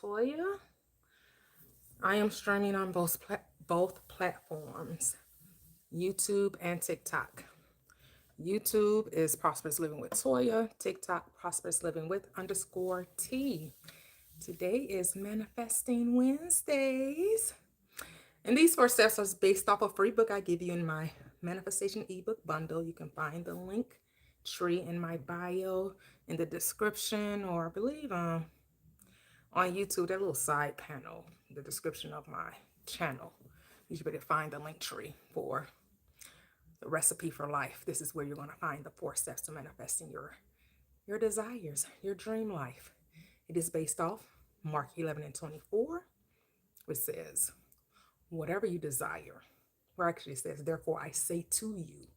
Latoya. I am streaming on both platforms, YouTube and TikTok. YouTube is Prosperous Living with Toya, TikTok Prosperous Living with _T. Today is Manifesting Wednesdays. And these 4 steps are based off a free book I give you in my manifestation ebook bundle. You can find the link tree in my bio, in the description, or I believe on YouTube, that little side panel, the description of my channel. You should be able to find the link tree for the recipe for life. This is where you're going to find the 4 steps to manifesting your desires, your dream life. It is based off Mark 11:24, which says, whatever you desire, or actually it says, therefore I say to you,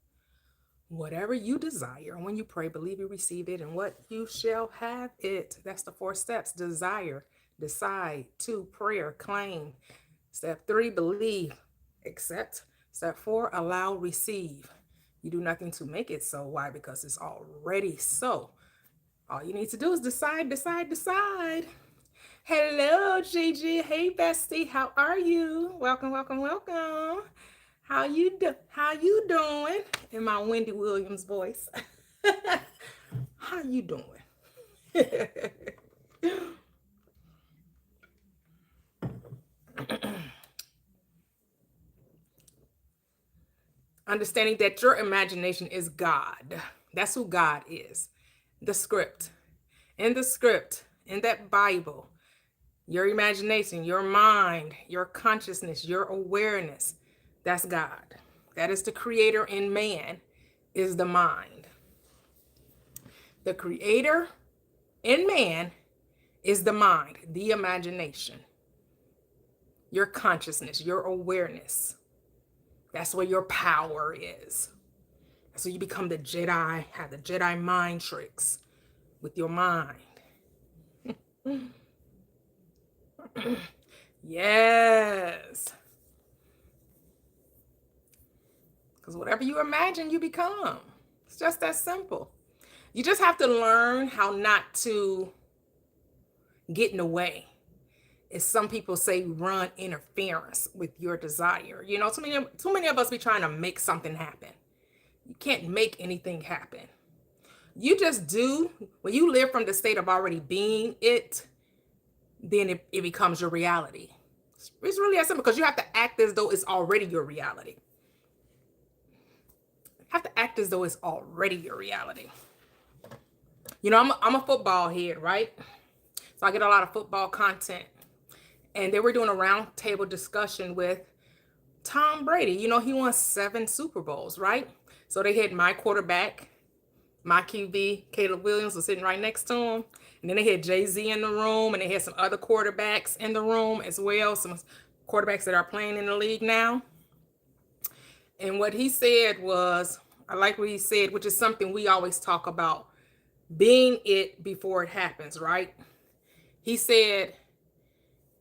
whatever you desire, when you pray, believe you receive it, and what you shall have it. That's the 4 steps. Desire, decide. 2, prayer, claim. Step 3, believe, accept. Step 4, allow, receive. You do nothing to make it so. Why? Because it's already so. All you need to do is decide, decide, decide. Hello, Gigi. Hey, bestie. How are you? Welcome, welcome, welcome. How you doing? In my Wendy Williams voice. How you doing? Understanding that your imagination is God. That's who God is. The script. In the script, in that Bible, your imagination, your mind, your consciousness, your awareness, that's God. That is the creator in man, is the mind. The creator in man is the mind, the imagination, your consciousness, your awareness. That's where your power is. So you become the Jedi, have the Jedi mind tricks with your mind. Yes. Because whatever you imagine, you become. It's just that simple. You just have to learn how not to get in the way. As some people say, run interference with your desire. You know, too many of us be trying to make something happen. You can't make anything happen. You just do. When you live from the state of already being it, then it becomes your reality. It's really that simple, because you have to act as though it's already your reality. You have to act as though it's already your reality. You know, I'm a football head, right? So I get a lot of football content. And they were doing a roundtable discussion with Tom Brady. You know, he won 7 Super Bowls, right? So they had my quarterback, my QB, Caleb Williams, was sitting right next to him. And then they had Jay-Z in the room, and they had some other quarterbacks in the room as well, some quarterbacks that are playing in the league now. And what he said was, I like what he said, which is something we always talk about, being it before it happens, right? He said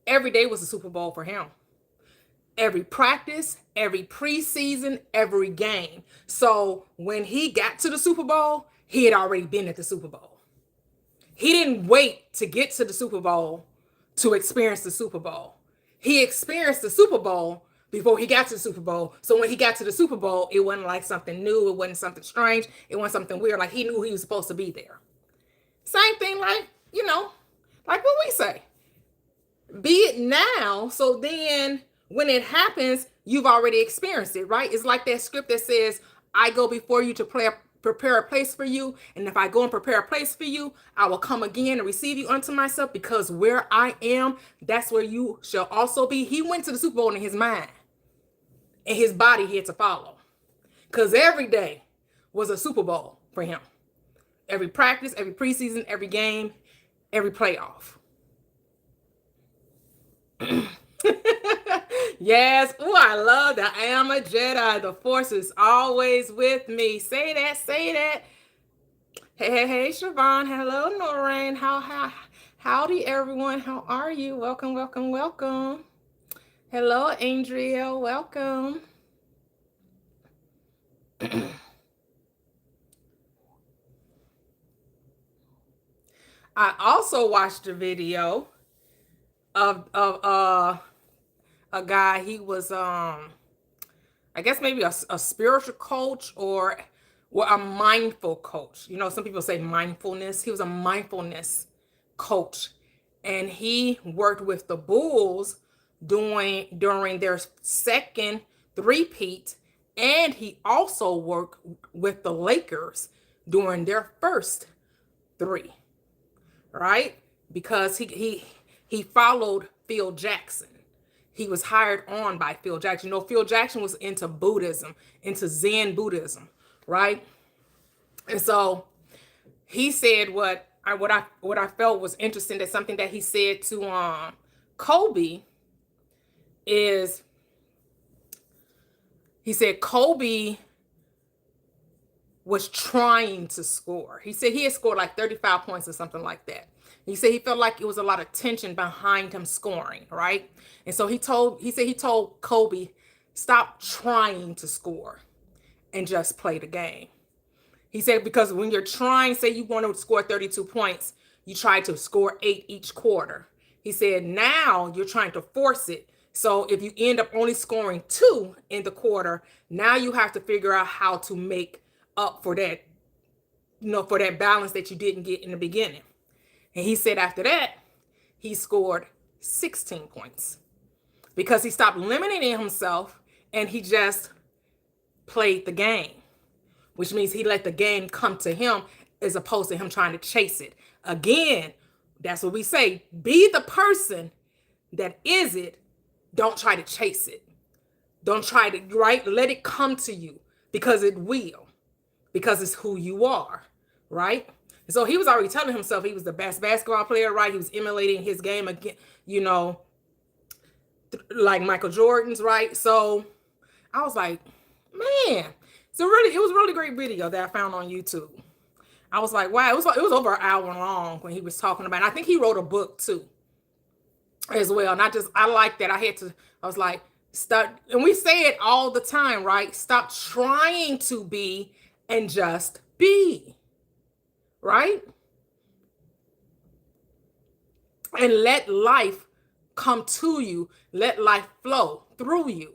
every day was a Super Bowl for him. Every practice, every preseason, every game. So when he got to the Super Bowl, he had already been at the Super Bowl. He didn't wait to get to the Super Bowl to experience the Super Bowl. He experienced the Super Bowl before he got to the Super Bowl. So when he got to the Super Bowl, it wasn't like something new. It wasn't something strange. It wasn't something weird. Like, he knew he was supposed to be there. Same thing, like, you know, like what we say. Be it now, so then when it happens, you've already experienced it, right? It's like that script that says, I go before you to prepare a place for you. And if I go and prepare a place for you, I will come again and receive you unto myself, because where I am, that's where you shall also be. He went to the Super Bowl in his mind, and his body had to follow, because every day was a Super Bowl for him. Every practice, every preseason, every game, every playoff. Yes. Oh, I love that. I am a Jedi. The Force is always with me. Say that. Say that. Hey, Siobhan. Hello, Noreen. Howdy, everyone. How are you? Welcome, welcome, welcome. Hello, Andrea. Welcome. I also watched a video of a guy. He was I guess maybe a spiritual coach or well, a mindful coach. You know, some people say mindfulness. He was a mindfulness coach, and he worked with the Bulls during their second three-peat, and he also worked with the Lakers during their first three, right? Because he followed Phil Jackson. He was hired on by Phil Jackson. You know, Phil Jackson was into Buddhism, into Zen Buddhism, right? And so he said what I felt was interesting. That something that he said to Kobe is he said Kobe was trying to score. He said he had scored like 35 points or something like that. He said he felt like it was a lot of tension behind him scoring, right? And so he said he told Kobe, stop trying to score and just play the game. He said, because when you're trying, say you want to score 32 points, you try to score 8 each quarter. He said, now you're trying to force it. So if you end up only scoring 2 in the quarter, now you have to figure out how to make up for that, for that balance that you didn't get in the beginning. And he said after that, he scored 16 points because he stopped limiting himself and he just played the game, which means he let the game come to him as opposed to him trying to chase it. Again, that's what we say. Be the person that is it. Don't try to chase it. Don't try to, right? Let it come to you because it will, because it's who you are, right? And so he was already telling himself he was the best basketball player, right? He was emulating his game again, like Michael Jordan's, right? So I was like, man, it was a really great video that I found on YouTube. I was like, wow, it was over an hour long when he was talking about it. I think he wrote a book too, as well. And I like that. I was like, stop. And we say it all the time, right? Stop trying to be and just be, right? And let life come to you. Let life flow through you.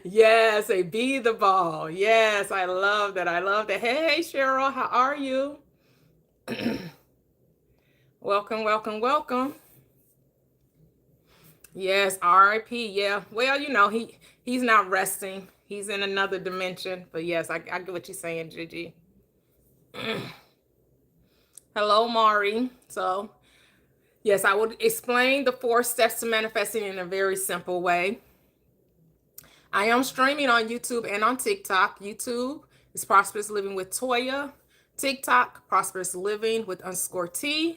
Yes, a be the ball. Yes, I love that. I love that. Hey, Cheryl, how are you? Welcome, welcome, welcome. Yes, RIP. Yeah. Well, he's not resting. He's in another dimension. But yes, I get what you're saying, Gigi. Hello, Mari. So, yes, I will explain the 4 steps to manifesting in a very simple way. I am streaming on YouTube and on TikTok. YouTube is Prosperous Living with Toya. TikTok, Prosperous Living with _T.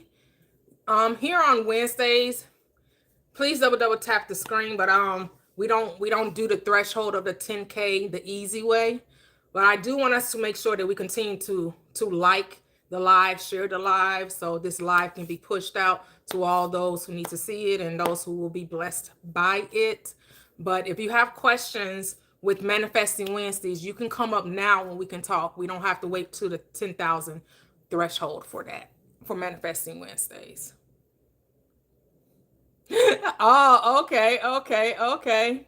Here on Wednesdays, please double tap the screen, but we don't do the threshold of the 10K the easy way. But I do want us to make sure that we continue to like the live, share the live, so this live can be pushed out to all those who need to see it and those who will be blessed by it. But if you have questions with Manifesting Wednesdays, you can come up now when we can talk. We don't have to wait to the 10,000 threshold for that, for Manifesting Wednesdays. Oh, okay.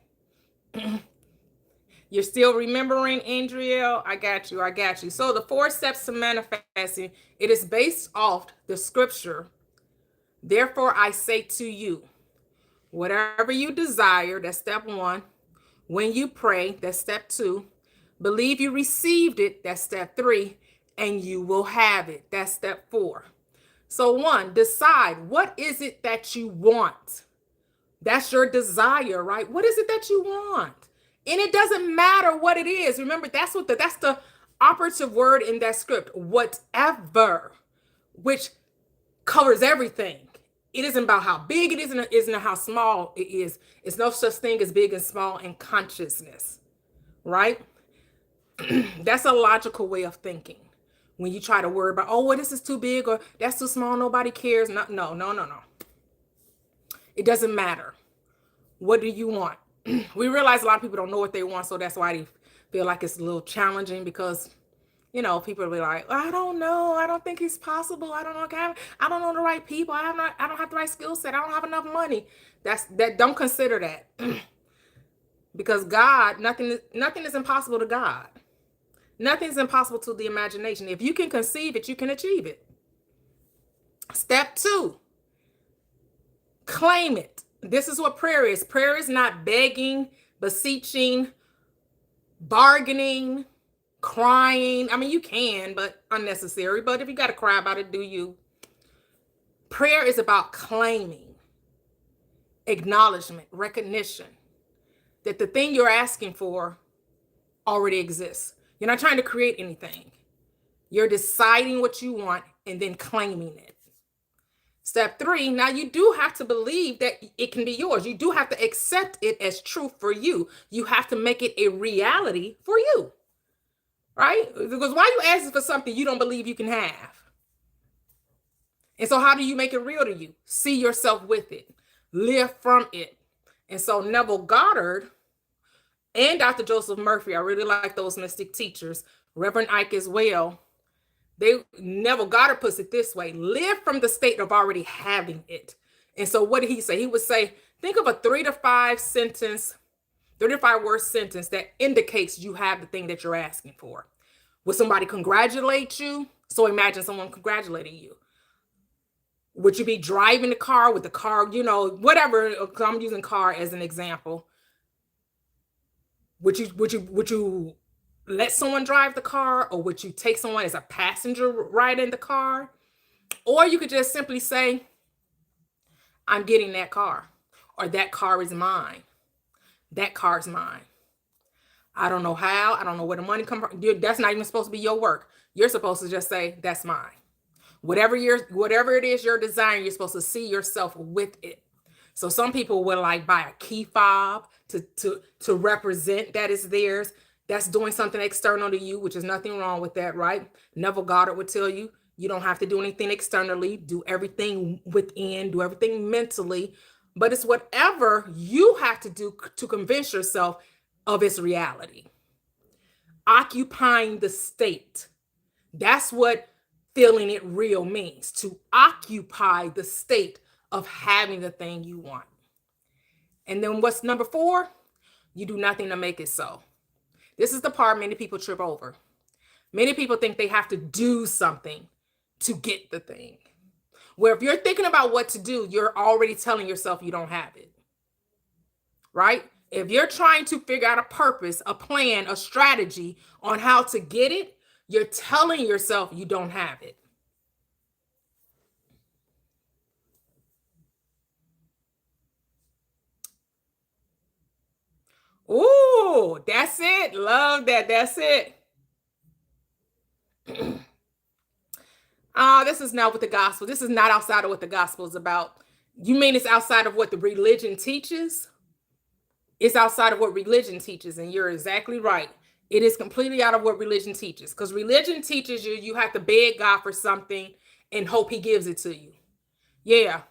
You're still remembering, Andriel? I got you. So the 4 steps to manifesting, it is based off the scripture. Therefore, I say to you, whatever you desire, that's step 1. When you pray, that's step 2. Believe you received it, that's step 3. And you will have it, that's step 4. So 1, decide, what is it that you want? That's your desire, right? What is it that you want? And it doesn't matter what it is. Remember, that's the operative word in that script, whatever, which covers everything. It isn't about how big it is, and it isn't how small it is. It's no such thing as big and small in consciousness, right? That's a logical way of thinking. When you try to worry about, oh, well, this is too big or that's too small, nobody cares. No. It doesn't matter. What do you want? We realize a lot of people don't know what they want, so that's why they feel like it's a little challenging, because People will be like, I don't know. I don't think it's possible. I don't know. I don't know the right people. I don't have the right skill set. I don't have enough money. Don't consider that. Because God, nothing is impossible to God. Nothing is impossible to the imagination. If you can conceive it, you can achieve it. Step 2, claim it. This is what prayer is. Prayer is not begging, beseeching, bargaining, crying. I mean, you can, but unnecessary. But if you got to cry about it, do you? Prayer is about claiming, acknowledgement, recognition that the thing you're asking for already exists. You're not trying to create anything. You're deciding what you want and then claiming it. Step 3, now you do have to believe that it can be yours. You do have to accept it as true for you. You have to make it a reality for you, right? Because why are you asking for something you don't believe you can have? And so how do you make it real to you? See yourself with it. Live from it. And so Neville Goddard and Dr. Joseph Murphy, I really like those mystic teachers, Reverend Ike as well. Neville Goddard puts it this way: live from the state of already having it. And so what did he say? He would say, think of a 3 to 5 word sentence that indicates you have the thing that you're asking for. Would somebody congratulate you? So imagine someone congratulating you. Would you be driving the car with the car, whatever? I'm using car as an example. Would you let someone drive the car, or would you take someone as a passenger ride in the car? Or you could just simply say, I'm getting that car, or that car is mine. That car is mine. I don't know how. I don't know where the money comes from. That's not even supposed to be your work. You're supposed to just say, that's mine. Whatever it is you're desiring, you're supposed to see yourself with it. So some people will buy a key fob to represent that it's theirs. That's doing something external to you, which is nothing wrong with that, right? Neville Goddard would tell you, you don't have to do anything externally. Do everything within, do everything mentally. But it's whatever you have to do to convince yourself of its reality. Occupying the state. That's what feeling it real means, to occupy the state of having the thing you want. And then what's number 4? You do nothing to make it so. This is the part many people trip over. Many people think they have to do something to get the thing. Where if you're thinking about what to do, you're already telling yourself you don't have it. Right? If you're trying to figure out a purpose, a plan, a strategy on how to get it, you're telling yourself you don't have it. Ooh, that's it. Love that. That's it. This is not what the gospel. This is not outside of what the gospel is about. You mean it's outside of what the religion teaches? It's outside of what religion teaches, and you're exactly right. It is completely out of what religion teaches, because religion teaches you have to beg God for something and hope he gives it to you. Yeah,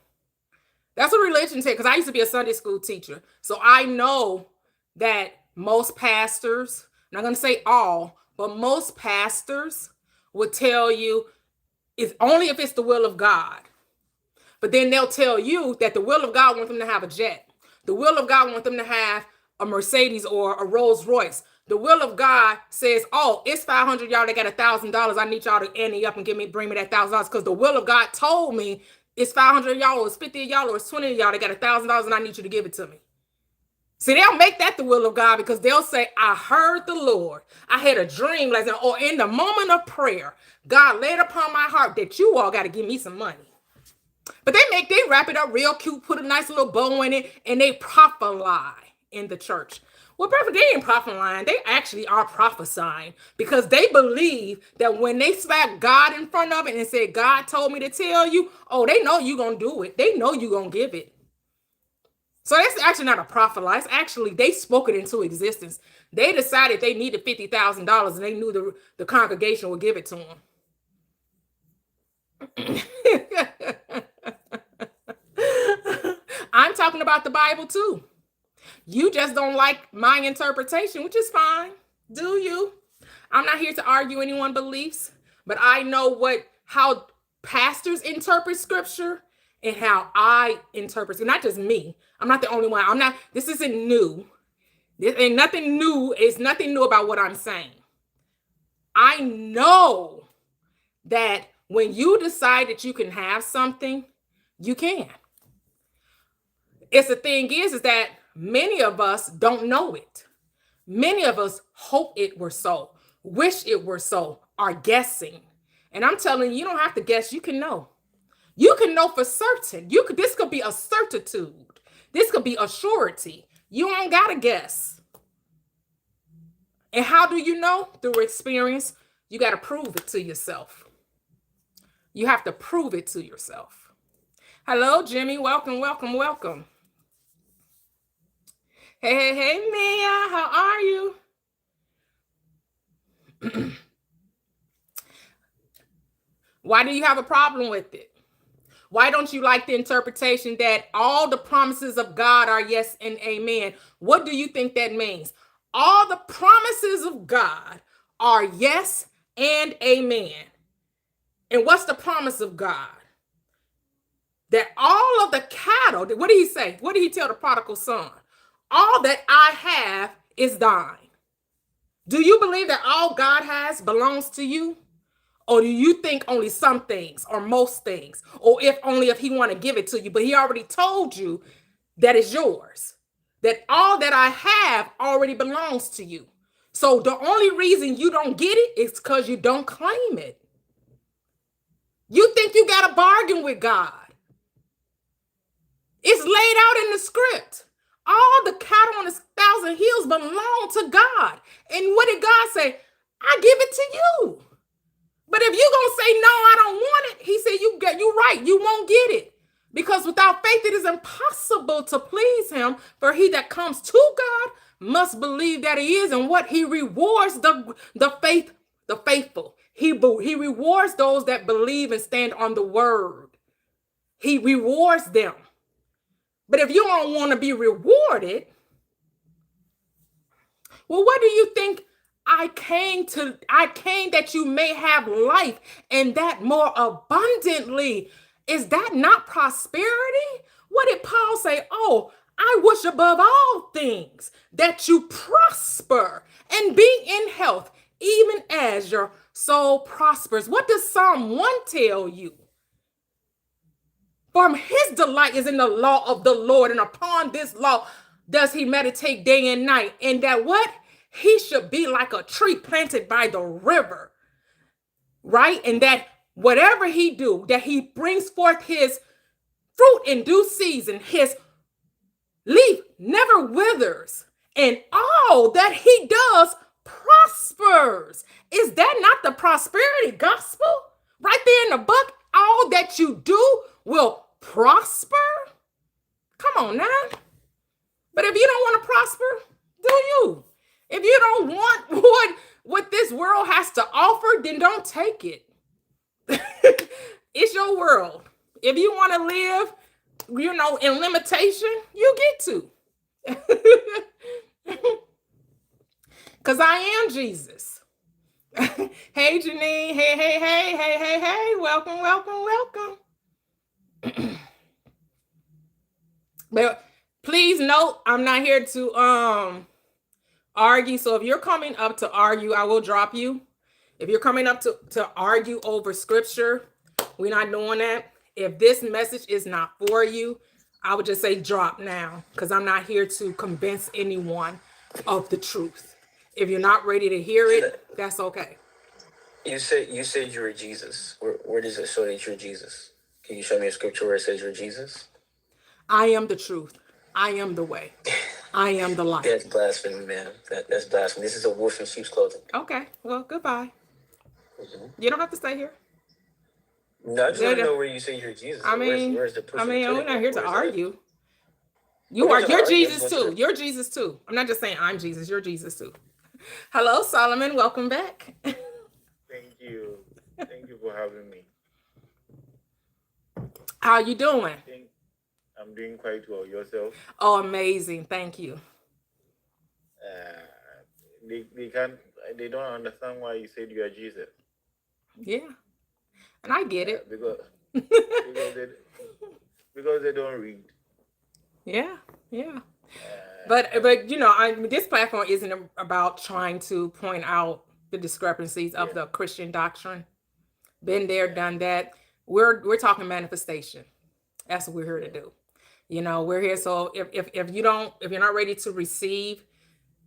that's what religion teaches. Because I used to be a Sunday school teacher, so I know that most pastors, I'm not going to say all, but most pastors would tell you it's only if it's the will of God. But then they'll tell you that the will of God wants them to have a jet. The will of God wants them to have a Mercedes or a Rolls Royce. The will of God says, oh, it's 500, y'all. They got $1,000. I need y'all to ante up and bring me that $1,000, because the will of God told me it's 500 y'all, or it's 50 y'all, or it's 20 y'all. They got $1,000, and I need you to give it to me. See, they'll make that the will of God, because they'll say, I heard the Lord. I had a dream, or in the moment of prayer, God laid upon my heart that you all got to give me some money. But they wrap it up real cute, put a nice little bow in it, and they prophesy in the church. Well, brother, they ain't prophesying. They actually are prophesying, because they believe that when they slap God in front of it and say, God told me to tell you, oh, they know you're going to do it. They know you're going to give it. So that's actually not a prophet. It's actually, they spoke it into existence. They decided they needed $50,000, and they knew the congregation would give it to them. I'm talking about the Bible too. You just don't like my interpretation, which is fine. Do you? I'm not here to argue anyone's beliefs, but I know how pastors interpret scripture and how I interpret it. Not just me. I'm not the only one. This isn't new. This ain't nothing new. It's nothing new about what I'm saying. I know that when you decide that you can have something, you can. It's the thing is that many of us don't know it. Many of us hope it were so, wish it were so, are guessing. And I'm telling you, you don't have to guess. You can know. You can know for certain. This could be a certitude. This could be a surety. You don't gotta guess. And how do you know? Through experience. You got to prove it to yourself. You have to prove it to yourself. Hello, Jimmy. Welcome, welcome, welcome. Hey, Mia. How are you? Why do you have a problem with it? Why don't you like the interpretation that all the promises of God are yes and amen? What do you think that means? All the promises of God are yes and amen. And what's the promise of God? That all of the cattle, what did he say? What did he tell the prodigal son? All that I have is thine. Do you believe that all God has belongs to you? Or do you think only some things or most things? Or if he want to give it to you, but he already told you that it's yours. That all that I have already belongs to you. So the only reason you don't get it is because you don't claim it. You think you got a bargain with God. It's laid out in the script. All the cattle on 1,000 hills belong to God. And what did God say? I give it to you. But if you're going to say, no, I don't want it, he said, you're right, you won't get it. Because without faith, it is impossible to please him. For he that comes to God must believe that he is, and what he rewards the faithful. He rewards those that believe and stand on the word. He rewards them. But if you don't want to be rewarded, well, what do you think? I came that you may have life and that more abundantly. Is that not prosperity? What did Paul say? Oh, I wish above all things that you prosper and be in health, even as your soul prospers. What does Psalm 1 tell you? For his delight is in the law of the Lord, and upon this law does he meditate day and night. And that what? He should be like a tree planted by the river, right? And that whatever he do, that he brings forth his fruit in due season, his leaf never withers, and all that he does prospers. Is that not the prosperity gospel? Right there in the book, all that you do will prosper. Come on now. But if you don't want to prosper, do you? If you don't want what this world has to offer, then don't take it. It's your world. If you want to live, in limitation, you get to. Because I am Jesus. Hey, Janine. Hey. Welcome. But please note, I'm not here to argue. So if you're coming up to argue, I will drop you. If you're coming up to argue over scripture, we're not doing that. If this message is not for you, I would just say drop now, because I'm not here to convince anyone of the truth. If you're not ready to hear it, that's okay. You said you're Jesus. Where does it show that you're Jesus? Can you show me a scripture where it says you're Jesus? I am the truth. I am the way. I am the light. That's blasphemy, man. That's blasphemy. This is a wolf in sheep's clothing. Okay. Well, goodbye. Mm-hmm. You don't have to stay here. No, I just want to know where you say you're Jesus. Where's the proof? We're not here to argue. You're Jesus too. You're Jesus too. I'm not just saying I'm Jesus. You're Jesus too. Hello, Solomon. Welcome back. Thank you. Thank you for having me. How you doing? I'm doing quite well. Yourself? Oh, amazing. Thank you. They can't. they don't understand why you said you are Jesus. Yeah, and I get it. Because they because they don't read. Yeah, yeah. And But you know, this platform isn't about trying to point out the discrepancies of yeah, the Christian doctrine. Been there, yeah, done that. We're talking manifestation. That's what we're here to yeah, do. You know, we're here. So if you're not ready to receive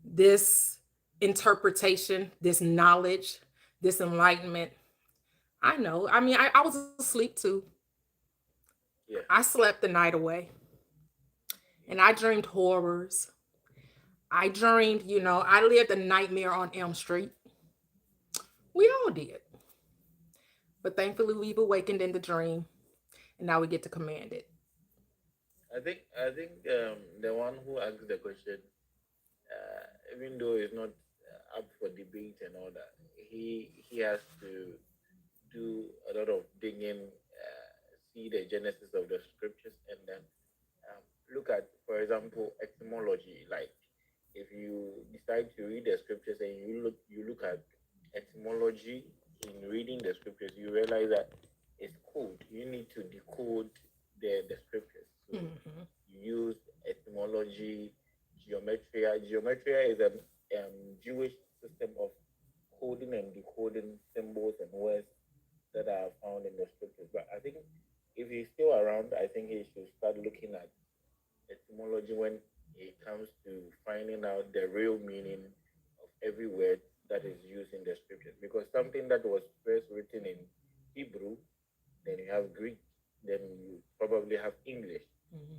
this interpretation, this knowledge, this enlightenment, I know. I mean, I was asleep too. yeah, I slept the night away, and I dreamed horrors. I dreamed, you know, I lived a nightmare on Elm Street. We all did. But thankfully, we've awakened in the dream, and now we get to command it. I think the one who asked the question, even though it's not up for debate and all that, he has to do a lot of digging, see the genesis of the scriptures, and then look at, for example, etymology. Like if you decide to read the scriptures and you look at etymology in reading the scriptures, you realize that it's code. You need to decode the scriptures. So Mhm. you use etymology, geometria. Geometria is a Jewish system of coding and decoding symbols and words that are found in the scriptures. But I think if he's still around, I think he should start looking at etymology when it comes to finding out the real meaning of every word that is used in the scriptures. Because something that was first written in Hebrew, then you have Greek, then you probably have English.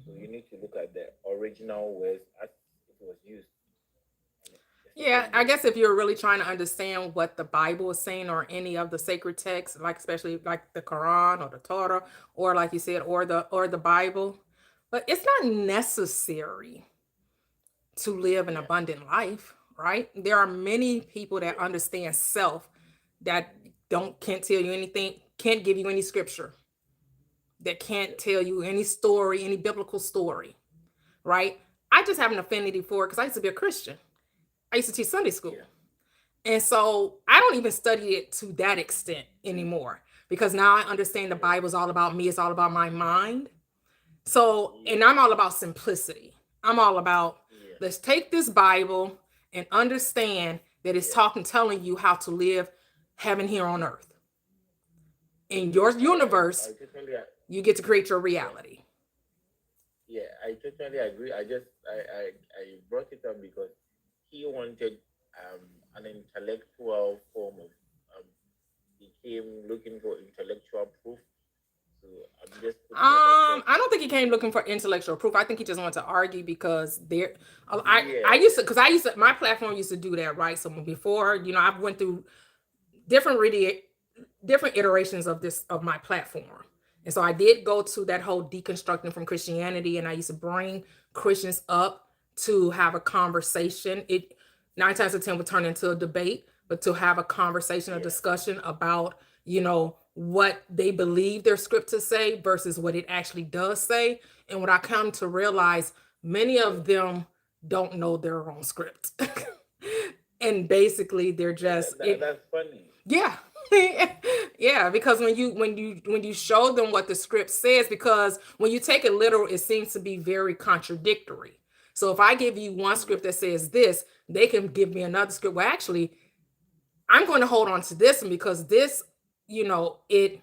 So you Mhm. need to look at the original words as it was used. And the Yeah, second I thing, guess if you're really trying to understand what the Bible is saying or any of the sacred texts, like especially like the Quran or the Torah, or like you said, or the Bible, but it's not necessary to live an yeah, abundant life, right? There are many people that yeah, understand self that can't tell you anything, can't give you any scripture, that yeah, can't tell you any story, any biblical story, right? I just have an affinity for it because I used to be a Christian. I used to teach Sunday school. yeah, And so I don't even study it to that extent anymore because now I understand the yeah, Bible is all about me, it's all about my mind. So, yeah, and I'm all about simplicity. I'm all about yeah, let's take this Bible and understand that it's yeah, telling you how to live heaven here on earth. In yeah. your universe, I totally, you get to create your yeah, reality. yeah. I totally agree. I brought it up because he wanted an intellectual form of he came looking for intellectual proof. So I'm just putting it across. I don't think he came looking for intellectual proof. I think he just wanted to argue because I Yeah, used to because I used to my platform used to do that, right? So before, you know, I went through different really different iterations of this of my platform. And so I did go to that whole deconstructing from Christianity, and I used to bring Christians up to have a conversation. It 9 times out of 10 would turn into a debate, but to have a conversation, a yeah, discussion about, you know, what they believe their scriptures say versus what it actually does say. And what I come to realize, many yeah, of them don't know their own script. And basically they're yeah. just it That's funny. yeah. Yeah, because when you show them what the script says, because when you take it literal, it seems to be very contradictory. So if I give you one Yeah, script that says this, they can give me another script. Well, actually, I'm going to hold on to this one because this, you know, it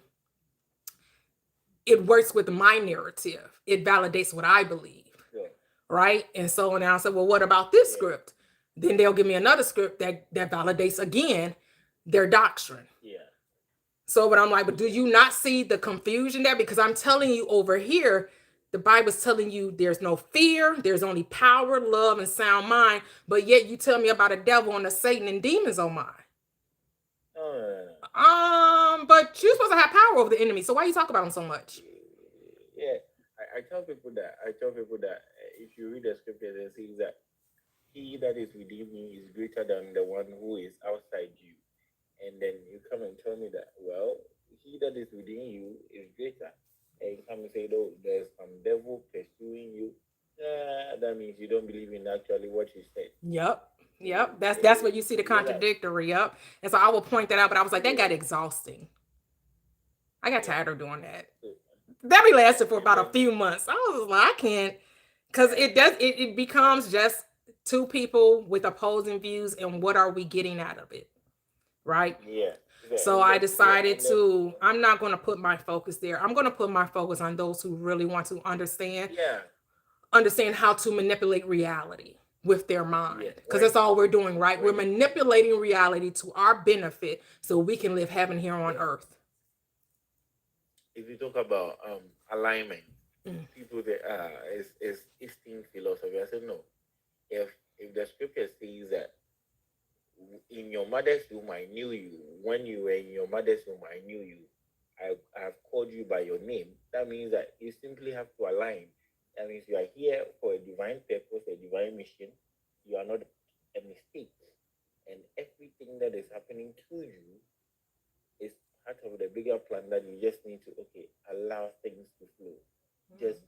works with my narrative. It validates what I believe, sure. right? And so now I said, well, what about this Yeah, script? Then they'll give me another script that validates again their doctrine. yeah, So, but I'm like, but do you not see the confusion there? Because I'm telling you over here, the Bible's telling you there's no fear, there's only power, love, and sound mind. But yet you tell me about a devil and a Satan and demons on mine. no, no, no, no. But you're supposed to have power over the enemy. So why you talk about them so much? Yeah, I tell people that if you read the scriptures, it says that he that is within me is greater than the one who is outside you. And then you come and tell me that, well, he that is within you is greater. And you come and say, oh, there's some devil pursuing you. That means you don't believe in actually what you said. Yep. Yep. That's where you see the You know that. contradictory. Yep. And so I will point that out, but I was like, that got exhausting. I got Yeah. tired of doing that. So, That be lasted for and about a then few months. I was like, I can't, because it becomes just two people with opposing views, and what are we getting out of it? Right. yeah, So and I then decided to, I'm not going to put my focus there. I'm going to put my focus on those who really want to understand how to manipulate reality with their mind. Because that's all we're doing, right? We're manipulating reality to our benefit so we can live heaven here on earth. if you talk about alignment, Mm. people that is Eastern philosophy. I said no. If the scripture says that in your mother's womb I knew you, when you were in your mother's womb I knew you, I've called you by your name. That means that you simply have to align. That means you are here for a divine purpose, a divine mission. You are not a mistake, and everything that is happening to you is part of the bigger plan that you just need to allow things to flow. Just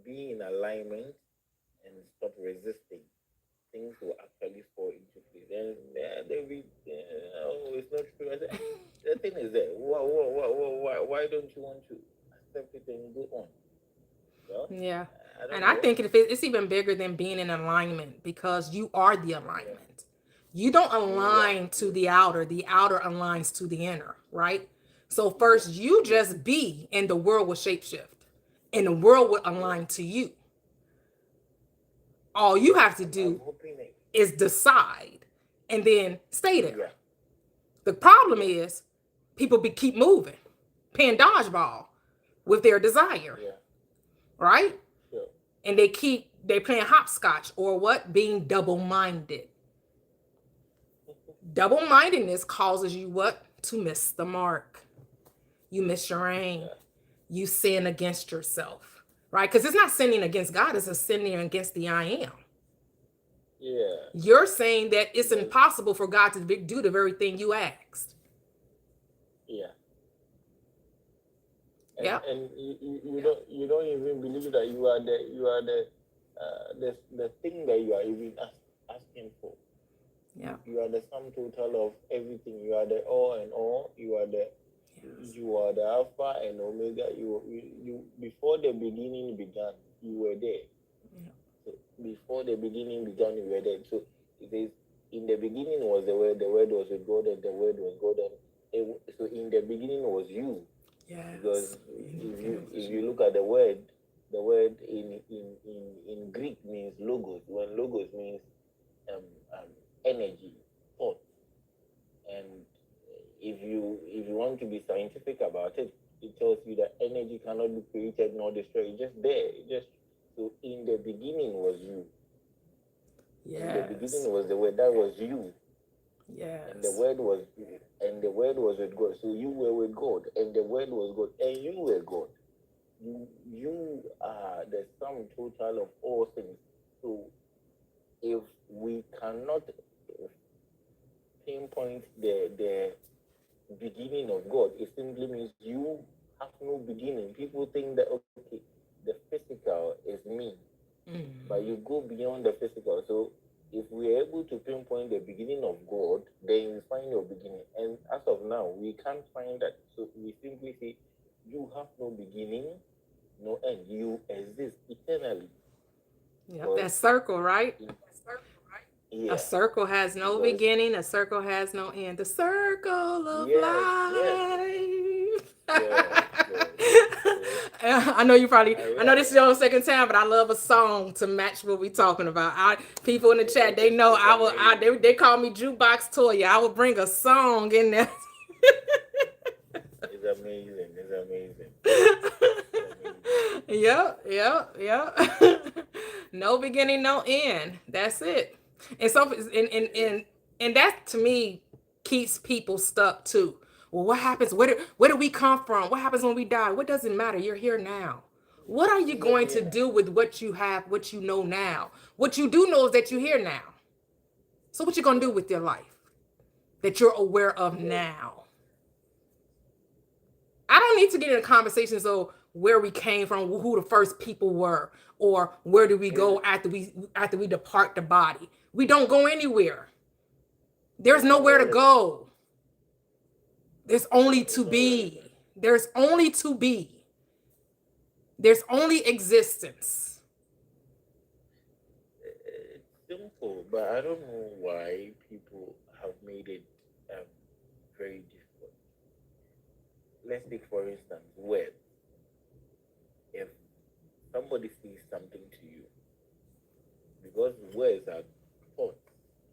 be in alignment and stop resisting. Things will actually fall into place. And they'll be, it's not true. I said, the thing is that why don't you want to accept it and go on? Well, Yeah. I don't And I know. think it's even bigger than being in alignment, because you are the alignment. You don't align to the outer aligns to the inner, right? So first you just be, and the world will shapeshift, and the world will align to you. All you have to I'm do hoping that, is decide and then stay there. yeah, The problem is people keep moving, playing dodgeball with their desire, yeah, right? sure. And they playing hopscotch, or what? Being double-minded. Double-mindedness causes you what? To miss the mark. You miss your aim. Yeah. You sin against yourself, right? Because it's not sinning against God, it's a sinning against the I am. Yeah. You're saying that it's impossible for God to do the very thing you asked. Yeah. Yeah. And you don't even believe that you are the thing that you are even asking for. Yeah. You are the sum total of everything. You are the all and all. You are the Alpha and Omega. You before the beginning began, you were there. Yeah. So before the beginning began, you were there. So it says, in the beginning was the Word was with God, and the Word was God. And so in the beginning was you. Yes. Because if you look at the word in Greek means logos. When logos means energy, thought, and if you want to be scientific about it, it tells you that energy cannot be created nor destroyed. It's just there. So in the beginning was you. Yes. In the beginning was the Word. That was you. Yes. And the Word was with God. So you were with God, and the Word was God, and you were God. You are the sum total of all things. So if we cannot pinpoint the beginning of God, it simply means you have no beginning. People think that the physical is me, but you go beyond the physical. So if we are able to pinpoint the beginning of God, then you find your beginning. And as of now, we can't find that. So we simply say, you have no beginning, no end. You exist eternally. Yep. That circle, right? Yeah. A circle has no beginning. A circle has no end. The circle of life. I know you probably. I know this is your second time, but I love a song to match what we're talking about. People in the chat, they know they call me Jukebox Toya. I will bring a song in there. It's amazing. Yep. No beginning, no end. That's it. And so, and that to me keeps people stuck too. Well, what happens? Where do we come from? What happens when we die? What does it matter? You're here now. What are you going to do with what you have, what you know now? What you do know is that you're here now. So what you gonna do with your life that you're aware of now? I don't need to get into conversations of where we came from, who the first people were, or where do we go after we depart the body. We don't go anywhere. There's nowhere to Nowhere. go. There's only There's to nowhere. be. There's only to be. There's only existence. It's simple, but I don't know why people have made it very difficult. Let's take, for instance, word. If somebody says something to you, because words are thought,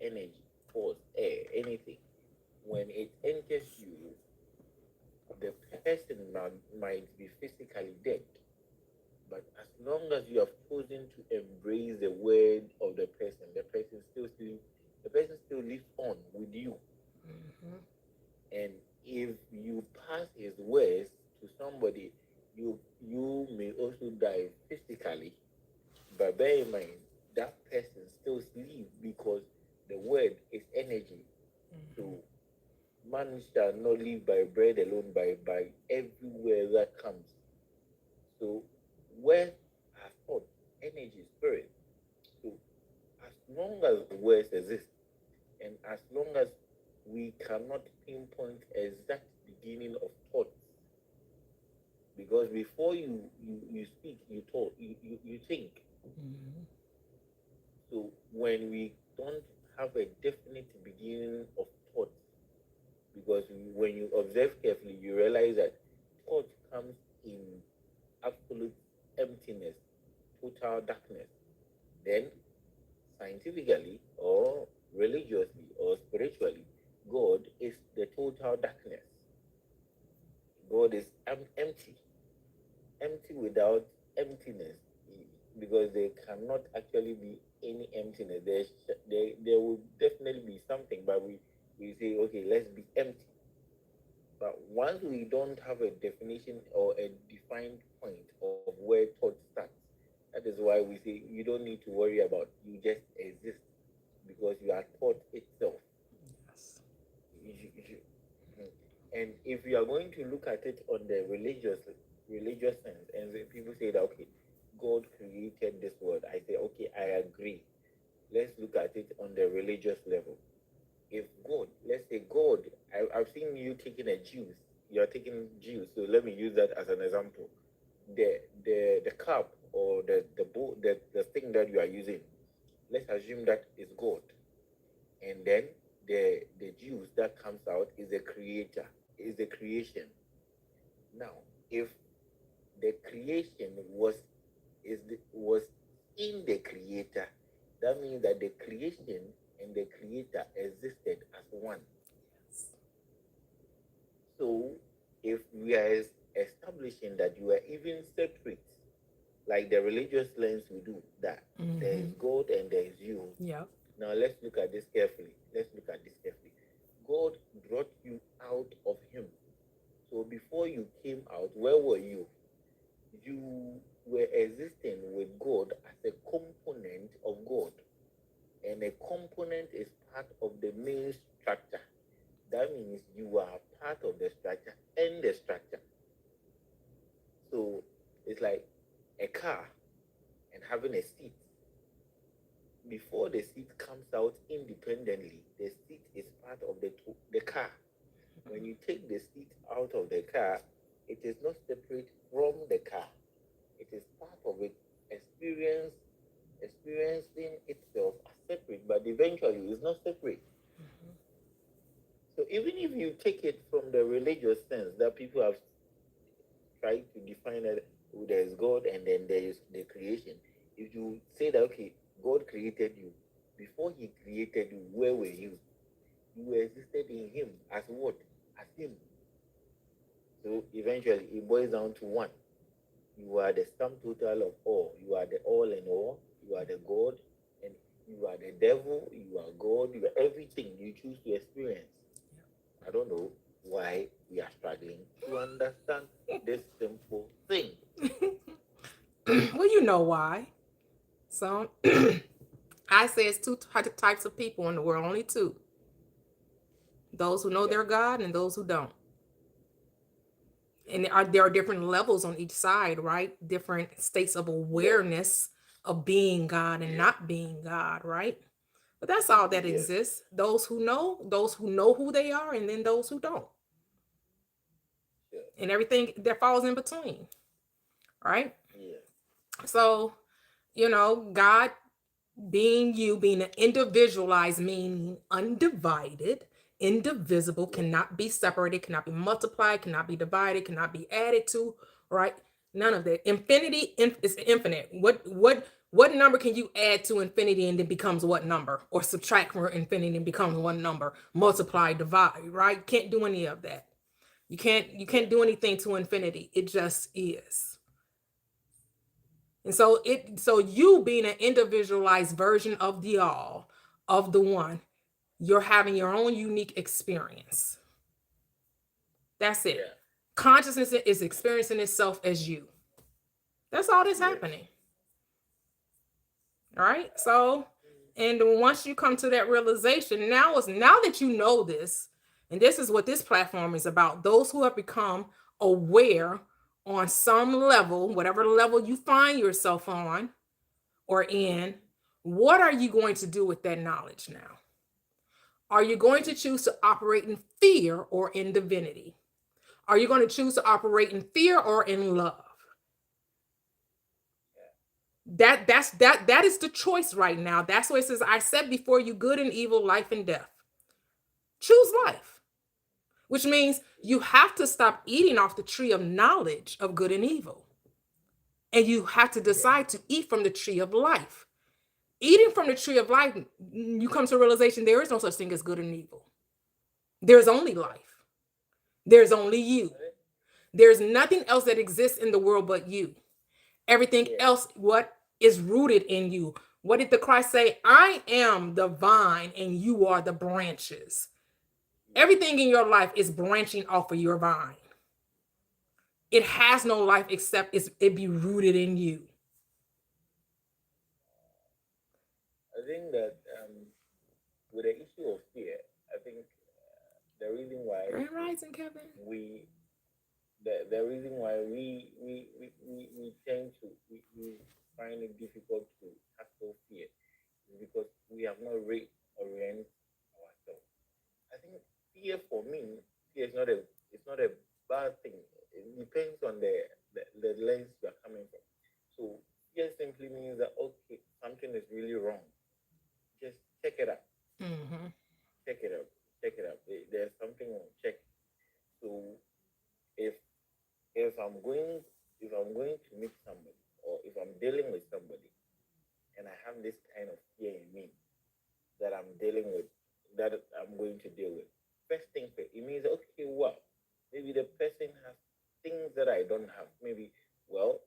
energy, force, air, anything. When it enters you, the person might be physically dead, but as long as you have chosen to embrace the word of the person still lives, the person still lives on with you. Mhm. And if you pass his words to somebody, you may also die physically. But bear in mind, that person still lives because the word is energy. So man shall not live by bread alone, by everywhere that comes. So words are thought, energy, spirit. So as long as words exist, and as long as we cannot pinpoint exact beginning of thoughts, because before you speak, you think. Mhm. So when we don't have a definite beginning of thought, because when you observe carefully, you realize that thought comes in absolute emptiness, total darkness. Then, scientifically or religiously or spiritually, God is the total darkness. God is empty, empty without emptiness, because there cannot actually be any emptiness. There will definitely be something, but we say, okay, let's be empty. But once we don't have a definition or a defined point of where thought starts, that is why we say you don't need to worry about, you just exist because you are thought itself. Yes. Mhm. And if you are going to look at it on the religious sense, and the people say that okay, God created this world, I say okay, I agree. Let's look at it on the religious level. If God, let's say God, I've seen you taking a juice, you're taking juice, so let me use that as an example. The cup or the bowl, the thing that you are using, let's assume that is God, and then the juice that comes out is the creator, is the creation. Now, if the creation was in the creator, that means that the creation and the creator existed as one. So, if we are establishing that you are even separate, like the religious lens we do, that there is Mhm. God and there is you. Yep. Now, let's look at this carefully. Let's look at this carefully. God brought you out of Him. So, before you came out, where were you? You were existing with God as a component of God. And a component is part of the main structure. That means you are part of the structure and the structure. So it's like a car and having a seat. Before the seat comes out independently, the seat is part of the car. When you take the seat out of the car, it is not separate from the car. It is part of it, experiencing itself as separate, but eventually it's not separate. So even if you take it from the religious sense that people have tried to define that, oh, there is God and then there is the creation. If you say that okay, God created you, before He created you, where were you? You existed in Him as what? As Him. So eventually it boils down to one. You are the sum total of all. You are the all in all. You are the God, and you are the devil. You are God. You are everything you choose to experience. I don't know why we are struggling to understand this simple thing. Well, you know why. So I say it's two types of people in the world, only two. Those who know Yeah, their God and those who don't. And there are different levels on each side, right? Different states of yeah, awareness of being God and yeah, not being God, right? But that's all that Yes. exists. Those who know who they are, and then those who don't. Sure. And everything that falls in between. Right? Yeah. So, God being you, being an individualized, meaning undivided, indivisible, Yeah. cannot be separated, cannot be multiplied, cannot be divided, cannot be added to, right? None of that. Infinity is infinite. What number can you add to infinity and it becomes what number? Or subtract from infinity and becomes one number? Multiply, divide, right? Can't do any of that. You Yeah. can't do anything to infinity. It just is. And so you being an individualized version of the all, of the one, you're having your own unique experience. That's it. Yeah. Consciousness is experiencing itself as you. That's all that's Yes. happening. All right. So, and once you come to that realization, now that you know this, and this is what this platform is about, those who have become aware on some level, whatever level you find yourself on or in, what are you going to do with that knowledge now? Are you going to choose to operate in fear or in divinity? Are you going to choose to operate in fear or in love? That is the choice right now. That's what it says. I set before you good and evil, life and death. Choose life, which means you have to stop eating off the tree of knowledge of good and evil. And you have to decide to eat from the tree of life. Eating from the tree of life, you come to a realization there is no such thing as good and evil. There's only life. There's only you. There's nothing else that exists in the world but you. Everything Yeah. else, what is rooted in you. What did the Christ say? I am the vine and you are the branches. Everything in your life is branching off of your vine. It has no life except it be rooted in you. I think that with the issue of fear, I think the reason why Grand Rising, Kevin. we the reason why we tend to we find it difficult to tackle fear is because we have not reoriented ourselves. I think fear for me, fear is not a it's not a bad thing. It depends on the lens you are coming from. So fear simply means that okay, something is really wrong. Just check it out. Mm-hmm. Check it out. Check it out. There's something wrong. Check. So if if I'm going if I'm going to meet somebody or if I'm dealing with somebody and I have this kind of fear in me that I'm dealing with that I'm going to deal with. First thing first, it means okay, well, maybe the person has things that I don't have. Maybe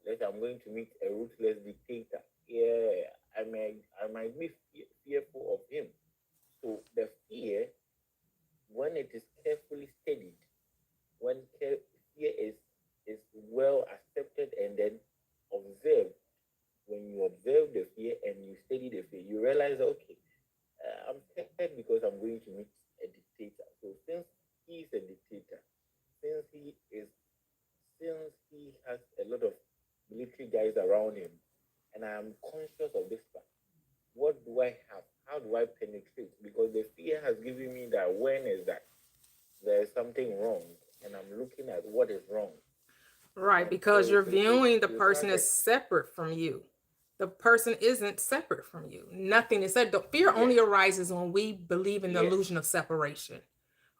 let's say I'm going to meet a ruthless dictator. Yeah, I might be fearful of him. So the fear, when it is carefully studied, when fear is well accepted and then observed, when you observe the fear and you study the fear, you realize okay, I'm scared because I'm going to meet a dictator. So since he is a dictator, since he is since he has a lot of military guys around him, and I am conscious of this fact, what do I have? How do I penetrate? Because the fear has given me the awareness that there is something wrong, and I'm looking at what is wrong. Right, And because you're so viewing the you person started, as separate from you. The person isn't separate from you. Nothing is said. The fear yes, only arises when we believe in the yes, illusion of separation,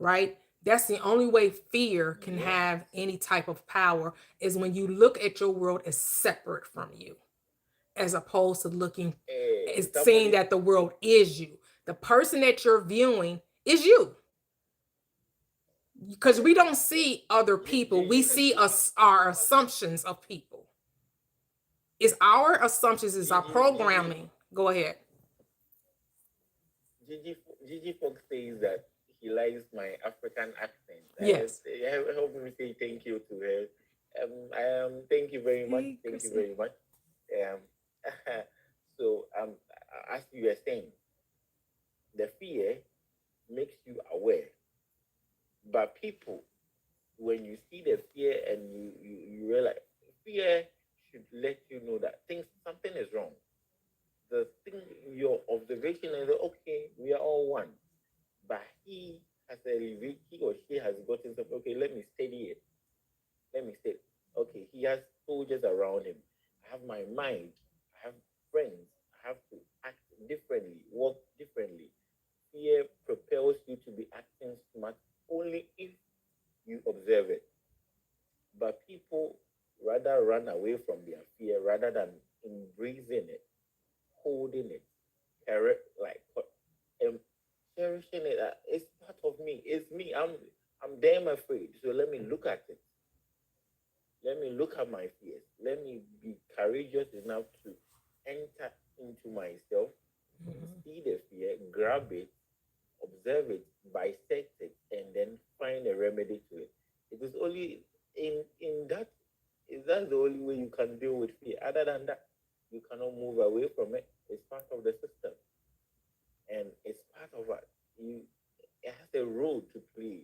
right? That's the only way fear can yes, have any type of power is when you look at your world as separate from you, as opposed to looking, is seeing somebody, that the world is you. The person that you're viewing is you. Because yes, we don't yes. see other people. We Gigi, see us our assumptions of people. It's our assumptions, it's our Gigi, Gigi, programming. Go ahead. Gigi, Gigi Fox says that he likes my African accent. Yes. Help me say thank you to her. Thank you very much. Hey, Thank you Chrissy. very much. Um, so as you were saying, the fear makes you aware, but people, when you see the fear and you realize fear should let you know that something is wrong. The thing your observation is okay, around him. I have my mind. I have friends. I have to act differently, walk differently. Fear propels you to be acting smart only if you observe it. But people rather run away from their fear rather than embracing it, holding it, like um, cherishing it. It's part of me. It's me. I'm damn afraid. So let me look at it. Let me look at my fears. Let me be courageous enough to enter into myself, see the fear, grab it, observe it, bisect it, and then find a remedy to it. It is only in that is that the only way you can deal with fear. Other than that, you cannot move away from it. It's part of the system, and it's part of it. It has a role to play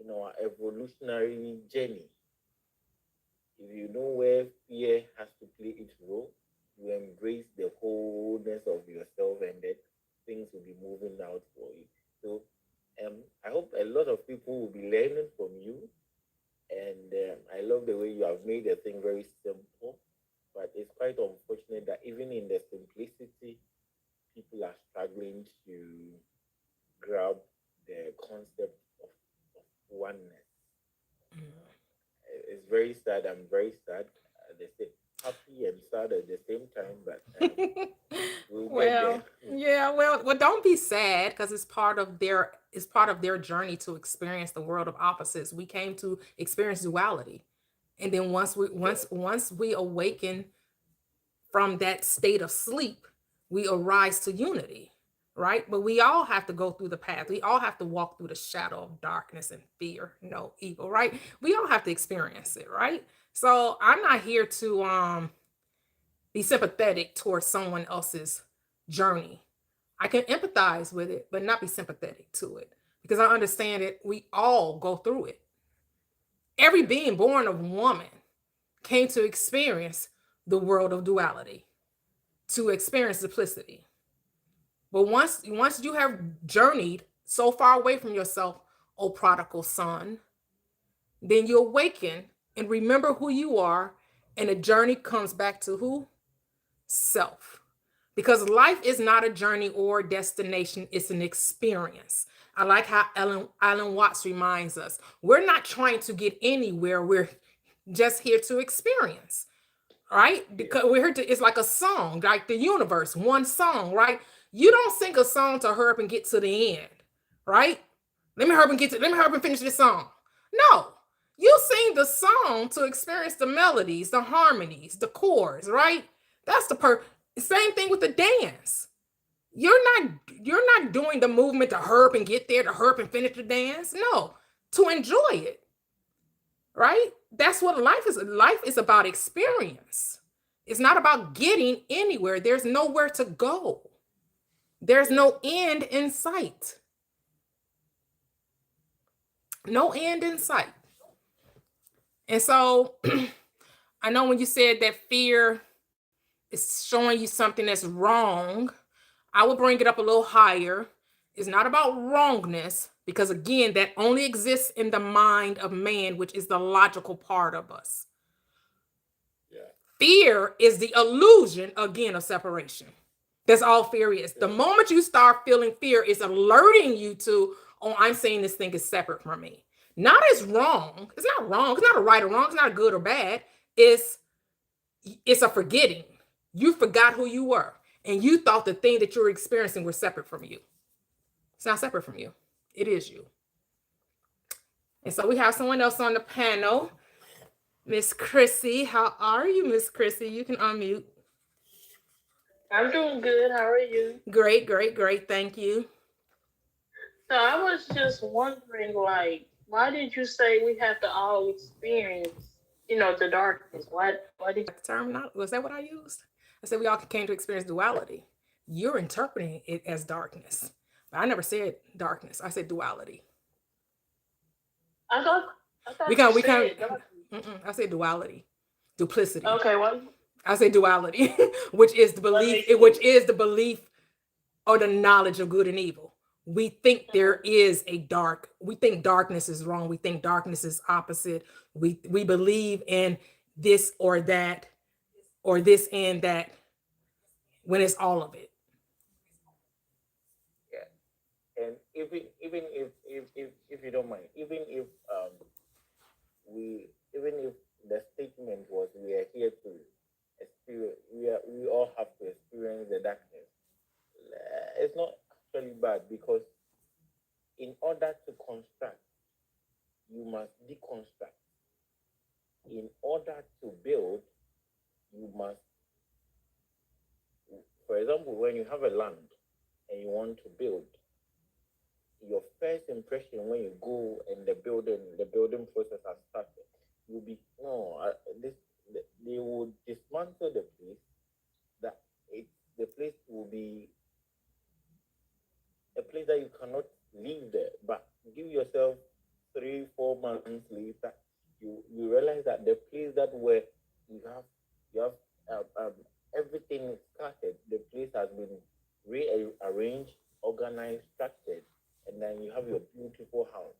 in our evolutionary journey. If you know where fear has to play its role, you embrace the wholeness of yourself, and then things will be moving out for you. So, I hope a lot of people will be learning from you. And I love the way you have made the thing very simple. But it's quite unfortunate that even in the simplicity, people are struggling to grab the concept of oneness. It's very sad. I'm very sad. They say happy and sad at the same time, but we'll get Well, there. yeah, well, don't be sad because it's part of their journey to experience the world of opposites. We came to experience duality. And then once we Yeah. once we awaken from that state of sleep, we arise to unity, right? But we all have to go through the path. We all have to walk through the shadow of darkness and fear, no evil, right? We all have to experience it, right? So I'm not here to be sympathetic towards someone else's journey. I can empathize with it, but not be sympathetic to it because I understand that we all go through it. Every being born of woman came to experience the world of duality, to experience simplicity. But once you have journeyed so far away from yourself, O prodigal son, then you awaken and remember who you are, and the journey comes back to who? Self. Because life is not a journey or a destination, it's an experience. I like how Alan Watts reminds us we're not trying to get anywhere, we're just here to experience, right? Yeah. Because we're here to, it's like a song, like the universe, one song, right? You don't sing a song to hurry up and get to the end, right? Let me hurry up and finish this song. No, you sing the song to experience the melodies, the harmonies, the chords, right? That's same thing with the dance. You're not doing the movement to hurry up and get there, to hurry up and finish the dance. No, to enjoy it, right? That's what life is. Life is about experience. It's not about getting anywhere. There's nowhere to go. There's no end in sight. No end in sight. And so I know when you said that fear is showing you something that's wrong, I will bring it up a little higher. It's not about wrongness, because again, that only exists in the mind of man, which is the logical part of us. Yeah. Fear is the illusion, again, of separation. That's all fear is. The moment you start feeling fear, it's alerting you to, oh, I'm saying this thing is separate from me. Not as wrong. It's not wrong. It's not a right or wrong. It's not a good or bad. It's a forgetting. You forgot who you were, and you thought the thing that you were experiencing was separate from you. It's not separate from you. It is you. And so we have someone else on the panel. Miss Chrissy. How are you, Miss Chrissy? You can unmute. I'm doing good. How are you? Great, great, great. Thank you. So I was just wondering, like, why did you say we have to all experience, the darkness? Why did Term not was that what I used? I said we all came to experience duality. You're interpreting it as darkness. But I never said darkness. I said duality. I thought We you can said darkness. I said duality. Duplicity. Okay, what? I say duality, which is the What belief, makes which you? is the belief or the knowledge of good and evil. We think there is we think darkness is wrong. We think darkness is opposite. We believe in this or that, or this and that, when it's all of it. And even if you don't mind, even if the statement was we are here to experience, we all have to experience the darkness. It's not actually bad, because in order to construct, you must deconstruct. In order to build, you must, for example, when you have a land and you want to build, your first impression when you go and the building process has started, you'll be they will dismantle the place. The place will be a place that you cannot live there. But give yourself 3-4 months later, you realize that the place that where you have everything started, the place has been rearranged, organized, structured, and then you have your beautiful house.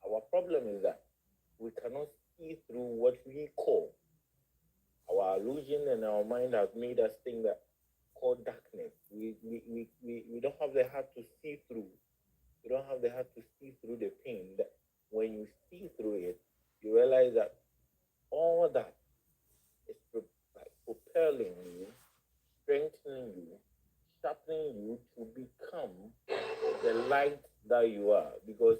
Our problem is that we cannot see through what we call our illusion, and our mind has made us think that called darkness. We don't have the heart to see through. We don't have the heart to see through the pain. That when you see through it, you realize that all that is like propelling you, strengthening you, sharpening you to become the light that you are. Because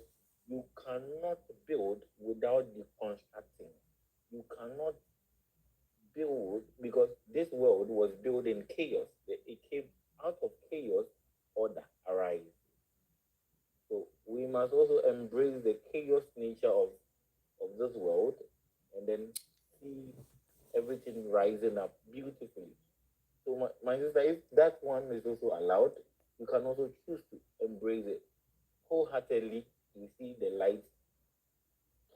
you cannot build without deconstructing. You cannot build, because this world was built in chaos. It came out of chaos, order arise. So we must also embrace the chaos nature of this world, and then see everything rising up beautifully. So my sister, if that one is also allowed, you can also choose to embrace it wholeheartedly. You see the light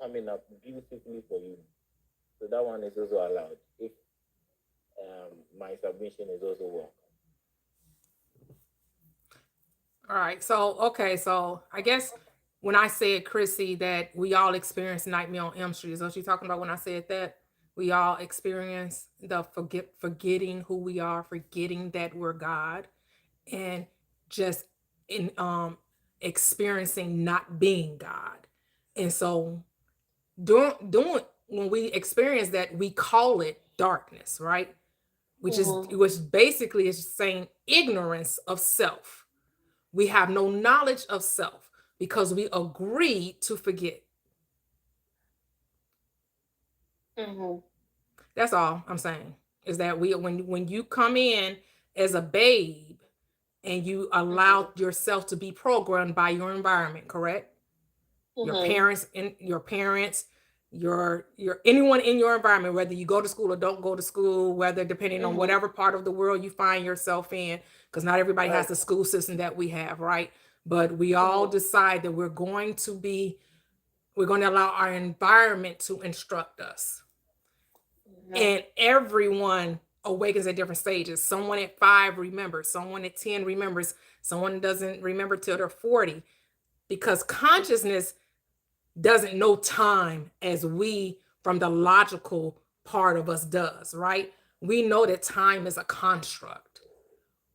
coming up beautifully for you. So that one is also allowed. If my submission is also welcome. All right. So, okay. So I guess when I said, Chrissy, that we all experience Nightmare on Elm Street, is what you're talking about when I said that? We all experience the forgetting who we are, forgetting that we're God, and just in experiencing not being God. And so doing when we experience that, we call it darkness, right? Which basically is saying ignorance of self. We have no knowledge of self because we agreed to forget. That's all I'm saying, is that when you come in as a babe and you allow yourself to be programmed by your environment, correct? Your parents, your anyone in your environment, whether you go to school or don't go to school, whether depending on whatever part of the world you find yourself in, because not everybody has the school system that we have, right? But we all decide that we're going to allow our environment to instruct us. And everyone awakens at different stages. Someone at 5 remembers, someone at 10 remembers, someone doesn't remember till they're 40, because consciousness doesn't know time as we, from the logical part of us, does, right? We know that time is a construct.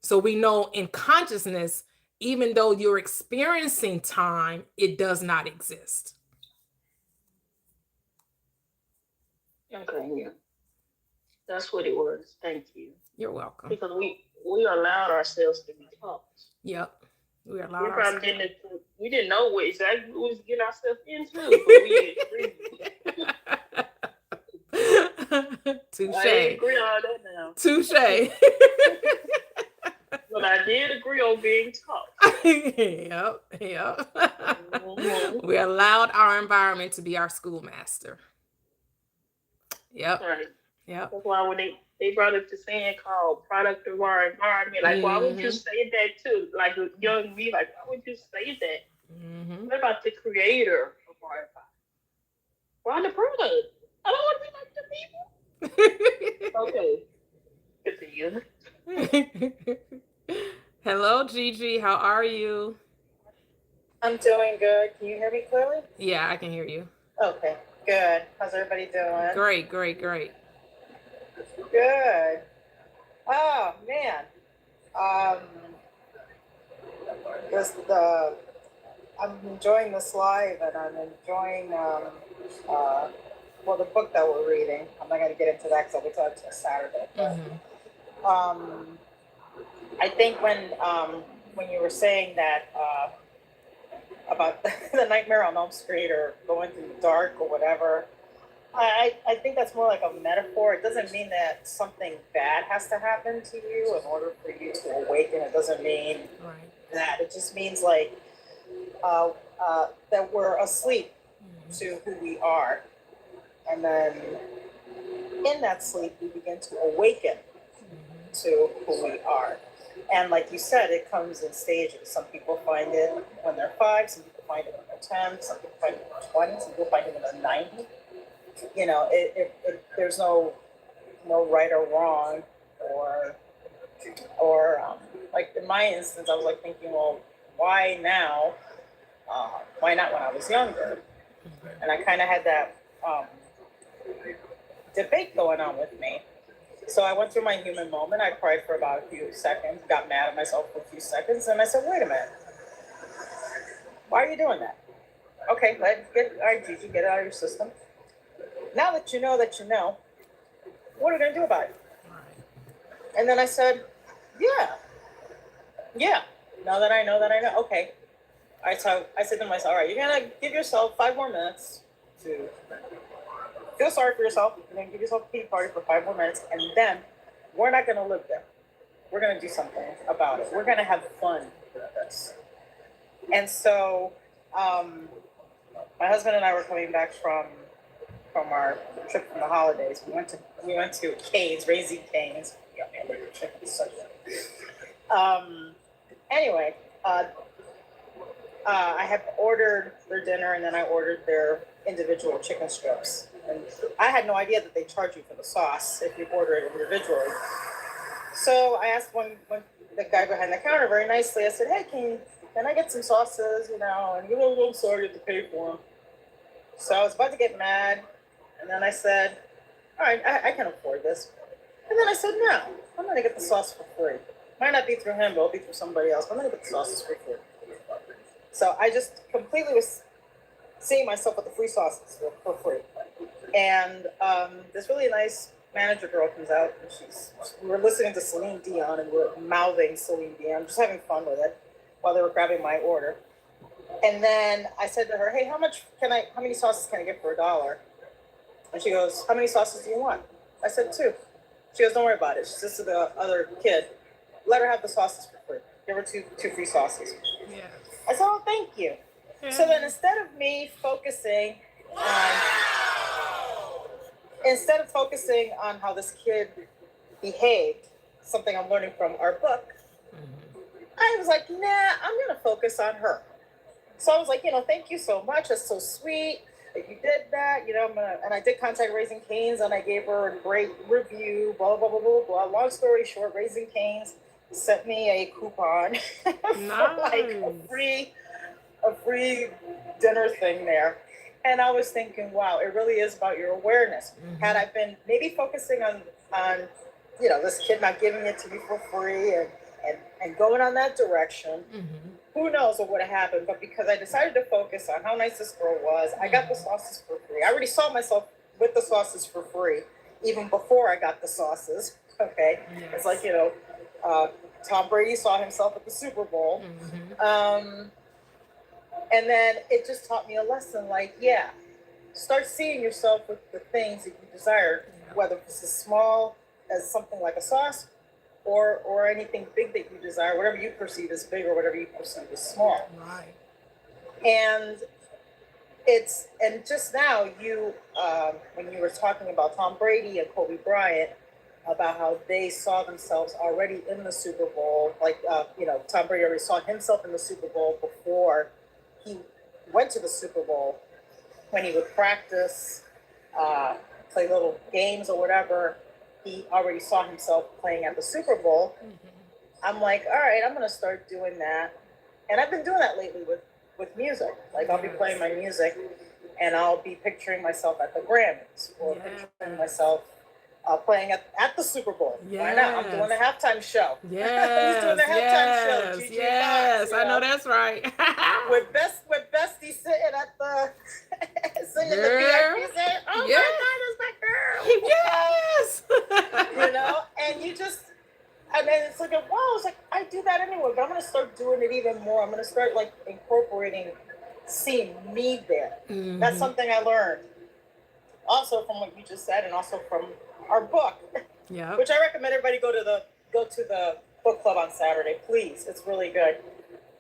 So we know in consciousness, even though you're experiencing time, it does not exist. Okay, yeah. That's what it was. Thank you. You're welcome. Because we allowed ourselves to be taught. Yep. We didn't know what exactly we was getting ourselves into, but we agreed. Touche. I didn't agree on that now. Touche. But I did agree on being taught. Yep. We allowed our environment to be our schoolmaster. Yep. Right. Yep. That's why when they brought up the saying called product of our environment, like, why would you say that too? Like, young me, like, why would you say that? What about the creator of our environment? Why the product? I don't want to be like the people. Okay. Continue. Hello, Gigi. How are you? I'm doing good. Can you hear me clearly? Yeah, I can hear you. Okay. Good. How's everybody doing? Great, great, great. Good. Oh man. Um, this the I'm enjoying this live, and I'm enjoying well, the book that we're reading. I'm not going to get into that because I'll be talking to Saturday. But I think when you were saying that about the Nightmare on Elm Street or going through the dark or whatever, I think that's more like a metaphor. It doesn't mean that something bad has to happen to you in order for you to awaken. It doesn't mean Right. that. It just means like that we're asleep to who we are. And then in that sleep, we begin to awaken to who we are. And like you said, it comes in stages. Some people find it when they're 5, some people find it when they're 10, some people find it when they're 20, some people find it when they're 90. You know, there's no right or wrong, or like in my instance, I was like thinking, well, why now? Why not when I was younger? And I kind of had that debate going on with me. So I went through my human moment. I cried for about a few seconds, got mad at myself for a few seconds, and I said, wait a minute. Why are you doing that? Okay, all right, Gigi, get it out of your system. Now that you know, what are we going to do about it? And then I said, yeah. Now that I know, okay. All right, so I said to myself, all right, you're going to give yourself 5 more minutes to feel sorry for yourself. You're going to give yourself a pity party for 5 more minutes, and then we're not going to live there. We're going to do something about it. We're going to have fun with this. And so my husband and I were coming back from our trip from the holidays. We went to Cane's, Raising Cane's. Anyway, I had ordered their dinner, and then I ordered their individual chicken strips. And I had no idea that they charge you for the sauce if you order it individually. So I asked the guy behind the counter very nicely. I said, "Hey, can I get some sauces? You know?" And he was, "I'm sorry, you have to pay for them." So I was about to get mad, and then I said, "All right, I can afford this." And then I said, "No, I'm going to get the sauce for free. Might not be through him, but it'll be through somebody else. I'm going to get the sauces for free." So I just completely was seeing myself with the free sauces for free. And this really nice manager girl comes out, and we were listening to Celine Dion, and we were mouthing Celine Dion, just having fun with it while they were grabbing my order. And then I said to her, "Hey, how many sauces can I get for $1?" And she goes, "How many sauces do you want?" I said, 2. She goes, "Don't worry about it." She says to the other kid, "Let her have the sauces for free. Give her two free sauces." Yeah. I said, "Oh, thank you." So then instead of focusing on how this kid behaved, something I'm learning from our book, I was like, nah, I'm going to focus on her. So I was like, "Thank you so much. That's so sweet that you did that. And I did contact Raising Cane's, and I gave her a great review, blah, blah, blah, blah, blah. Long story short, Raising Cane's sent me a coupon for like a free dinner thing there. And I was thinking, wow, it really is about your awareness. Had I been maybe focusing on this kid not giving it to me for free and going on that direction, who knows what would have happened. But because I decided to focus on how nice this girl was, I got the sauces for free. I already saw myself with the sauces for free, even before I got the sauces. Okay. Yes. It's like, Tom Brady saw himself at the Super Bowl. And then it just taught me a lesson, like, start seeing yourself with the things that you desire, whether it's as small as something like a sauce or anything big that you desire, whatever you perceive as big or whatever you perceive as small. Right. And just now when you were talking about Tom Brady and Kobe Bryant, about how they saw themselves already in the Super Bowl, like, Tom Brady already saw himself in the Super Bowl before he went to the Super Bowl, when he would practice, play little games or whatever. He already saw himself playing at the Super Bowl. I'm like, all right, I'm going to start doing that. And I've been doing that lately with music. Like, I'll be playing my music, and I'll be picturing myself at the Grammys or Yes. picturing myself playing at the Super Bowl. Why not? I'm doing the halftime show. Who's doing the halftime show? Gigi Yes, Fox, I know that's right. with Bestie sitting at the singing Girl. the VIP saying, "Oh Yeah. my God, it's my girl." Yes. You know, and you just, and then it's like, wow, it's like I do that anyway, but I'm gonna start doing it even more. I'm gonna start like incorporating seeing me there. That's something I learned also from what you just said, and also from our book, Yeah. which I recommend everybody go to the book club on Saturday, please. It's really good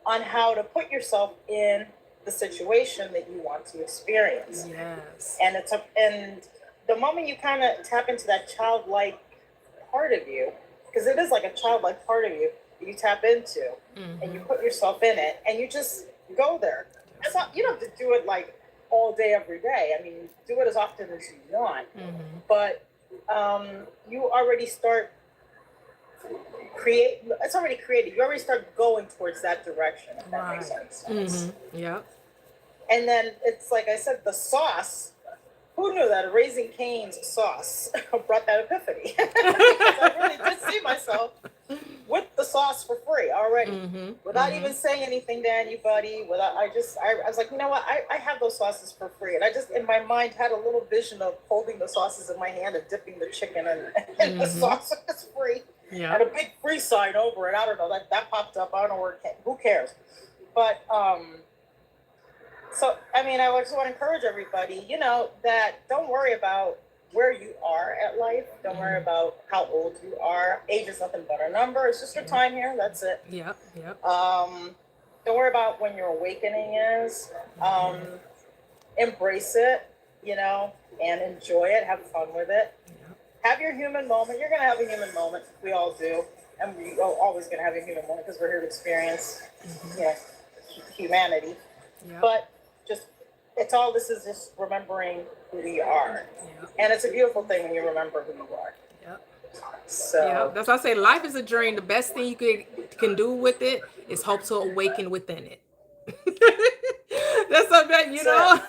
on how to put yourself in the situation that you want to experience. Yes. And and the moment you kind of tap into that childlike part of you, because it is like a childlike part of you that you tap into, and you put yourself in it, and you just go there. It's not, you don't have to do it like all day, every day. I mean, do it as often as you want, but you already start create. It's already created. You already start going towards that direction. If that makes sense. Yep. And then it's like I said, the sauce. Who knew that Raising Cane's sauce brought that epiphany? Because I really did see myself with the sauce for free already, without even saying anything to anybody. I was like, you know what? I have those sauces for free, and I just in my mind had a little vision of holding the sauces in my hand and dipping the chicken in the sauce. It's free, Yeah. and a big free sign over it. I don't know that popped up. I don't know where it came. Who cares? But so, I mean, I just want to encourage everybody, you know, that don't worry about where you are at life. Don't worry about how old you are. Age is nothing but a number. It's just your time here. That's it. Yep. Yep. Don't worry about when your awakening is. Embrace it, you know, and enjoy it. Have fun with it. Have your human moment. You're going to have a human moment. We all do. And we're always going to have a human moment because we're here to experience, you know, humanity. Yep. But this is just remembering who we are. Yep. And it's a beautiful thing when you remember who you are. Yep. So Yep. That's why I say life is a dream. The best thing you can do with it is hope to awaken within it. That's something, you know,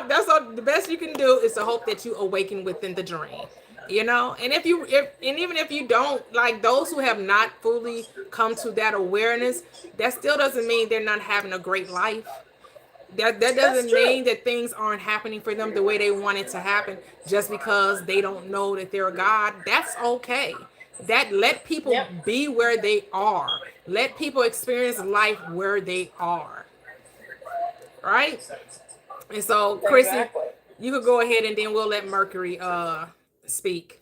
that's all, the best you can do is to hope that you awaken within the dream. You know, and even if you don't, like those who have not fully come to that awareness, that still doesn't mean they're not having a great life. That doesn't mean that things aren't happening for them the way they want it to happen just because they don't know that they're God. That's okay. That let people be where they are. Let people experience life where they are. Right? And so, Chrissy, you could go ahead and then we'll let Mercury speak.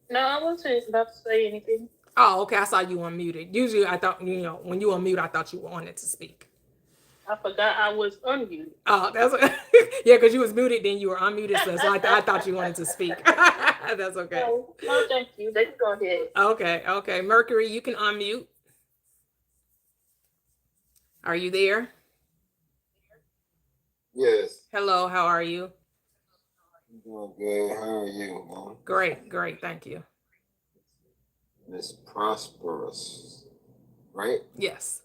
No, I wasn't about to say anything. Oh, okay. I saw you unmuted. Usually I thought, you know, when you unmute, I thought you wanted to speak. I forgot I was unmuted. Oh, that's yeah, because you was muted, then you were unmuted, so I thought you wanted to speak. That's okay. No, thank you. They can go ahead. Okay. Mercury, you can unmute. Are you there? Yes. Hello, how are you? I'm doing good. How are you, man? Great, thank you. Miss Prosperous, right? Yes.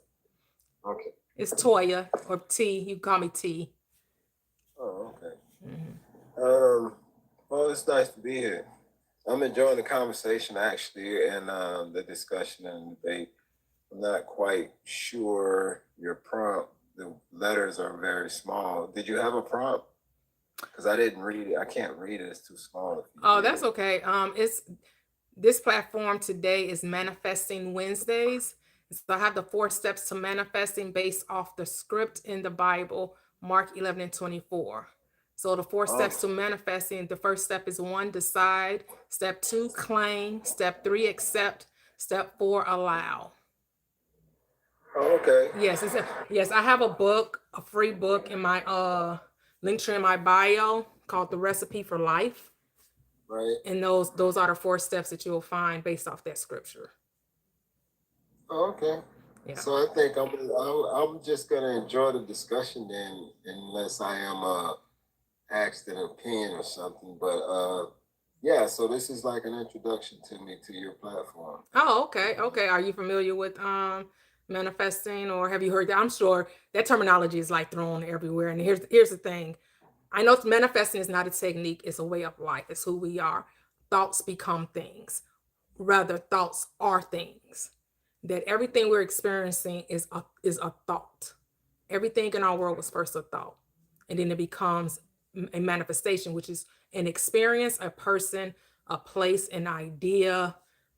Okay. It's Toya or T. You can call me T. Oh, okay. Well, it's nice to be here. I'm enjoying the conversation actually, and the discussion and debate. I'm not quite sure your prompt. The letters are very small. Did you have a prompt? Because I didn't read it. I can't read it. It's too small. Oh, that's okay. It's this platform today is Manifesting Wednesdays. So I have the 4 steps to manifesting based off the script in the Bible, Mark 11:24. So the 4 steps to manifesting, the first step is 1, decide. Step 2, claim. Step 3, accept. Step 4, allow. Oh, okay. Yes, I have a book, a free book in my link tree in my bio called The Recipe for Life. Right. And those are the 4 steps that you'll find based off that scripture. Oh, okay. Yeah. So I think I'm just gonna enjoy the discussion then, unless I am asked an opinion or something. But yeah. So this is like an introduction to me to your platform. Oh, okay. Are you familiar with manifesting, or have you heard that? I'm sure that terminology is like thrown everywhere. And here's the thing. I know manifesting is not a technique, it's a way of life. It's who we are. Thoughts become things. Rather, thoughts are things. That everything we're experiencing is a thought. Everything in our world was first a thought. And then it becomes a manifestation, which is an experience, a person, a place, an idea,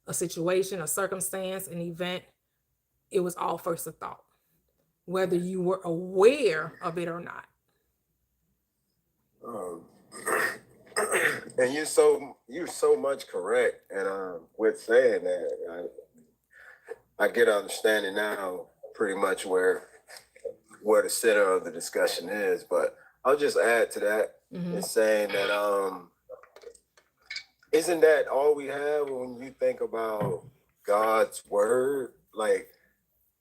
a situation, a circumstance, an event. It was all first a thought, whether you were aware of it or not. And you're so much correct. And with saying that, I get an understanding now pretty much where the center of the discussion is. But I'll just add to that in saying that isn't that all we have when you think about God's word? Like,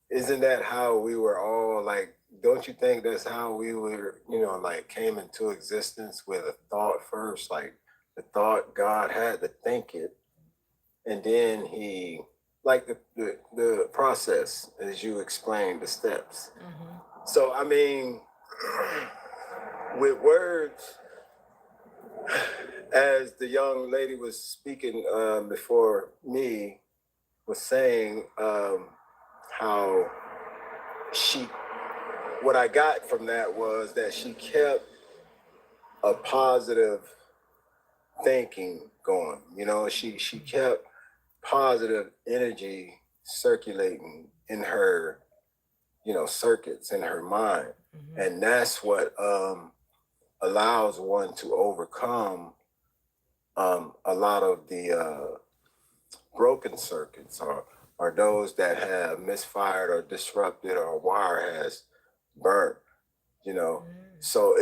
isn't that how we were all like? Don't you think that's how we were, like came into existence with a thought first? Like the thought, God had to think it, and then he, like the process, as you explained, the steps. So I mean, with words, as the young lady was speaking before me, was saying how what I got from that was that she kept a positive thinking going. She kept positive energy circulating in her, circuits in her mind. And that's what allows one to overcome a lot of the broken circuits or those that have misfired or disrupted or a wire has burnt, So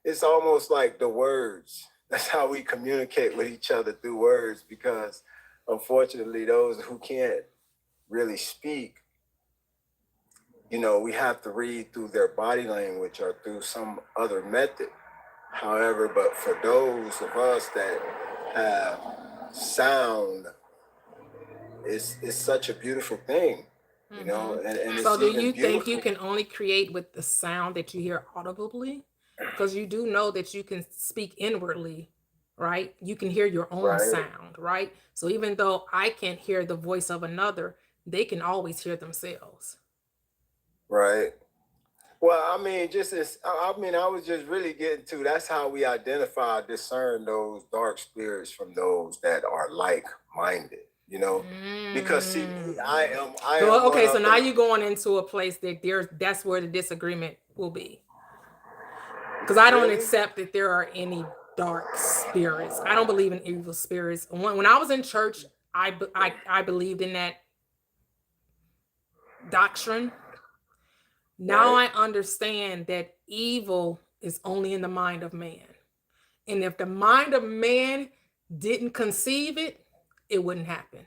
it's almost like the words. That's how we communicate with each other, through words, because unfortunately those who can't really speak, we have to read through their body language or through some other method. However, but for those of us that have sound, it's such a beautiful thing, and So it's do even you think you beautiful. can only create with the sound that you hear audibly? Because you do know that you can speak inwardly, right? You can hear your own Right. sound, right? So even though I can't hear the voice of another, they can always hear themselves. Right. Well, I mean, I was just really getting to, that's how we identify, discern those dark spirits from those that are like-minded, because see, I am Well, okay, one so of now the- you're going into a place that that's where the disagreement will be. Because I don't Really? accept that there are any dark spirits. I don't believe in evil spirits. When I was in church, I believed in that doctrine. Now Right. I understand that evil is only in the mind of man. And if the mind of man didn't conceive it, it wouldn't happen.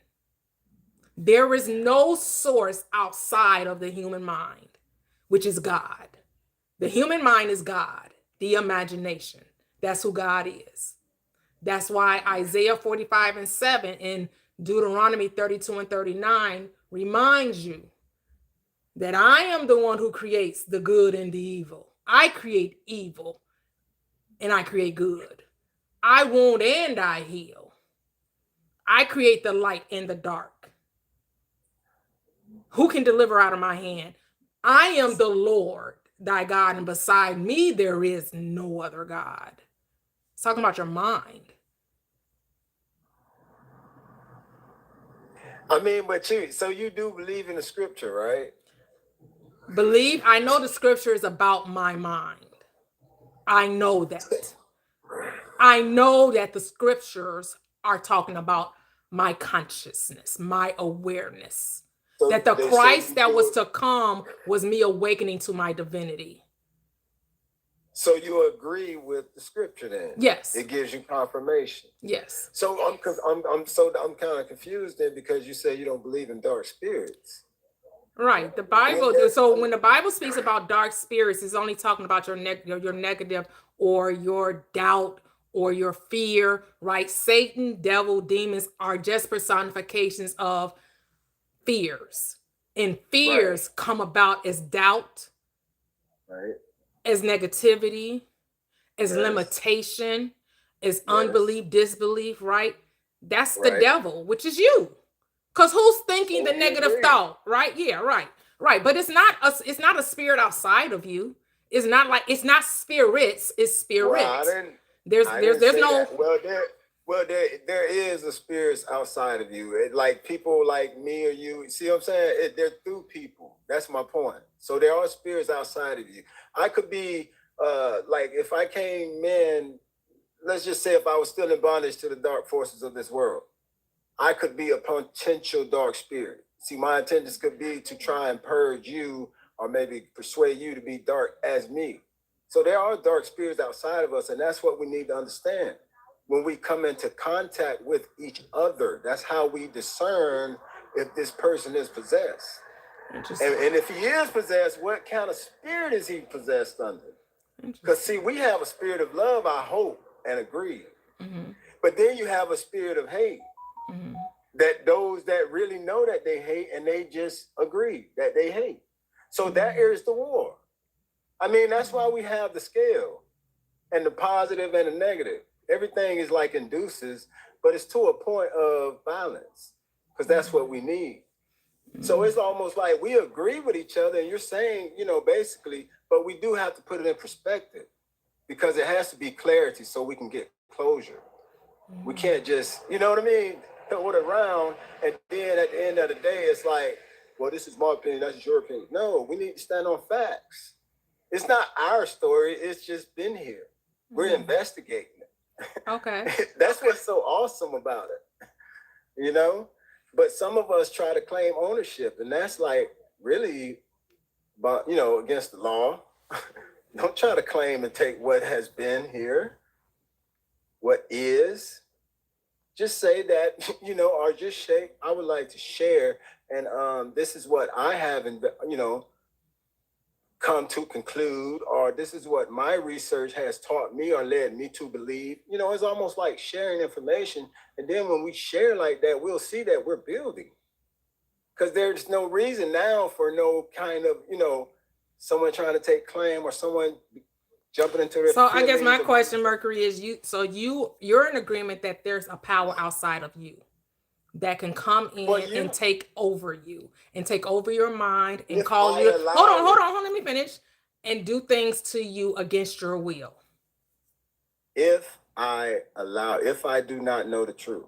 There is no source outside of the human mind, which is God. The human mind is God, the imagination. That's who God is. That's why Isaiah 45:7 and Deuteronomy 32 and 39 reminds you that I am the one who creates the good and the evil. I create evil and I create good. I wound and I heal. I create the light and the dark. Who can deliver out of my hand? I am the Lord, thy God, and beside me there is no other God. It's talking about your mind. I mean, but you do believe in the scripture, right? I know the scripture is about my mind. I know that. I know that the scriptures are talking about my consciousness, my awareness. So That the they say Christ you that was do- to come was me awakening to my divinity. So you agree with the scripture then? Yes. It gives you confirmation. Yes. So I'm kind of confused then, because you say you don't believe in dark spirits. Right. The Bible. So when the Bible speaks about dark spirits, it's only talking about your negative or your doubt or your fear, right? Satan, devil, demons are just personifications of fears. And fears come about as doubt, Right. as negativity, as Yes. limitation, as Yes. unbelief, disbelief, right? That's the Right. devil, which is you. Because who's thinking the We negative agree. thought, right? Yeah, right. Right. But it's not a spirit outside of you. It's not spirits, it's spirit. Well, I didn't There's say no that. There is a spirits outside of you. Like people like me or you. See what I'm saying? They're through people. That's my point. So there are spirits outside of you. I could be like if I came in, let's just say if I was still in bondage to the dark forces of this world, I could be a potential dark spirit. See, my intentions could be to try and purge you or maybe persuade you to be dark as me. So there are dark spirits outside of us, and that's what we need to understand. When we come into contact with each other, that's how we discern if this person is possessed. And if he is possessed, what kind of spirit is he possessed under? Because see, we have a spirit of love, I hope, and agree. Mhm. But then you have a spirit of hate. Mhm. That those that really know that they hate and they just agree that they hate. So that is the war. I mean, that's why we have the scale and the positive and the negative. Everything is like induces, but it's to a point of balance because that's what we need. So it's almost like we agree with each other and you're saying, basically, but we do have to put it in perspective because it has to be clarity so we can get closure. We can't just, you know what I mean? Throw it around, and then at the end of the day, it's like, well, this is my opinion, that's your opinion. No, we need to stand on facts. It's not our story, it's just been here. We're investigating it. Okay. That's what's so awesome about it, But some of us try to claim ownership, and that's like really, but against the law. Don't try to claim and take what has been here, what is. Just say that, or just say, I would like to share. And this is what I have, come to conclude, or this is what my research has taught me or led me to believe. It's almost like sharing information. And then when we share like that, we'll see that we're building. Because there's no reason now for no kind of, someone trying to take claim or someone jumping into their So I guess my feelings of- question, Mercury, is you're in agreement that there's a power outside of you that can come in and take over you and take over your mind and If call I you. allow Hold it. on, let me finish. And do things to you against your will. If I do not know the truth,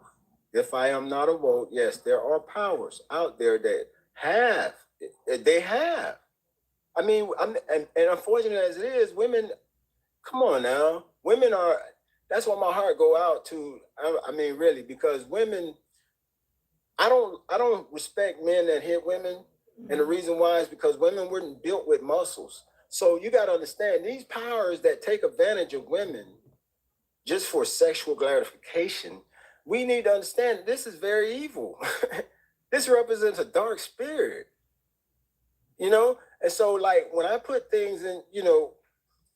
if I am not awoke, yes, there are powers out there that have. I mean, and unfortunate as it is, women, come on now. Women are, that's what my heart go out to. I mean, really, because women, I don't respect men that hit women. And the reason why is because women weren't built with muscles. So you got to understand these powers that take advantage of women just for sexual gratification. We need to understand this is very evil. This represents a dark spirit, And so like when I put things in,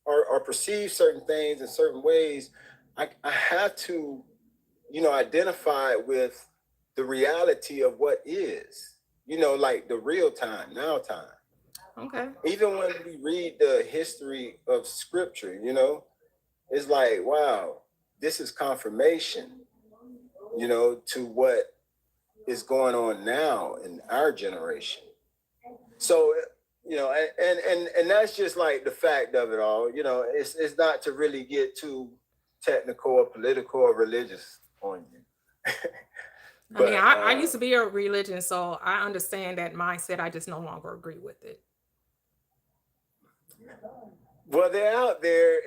or perceive certain things in certain ways, I have to, identify with the reality of what is, like the real time, now time. Okay. Even when we read the history of scripture, it's like, wow, this is confirmation, to what is going on now in our generation. So, and that's just like the fact of it all, it's not to really get too technical or political or religious on you. I mean, I used to be a religion, so I understand that mindset. I just no longer agree with it. Well, they're out there,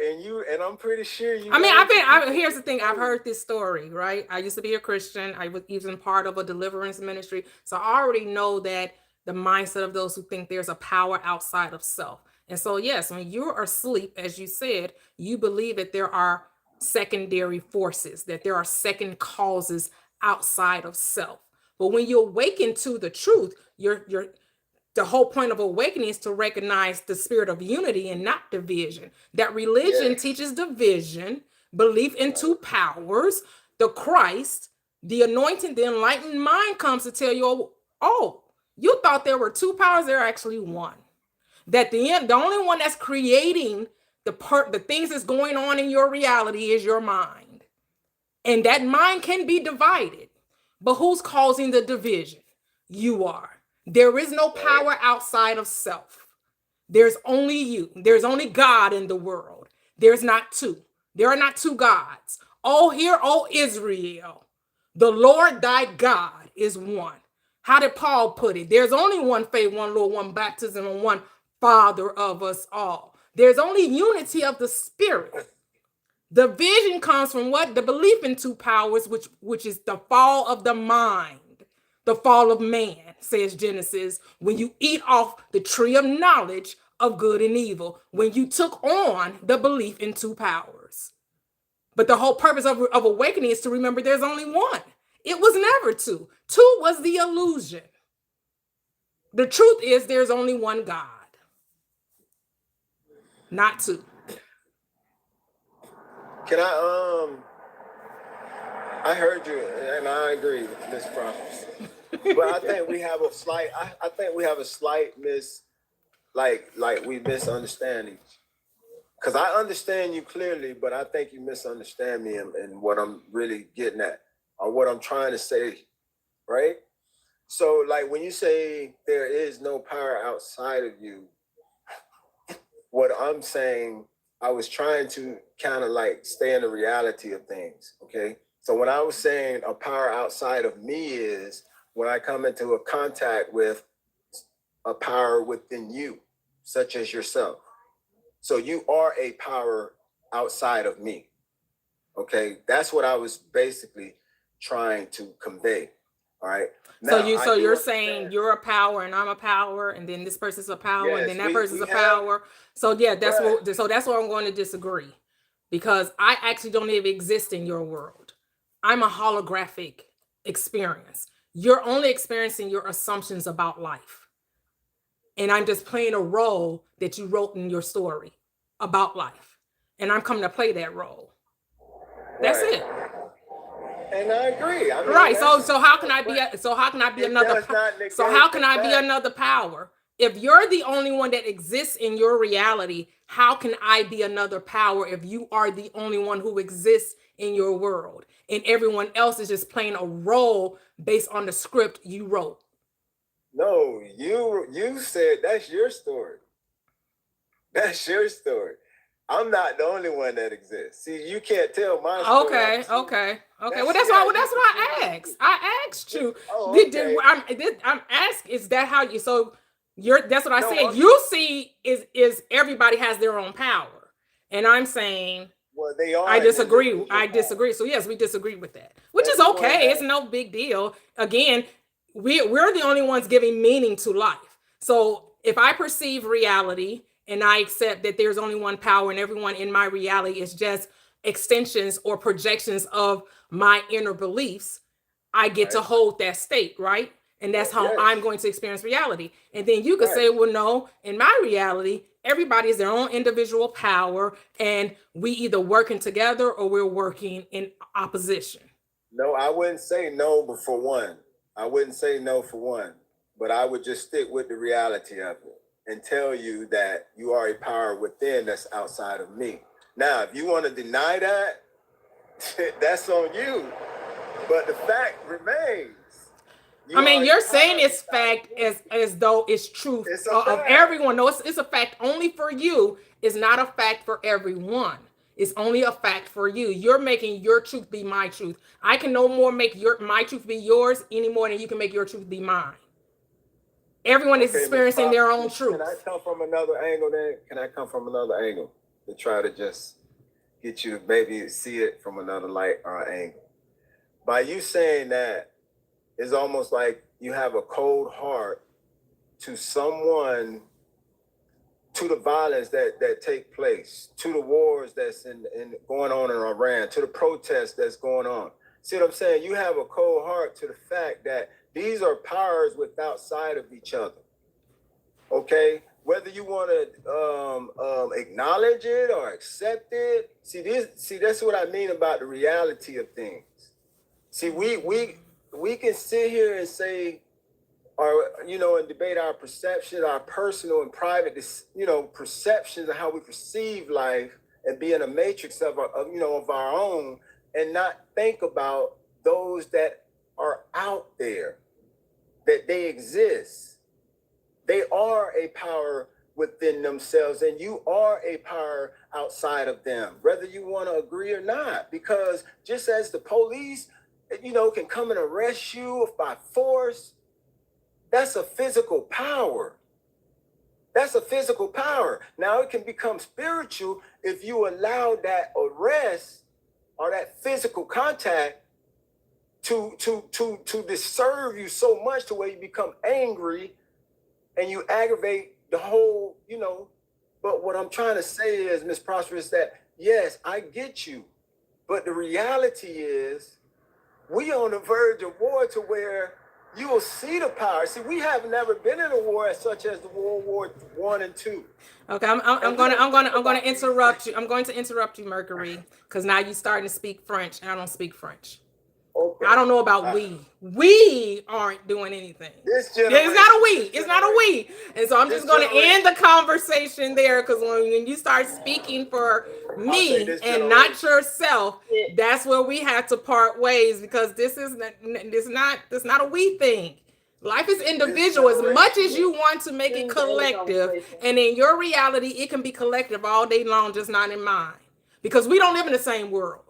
and I'm pretty sure you. I mean, here's the thing. I've heard this story, right? I used to be a Christian. I was even part of a deliverance ministry, so I already know that the mindset of those who think there's a power outside of self. And so, yes, when you're asleep, as you said, you believe that there are secondary forces, that there are second causes outside of self. But when you awaken to the truth, the whole point of awakening is to recognize the spirit of unity and not division. That religion teaches division, belief in two powers, the Christ, the anointing, the enlightened mind comes to tell you, oh, You thought there were two powers, there are actually one. That the only one that's creating the things that's going on in your reality is your mind. And that mind can be divided. But who's causing the division? You are. There is no power outside of self. There's only you. There's only God in the world. There's not two. There are not two gods. Oh, hear, O Israel, the Lord thy God is one. How did Paul put it? There's only one faith, one Lord, one baptism, and one Father of us all. There's only unity of the Spirit. The vision comes from what? The belief in two powers, which is the fall of the mind, the fall of man, says Genesis, when you eat off the tree of knowledge of good and evil, when you took on the belief in two powers. But the whole purpose of awakening is to remember there's only one. It was never two. Two was the illusion. The truth is there's only one God, not two. Can I heard you and I agree, Miss Prophet. But I think we have a slight, I think we have a slight we misunderstanding. Because I understand you clearly, but I think you misunderstand me and what I'm really getting at, or what I'm trying to say, right? So like when you say there is no power outside of you, what I'm saying, I was trying to kind of like stay in the reality of things, okay? So when I was saying a power outside of me is when I come into a contact with a power within you, such as yourself. So you are a power outside of me, okay? That's what I was basically trying to convey, all right? Now, So you're saying you're a power and I'm a power, and then this person's a power, and then that person's a power. So yeah, that's where I'm going to disagree, because I actually don't even exist in your world. I'm a holographic experience. You're only experiencing your assumptions about life. And I'm just playing a role that you wrote in your story about life. And I'm coming to play that role. That's it. And I agree. I mean, right. So how can I be another power? If you're the only one that exists in your reality, how can I be another power if you are the only one who exists in your world and everyone else is just playing a role based on the script you wrote? No, you said that's your story. That's your story. I'm not the only one that exists. See, you can't tell my story. Okay. Well, that's what I asked. I asked you. Oh, okay. I'm asking, is that how you? So that's what I said. Okay. You see, is everybody has their own power, and I'm saying. Well, they are. I disagree. So yes, we disagree with that, which is okay. It's no big deal. Again, we're the only ones giving meaning to life. So if I perceive reality and I accept that there's only one power and everyone in my reality is just extensions or projections of my inner beliefs, I get to hold that state, right? And that's how I'm going to experience reality. And then you could say, well, no, in my reality, everybody is their own individual power, and we either working together or we're working in opposition. No, I wouldn't say no, but for one. I wouldn't say no for one, but I would just stick with the reality of it and tell you that you are a power within that's outside of me. Now, if you want to deny that, that's on you. But the fact remains. You're saying it's fact as though it's truth of everyone. No, it's a fact only for you. It's not a fact for everyone. It's only a fact for you. You're making your truth be my truth. I can no more make my truth be yours any more than you can make your truth be mine. Everyone is experiencing their own truth. Can I come from another angle then? Can I come from another angle to try to just get you to maybe see it from another light or angle? By you saying that, it's almost like you have a cold heart to someone, to the violence that take place, to the wars that's in going on in Iran, to the protests that's going on. See what I'm saying? You have a cold heart to the fact that these are powers without side of each other. Okay? Whether you want to acknowledge it or accept it. See, that's what I mean about the reality of things. See, we can sit here and say and debate our perception, our personal and private, perceptions of how we perceive life, and be in a matrix of our own, and not think about those that are out there, that they exist. They are a power within themselves, and you are a power outside of them, whether you want to agree or not. Because just as the police, can come and arrest you by force, that's a physical power. That's a physical power. Now it can become spiritual if you allow that arrest or that physical contact to disturb you so much to where you become angry and you aggravate the whole, But what I'm trying to say is, Miss Prosperous, that yes, I get you, but the reality is we on the verge of war to where you will see the power. See, we have never been in a war such as the World War I and II. Okay, I'm gonna interrupt you. I'm going to interrupt you, Mercury, because now you're starting to speak French, and I don't speak French. Okay. I don't know about we. We aren't doing anything. It's not a we. It's not a we. And so I'm just going to end the conversation there, because when you start speaking for me and not yourself, that's where we have to part ways, because this is not a we thing. Life is individual. As much as you want to make it collective, and in your reality, it can be collective all day long, just not in mine, because we don't live in the same world.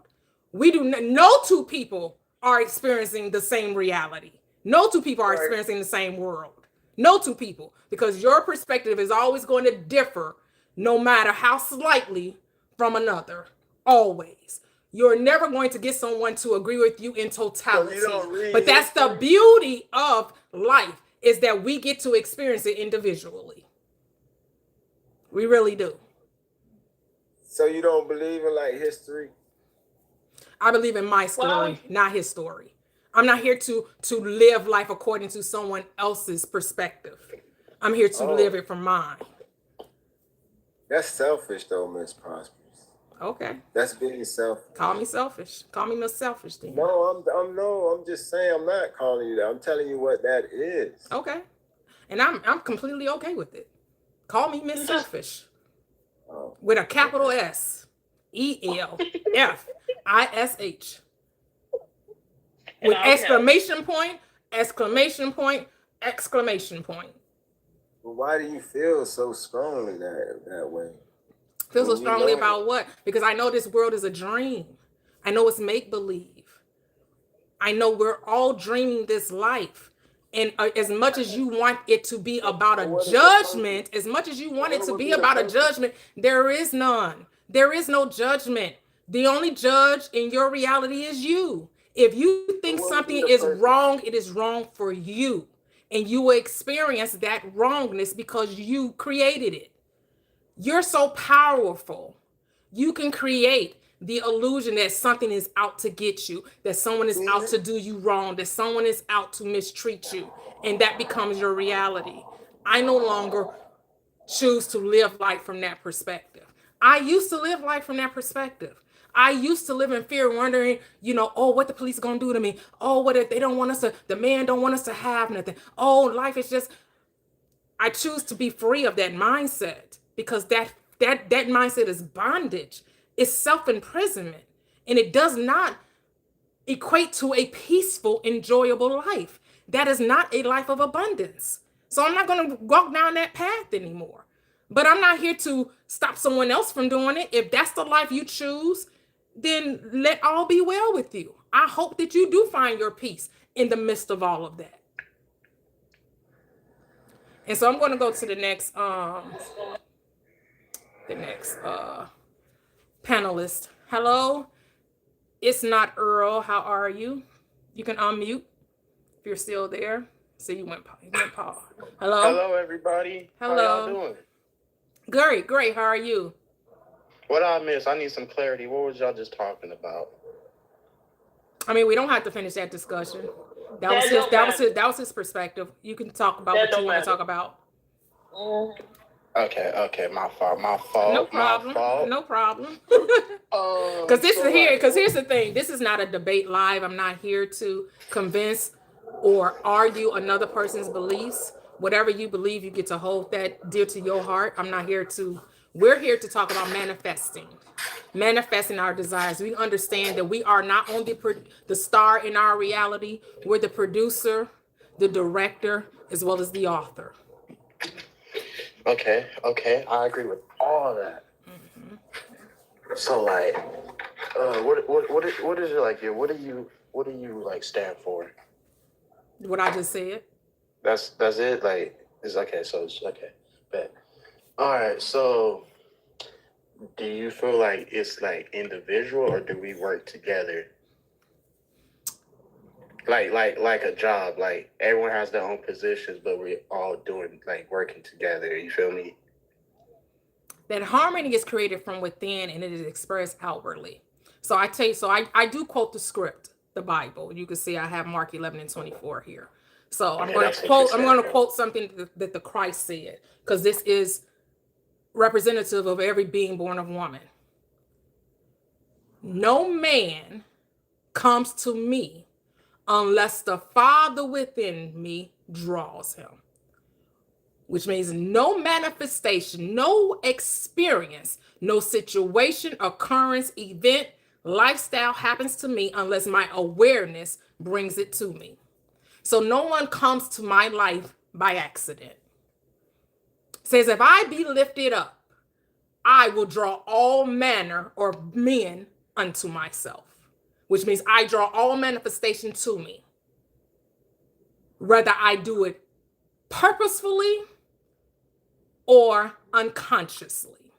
We do no two people are experiencing the same reality. No two people are experiencing the same world. No two people, because your perspective is always going to differ, no matter how slightly, from another. Always. You're never going to get someone to agree with you in totality. But that's the beauty of life, is that we get to experience it individually. We really do. So you don't believe in like history? I believe in my story, not his story. I'm not here to live life according to someone else's perspective. I'm here to live it from mine. That's selfish though, Miss Prosperous. Okay. That's being selfish. Call me selfish. Call me Miss Selfish then. No, I'm just saying, I'm not calling you that. I'm telling you what that is. Okay. And I'm completely okay with it. Call me Miss Selfish. With a capital S. ELFISH. With exclamation point, exclamation point, exclamation point. Well, why do you feel so strongly that way? Feel so strongly about what? Because I know this world is a dream. I know it's make-believe. I know we're all dreaming this life. And as much as you want it to be about a judgment, there is none. There is no judgment. The only judge in your reality is you. If you think something is wrong, it is wrong for you. And you will experience that wrongness because you created it. You're so powerful. You can create the illusion that something is out to get you, that someone is out to do you wrong, that someone is out to mistreat you. And that becomes your reality. I no longer choose to live life from that perspective. I used to live life from that perspective. I used to live in fear, wondering, what the police are going to do to me? Oh, what if they don't want us to, the man don't want us to have nothing? Oh, life is just, I choose to be free of that mindset, because that mindset is bondage. It's self-imprisonment, and it does not equate to a peaceful, enjoyable life. That is not a life of abundance. So I'm not going to walk down that path anymore. But I'm not here to stop someone else from doing it. If that's the life you choose, then let all be well with you. I hope that you do find your peace in the midst of all of that. And so I'm going to go to the next panelist. Hello, it's not Earl. How are you? You can unmute if you're still there. See, you went Paul. Hello. Hello, everybody. Hello. How y'all doing? Great. How are you? What I missed? I need some clarity. What was y'all just talking about? I mean, we don't have to finish that discussion. That was his perspective. You can talk about what you want to talk about. Okay, my fault. No problem. Because here's the thing. This is not a debate live. I'm not here to convince or argue another person's beliefs. Whatever you believe, you get to hold that dear to your heart. We're here to talk about manifesting our desires. We understand that we are not only the star in our reality, we're the producer, the director, as well as the author. Okay, I agree with all of that. So like, what is it like here? What do you like stand for? What I just said. That's it. Like, it's okay. So it's okay. Bet. All right. So, do you feel like it's like individual, or do we work together? Like a job. Like everyone has their own positions, but we're all doing like working together. You feel me? That harmony is created from within and it is expressed outwardly. So I do quote the script, the Bible. You can see I have Mark 11:24 here. So I'm going to quote something that the Christ said, because this is representative of every being born of woman. No man comes to me unless the Father within me draws him. Which means no manifestation, no experience, no situation, occurrence, event, lifestyle happens to me unless my awareness brings it to me. So no one comes to my life by accident. It says, if I be lifted up, I will draw all manner or men unto myself, which means I draw all manifestation to me. Whether I do it purposefully or unconsciously,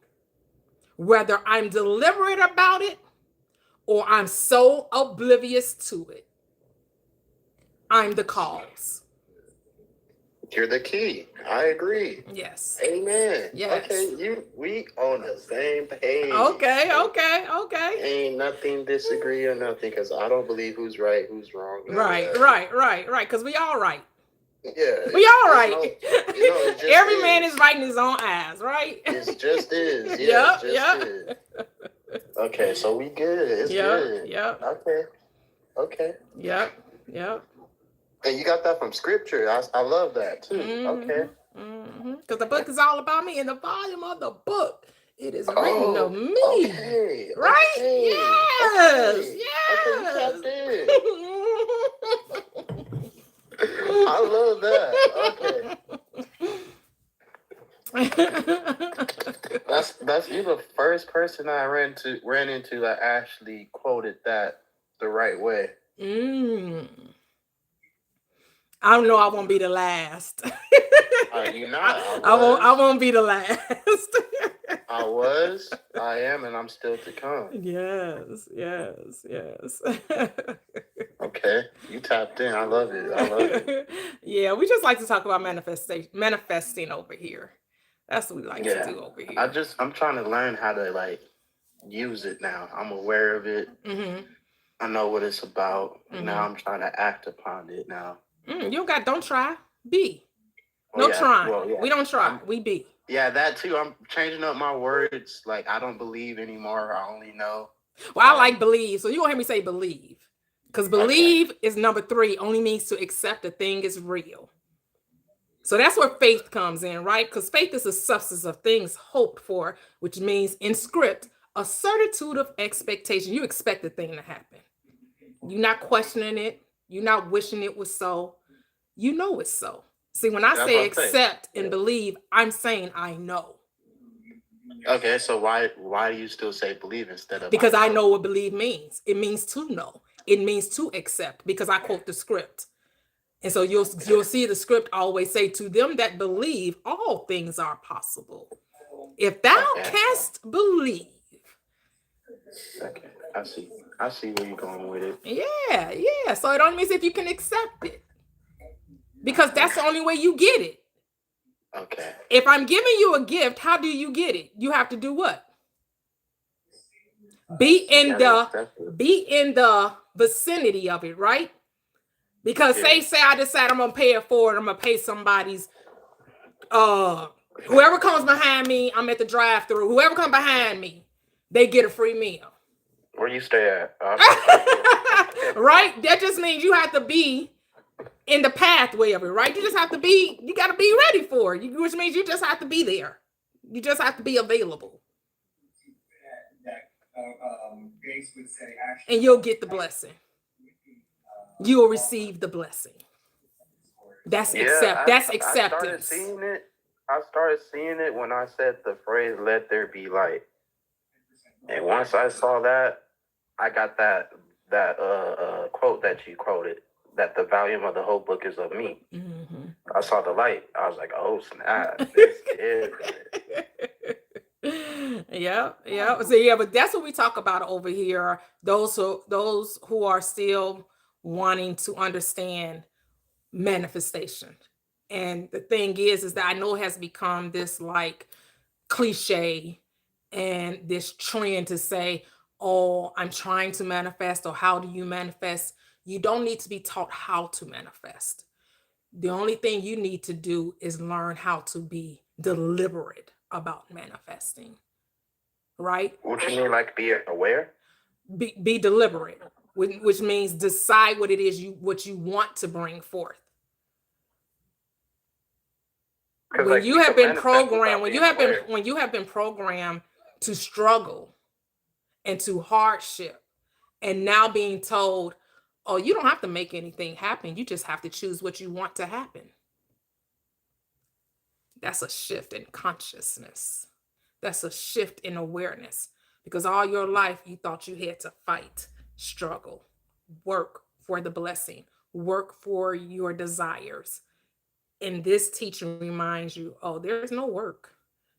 whether I'm deliberate about it or I'm so oblivious to it, I'm the cause. You're the key. I agree. Yes. Amen. Yes. Okay, we on the same page. Okay. Ain't nothing disagree or nothing, because I don't believe who's right, who's wrong. Right. Because we all right. Yeah. We all right. It just Every man is right in his own ass, right? It just is. Yeah. Is. Okay, so we good. It's good. Yep. Okay. Yep. And you got that from scripture. I love that too. Okay. Because the book is all about me. In the volume of the book, it is written of me. Okay. Right? Okay. Yes. Okay. Yes. Okay, I love that. Okay. That's you the first person I ran into that actually quoted that the right way. I don't know. I won't be the last. You're not. I won't be the last. I am, and I'm still to come. Yes. Okay, you tapped in. I love it. Yeah, we just like to talk about manifesting over here. That's what we like to do over here. I'm trying to learn how to like use it now. I'm aware of it. I know what it's about. Now I'm trying to act upon it now. Don't try. Be. No trying. Well, yeah. We don't try. We be. Yeah, that too. I'm changing up my words. Like, I don't believe anymore. I only know. Well, I like believe. So you're going to hear me say believe. Because believe is number 3. Only means to accept a thing is real. So that's where faith comes in, right? Because faith is a substance of things hoped for, which means in script, a certitude of expectation. You expect the thing to happen. You're not questioning it. You're not wishing it was so. You know it's so. See, when I say accept and believe, I'm saying I know. Okay, so why do you still say believe instead of? Because I know what believe means. It means to know. It means to accept, because I quote the script. And so you'll see the script always say, to them that believe, all things are possible. If thou canst believe. Okay, I see where you're going with it. Yeah. So it only means if you can accept it. Because that's the only way you get it. Okay. If I'm giving you a gift, how do you get it? You have to do what? Be in the vicinity of it, right? Because say I decide I'm gonna pay it forward, I'm gonna pay somebody's whoever comes behind me, I'm at the drive-thru, whoever comes behind me, they get a free meal. Where you stay at? Right? That just means you have to be in the pathway of it, right? You just have to be, you got to be ready for it, which means you just have to be there. You just have to be available. And you'll get the blessing. You'll receive the blessing. That's that's acceptance. I started seeing it when I said the phrase "Let there be light," and once I saw that, I got that quote that you quoted, that the volume of the whole book is of me. Mm-hmm. I saw the light. I was like, "Oh snap! This is it." Yeah. So yeah, but that's what we talk about over here. Those who are still wanting to understand manifestation. And the thing is that I know it has become this like cliche and this trend to say, oh, I'm trying to manifest, or how do you manifest? You don't need to be taught how to manifest. The only thing you need to do is learn how to be deliberate about manifesting, right? What you mean, like be aware? Be deliberate, which means decide what it is what you want to bring forth. When like, you have been manifest programmed, without when being you have been programmed to struggle and to hardship, and now being told, oh, you don't have to make anything happen. You just have to choose what you want to happen. That's a shift in consciousness. That's a shift in awareness. Because all your life you thought you had to fight, struggle, work for the blessing, work for your desires. And this teaching reminds you, oh, there's no work.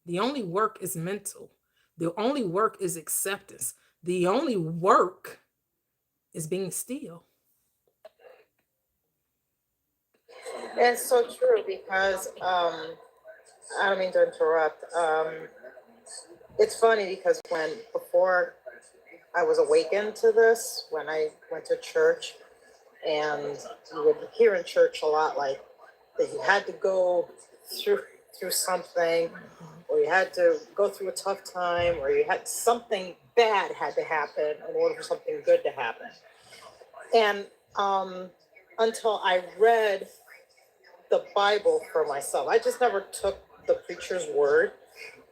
The only work is mental. The only work is acceptance. The only work is being still. It's so true because I don't mean to interrupt. It's funny because before I was awakened to this, when I went to church, and you would hear in church a lot like that you had to go through something, or you had to go through a tough time, or you had something bad had to happen in order for something good to happen. And until I read the Bible for myself, I just never took the preacher's word.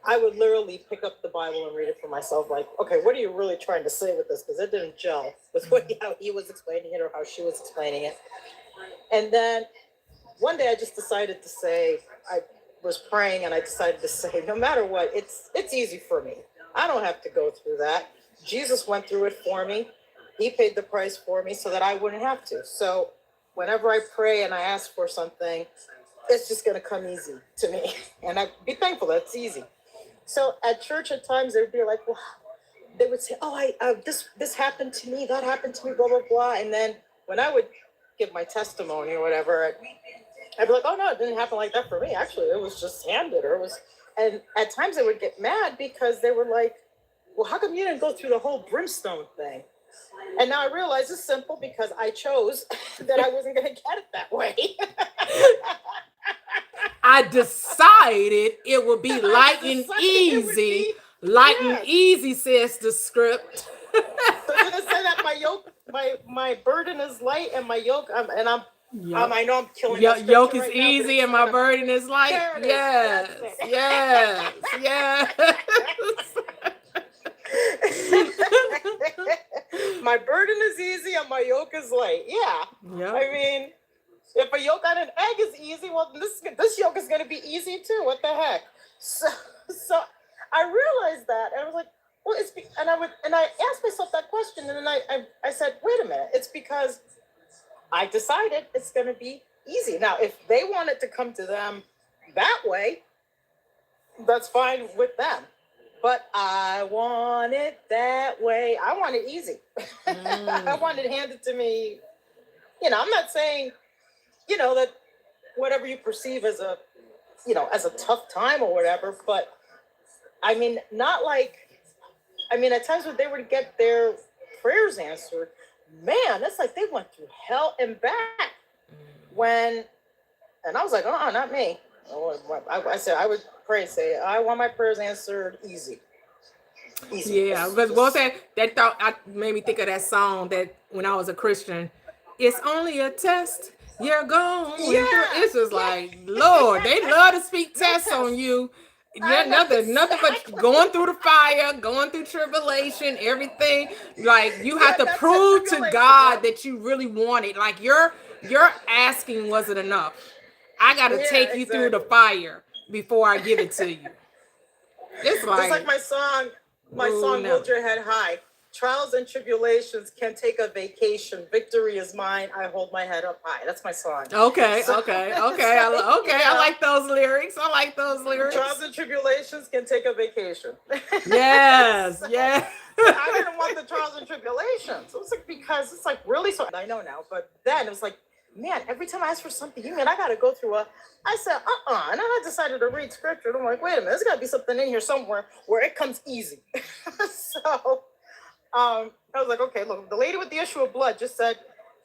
I would literally pick up the Bible and read it for myself. Like, okay, what are you really trying to say with this? Because it didn't gel with how he was explaining it or how she was explaining it. And then one day I just decided to say, I was praying and I decided to say, no matter what, it's easy for me. I don't have to go through that. Jesus went through it for me. He paid the price for me so that I wouldn't have to. So whenever I pray and I ask for something, it's just going to come easy to me. And I'd be thankful that it's easy. So at church at times they'd be like, well, they would say, oh, this happened to me, that happened to me, blah, blah, blah. And then when I would give my testimony or whatever, I'd be like, oh no, it didn't happen like that for me. Actually, it was just handed, and at times they would get mad because they were like, well, how come you didn't go through the whole brimstone thing? And now I realize it's simple because I chose that I wasn't going to get it that way. I decided it would be light and easy. Light and easy, says the script. So I'm going to say that my burden is light and my yoke, I know I'm killing your yoke is right easy now, and my burden is light. Yes. My burden is easy and my yoke is light. Yeah. I mean, if a yoke on an egg is easy, well, this yoke is going to be easy too. What the heck? So I realized that, and I was like, well, and I asked myself that question, and then I said, wait a minute, it's because I decided it's going to be easy. Now, if they want it to come to them that way, that's fine with them. But I want it that way. I want it easy. I want it handed to me. I'm not saying, that whatever you perceive as a tough time or whatever, but I mean, at times when they were to get their prayers answered, man, that's like they went through hell and back. And I was like, not me. I said, I would pray and say, I want my prayers answered easy. Yeah, because that thought made me think of that song that when I was a Christian, it's only a test. You're going Yeah, through. It's just yeah. like, Lord, they love to speak tests on you. Yeah, I know, nothing but exactly. going through the fire, going through tribulation, everything. Like you have Yeah, to that's it. prove to Tribulation. God Yep. that you really want it. Like your asking wasn't enough. I gotta Yeah, take you through the exactly. fire before I give it to you. It's Just like like, my song, oh no. Hold Your Head High. Trials and tribulations can take a vacation. Victory is mine. I hold my head up high. That's my song. Okay, So okay, it's okay. like, you I know, like those lyrics. I like those lyrics. trials and tribulations can take a vacation. Yes, So, yes. I didn't want the trials and tribulations. It was like, because it's like really so. I know now, but then it was like, man, every time I ask for something, you mean I got to go through a. I said, and then I decided to read scripture. And I'm like, wait a minute, there's got to be something in here somewhere where it comes easy. So, I was like, okay, look, the lady with the issue of blood just said,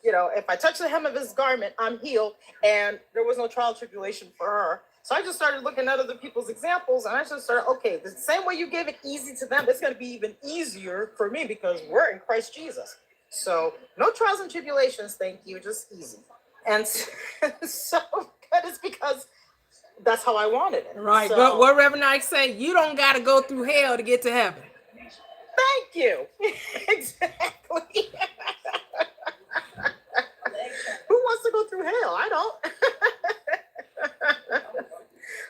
you know, if I touch the hem of his garment, I'm healed, and there was no trial tribulation for her. So I just started looking at other people's examples, and I just started, okay, the same way you gave it easy to them, it's going to be even easier for me because we're in Christ Jesus. So no trials and tribulations, thank you, just easy. And so, but it's because that's how I wanted it. Right. So, But what Reverend Ike say, you don't got to go through hell to get to heaven. thank you. Exactly. Who wants to go through hell? I don't.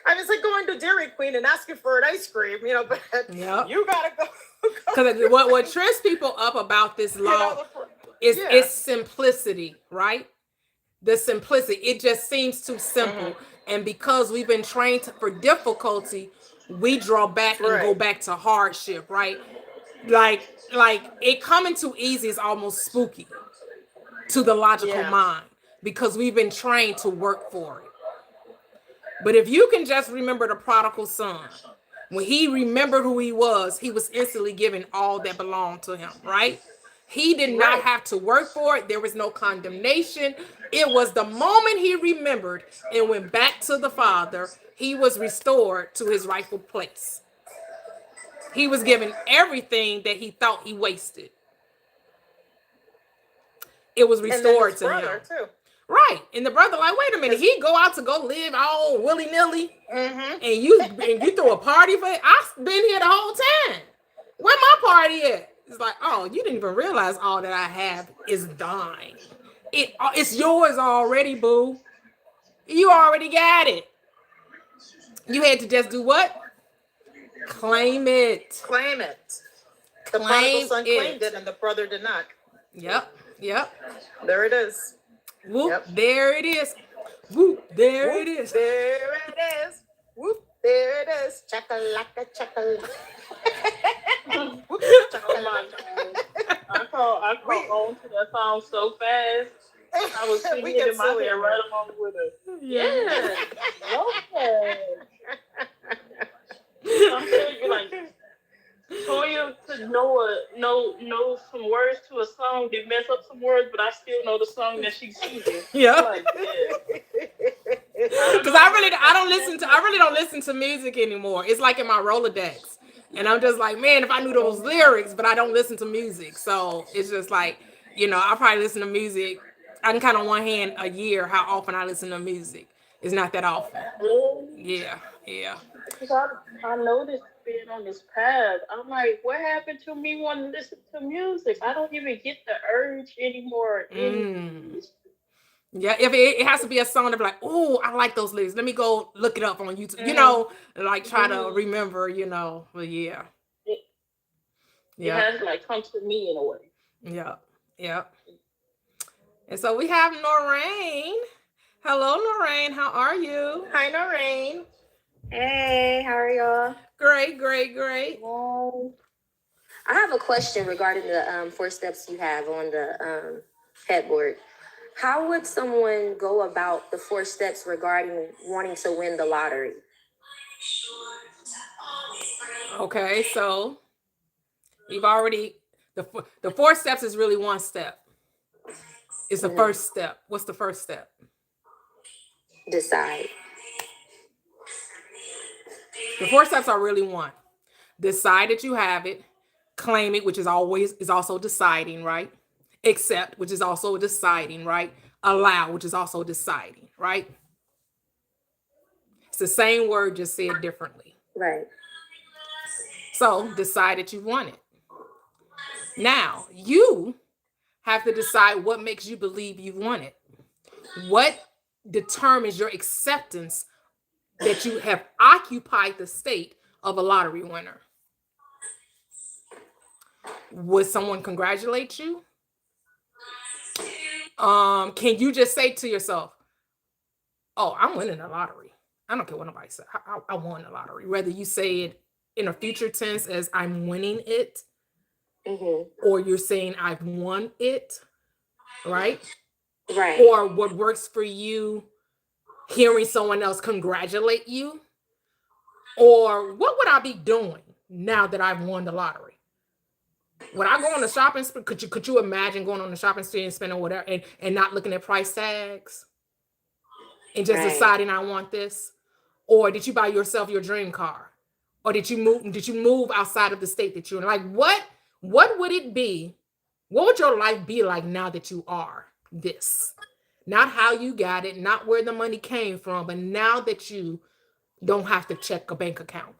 I mean, it's like going to Dairy Queen and asking for an ice cream, you know, but Yep. you gotta go. Because what trips people up about this law is yeah. its simplicity, right? The simplicity. It just seems too simple. And because we've been trained for difficulty, we draw back and go Right. back to hardship, right? Like it coming too easy is almost spooky to the logical Yeah. mind because we've been trained to work for it. But if you can just remember the prodigal son, when he remembered who he was instantly given all that belonged to him, right? He did not Right. have to work for it. There was no condemnation. It was the moment he remembered and went back to the Father, he was restored to his rightful place. He was given everything that he thought he wasted. It was And then restored his to him. brother too. Right. And the brother, like, wait a minute, he go out to go live all willy-nilly, Mm-hmm. and you throw a party for it. I've been here the whole time. Where my party at? It's like, oh, you didn't even realize all that I have is thine. It's yours already, boo. You already got it. You had to just do what? Claim it. Claim it. The prodigal Claim son it. claimed it, and the brother did not. Yep. There it is. Whoop, Yep. there it is. Whoop, there it is. There it is. Whoop, there it is. Chakalaka, chakalaka. Whoop, Oh chakalaka. my God. I caught on to that song so fast. I was singing We it get in my silly head on right that. along with it. Yeah. Okay. I'm telling you, like, Toya could know some words to a song, they mess up some words, but I still know the song that she's singing. Yeah. Like, yeah. Because I really don't listen to music anymore. It's like in my Rolodex. And I'm just like, man, if I knew those lyrics, but I don't listen to music. So it's just like, I probably listen to music. I can count on one hand a year how often I listen to music. It's not that often. Yeah. Because I noticed being on this path, I'm like, what happened to me wanting to listen to music? I don't even get the urge anymore. Yeah, if it has to be a song that be like, oh, I like those lyrics. Let me go look it up on YouTube. Like try to remember, But yeah. It has to like come to me in a way. Yeah. And so we have Noreen. Hello, Noreen. How are you? Hi, Noreen. Hey, how are y'all? Great. I have a question regarding the 4 steps you have on the headboard. How would someone go about the 4 steps regarding wanting to win the lottery? Okay, so you've already the 4 steps is really 1 step. It's the first step. What's the first step? Decide. The 4 steps are really 1. Decide that you have it. Claim it, which is also deciding, right? Accept, which is also deciding, right? allow, which is also deciding, right? It's the same word, just said differently. Right. So decide that you want it. Now, you have to decide what makes you believe you want it. What determines your acceptance that you have occupied the state of a lottery winner? Would someone congratulate you? Can you just say to yourself, oh, I'm winning the lottery. I don't care what nobody said. I won the lottery. Whether you say it in a future tense as I'm winning it, or you're saying I've won it, right? Right. Or what works for you, hearing someone else congratulate you, or what would I be doing now that I've won the lottery? When I go on the shopping spree, could you imagine going on the shopping spree and spending whatever and not looking at price tags and just deciding I want this? Or did you buy yourself your dream car? Or did you move outside of the state that you're in? Like what would it be? What would your life be like now that you are this? Not how you got it, not where the money came from, but now that you don't have to check a bank account.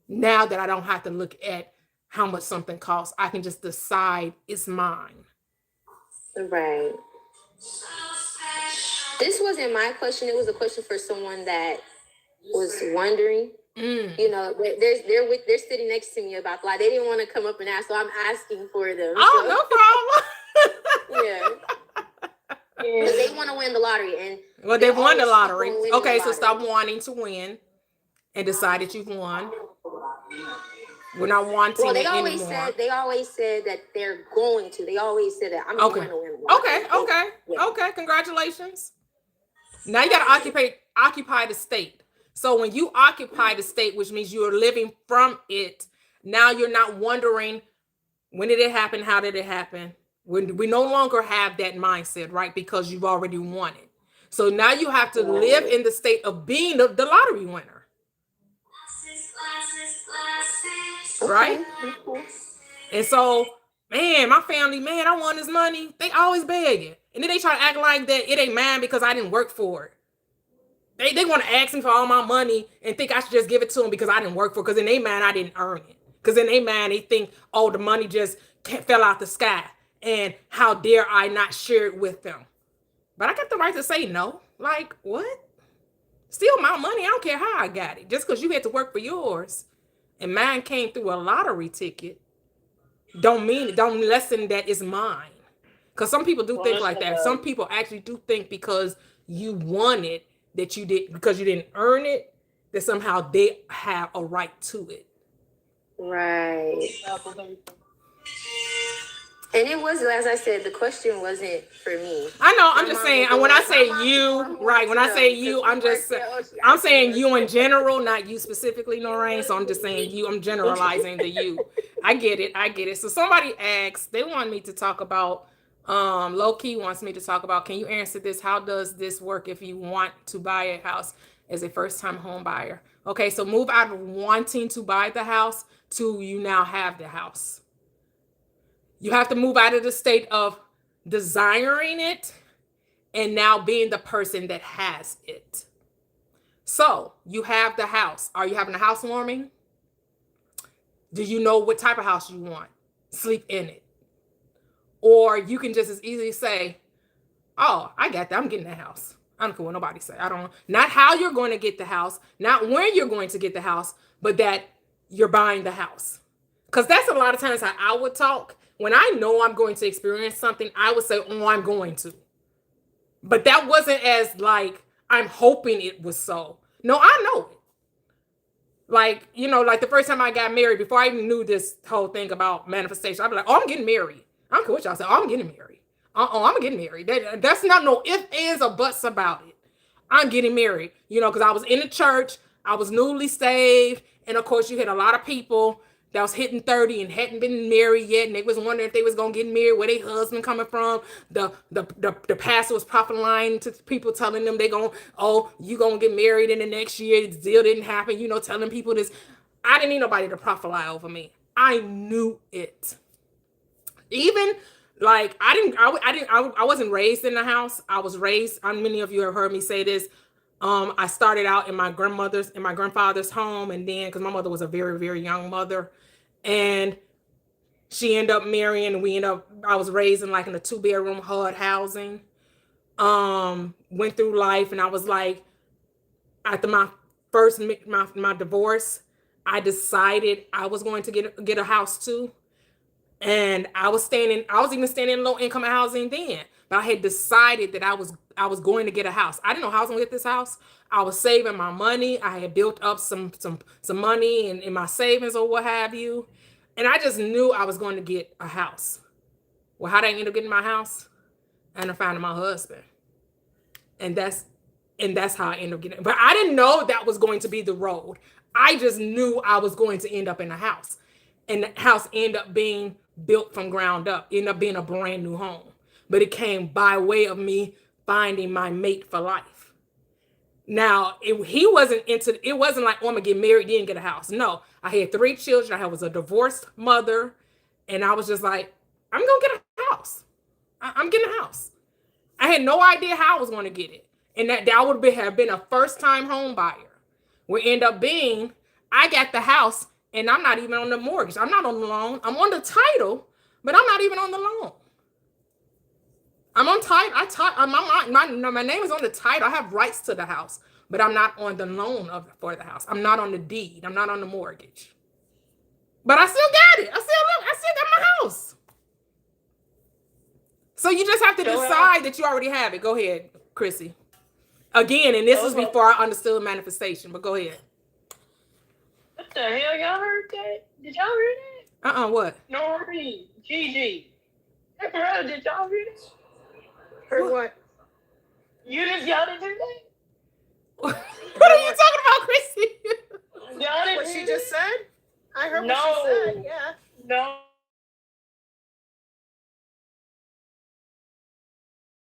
Now that I don't have to look at how much something costs, I can just decide it's mine. Right. This wasn't my question. It was a question for someone that was wondering. You know, they're sitting next to me about like they didn't want to come up and ask, so I'm asking for them. Oh, no problem. Yeah. But they want to win the lottery, and well, they won the lottery. Okay, so lottery. stop wanting to win and decide that you've won. We're not wanting Well, it anymore. They always said that they're going to. They always said that I'm going to win. Okay. Congratulations. Now you got to occupy the state. So when you occupy the state, which means you are living from it, now you're not wondering, when did it happen? How did it happen? We no longer have that mindset, right? Because you've already won it. So now you have to live in the state of being the lottery winner. Right? And so, man, my family, I won this money. They always beg it. And then they try to act like that it ain't mine because I didn't work for it. They want to ask me for all my money and think I should just give it to them because I didn't work for it. Because in their mind, I didn't earn it. Because in their mind, they think, oh, the money just fell out the sky. And how dare I not share it with them? But I got the right to say no. Like, what? Steal my money. I don't care how I got it. Just because you had to work for yours and mine came through a lottery ticket, don't lessen that it's mine. Because some people do think like that. Some people actually do think because you won it, that you did, because you didn't earn it, that somehow they have a right to it. Right. And it was, as I said, the question wasn't for me. I know. I'm just saying. And when I say you, right? When I say you, I'm saying you in general, not you specifically, Noreen. So I'm just saying you. I'm generalizing the you. I get it. So somebody asked. They want me to talk about. Low key wants me to talk about. Can you answer this? How does this work if you want to buy a house as a first-time home buyer? Okay, so move out of wanting to buy the house to you now have the house. You have to move out of the state of desiring it and now being the person that has it. So you have the house. Are you having a housewarming? Do you know what type of house you want? Sleep in it. Or you can just as easily say, oh, I got that. I'm getting that house. I don't care what nobody say. Not how you're going to get the house, not when you're going to get the house, but that you're buying the house. Because that's a lot of times how I would talk. When I know I'm going to experience something, I would say, oh, I'm going to. But that wasn't as like, I'm hoping it was so. No, I know it. Like, like the first time I got married, before I even knew this whole thing about manifestation, I'd be like, oh, I'm getting married. I don't care what y'all say. Oh, I'm getting married. I'm getting married. That's not no ifs, ands, or buts about it. I'm getting married, because I was in the church. I was newly saved. And of course, you had a lot of people that was hitting 30 and hadn't been married yet, and they was wondering if they was gonna get married, where their husband coming from. The pastor was prophesying to people, telling them you gonna get married in the next year. It still didn't happen, telling people this. I didn't need nobody to prophesy over me. I knew it. Even Like I wasn't raised in the house. I was raised, many of you have heard me say this. I started out in my grandfather's home, and then because my mother was a very, very young mother, and she ended up marrying, and I was raised in like in a 2-bedroom HUD housing. Went through life, and I was like, after my first my divorce, I decided I was going to get a house too. And I was even staying in low income housing then, but I had decided that I was going to get a house. I didn't know how I was gonna get this house. I was saving my money. I had built up some money in my savings or what have you. And I just knew I was going to get a house. Well, how did I end up getting my house? And I found my husband. And that's how I ended up getting it. But I didn't know that was going to be the road. I just knew I was going to end up in a house. And the house ended up being built from ground up, ended up being a brand new home. But it came by way of me finding my mate for life. Now, it wasn't like, oh, I'm gonna get married, then get a house. No, I had 3 children. I was a divorced mother. And I was just like, I'm gonna get a house. I'm getting a house. I had no idea how I was going to get it. And that would have been a first-time home buyer. What ended up being, I got the house, and I'm not even on the mortgage. I'm not on the loan. I'm on the title, but I'm not even on the loan. I'm on title. My name is on the title. I have rights to the house, but I'm not on the loan for the house. I'm not on the deed. I'm not on the mortgage. But I still got it. I still got my house. So you just have to decide that you already have it. Go ahead, Chrissy. Again, and this was before I understood manifestation, but go ahead. What the hell? Y'all heard that? Did y'all hear that? What? Nori, Gigi. Did y'all hear that? Heard what? Y'all didn't hear that? What are you talking about, Chrissy? Y'all didn't What hear she just that? said? I heard No. what she said, yeah. No.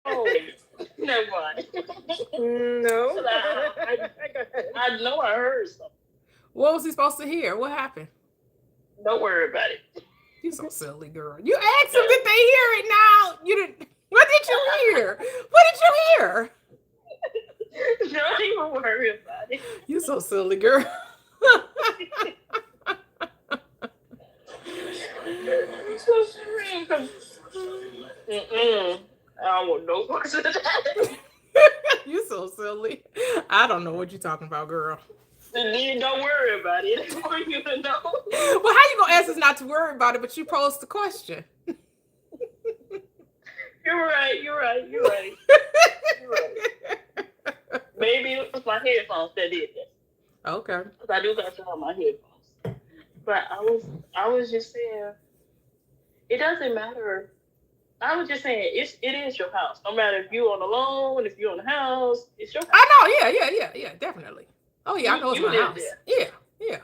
Oh, never mind. No. I know I heard something. What was he supposed to hear? What happened? Don't worry about it. You so silly, girl. You asked them, did they hear it now? You didn't. What did you hear? What did you hear? Don't even worry about it. You so silly, girl. So serene. I don't want no parts of that. You so silly. I don't know what you're talking about, girl. Then don't worry about it. I want you to know. Well, how you gonna ask us not to worry about it, but you posed the question? You're right. Maybe it was my headphones that did that. Okay. Because I do got some on my headphones. But I was just saying, it doesn't matter. I was just saying, it is your house. No matter if you're on the loan, if you're on the house, it's your house. I know. Yeah, definitely. Oh yeah, I know it's You my live house. there. Yeah.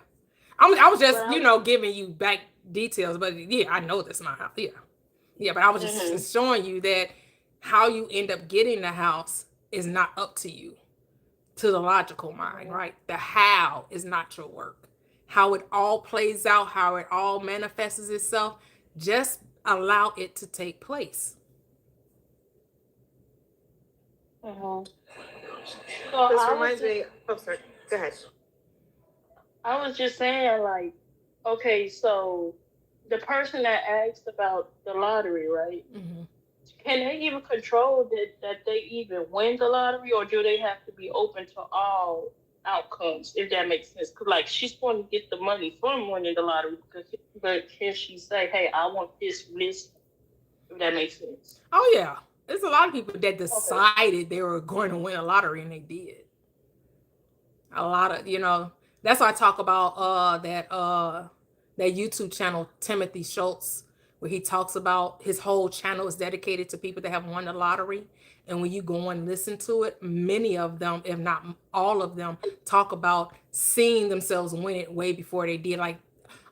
I was just, giving you back details, but yeah, I know this is my house. Yeah. But I was just showing you that how you end up getting the house is not up to you, to the logical mind, right? The how is not your work. How it all plays out, how it all manifests itself, just allow it to take place. So This reminds me. Oh, sorry. Go ahead. I was just saying, like, okay, so the person that asked about the lottery, right? Mm-hmm. Can they even control that they even win the lottery, or do they have to be open to all outcomes, if that makes sense? Because, like, she's going to get the money from winning the lottery, but can she say, hey, I want this list, if that makes sense? Oh, yeah. There's a lot of people that decided they were going to win a lottery, and they did. A lot of, that's why I talk about that YouTube channel, Timothy Schultz, where he talks about his whole channel is dedicated to people that have won the lottery. And when you go and listen to it, many of them, if not all of them, talk about seeing themselves win it way before they did. Like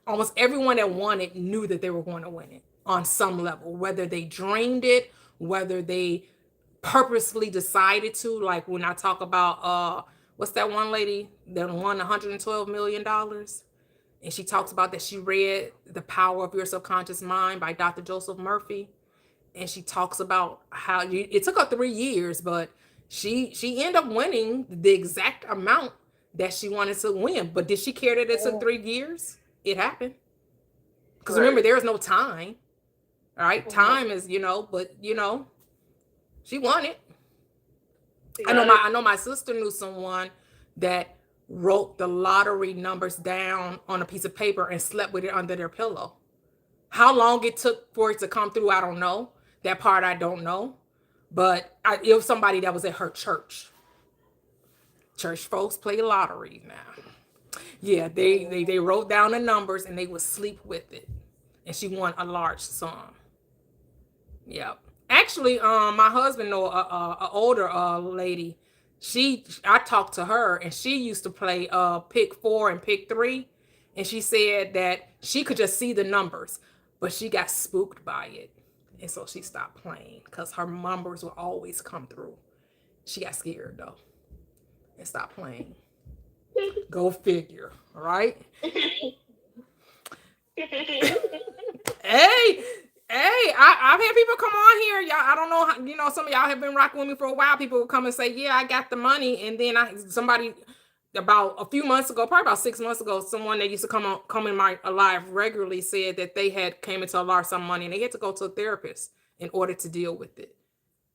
almost everyone that won it knew that they were going to win it on some level, whether they dreamed it, whether they purposely decided to. Like when I talk about, what's that one lady that won $112 million? And she talks about that she read The Power of Your Subconscious Mind by Dr. Joseph Murphy. and she talks about how it took her 3 years, but she ended up winning the exact amount that she wanted to win. But did she care that it took 3 years? It happened. Because remember, there is no time. All right, time is, but she won it. I know my sister knew someone that wrote the lottery numbers down on a piece of paper and slept with it under their pillow. How long it took for it to come through, I don't know. That part I don't know. But it was somebody that was at her church. Church folks play lottery now. Yeah, they wrote down the numbers and they would sleep with it. And she won a large sum. Yeah. Actually, my husband know a older lady. I talked to her and she used to play pick 4 and pick 3. And she said that she could just see the numbers, but she got spooked by it. And so she stopped playing because her numbers would always come through. She got scared though and stopped playing. Go figure, all right? Hey, I've had people come on here. Y'all, I don't know how, some of y'all have been rocking with me for a while. People will come and say, yeah, I got the money. And then somebody about a few months ago, probably about 6 months ago, someone that used to come in my live regularly said that they had came into a large sum of money and they had to go to a therapist in order to deal with it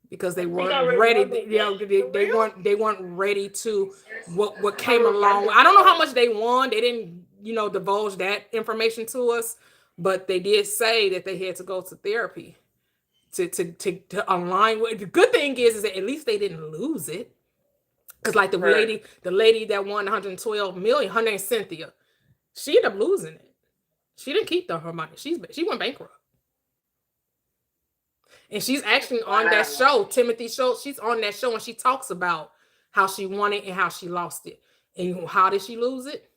because they weren't ready. They weren't ready to what came along. I don't know how much they won. They didn't, divulge that information to us, but they did say that they had to go to therapy to align with. The good thing is that at least they didn't lose it. Because like the lady that won 112 million, her name's Cynthia, she ended up losing it. She didn't keep her money. She went bankrupt. And she's actually on that show, Timothy Show. She's on that show and she talks about how she won it and how she lost it. And how did she lose it?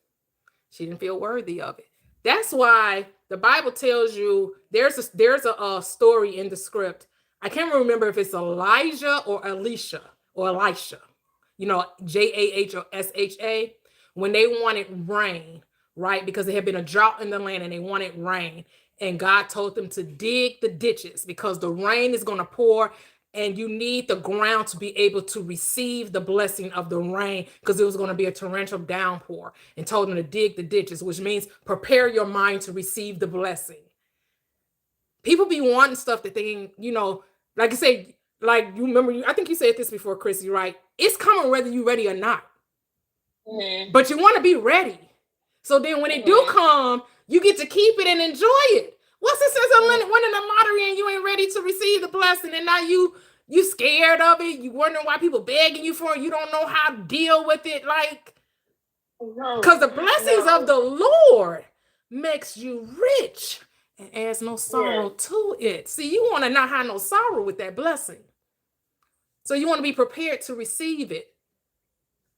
She didn't feel worthy of it. That's why the Bible tells you there's a story in the script. I can't remember if it's Elijah or Elisha or Elisha. Jahsha, when they wanted rain, right? Because there had been a drought in the land and they wanted rain. And God told them to dig the ditches because the rain is going to pour and you need the ground to be able to receive the blessing of the rain because it was going to be a torrential downpour, and told them to dig the ditches, which means prepare your mind to receive the blessing. People be wanting stuff that they, like I say, like you remember, I think you said this before, Chrissy, right? It's coming whether you're ready or not. Mm-hmm. But you want to be ready. So then when it do come, you get to keep it and enjoy it. What's the sense of winning the lottery and you ain't ready to receive the blessing, and now you scared of it? You wondering why people begging you for it. You don't know how to deal with it. Like, because the blessings of the Lord makes you rich and adds no sorrow to it. See, you want to not have no sorrow with that blessing. So you want to be prepared to receive it.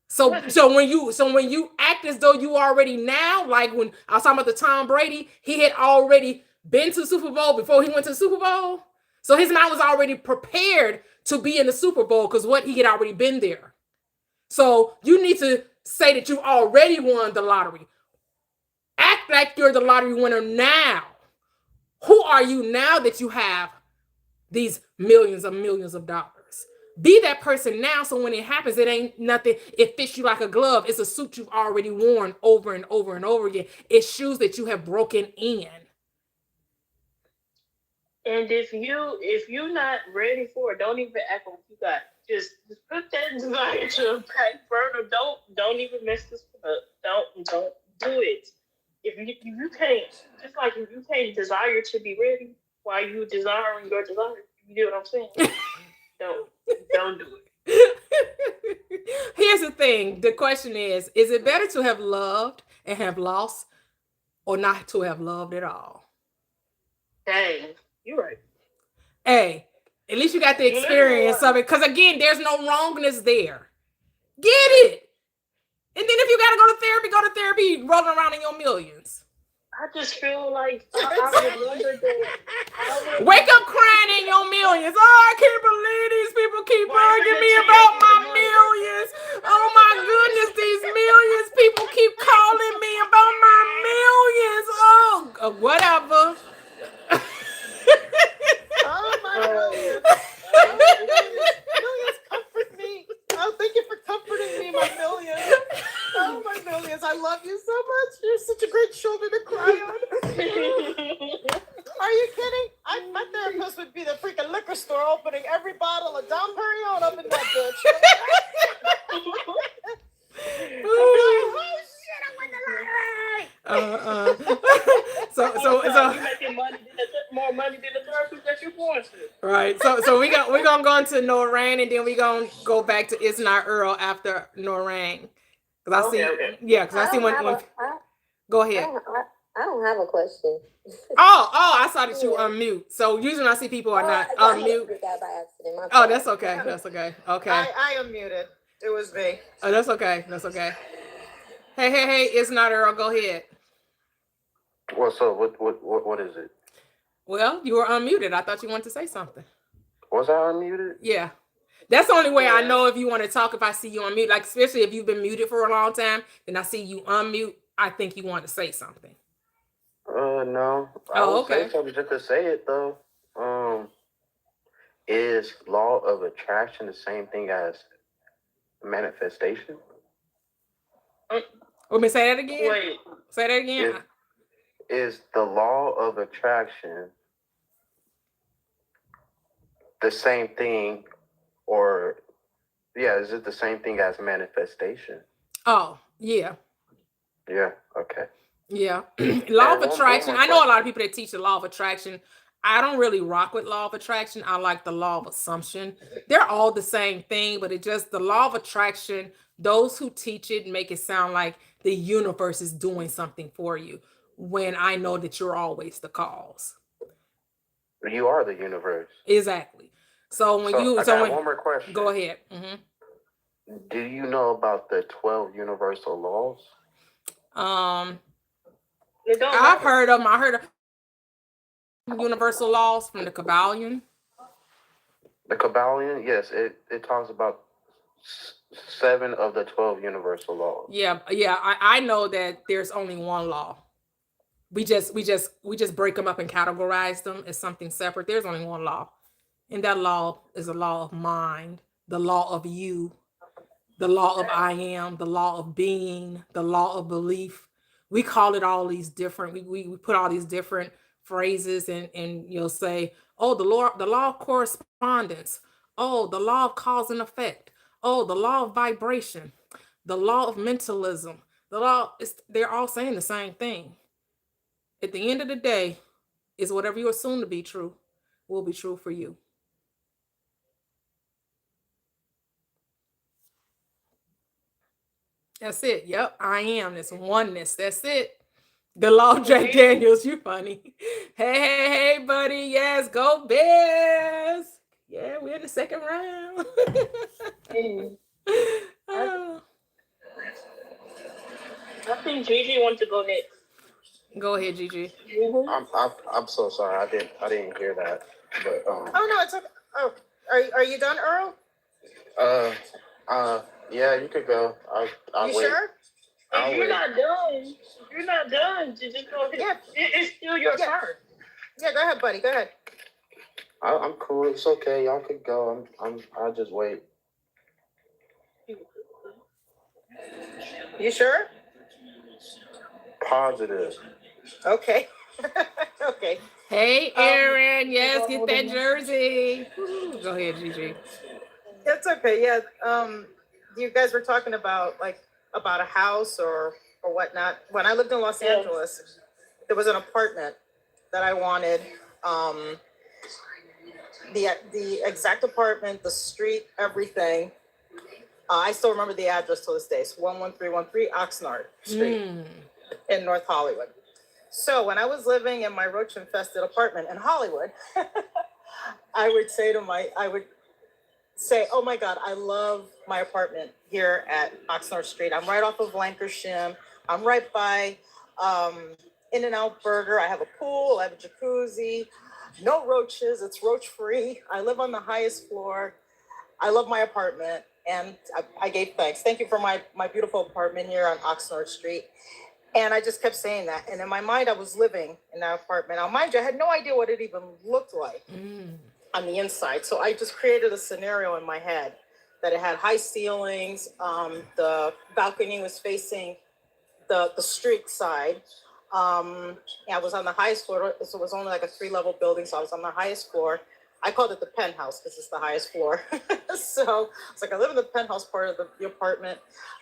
So when you act as though you already now, like when I was talking about the Tom Brady, he had already been to the Super Bowl before he went to the Super Bowl. So his mind was already prepared to be in the Super Bowl because he had already been there. So you need to say that you already won the lottery. Act like you're the lottery winner now. Who are you now that you have these millions of dollars? Be that person now, so when it happens, it ain't nothing. It fits you like a glove. It's a suit you've already worn over and over and over again. It's shoes that you have broken in. And if you're not ready for it, don't even act like you got it. Just put that desire to a back burner. Don't even mess this up. Don't do it. If you can't, just like if you can't desire to be ready while you desiring your desire, you get what I'm saying? Don't do it. Here's the thing. The question is it better to have loved and have lost, or not to have loved at all? Dang, you're right. Hey, at least you got the experience of it. Because again, there's no wrongness there. Get it. And then if you got to go to therapy, rolling around in your millions. I just feel like I would wonder that. Wake up crying in your millions. Oh, I can't believe these people keep bugging me about my millions. Oh my goodness, these millions. People keep calling me about my millions. Oh, whatever. Oh my God. love you so much. You're such a great shoulder to cry on. Are you kidding? My therapist would be the freaking liquor store opening every bottle of Dom Perignon up in that bitch. Oh shit, I won the lottery. So You're making money, more money than the therapist that you're going to. right. So we're gonna go into Norang, and then we're gonna go back to It's Not Earl after Norang. Cause I see, Okay. yeah, cause I see when go ahead. I don't have a question. Oh, I saw that you unmute. So usually when I see people are not unmute. That by accident. My Oh, fault. that's okay. That's okay. Okay. I unmuted. It was me. Oh, that's okay. That's okay. Hey, It's Not Earl. Go ahead. What's up? What is it? Well, you were unmuted. I thought you wanted to say something. Was I unmuted? Yeah. That's the only way I know if you want to talk, if I see you unmute. Like, especially if you've been muted for a long time, then I see you unmute. I think you want to say something. No. I Oh, will okay. say something just to say it though. Is law of attraction the same thing as manifestation? Want me to say that again? Wait. Say that again. Is the law of attraction the same thing, or is it the same thing as manifestation? Oh, yeah. Yeah. Okay. Yeah. Law of And one attraction. more I know a lot of question. people that teach the law of attraction. I don't really rock with law of attraction. I like the law of assumption. They're all the same thing, but it just the law of attraction, those who teach it make it sound like the universe is doing something for you when I know that you're always the cause. You are the universe. Exactly. So when So I got one more question. go ahead. Do you know about the 12 universal laws? It don't I've matter. heard of them. I heard of universal laws from the Kabbalion. The Kabbalion, yes, it talks about 7 of the 12 universal laws. Yeah. I know that there's only one law. We just break them up and categorize them as something separate. There's only one law, and that law is a law of mind, the law of you, the law of I am, the law of being, the law of belief. We call it all these different. We put all these different phrases, and you'll say, oh, the law of correspondence. Oh, the law of cause and effect. Oh, the law of vibration, the law of mentalism. They're all saying the same thing. At the end of the day, is whatever you assume to be true will be true for you. That's it. Yep, I am. This oneness. That's it. The law of Jack Daniels. You funny. Hey, buddy. Yes, go Bears. Yeah, we're in the second round. Oh. I think Gigi wants to go next. Go ahead, Gigi. I'm so sorry. I didn't hear that. But Oh no, it's okay. Oh, are you done, Earl? yeah, you could go. I'll You wait. sure? I'll If you're wait. not done, Gigi, go ahead. Yeah. It's still your Yeah. turn. Yeah, go ahead, buddy. Go ahead. I'm cool. It's okay. Y'all could go. I'll just wait. You sure? Positive. Okay. Okay. Hey, Aaron. Yes, get that jersey. Woo. Go ahead, Gigi. It's okay. Yeah. You guys were talking about a house or whatnot. When I lived in Los Yeah. Angeles, there was an apartment that I wanted. The exact apartment, the street, everything. I still remember the address to this day. It's 11313 Oxnard Street in North Hollywood. So when I was living in my roach-infested apartment in Hollywood, I would say, oh my God, I love my apartment here at Oxnard Street. I'm right off of Lancashire. I'm right by In-N-Out Burger. I have a pool, I have a jacuzzi, no roaches, it's roach-free. I live on the highest floor. I love my apartment, and I gave thanks. Thank you for my beautiful apartment here on Oxnard Street. And I just kept saying that. And in my mind, I was living in that apartment. Now, mind you, I had no idea what it even looked like on the inside. So I just created a scenario in my head that it had high ceilings. The balcony was facing the street side. I was on the highest floor, so it was only like a 3-level building, so I was on the highest floor. I called it the penthouse because it's the highest floor. So it's like I live in the penthouse part of the apartment.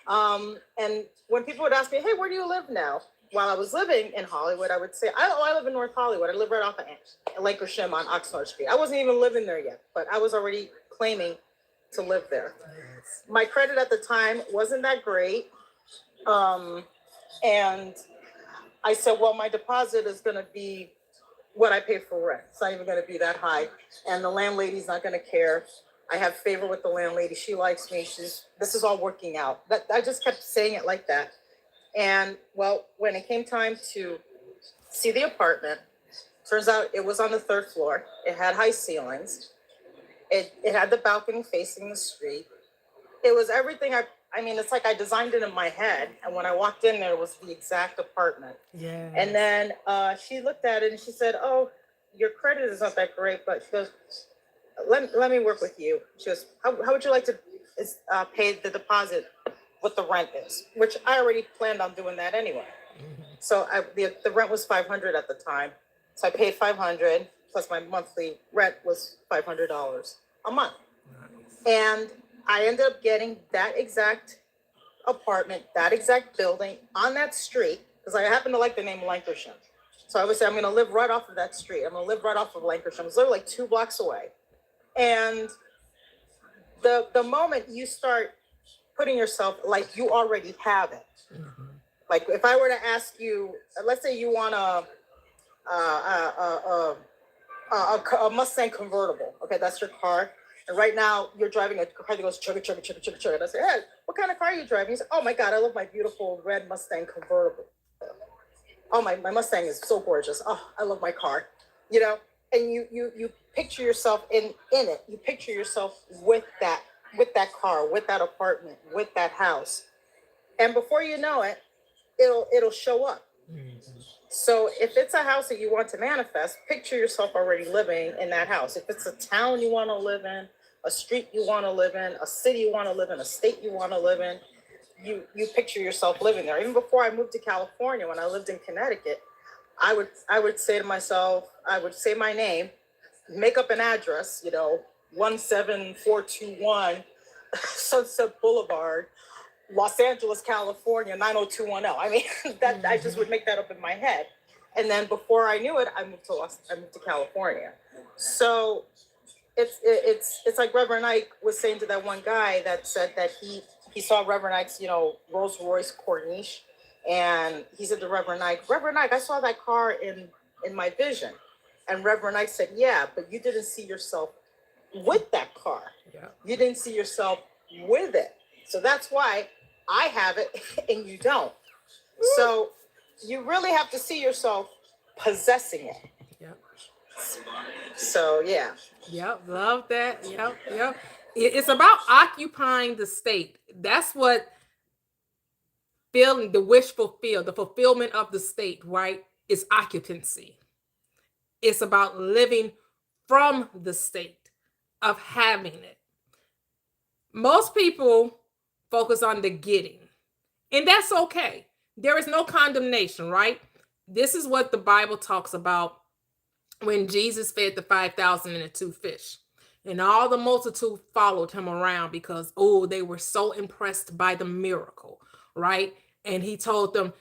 And when people would ask me, hey, where do you live now? While I was living in Hollywood, I would say, I live in North Hollywood. I live right off of Lankershim on Oxnard Street. I wasn't even living there yet, but I was already claiming to live there. My credit at the time wasn't that great. And I said, well, my deposit is going to be what I pay for rent. It's not even going to be that high. And the landlady's not going to care. I have favor with the landlady. She likes me. This is all working out. I just kept saying it like that. And well, when it came time to see the apartment, turns out it was on the 3rd floor. It had high ceilings. It had the balcony facing the street. It was everything. I mean, it's like I designed it in my head. And when I walked in there, it was the exact apartment. Yeah. And then she looked at it and she said, oh, your credit is not that great. But she goes, let me work with you. She goes, how would you like to pay the deposit, what the rent is? Which I already planned on doing that anyway. So the rent was $500 at the time. So I paid $500 plus my monthly rent was $500 a month. And I ended up getting that exact apartment, that exact building on that street, because I happen to like the name Lankershim. So I would say I'm going to live right off of that street. I'm going to live right off of Lankershim. It's literally like 2 blocks away. And the moment you start putting yourself like you already have it, like if I were to ask you, let's say you want a Mustang convertible. Okay, that's your car. And right now you're driving a car that goes chugga, chugga, chugga, chugga, chugga. And I say, hey, what kind of car are you driving? You say, oh my God, I love my beautiful red Mustang convertible. Oh, my Mustang is so gorgeous. Oh, I love my car. You know, and you picture yourself in it. You picture yourself with that car, with that apartment, with that house. And before you know it, it'll show up. So if it's a house that you want to manifest, picture yourself already living in that house. If it's a town you want to live in, a street you want to live in, a city you want to live in, a state you want to live in, you picture yourself living there. Even before I moved to California, when I lived in Connecticut, I would say to myself, I would say my name, make up an address, 17421 Sunset Boulevard, Los Angeles, California, 90210. I mean, that I just would make that up in my head. And then before I knew it, I moved to California. So it's like Reverend Ike was saying to that one guy that said that he saw Reverend Ike's, Rolls Royce Corniche. And he said to Reverend Ike, I saw that car in my vision. And Reverend Ike said, yeah, but you didn't see yourself with that car. Yeah. You didn't see yourself with it. So that's why I have it and you don't. So you really have to see yourself possessing it. Yep. So, yeah. Yep. Love that. Yep. It's about occupying the state. That's what feeling, the wish fulfilled, the fulfillment of the state, right? Is occupancy. It's about living from the state of having it. Most people focus on the getting, and that's okay. There is no condemnation, right? This is what the Bible talks about when Jesus fed the 5,000 and the 2 fish. And all the multitude followed him around because, they were so impressed by the miracle, right? And he told them,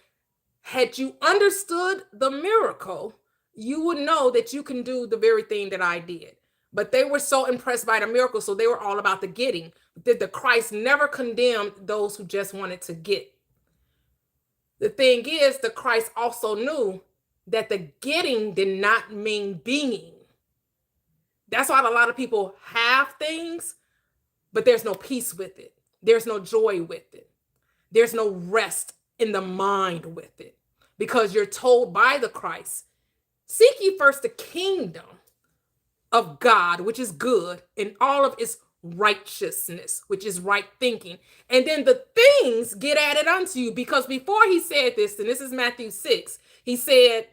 had you understood the miracle, you would know that you can do the very thing that I did. But they were so impressed by the miracle, so they were all about the getting. That the Christ never condemned those who just wanted to get. The thing is, the Christ also knew that the getting did not mean being. That's why a lot of people have things, but there's no peace with it. There's no joy with it. There's no rest in the mind with it. Because you're told by the Christ, seek ye first the kingdom of God, which is good, and all of its righteousness, which is right thinking. And then the things get added unto you. Because before he said this, and this is Matthew 6, he said,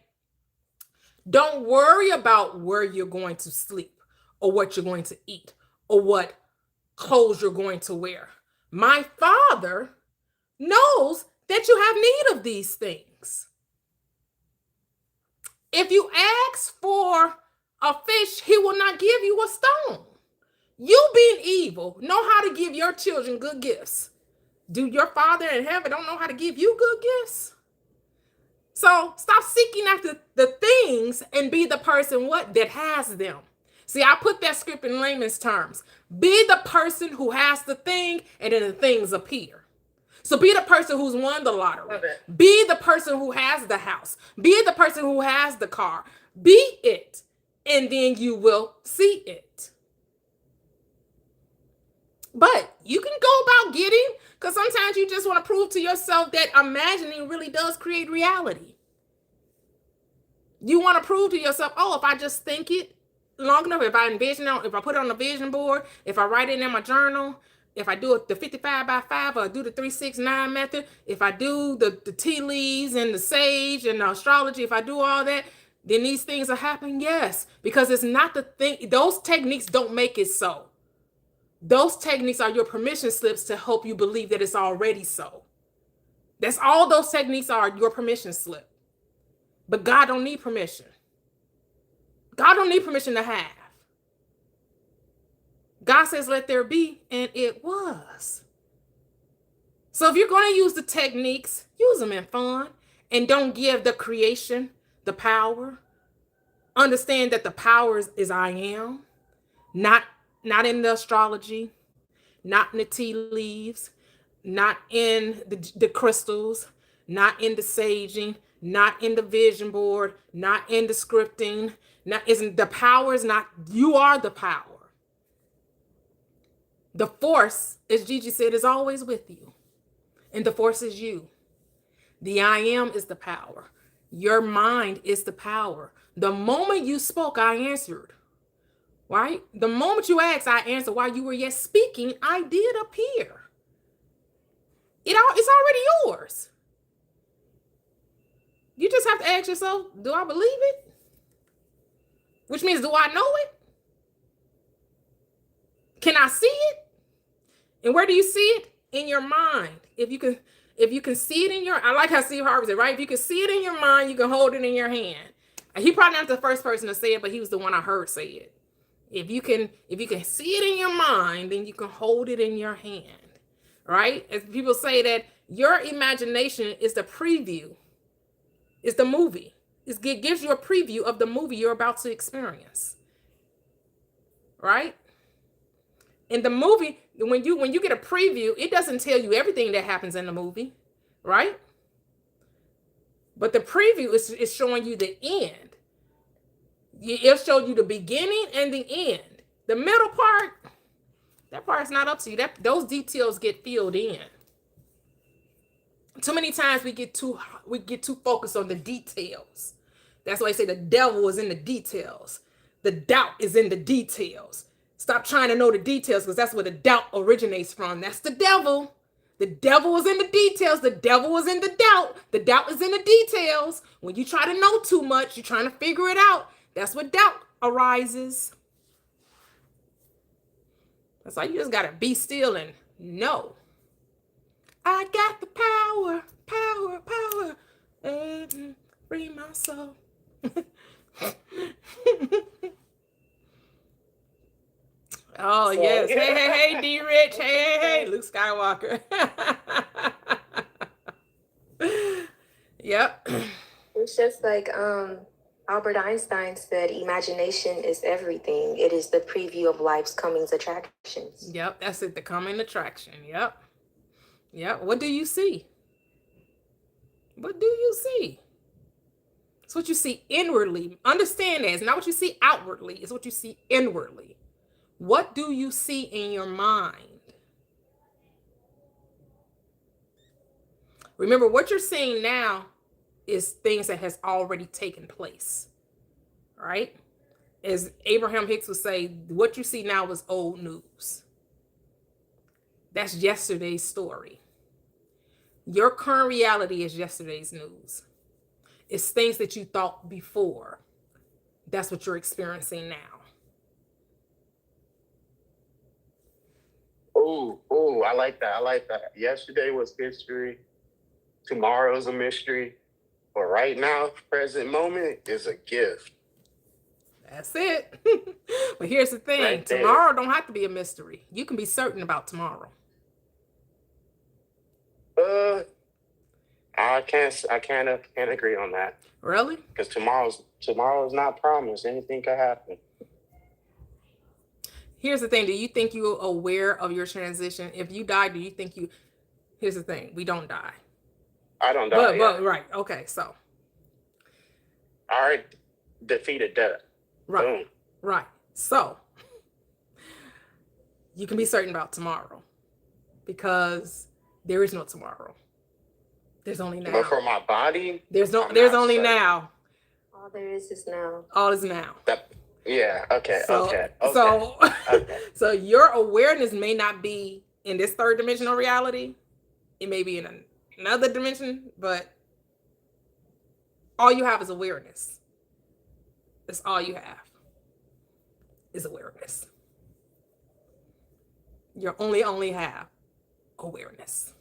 don't worry about where you're going to sleep or what you're going to eat or what clothes you're going to wear. My Father knows that you have need of these things. If you ask for a fish, he will not give you a stone. You being evil, know how to give your children good gifts. Do your Father in heaven don't know how to give you good gifts? So stop seeking after the things and be the person that has them. See, I put that script in layman's terms. Be the person who has the thing, and then the things appear. So be the person who's won the lottery. Be the person who has the house. Be the person who has the car. Be it, and then you will see it. But you can go about getting, because sometimes you just want to prove to yourself that imagining really does create reality. You want to prove to yourself, oh, if I just think it long enough, if I envision it, if I put it on the vision board, if I write it in my journal, if I do it the 55 by 5, or I do the 3-6-9 method, if I do the tea leaves and the sage and the astrology, if I do all that, then these things are happening. Yes, because it's not the thing. Those techniques don't make it so. Those techniques are your permission slips to help you believe that it's already so. That's all those techniques are, your permission slip. But God don't need permission. God don't need permission to have. God says, let there be, and it was. So if you're going to use the techniques, use them in fun, and don't give the creation the power. Understand that the power is I am, not in the astrology, not in the tea leaves, not in the crystals, not in the saging, not in the vision board, not in the scripting. The power is not, you are the power. The force, as Gigi said, is always with you. And the force is you. The I am is the power. Your mind is the power. The moment you spoke, I answered. Right? The moment you asked, I answered. While you were yet speaking, I did appear. It's already yours. You just have to ask yourself, do I believe it? Which means, do I know it? Can I see it? And where do you see it? In your mind. If you can see it in your, I like how Steve Harvey said, right? If you can see it in your mind, you can hold it in your hand. He probably not the first person to say it, but he was the one I heard say it. If you can see it in your mind, then you can hold it in your hand, right? As people say that your imagination is the preview, it's the movie. It gives you a preview of the movie you're about to experience, right? In the movie, when you get a preview, it doesn't tell you everything that happens in the movie, right? But the preview is showing you the end. It'll show you the beginning and the end. The middle part, that part's not up to you. Those details get filled in. Too many times we get too focused on the details. That's why I say the devil is in the details. The doubt is in the details. Stop trying to know the details, because that's where the doubt originates from. That's the devil. The devil is in the details. The devil is in the doubt. The doubt is in the details. When you try to know too much, you're trying to figure it out. That's what doubt arises. That's why you just got to be still and know. I got the power, power, power. And free my soul. Oh, so, yes. Hey, D-Rich. Hey, Luke Skywalker. Yep. It's just like Albert Einstein said, imagination is everything. It is the preview of life's coming attractions. Yep, that's it. The coming attraction. Yep. What do you see? What do you see? It's what you see inwardly. Understand that. It's not what you see outwardly. It's what you see inwardly. What do you see in your mind? Remember, what you're seeing now is things that has already taken place, right? As Abraham Hicks would say, what you see now is old news. That's yesterday's story. Your current reality is yesterday's news. It's things that you thought before. That's what you're experiencing now. Oh, I like that. Yesterday was history. Tomorrow's a mystery, but right now, present moment is a gift. That's it. But here's the thing. Right there. Tomorrow don't have to be a mystery. You can be certain about tomorrow. I can't agree on that Really? because tomorrow's not promised. Anything could happen. Here's the thing. Do you think you're aware of your transition? If you die, do you think you... Here's the thing. We don't die. I don't know. But right. Okay. So, I already defeated death. right. Boom. Right. So, you can be certain about tomorrow because there is no tomorrow. There's only now. But for my body, There's I'm there's not only certain. now. All there is now. All is now. Yeah. Okay. So, Okay. so, Okay. so your awareness may not be in this third dimensional reality. It may be in another dimension, but all you have is awareness. That's all you have is awareness. You only have awareness.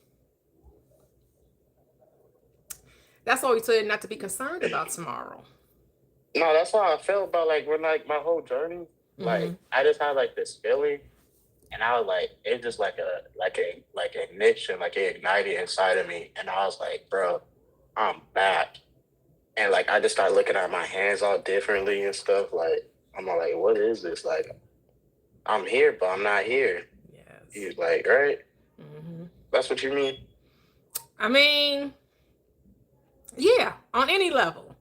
That's why we tell you not to be concerned about tomorrow. No, that's how I felt about like when like my whole journey. Like I just had like this feeling, and I was like, it just like a niche and like it ignited inside of me, and I was like, bro, I'm back, and like I just started looking at my hands all differently and stuff. Like I'm all like, what is this? Like I'm here, but I'm not here. Yes. He's like, right? Mm-hmm. That's what you mean? I mean, yeah, on any level.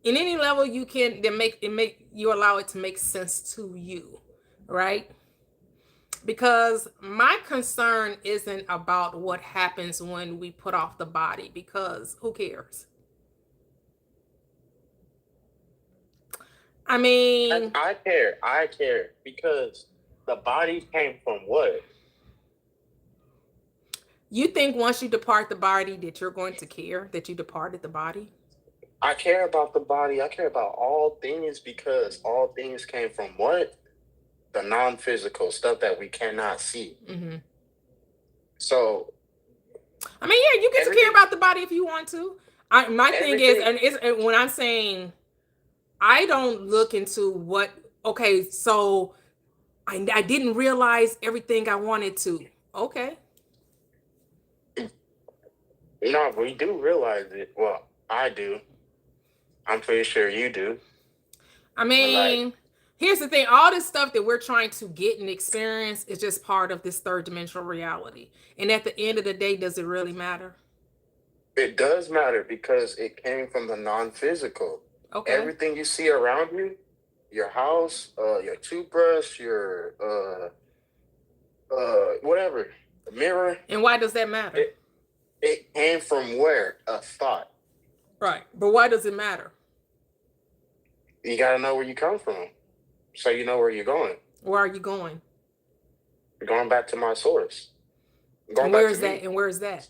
In any level you can then make you allow it to make sense to you, right? Because my concern isn't about what happens when we put off the body, because who cares? I mean, I care because the body came from what? you think once you depart the body that you're going to care that you departed the body? I care about the body. I care about all things because all things came from what? The non-physical stuff that we cannot see. Mm-hmm. So, I mean, yeah, you get to care about the body if you want to. My thing is, and when I'm saying, I don't look into what. Okay, so I didn't realize everything I wanted to. Okay. no, we do realize it. Well, I do. I'm pretty sure you do. I mean, here's the thing. All this stuff that we're trying to get and experience is just part of this third dimensional reality. And at the end of the day, does it really matter? It does matter because it came from the non-physical. Okay. Everything you see around you, your house, your toothbrush, your whatever, the mirror. And why does that matter? It came from where? A thought. Right. But why does it matter? You gotta know where you come from, so you know where you're going. Where are you going? You're going back to my source. And where is that? And where is that?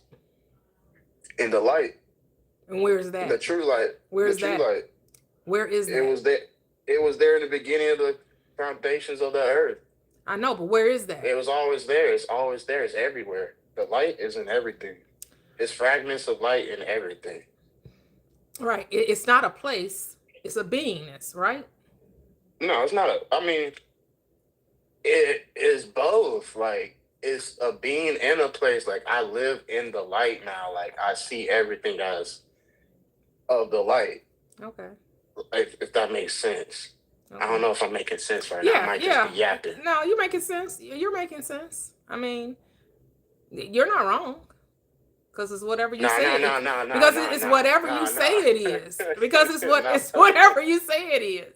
In the light. And where is that? The true light. Where is the that? true light. Where is that? It was there. It was there in the beginning of the foundations of the earth. I know, but where is that? It was always there. It's always there. It's everywhere. The light is in everything. It's fragments of light in everything. Right. It's not a place. It's a beingness, right? No, it's not I mean, it is both. Like, it's a being in a place. Like, I live in the light now. Like, I see everything as of the light. Okay. If that makes sense. Okay. I don't know if I'm making sense right now. Yeah, I might yeah. just be yapping. No, you're making sense. You're making sense. I mean, you're not wrong. Because it's whatever you say. No. Because it's whatever you say it is. Because it's whatever you say it is.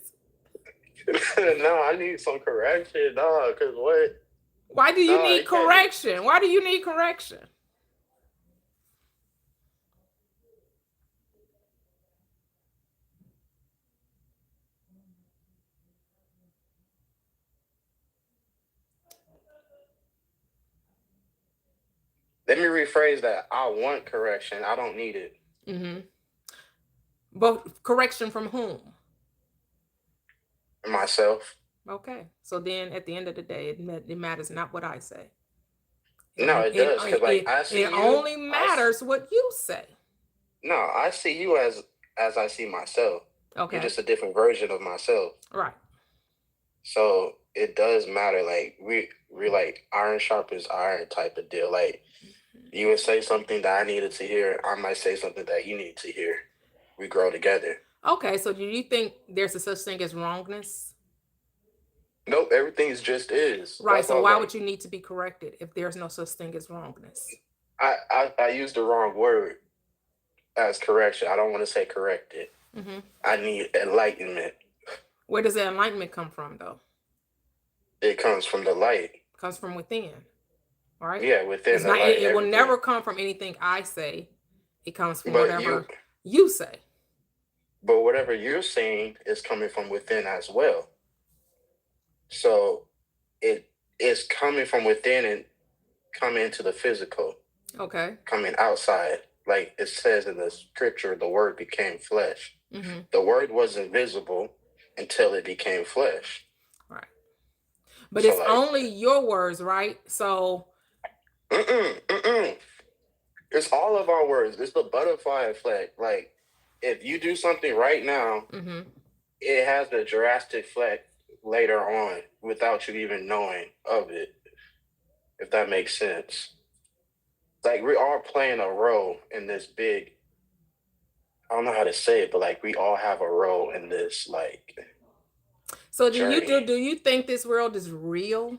No, I need some correction, dog. Cause what? Why do you need correction? Why do you need correction? Let me rephrase that. I want correction. I don't need it. Mm-hmm. But correction from whom? Myself. Okay. So then at the end of the day, it matters not what I say. No, it does, because like I see it you. only matters what you say. No, I see you as I see myself. Okay. You're just a different version of myself. Right. So it does matter. Like we're like iron sharpens iron type of deal. Like you would say something that I needed to hear, I might say something that you need to hear. We grow together. Okay, so do you think there's a such thing as wrongness? Nope, everything just is. Right. That's So all, why like, would you need to be corrected if there's no such thing as wrongness? I used the wrong word as correction. I don't want to say corrected. Mm-hmm. I need enlightenment. Where does the enlightenment come from, though? It comes from the light. It comes from within, right? Yeah, within It's the not. light. It will everything. never come from anything I say. It comes from But whatever you say. But whatever you're saying is coming from within as well. So it is coming from within and coming into the physical, Okay. coming outside. Like it says in the scripture, the word became flesh. Mm-hmm. The word wasn't visible until it became flesh. Right. But So, it's like- only your words, right? So It's all of our words. It's the butterfly effect. Like if you do something right now, mm-hmm. it has the drastic effect later on without you even knowing of it, if that makes sense. Like we are playing a role in this big, I don't know how to say it, but like we all have a role in this, like. So do journey. you think this world is real?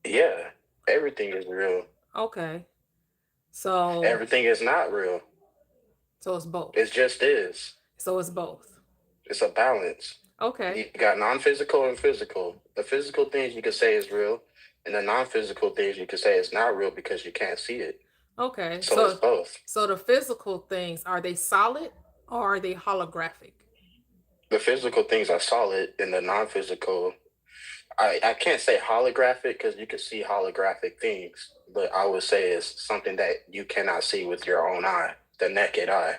Yeah, everything is real. Okay. So Everything is not real. so it's both. It just is. So it's both. It's a balance. Okay. You got non-physical and physical. The physical things you can say is real, and the non-physical things you can say is not real because you can't see it. Okay. So it's both. So the physical things, are they solid or are they holographic? The physical things are solid, and the non-physical, I can't say holographic because you can see holographic things, but I would say it's something that you cannot see with your own eye, the naked eye.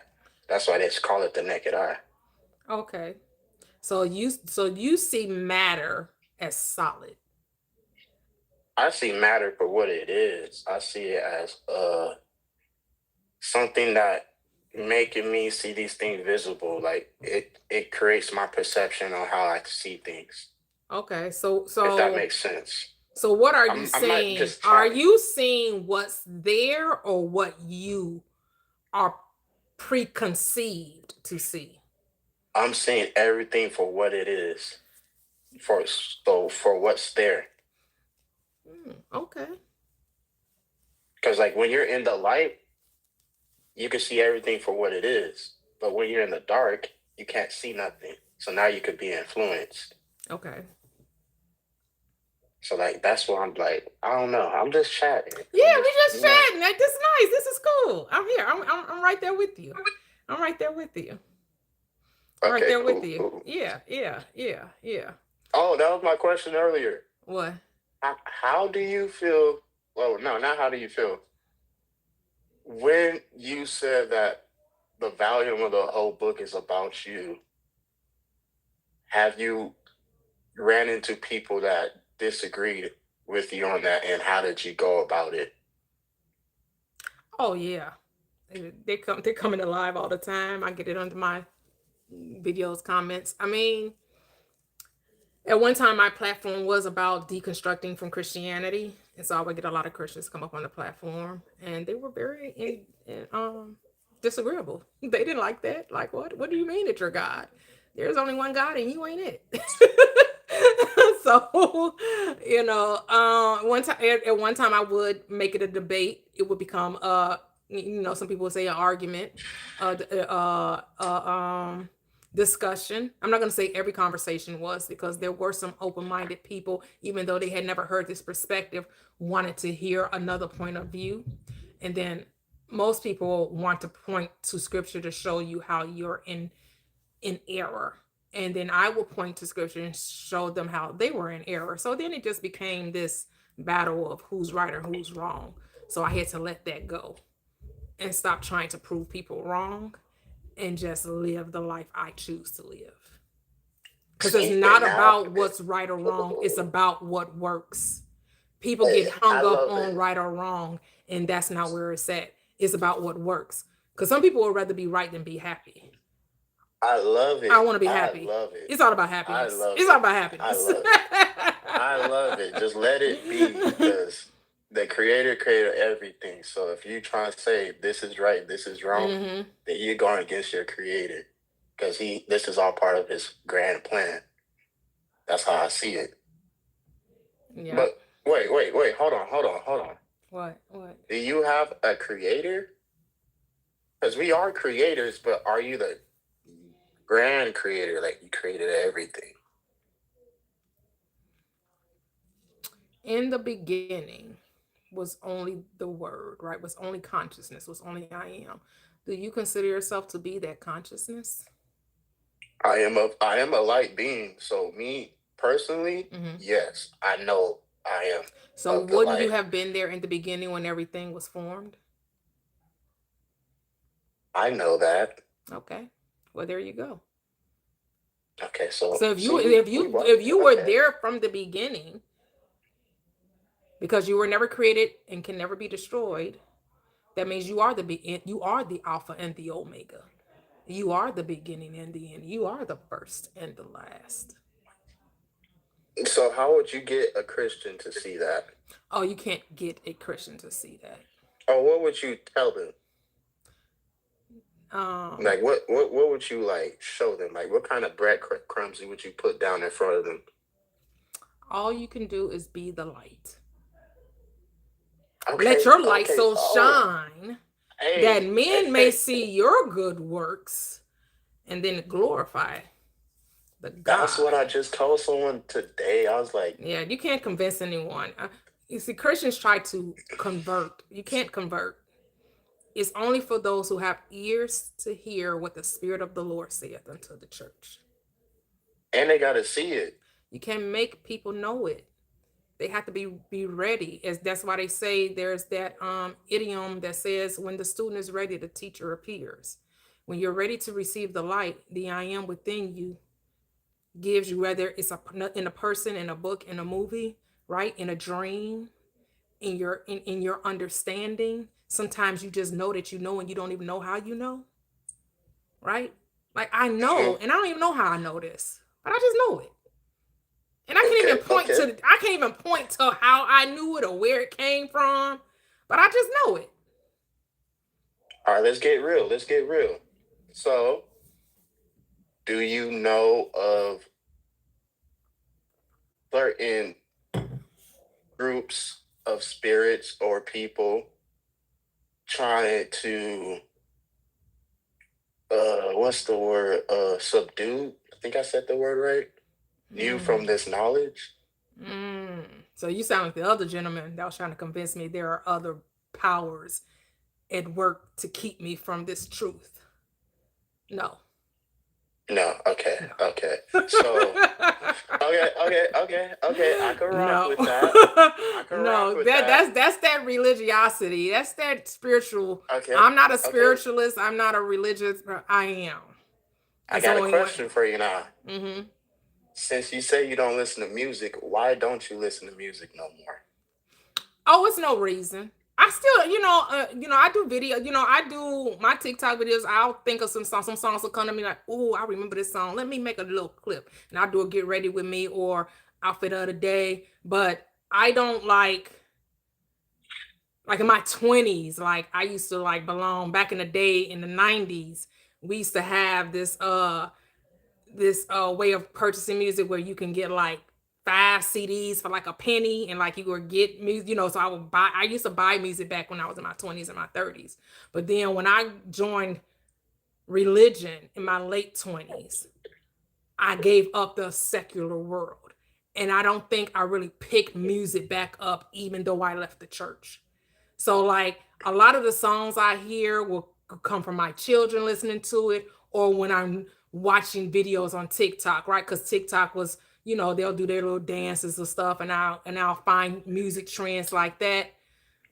That's why they call it the naked eye. Okay. So you see matter as solid. I see matter for what it is. I see it as something that making me see these things visible. Like it creates my perception on how I see things. Okay. So If that makes sense. so what are you I'm not saying? just Are trying- you seeing what's there or what you are preconceived to see? I'm seeing everything for what it is. For what's there. Okay. Because like when you're in the light, you can see everything for what it is. But when you're in the dark, you can't see nothing. So now you could be influenced. Okay. So like that's why I'm like, I don't know. I'm just chatting. Yeah, we just you know. chatting. Like, this is nice. This is cool. I'm here. I'm right there with you. I'm right there with you. I'm right Okay, there with cool, you. cool. Yeah. Oh, that was my question earlier. What? How do you feel? Well, no, not how do you feel. When you said that the volume of the whole book is about you, have you ran into people that disagreed with you on that, and how did you go about it? Oh yeah. They're coming alive all the time. I get it under my videos, comments. I mean, at one time my platform was about deconstructing from Christianity. And so I would get a lot of Christians come up on the platform, and they were very disagreeable. They didn't like that. Like, what do you mean that you're God? There's only one God and you ain't it. So, you know, at one time I would make it a debate. It would become some people would say an argument, discussion. I'm not going to say every conversation was, because there were some open-minded people, even though they had never heard this perspective, wanted to hear another point of view. And then most people want to point to scripture to show you how you're in error. And then I will point to scripture and show them how they were in error. So then it just became this battle of who's right or who's wrong. So I had to let that go and stop trying to prove people wrong and just live the life I choose to live. Because it's not about what's right or wrong. It's about what works. people get I hung up love on it. right or wrong, and that's not where it's at. It's about what works. Because some people would rather be right than be happy. I love I it. want to be I happy. love it. It's all about I happiness. love It's all it. about I happiness. love it. I love it. Just let it be, because the creator created everything. So if you try to say this is right, this is wrong, hmm then you're going against your creator, because this is all part of his grand plan. That's how I see it. Yeah. But wait, hold on. What? Do you have a creator? Because we are creators, but are you the grand creator? Like, you created everything. In the beginning was only the word, right? Was only consciousness, was only I am. Do you consider yourself to be that consciousness? I am a light being. So me personally, hmm yes, I know I am So of the wouldn't you light. have been there in the beginning when everything was formed? I know that. Okay. Well, there you go. Okay, so So if you see, if we you what? if you were Okay. there from the beginning, because you were never created and can never be destroyed, that means you are you are the Alpha and the Omega. You are the beginning and the end. You are the first and the last. So how would you get a Christian to see that? Oh, you can't get a Christian to see that. Or what would you tell them? Like what would you like show them? Like what kind of breadcrumbs would you put down in front of them? All you can do is be the light. Okay, Let your light okay. so Oh, shine that hey, men may see your good works and then glorify the that's what God. I just told someone today. I was like, Yeah, you can't convince anyone. You see, Christians try to convert. You can't convert. It's only for those who have ears to hear what the Spirit of the Lord saith unto the church. and they gotta see it. You can't make people know it. They have to be ready. As that's why they say there's that idiom that says when the student is ready, the teacher appears. When you're ready to receive the light, the I am within you gives you, whether it's in a person, in a book, in a movie, right, in a dream, in your understanding. Sometimes you just know that you know and you don't even know how you know, right? Like I know, and I don't even know how I know this, but I just know it. And I can't even point to how I knew it or where it came from, but I just know it. All right, let's get real. So, do you know of certain groups of spirits or people trying to what's the word? Subdue? I think I said the word right. You from this knowledge? So you sound like the other gentleman that was trying to convince me there are other powers at work to keep me from this truth. No. No, okay. So okay. I can rock with that. I can No, rock with that. that's that religiosity. That's that spiritual. Okay. I'm not a Okay. spiritualist. I'm not a religious. I am. I got a question for you now. Mm-hmm. Since you say you don't listen to music, why don't you listen to music no more? Oh, it's no reason. I still, I do video. I do my TikTok videos. I'll think of some songs. Some songs will come to me like, oh, I remember this song. Let me make a little clip, and I'll do a Get Ready With Me or Outfit of the Day. But I don't like in my 20s. Like I used to belong back in the day in the 90s. We used to have this way of purchasing music where you can get 5 CDs for a penny, and you would get music, so I used to buy music back when I was in my 20s and my 30s. But then when I joined religion in my late 20s, I gave up the secular world. And I don't think I really picked music back up, even though I left the church. So a lot of the songs I hear will come from my children listening to it, or when I'm watching videos on TikTok, right? Because TikTok was, they'll do their little dances and stuff, and I'll find music trends like that.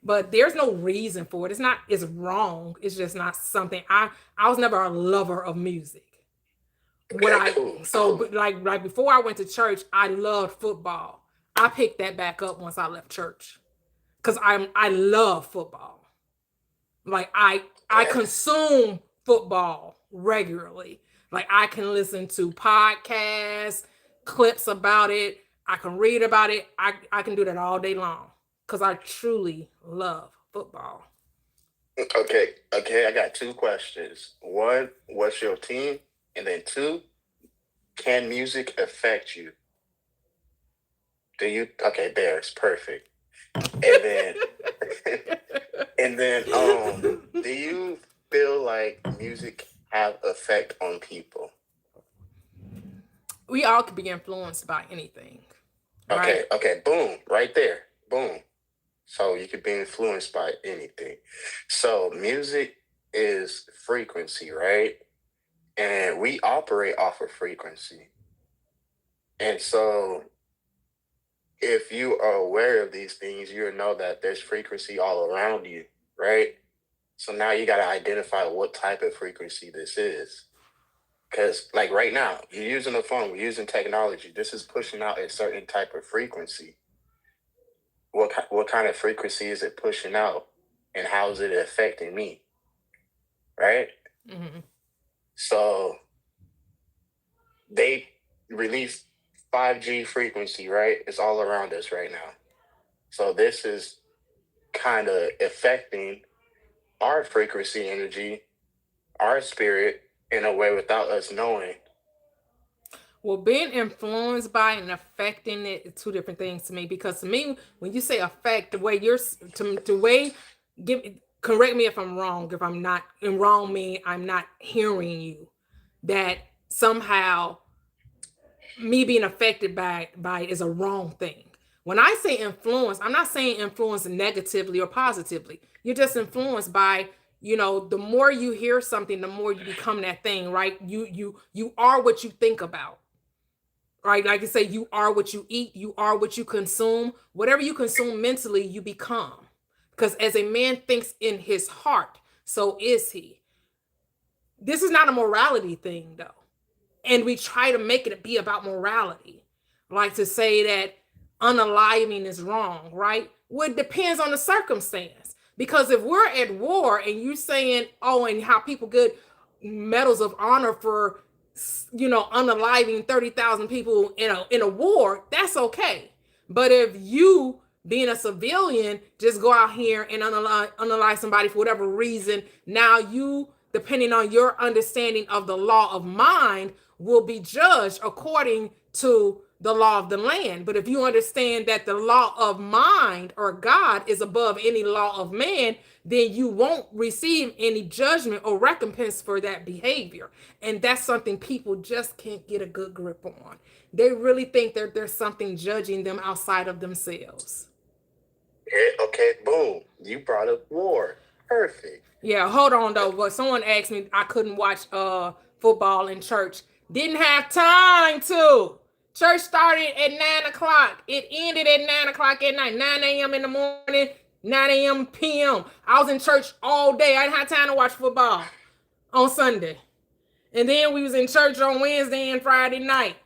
But there's no reason for it. It's wrong. It's just not something. I was never a lover of music. Okay, cool. But before I went to church, I loved football. I picked that back up once I left church because I love football. Like I consume football regularly. Like I can listen to podcasts, clips about it. I can read about it. I can do that all day long because I truly love football. Okay, I got two questions. One, what's your team? And then two, can music affect you? Do you? Okay, there's perfect. And then, do you feel like music have effect on people? We all could be influenced by anything. Right? Okay, boom, right there, boom. So you could be influenced by anything. So music is frequency, right? And we operate off of frequency. And so if you are aware of these things, you'll know that there's frequency all around you, right? So now you got to identify what type of frequency this is. Because like right now, you're using a phone, we're using technology. This is pushing out a certain type of frequency. What kind of frequency is it pushing out? And how is it affecting me? Right? Mm-hmm. So they released 5G frequency, right? It's all around us right now. So this is kind of affecting our frequency energy, our spirit in a way without us knowing. Well, being influenced by and affecting it are two different things to me. Because to me, when you say affect, the way you're correct me if I'm wrong. If I'm not, and wrong mean I'm not hearing you. That somehow me being affected by it is a wrong thing. When I say influence, I'm not saying influence negatively or positively. You're just influenced by, the more you hear something, the more you become that thing, right? You are what you think about, right? Like I say, you are what you eat, you are what you consume. Whatever you consume mentally, you become. Because as a man thinks in his heart, so is he. This is not a morality thing, though. And we try to make it be about morality. Like to say that unaliving is wrong, right? Well, it depends on the circumstance. Because if we're at war and you're saying, and how people get medals of honor for, unaliving 30,000 people in a war, that's okay. But if you, being a civilian, just go out here and unalive somebody for whatever reason, now you, depending on your understanding of the law of mind, will be judged according to the law of the land. But if you understand that the law of mind or God is above any law of man, then you won't receive any judgment or recompense for that behavior. And that's something people just can't get a good grip on. They really think that there's something judging them outside of themselves. Yeah, okay, boom. You brought up war. Perfect. Yeah, hold on though. But someone asked me, I couldn't watch football in church. Didn't have time to. Church started at 9 o'clock. It ended at 9 o'clock at night. 9 a.m. in the morning, 9 a.m. p.m. I was in church all day. I didn't have time to watch football on Sunday. And then we was in church on Wednesday and Friday night.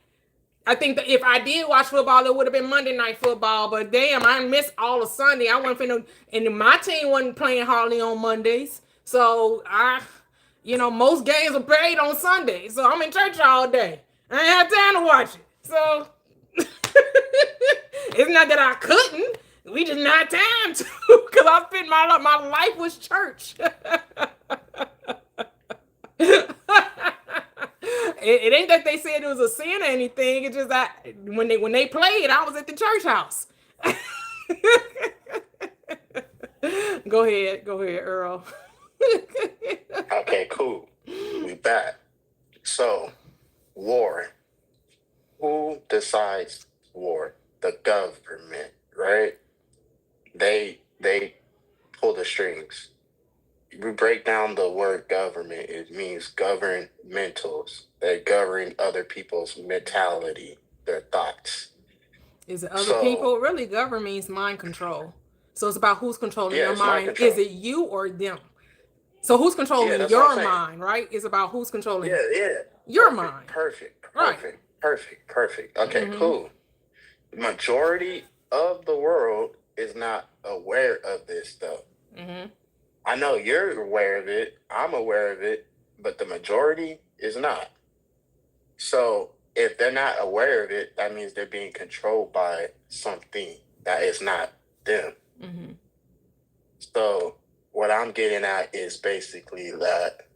I think that if I did watch football, it would have been Monday night football. But damn, I missed all of Sunday. I wasn't finna, and my team wasn't playing hardly on Mondays. So most games are played on Sunday. So I'm in church all day. I ain't have time to watch it. So it's not that I couldn't. We just not have time to, because I spent my life was church. It ain't that they said it was a sin or anything. It's just that when they played, I was at the church house. Go ahead, Earl. Okay, cool. We back. So, war. Who decides war? The government, right? They pull the strings. We break down the word government, it means governmentals. They govern other people's mentality, their thoughts. Is it other people? Really, govern means mind control. So it's about who's controlling your mind. Is it you or them? So who's controlling your mind, right? It's about who's controlling your mind. Perfect. Okay, cool. majority of the world is not aware of this stuff. Mm-hmm. I know you're aware of it. I'm aware of it, but the majority is not. So if they're not aware of it, that means they're being controlled by something that is not them. Mm-hmm. So what I'm getting at is basically that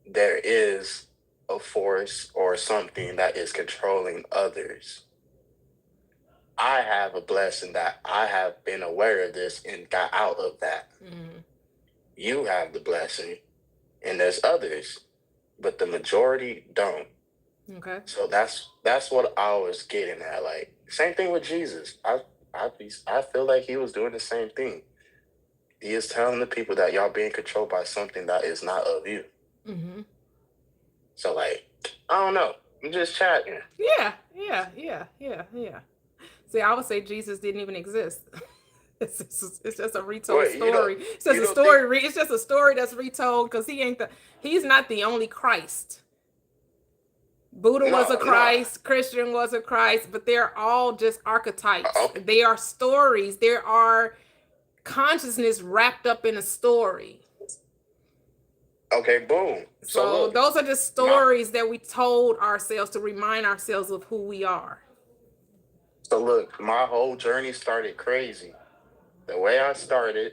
there is a force or something that is controlling others. I have a blessing that I have been aware of this and got out of that. Mm-hmm. You have the blessing, and there's others, but the majority don't. Okay. So that's what I was getting at. Like, same thing with Jesus. I feel like he was doing the same thing. He is telling the people that y'all being controlled by something that is not of you. Mm-hmm. So like, I don't know. I'm just chatting. Yeah. See, I would say Jesus didn't even exist. It's just a retold Wait, story. It's just a story. It's just a story that's retold because he's not the only Christ. Buddha was a Christ, Christian was a Christ, but they're all just archetypes. They are stories. There are consciousness wrapped up in a story. Okay, boom. So look, those are the stories that we told ourselves to remind ourselves of who we are. So look, my whole journey started crazy. The way I started,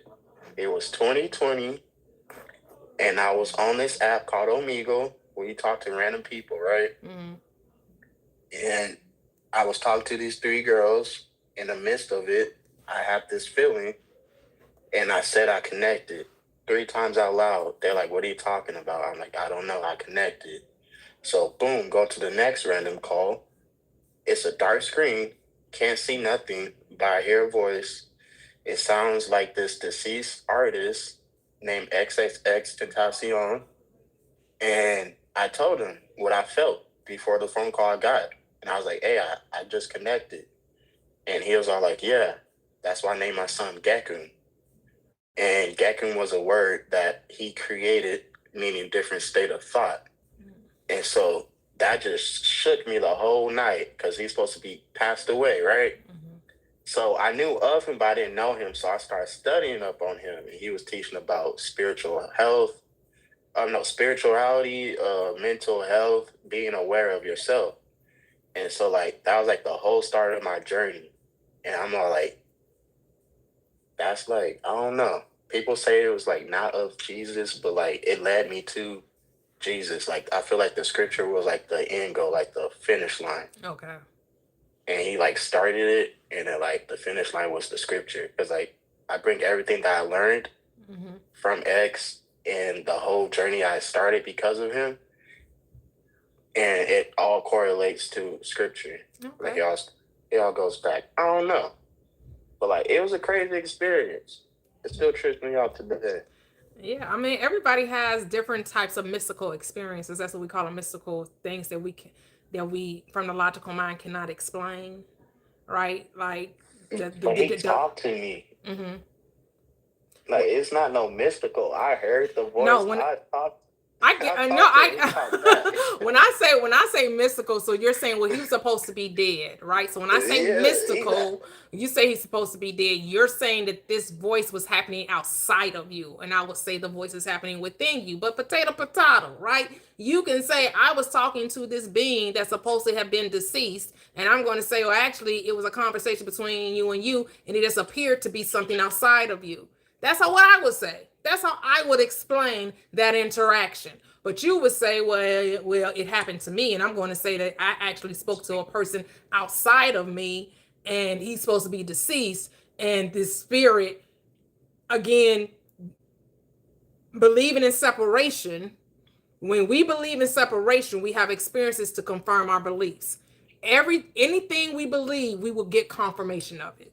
it was 2020, and I was on this app called Omegle, where you talk to random people, right? Mm-hmm. And I was talking to these 3 girls. In the midst of it, I had this feeling, and I said I connected 3 times out loud. They're like, what are you talking about? I'm like, I don't know. I connected. So boom, go to the next random call. It's a dark screen. Can't see nothing, but I hear a voice. It sounds like this deceased artist named XXX Tentacion. And I told him what I felt before the phone call I got. And I was like, hey, I just connected. And he was all like, yeah, that's why I named my son Gekun. And Gekun was a word that he created, meaning different state of thought. And so that just shook me the whole night because he's supposed to be passed away, right? Mm-hmm. So I knew of him, but I didn't know him. So I started studying up on him. And he was teaching about spiritual health, spirituality, mental health, being aware of yourself. And so like, that was like the whole start of my journey. And I'm all like, that's like, I don't know. People say it was like not of Jesus, but like it led me to Jesus. Like, I feel like the scripture was like the end goal, like the finish line. Okay. And he like started it, and then like the finish line was the scripture. Because like I bring everything that I learned from X and the whole journey I started because of him, and it all correlates to scripture. Okay. Like it all goes back. I don't know, but like it was a crazy experience. It still trips me out today. Yeah, I mean, everybody has different types of mystical experiences. That's what we call them, mystical things that we from the logical mind cannot explain, right? Like he talked to me. Mm-hmm. Like, it's not no mystical. I heard the voice. No, when I say mystical, so you're saying, well, he's supposed to be dead, right? So when I say mystical, you say he's supposed to be dead. You're saying that this voice was happening outside of you, and I would say the voice is happening within you. But potato, right? You can say I was talking to this being that's supposed to have been deceased, and I'm going to say, well, actually, it was a conversation between you, and it just appeared to be something outside of you. That's what I would say. That's how I would explain that interaction. But you would say, well, it happened to me. And I'm going to say that I actually spoke to a person outside of me, and he's supposed to be deceased. And this spirit, again, believing in separation. When we believe in separation, we have experiences to confirm our beliefs. Anything we believe, we will get confirmation of it.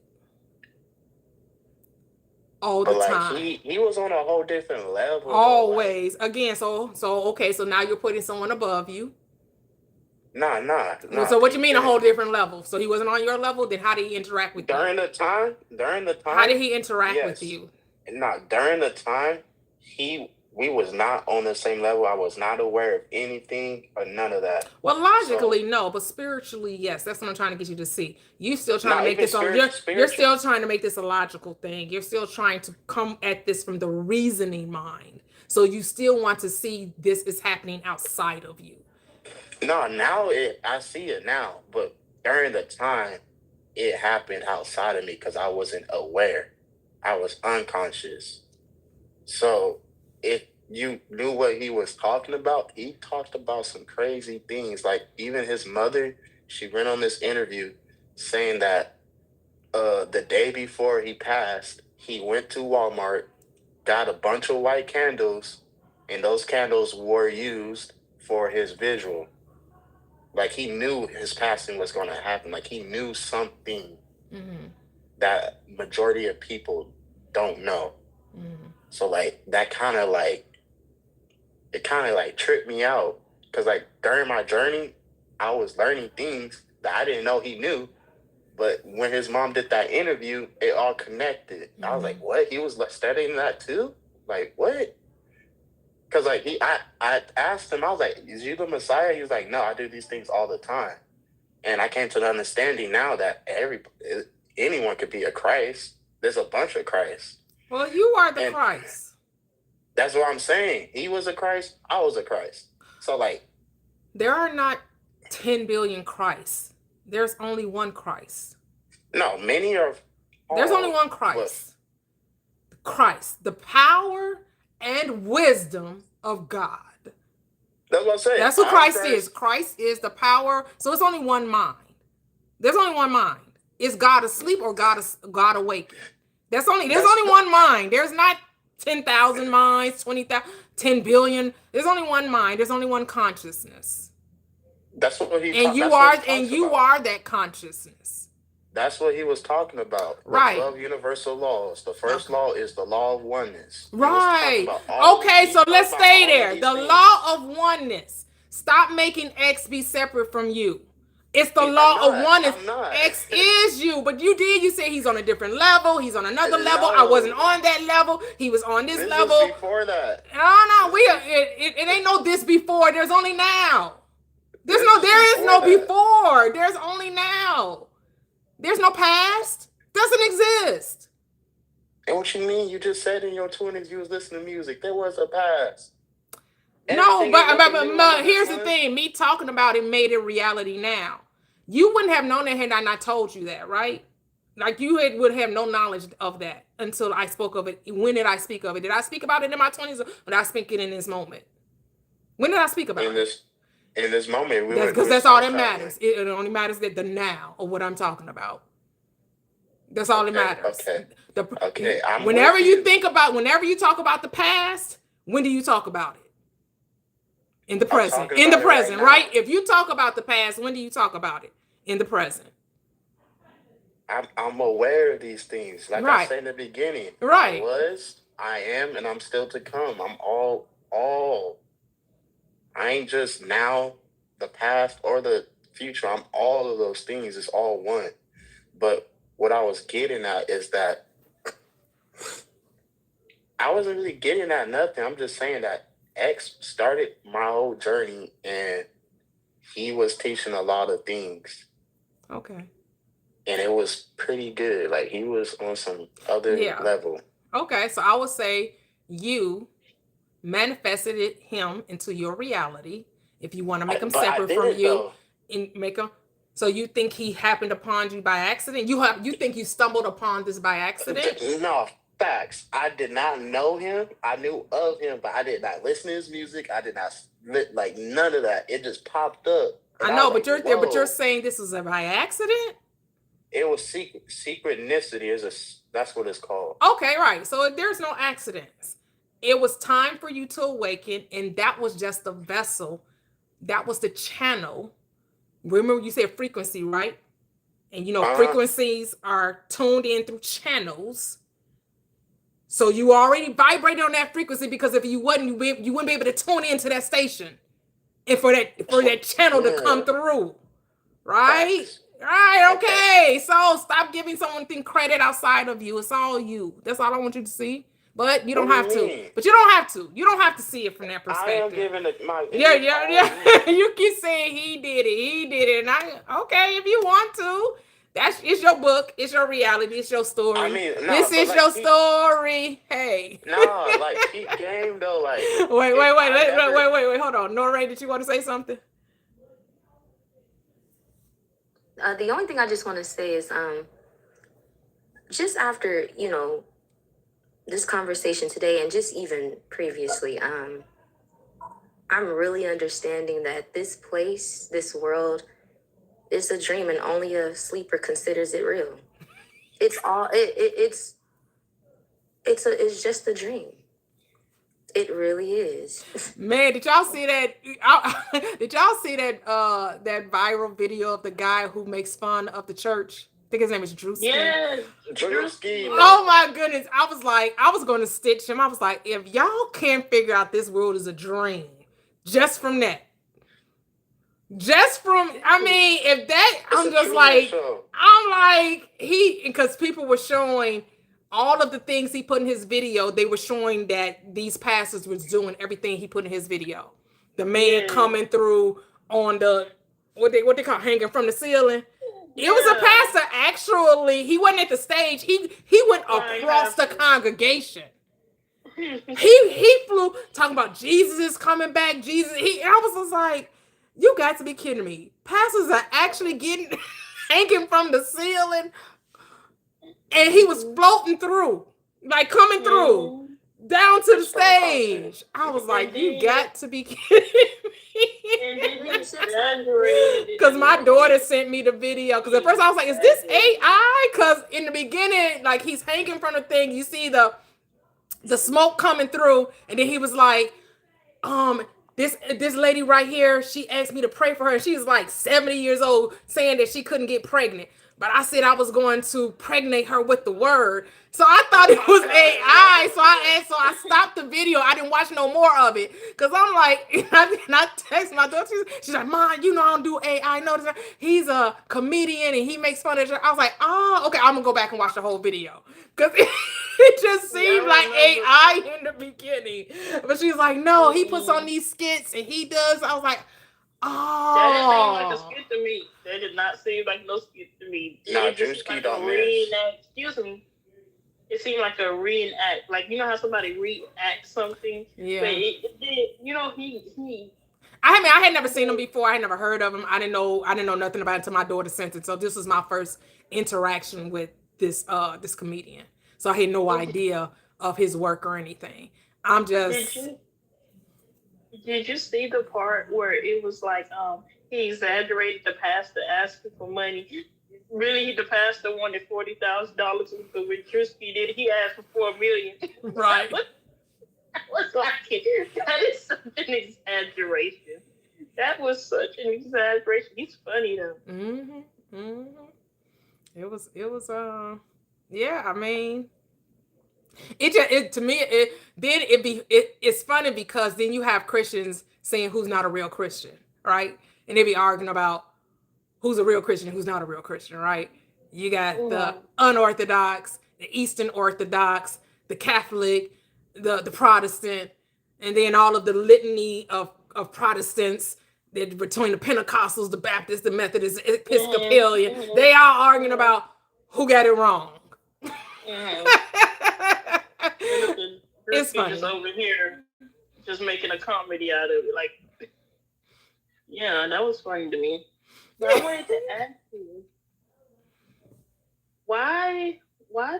All the time. He was on a whole different level. Always. Again, so okay, so now you're putting someone above you. Nah. So what you mean a whole different level? So he wasn't on your level? Then how did he interact with you? During the time. How did he interact with you? During the time, he we was not on the same level. I was not aware of anything or none of that. Well, logically, no, but spiritually, yes. That's what I'm trying to get you to see. You still trying Not to make even this on. You're spiritual. still trying to make this a logical thing. You're still trying to come at this from the reasoning mind. So you still want to see this is happening outside of you. No, now I see it now, but during the time it happened outside of me because I wasn't aware. I was unconscious. So if you knew what he was talking about, he talked about some crazy things. Like even his mother, she went on this interview saying that the day before he passed, he went to Walmart, got a bunch of white candles, and those candles were used for his visual. Like he knew his passing was going to happen. Like he knew something that majority of people don't know. So like that kind of like tripped me out because like during my journey, I was learning things that I didn't know he knew. But when his mom did that interview, it all connected. I was like, what? He was like studying that too? Like what? Because like I asked him, I was like, is you the Messiah? He was like, no, I do these things all the time. And I came to the understanding now that anyone could be a Christ. There's a bunch of Christ. Well, you are the Christ. That's what I'm saying. He was a Christ. I was a Christ. So like, there are not 10 billion Christs. There's only one Christ. No, many are. There's only one Christ. Christ, the power and wisdom of God. That's what I'm saying. That's who Christ is. Christ is the power. So it's only one mind. There's only one mind. Is God asleep or God awakened? There's only one mind. There's not 10,000 minds, 20,000, 10 billion. There's only one mind. There's only one consciousness. That's what he. And you are that consciousness. That's what he was talking about. Right. The 12 universal laws. The first law is the law of oneness. Right. Okay, so let's stay there. The law of oneness. Stop making X be separate from you. It's the law of oneness. X is you, but you said he's on a different level. He's on another level. I wasn't on that level. He was on this level. Was before that. No, it ain't no this before. There's only now. There is no before. There's only now. There's no past. Doesn't exist. And what you mean? You just said in your 20s you was listening to music. There was a past. No, but here's the thing. Me talking about it made it reality now. You wouldn't have known that had I not told you that, right? Like you would have no knowledge of that until I spoke of it. When did I speak of it? Did I speak about it in my 20s or did I speak it in this moment? When did I speak about it? In this moment, because that's all that matters. It only matters that the now of what I'm talking about. That's all that matters. Okay. Whenever you talk about the past, when do you talk about it? In the present. In the present, right? If you talk about the past, when do you talk about it? In the present. I'm aware of these things. Like I said in the beginning. Right. I am, and I'm still to come. I'm all. I ain't just now, the past, or the future. I'm all of those things. It's all one. But what I was getting at is that I wasn't really getting at nothing. I'm just saying that X started my whole journey, and he was teaching a lot of things. Okay. And it was pretty good. Like he was on some other level. Okay, so I would say you manifested him into your reality. If you want to make him separate from you, and make him. So you think he happened upon you by accident? You think you stumbled upon this by accident? No, facts. I did not know him. I knew of him, but I did not listen to his music. I did not like none of that. It just popped up. I know, but you're there. But you're saying this was by accident. It was synchronicity. That's what it's called. Okay, right. So there's no accidents. It was time for you to awaken, and that was just the vessel. That was the channel. Remember you said frequency, right? And frequencies are tuned in through channels. So you already vibrated on that frequency, because if you wouldn't, you wouldn't be able to tune into that station, and for that channel to come through, right? Right. Okay. So stop giving someone credit outside of you. It's all you. That's all I want you to see. but you don't What have do you to. mean? But you don't have to. You don't have to see it from that I am perspective. giving it my Yeah, it's yeah, all yeah. me. You keep saying he did it, and I okay if you want to. It's your book, it's your reality, it's your story. I mean, This but is like your story. Hey. like peak game though, like Wait, I never wait. Hold on. Nora, did you want to say something? The only thing I just want to say is, just after, this conversation today and just even previously, I'm really understanding that this place, this world, is a dream and only a sleeper considers it real. It's all it's just a dream. It really is. Man, did y'all see that? Did y'all see that that viral video of the guy who makes fun of the church? I think his name is Drewski. Yes. Drewski. Oh my goodness. I was going to stitch him. I was like, if y'all can't figure out this world is a dream, just from that. If that, I'm just like, because people were showing all of the things he put in his video. They were showing that these pastors was doing everything he put in his video. The man coming through on the, what they call hanging from the ceiling. It was a pastor, actually. He wasn't at the stage. He went across the congregation. He flew talking about Jesus is coming back. I was just like, you got to be kidding me. Pastors are actually getting hanging from the ceiling, and he was floating through, like coming through down to the stage. I was like, you got to be kidding me. Because my daughter sent me the video. Because at first I was like, is this AI? Because in the beginning, like he's hanging from the thing, you see the smoke coming through, and then he was like, this lady right here, she asked me to pray for her. She's like 70 years old, saying that she couldn't get pregnant. But I said I was going to pregnate her with the word. So I thought it was AI. So I stopped the video. I didn't watch no more of it. Because I'm like, and I text my daughter. She's like, Mom, I don't do AI. No, he's a comedian and he makes fun of her. I was like, oh, okay, I'm going to go back and watch the whole video. Because it just seemed like AI in the beginning. But she's like, no, he puts on these skits and he does. I was like, oh. That didn't seem like a skit to me. That did not seem like no skit to me. Nah, Drewski don't miss. Excuse me. It seemed like a reenact. Like, you know how somebody reenact something? Yeah. But it did, he I had never seen him before. I had never heard of him. I didn't know nothing about it until my daughter sent it. So this was my first interaction with this this comedian. So I had no idea of his work or anything. I'm just. Did you see the part where it was like he exaggerated the pastor asking for money? Really, the pastor wanted $40,000, but with Drewski did, he asked for $4 million. Right. I was like, that is such an exaggeration. That was such an exaggeration. He's funny though. It was yeah, I mean, it's funny because then you have Christians saying who's not a real Christian, right? And they be arguing about who's a real Christian, who's not a real Christian, right? You got the unorthodox, the Eastern Orthodox, the Catholic, the Protestant, and then all of the litany of Protestants that between the Pentecostals, the Baptists, the Methodists, Episcopalian. They are arguing about who got it wrong. It's funny. Just over here, just making a comedy out of it. Like, yeah, that was funny to me. But I wanted to ask you, why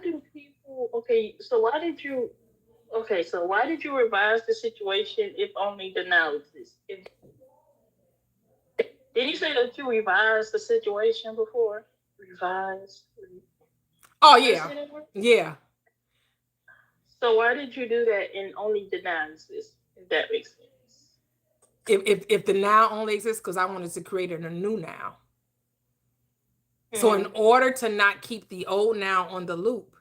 do people? So why did you revise the situation if only the now exists? Did you say that you revised the situation before? Revise. Oh yeah, yeah. So why did you do that and only the now exists? If that makes sense. If the now only exists, because I wanted to create a new now. So in order to not keep the old now on the loop,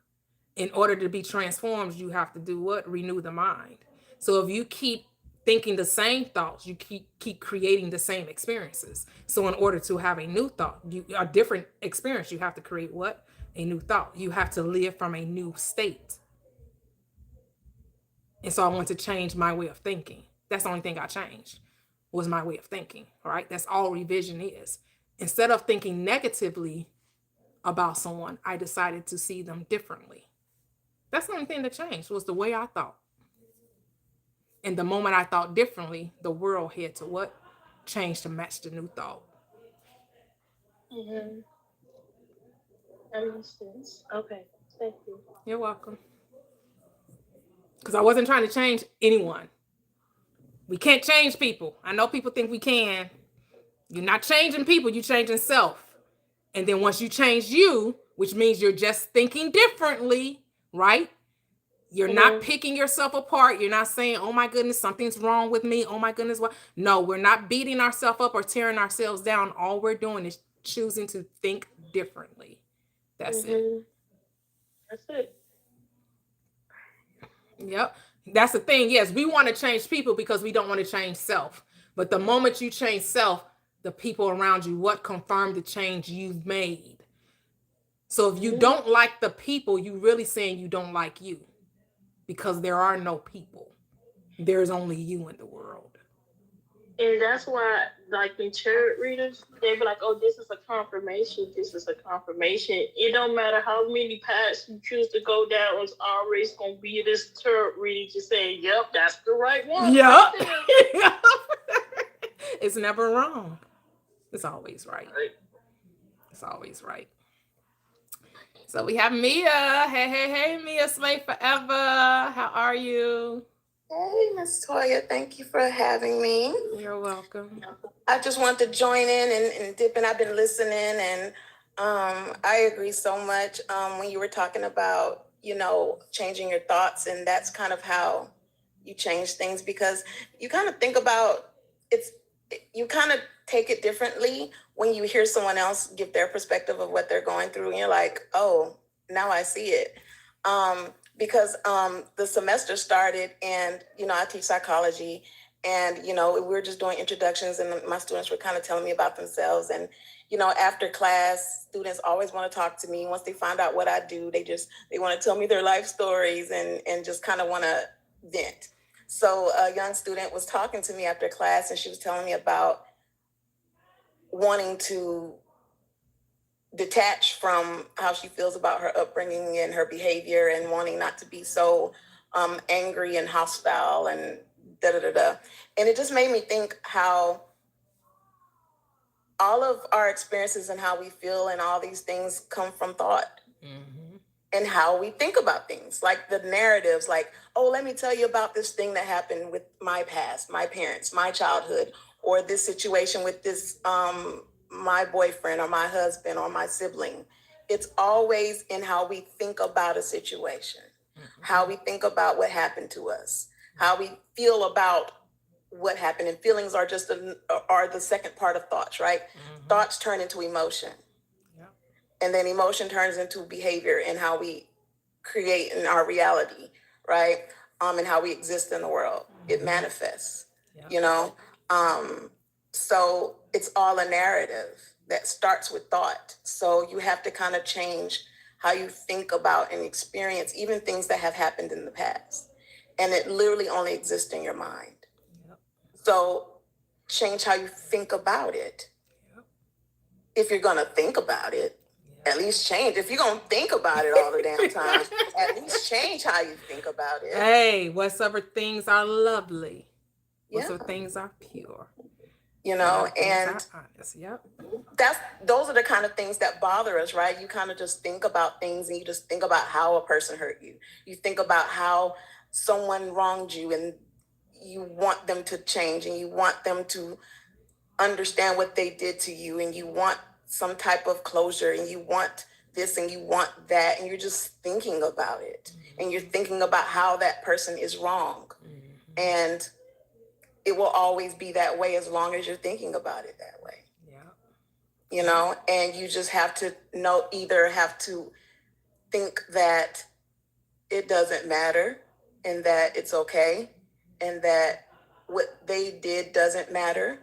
in order to be transformed, you have to do what? Renew the mind. So if you keep thinking the same thoughts, you keep creating the same experiences. So in order to have a new thought, a different experience, you have to create what? A new thought. You have to live from a new state. And so I want to change my way of thinking. That's the only thing I changed, was my way of thinking. All right. That's all revision is. Instead of thinking negatively about someone, I decided to see them differently. That's the only thing that changed, was the way I thought. And the moment I thought differently, the world had to what? Change to match the new thought. Mm-hmm. That makes sense. Okay, thank you. You're welcome. Because I wasn't trying to change anyone. We can't change people. I know people think we can. You're not changing people, you're changing self. And then once you change you, which means you're just thinking differently, right? You're not picking yourself apart. You're not saying, oh my goodness, something's wrong with me. Oh my goodness, what? No, we're not beating ourselves up or tearing ourselves down. All we're doing is choosing to think differently. That's it. That's it. Yep. That's the thing. Yes, we want to change people because we don't want to change self. But the moment you change self, the people around you, what confirm the change you've made. So if you don't like the people, you really saying you don't like you, because there are no people. There's only you in the world. And that's why, like, in tarot readers, they be like, oh, this is a confirmation. This is a confirmation. It don't matter how many paths you choose to go down, it's always going to be this tarot reading just saying, yep, that's the right one. Yep. Right. It's never wrong. It's always right. Right. It's always right. So we have Mia. Hey, Mia, Slay Forever. How are you? Hey, Miss Toya, thank you for having me. You're welcome. I just wanted to join in and dip in. I've been listening, and I agree so much when you were talking about, changing your thoughts, and that's kind of how you change things, because you kind of think about you kind of take it differently when you hear someone else give their perspective of what they're going through, and you're like, oh, now I see it. Because the semester started, and, I teach psychology, and, we were just doing introductions, and my students were kind of telling me about themselves. And, after class, students always want to talk to me. Once they find out what I do, they want to tell me their life stories and just kind of want to vent. So a young student was talking to me after class, and she was telling me about wanting to detach from how she feels about her upbringing and her behavior, and wanting not to be so angry and hostile and And it just made me think how all of our experiences and how we feel and all these things come from thought. And how we think about things, like the narratives, like, oh, let me tell you about this thing that happened with my past, my parents, my childhood, or this situation with this my boyfriend or my husband or my sibling. It's always in how we think about a situation, how we think about what happened to us, how we feel about what happened. And feelings are just are the second part of thoughts, right? Thoughts turn into emotion. And then emotion turns into behavior and how we create in our reality, right? And how we exist in the world. It manifests, So it's all a narrative that starts with thought. So you have to kind of change how you think about and experience even things that have happened in the past. And it literally only exists in your mind. So change how you think about it. If you're going to think about it, at least change. If you're going to think about it all the damn time, at least change how you think about it. Hey, whatsoever things are lovely, whatsoever things are pure. And honest. Those are the kind of things that bother us, right? You kind of just think about things, and you just think about how a person hurt you. You think about how someone wronged you, and you want them to change, and you want them to understand what they did to you, and you want some type of closure, and you want this and you want that, and you're just thinking about it, and you're thinking about how that person is wrong. And it will always be that way as long as you're thinking about it that way. And you just have to either have to think that it doesn't matter, and that it's okay, and that what they did doesn't matter,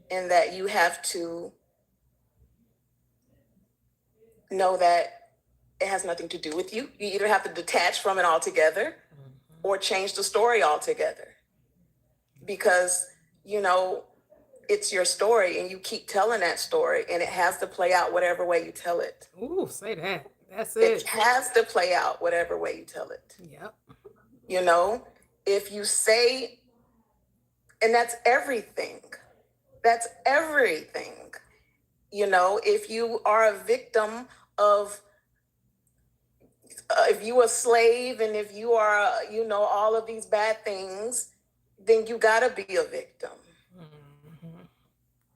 and that you have to know that it has nothing to do with you. You either have to detach from it altogether, or change the story altogether. Because, you know, it's your story and you keep telling that story and it has to play out whatever way you tell it. Ooh, say that. That's It it. has to play out whatever way you tell it. Yep. You know, if you say, and that's everything. That's everything. You know, if you are a victim of, if you a slave and if you are, you know, all of these bad things, then you gotta be a victim. Mhm.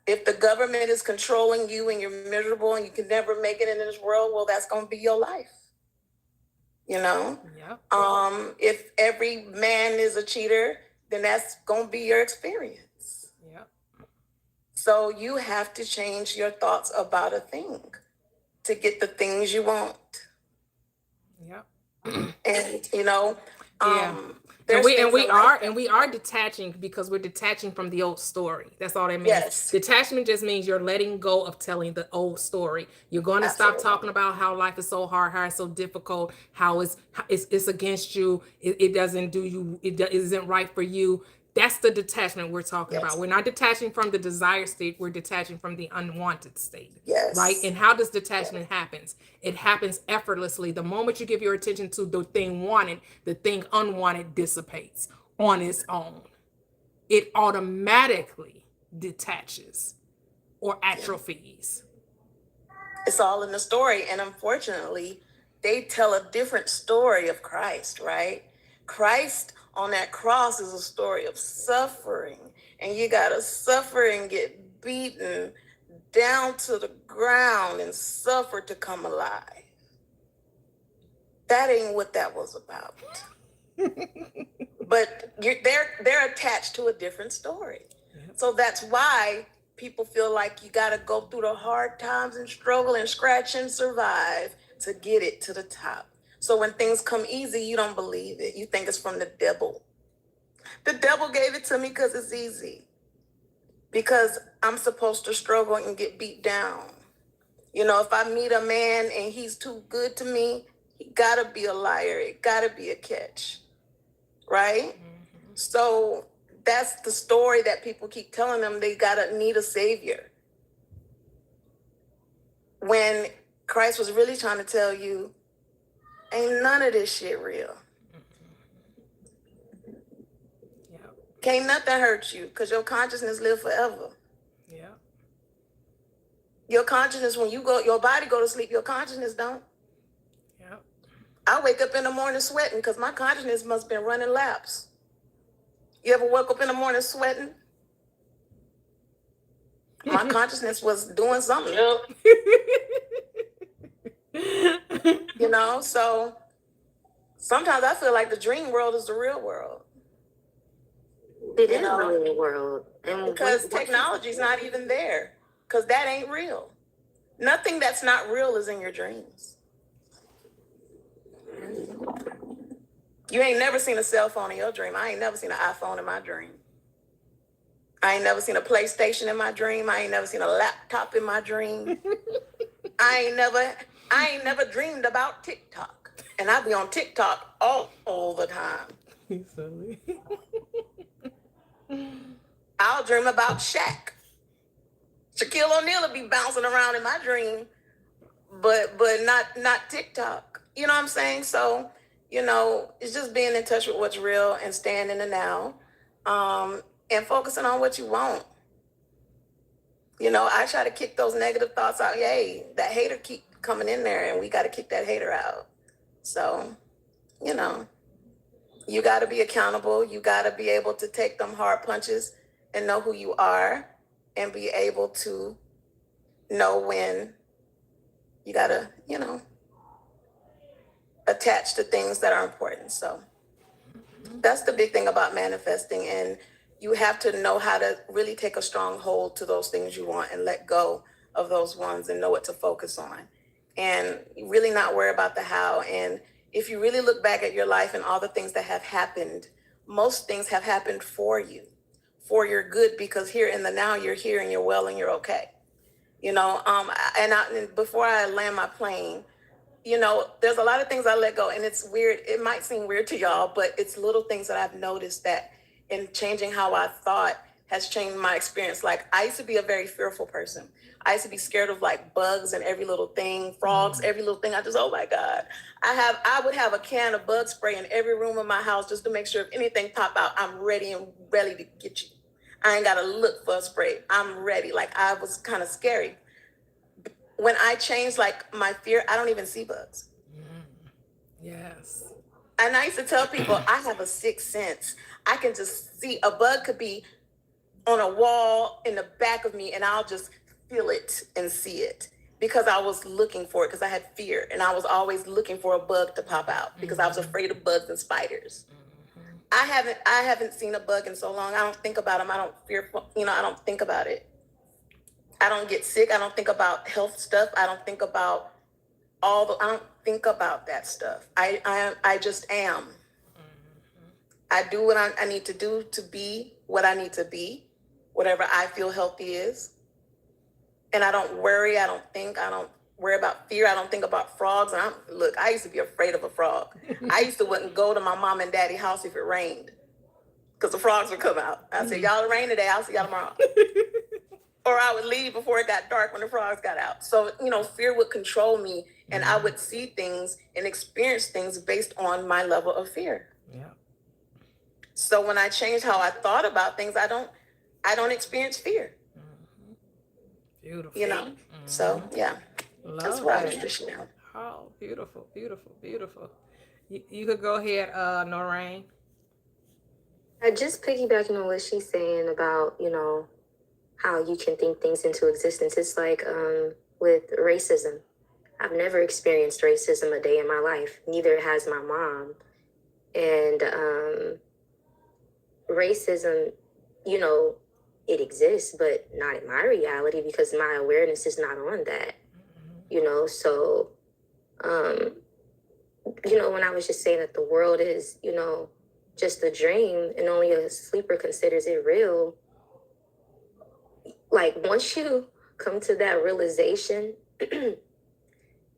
If the government is controlling you and you're miserable and you can never make it in this world, well, that's gonna be your life. You know? Yep. If every man is a cheater, then that's gonna be your experience. Yep. So you have to change your thoughts about a thing to get the things you want. Yep. And you know, Yeah. there's things in life that- we are detaching because we're detaching from the old story. That's all that means. Yes. Detachment just means you're letting go of telling the old story. You're going to stop Absolutely. talking about how life is so hard, how it's so difficult, how it's against you. It doesn't do you. It isn't right for you. That's the detachment we're talking Yes. about. We're not detaching from the desired state. We're detaching from the unwanted state. Yes. Right? And how does detachment happens? It happens effortlessly. The moment you give your attention to the thing wanted, the thing unwanted dissipates on its own. It automatically detaches or atrophies. It's all in the story. And unfortunately, they tell a different story of Christ, right? Christ on that cross is a story of suffering. And you got to suffer and get beaten down to the ground and suffer to come alive. That ain't what that was about. But they're attached to a different story. Yep. So that's why people feel like you got to go through the hard times and struggle and scratch and survive to get it to the top. So when things come easy, you don't believe it. You think it's from the devil. The devil gave it to me because it's easy. Because I'm supposed to struggle and get beat down. You know, if I meet a man and he's too good to me, he gotta be a liar. It gotta be a catch. Right? Mhm. So that's the story that people keep telling them. They gotta need a savior. When Christ was really trying to tell you, ain't none of this shit real. Yep. Can't nothing hurt you because your consciousness live forever. Yep. Your consciousness, when you go, your body go to sleep, your consciousness don't. Yep. I wake up in the morning sweating because my consciousness must have been running laps. You ever woke up in the morning sweating? My consciousness was doing something. You know, so sometimes I feel like the dream world is the real world. It You is know, the real world. And because technology's not even there. Because that ain't real. Nothing that's not real is in your dreams. You ain't never seen a cell phone in your dream. I ain't never seen an iPhone in my dream. I ain't never seen a PlayStation in my dream. I ain't never seen a laptop in my dream. I ain't never dreamed about TikTok. And I be on TikTok all the time. Silly. I'll dream about Shaq. Shaquille O'Neal will be bouncing around in my dream, but not TikTok. You know what I'm saying? So, you know, it's just being in touch with what's real and staying in the now, and focusing on what you want. You know, I try to kick those negative thoughts out. Yay, that hater keep coming in there, and we got to kick that hater out. So, you know, you got to be accountable. You got to be able to take them hard punches and know who you are and be able to know when you got to, you know, attach to things that are important. So that's the big thing about manifesting. And you have to know how to really take a strong hold to those things you want and let go of those ones and know what to focus on. And really not worry about the how. And if you really look back at your life and all the things that have happened, most things have happened for you, for your good, because here in the now, you're here and you're well and you're okay. You know, and before I land my plane, you know, there's a lot of things I let go, and it's weird. It might seem weird to y'all, but it's little things that I've noticed that in changing how I thought has changed my experience. Like, I used to be a very fearful person. I used to be scared of like bugs and every little thing, frogs, every little thing. I just, oh my God. I would have a can of bug spray in every room of my house just to make sure if anything pop out, I'm ready and ready to get you. I ain't got to look for a spray. I'm ready. Like, I was kind of scary. When I changed like my fear, I don't even see bugs. Yes. And I used to tell people I have a sixth sense. I can just see a bug could be on a wall in the back of me, and I'll just feel it and see it because I was looking for it because I had fear, and I was always looking for a bug to pop out because I was afraid of bugs and spiders. I haven't seen a bug in so long. I don't think about them. I don't fear, I don't think about it. I don't get sick. I don't think about health stuff. I don't think about I don't think about that stuff. I just am. I do what I need to do to be what I need to be, whatever I feel healthy is. And I don't worry. I don't worry about fear. I don't think about frogs. And look, I used to be afraid of a frog. I used to wouldn't go to my mom and daddy house if it rained because the frogs would come out. I said, y'all, it rain today. I'll see y'all tomorrow. Or I would leave before it got dark when the frogs got out. So, fear would control me, and I would see things and experience things based on my level of fear. Yeah. So when I changed how I thought about things, I don't experience fear. Beautiful. So yeah, that's what I tradition now. Oh, beautiful, beautiful, beautiful. You could go ahead, Noreen. Just piggybacking on what she's saying about, how you can think things into existence. It's like with racism. I've never experienced racism a day in my life. Neither has my mom. And racism, it exists, but not in my reality because my awareness is not on that. So, when I was just saying that the world is, just a dream and only a sleeper considers it real. Like, once you come to that realization,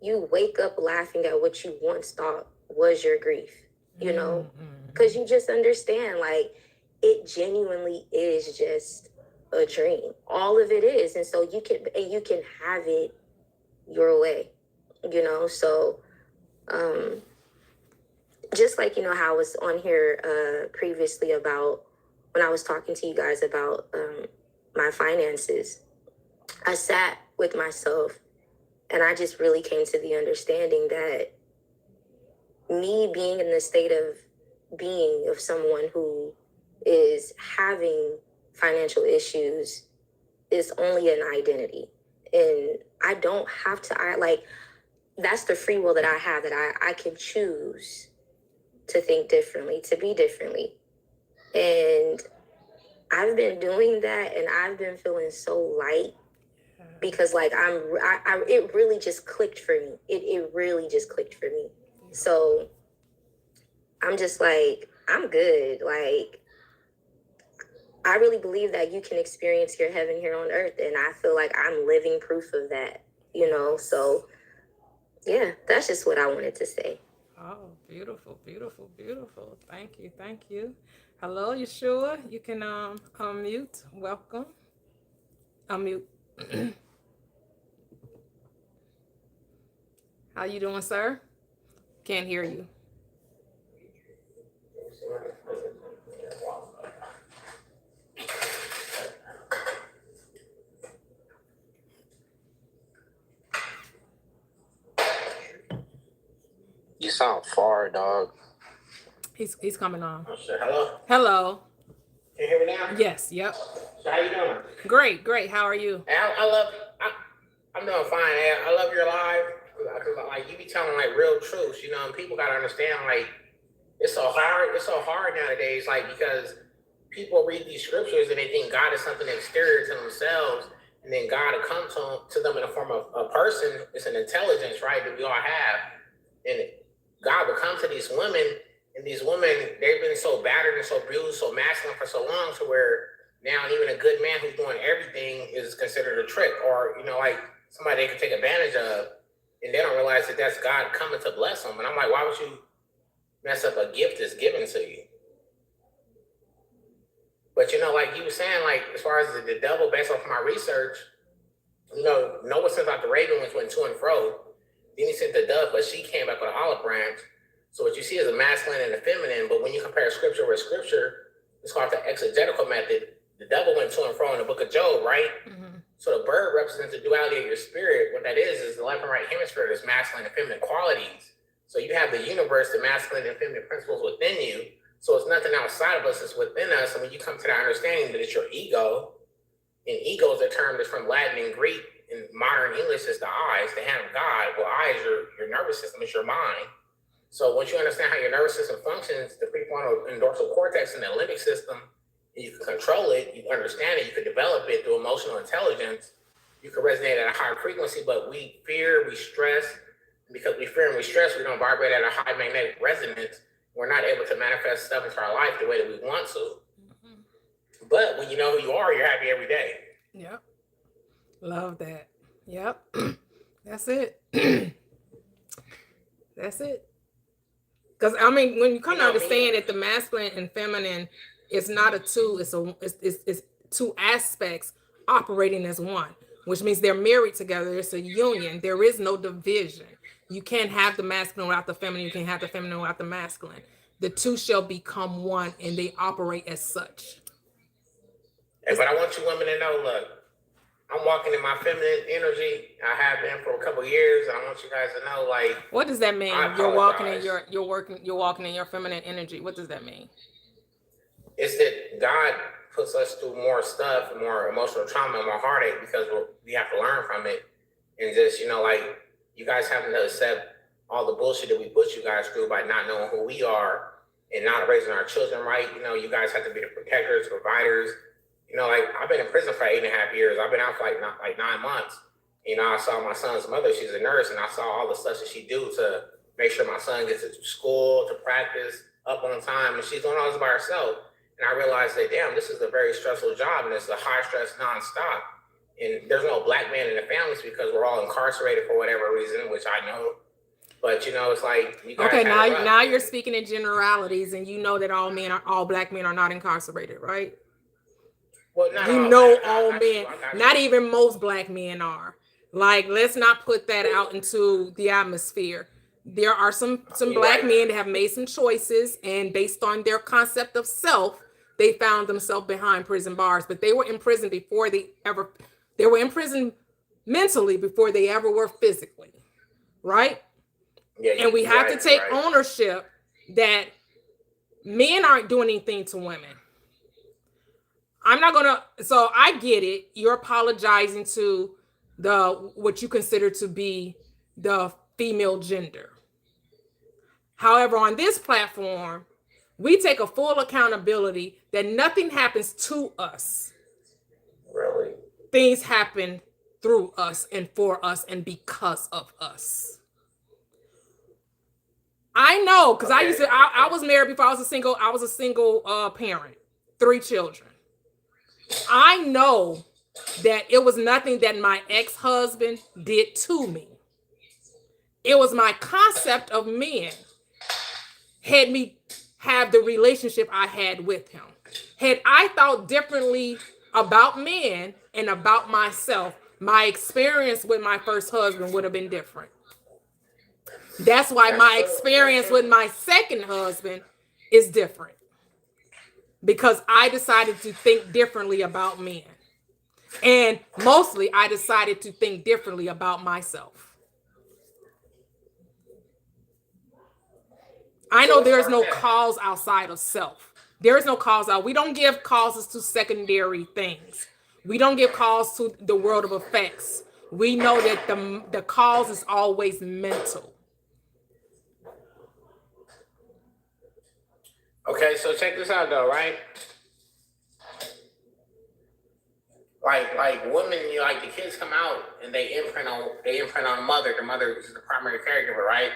you wake up laughing at what you once thought was your grief, because you just understand, like, it genuinely is just a dream. All of it is. And so you can have it your way, so, just like, how I was on here previously about when I was talking to you guys about my finances, I sat with myself and I just really came to the understanding that me being in the state of being of someone who is having financial issues is only an identity. And I don't have to, that's the free will that I have, that I can choose to think differently, to be differently. And I've been doing that, and I've been feeling so light because, it really just clicked for me. It really just clicked for me. So I'm just like, I'm good. Like, I really believe that you can experience your heaven here on earth, and I feel like I'm living proof of that, So, yeah, that's just what I wanted to say. Oh, beautiful, beautiful, beautiful. Thank you. Hello, Yeshua. You can unmute. Welcome. Unmute. How you doing, sir? Can't hear you. You sound far, dog. He's coming on. Oh, shit. Hello? Hello. Can you hear me now? Yes, yep. So how you doing? Great. How are you? Hey, I'm doing fine. Hey, I love your live. Like, you be telling like real truths, and people gotta understand, like, it's so hard nowadays, like, because people read these scriptures and they think God is something exterior to themselves, and then God will come to them in the form of a person. It's an intelligence, right, that we all have. And God will come to these women, and these women, they've been so battered and so bruised, so masculine for so long, to where now even a good man who's doing everything is considered a trick, or, like somebody they can take advantage of. and they don't realize that that's God coming to bless them. And I'm like, why would you mess up a gift that's given to you? But you know, like you were saying, like as far as the devil, based off my research, you know, Noah sent out the raven, which went to and fro. Then he sent the dove, but she came back with an olive branch. So what you see is a masculine and a feminine. But when you compare scripture with scripture, it's called the exegetical method. The devil went to and fro in the book of Job, right? Mm-hmm. So the bird represents the duality of your spirit. What that is the left and right hemisphere is masculine and feminine qualities. So you have the universe, the masculine and feminine principles within you. So it's nothing outside of us, it's within us. And when you come to that understanding that it's your ego, and ego is a term that's from Latin and Greek, in modern English is the eyes, the hand of God. Well, eye is your nervous system, it's your mind. So once you understand how your nervous system functions, the prefrontal and dorsal cortex and the limbic system, you can control it, you understand it, you can develop it through emotional intelligence. You can resonate at a higher frequency, but we fear, we stress. Because we fear and we stress, we don't vibrate at a high magnetic resonance. We're not able to manifest stuff into our life the way that we want to. Mm-hmm. But when you know who you are, you're happy every day. Yep. Love that. Yep. That's it. That's it. Because I mean, when you come to understand that the masculine and feminine is not a two, it's two aspects operating as one, which means they're married together. It's a union. There is no division. You can't have the masculine without the feminine. You can't have the feminine without the masculine. The two shall become one, and they operate as such. Hey, but I want you women to know, look, I'm walking in my feminine energy. I have been for a couple of years. And I want you guys to know, like, what does that mean? I You're walking in apologize. you're walking in your feminine energy. What does that mean? It's that God puts us through more stuff, more emotional trauma, and more heartache because we have to learn from it. And just, you know, like, you guys having to accept all the bullshit that we put you guys through by not knowing who we are and not raising our children right. You know, you guys have to be the protectors, providers. You know, like, I've been in prison for 8.5 years. I've been out for like 9 months. You know, I saw my son's mother. She's a nurse, and I saw all the stuff that she do to make sure my son gets to school, to practice, up on time, and she's doing all this by herself. And I realized that, damn, this is a very stressful job, and it's a high stress nonstop. And there's no black man in the families because we're all incarcerated for whatever reason, which I know. But you know, it's like you guys Okay, had it rough. now you're speaking in generalities, and you know that all black men are not incarcerated, right? Well, not You all know black- I all got you, men, I got you. not even most black men are. Like, let's not put that out into the atmosphere. There are some You're black right. men that have made some choices, and based on their concept of self, they found themselves behind prison bars. But they were in prison before they were in prison mentally before they ever were physically, right? Yeah, And we you're have right, to take you're right. ownership that men aren't doing anything to women. So I get it. You're apologizing to what you consider to be the female gender. However, on this platform, we take a full accountability that nothing happens to us. Really? Things happen through us and for us and because of us. I know, because I was married before. I was a single parent, 3 children. I know that it was nothing that my ex-husband did to me. It was my concept of men had me have the relationship I had with him. Had I thought differently about men and about myself, my experience with my first husband would have been different. That's why my experience with my second husband is different. Because I decided to think differently about men. And mostly I decided to think differently about myself. I know there's no cause outside of self. There is no cause out. We don't give causes to secondary things. We don't give cause to the world of effects. We know that the cause is always mental. Okay, so check this out though, right? Like women, you like the kids come out and they imprint on the mother. The mother is the primary caregiver, right?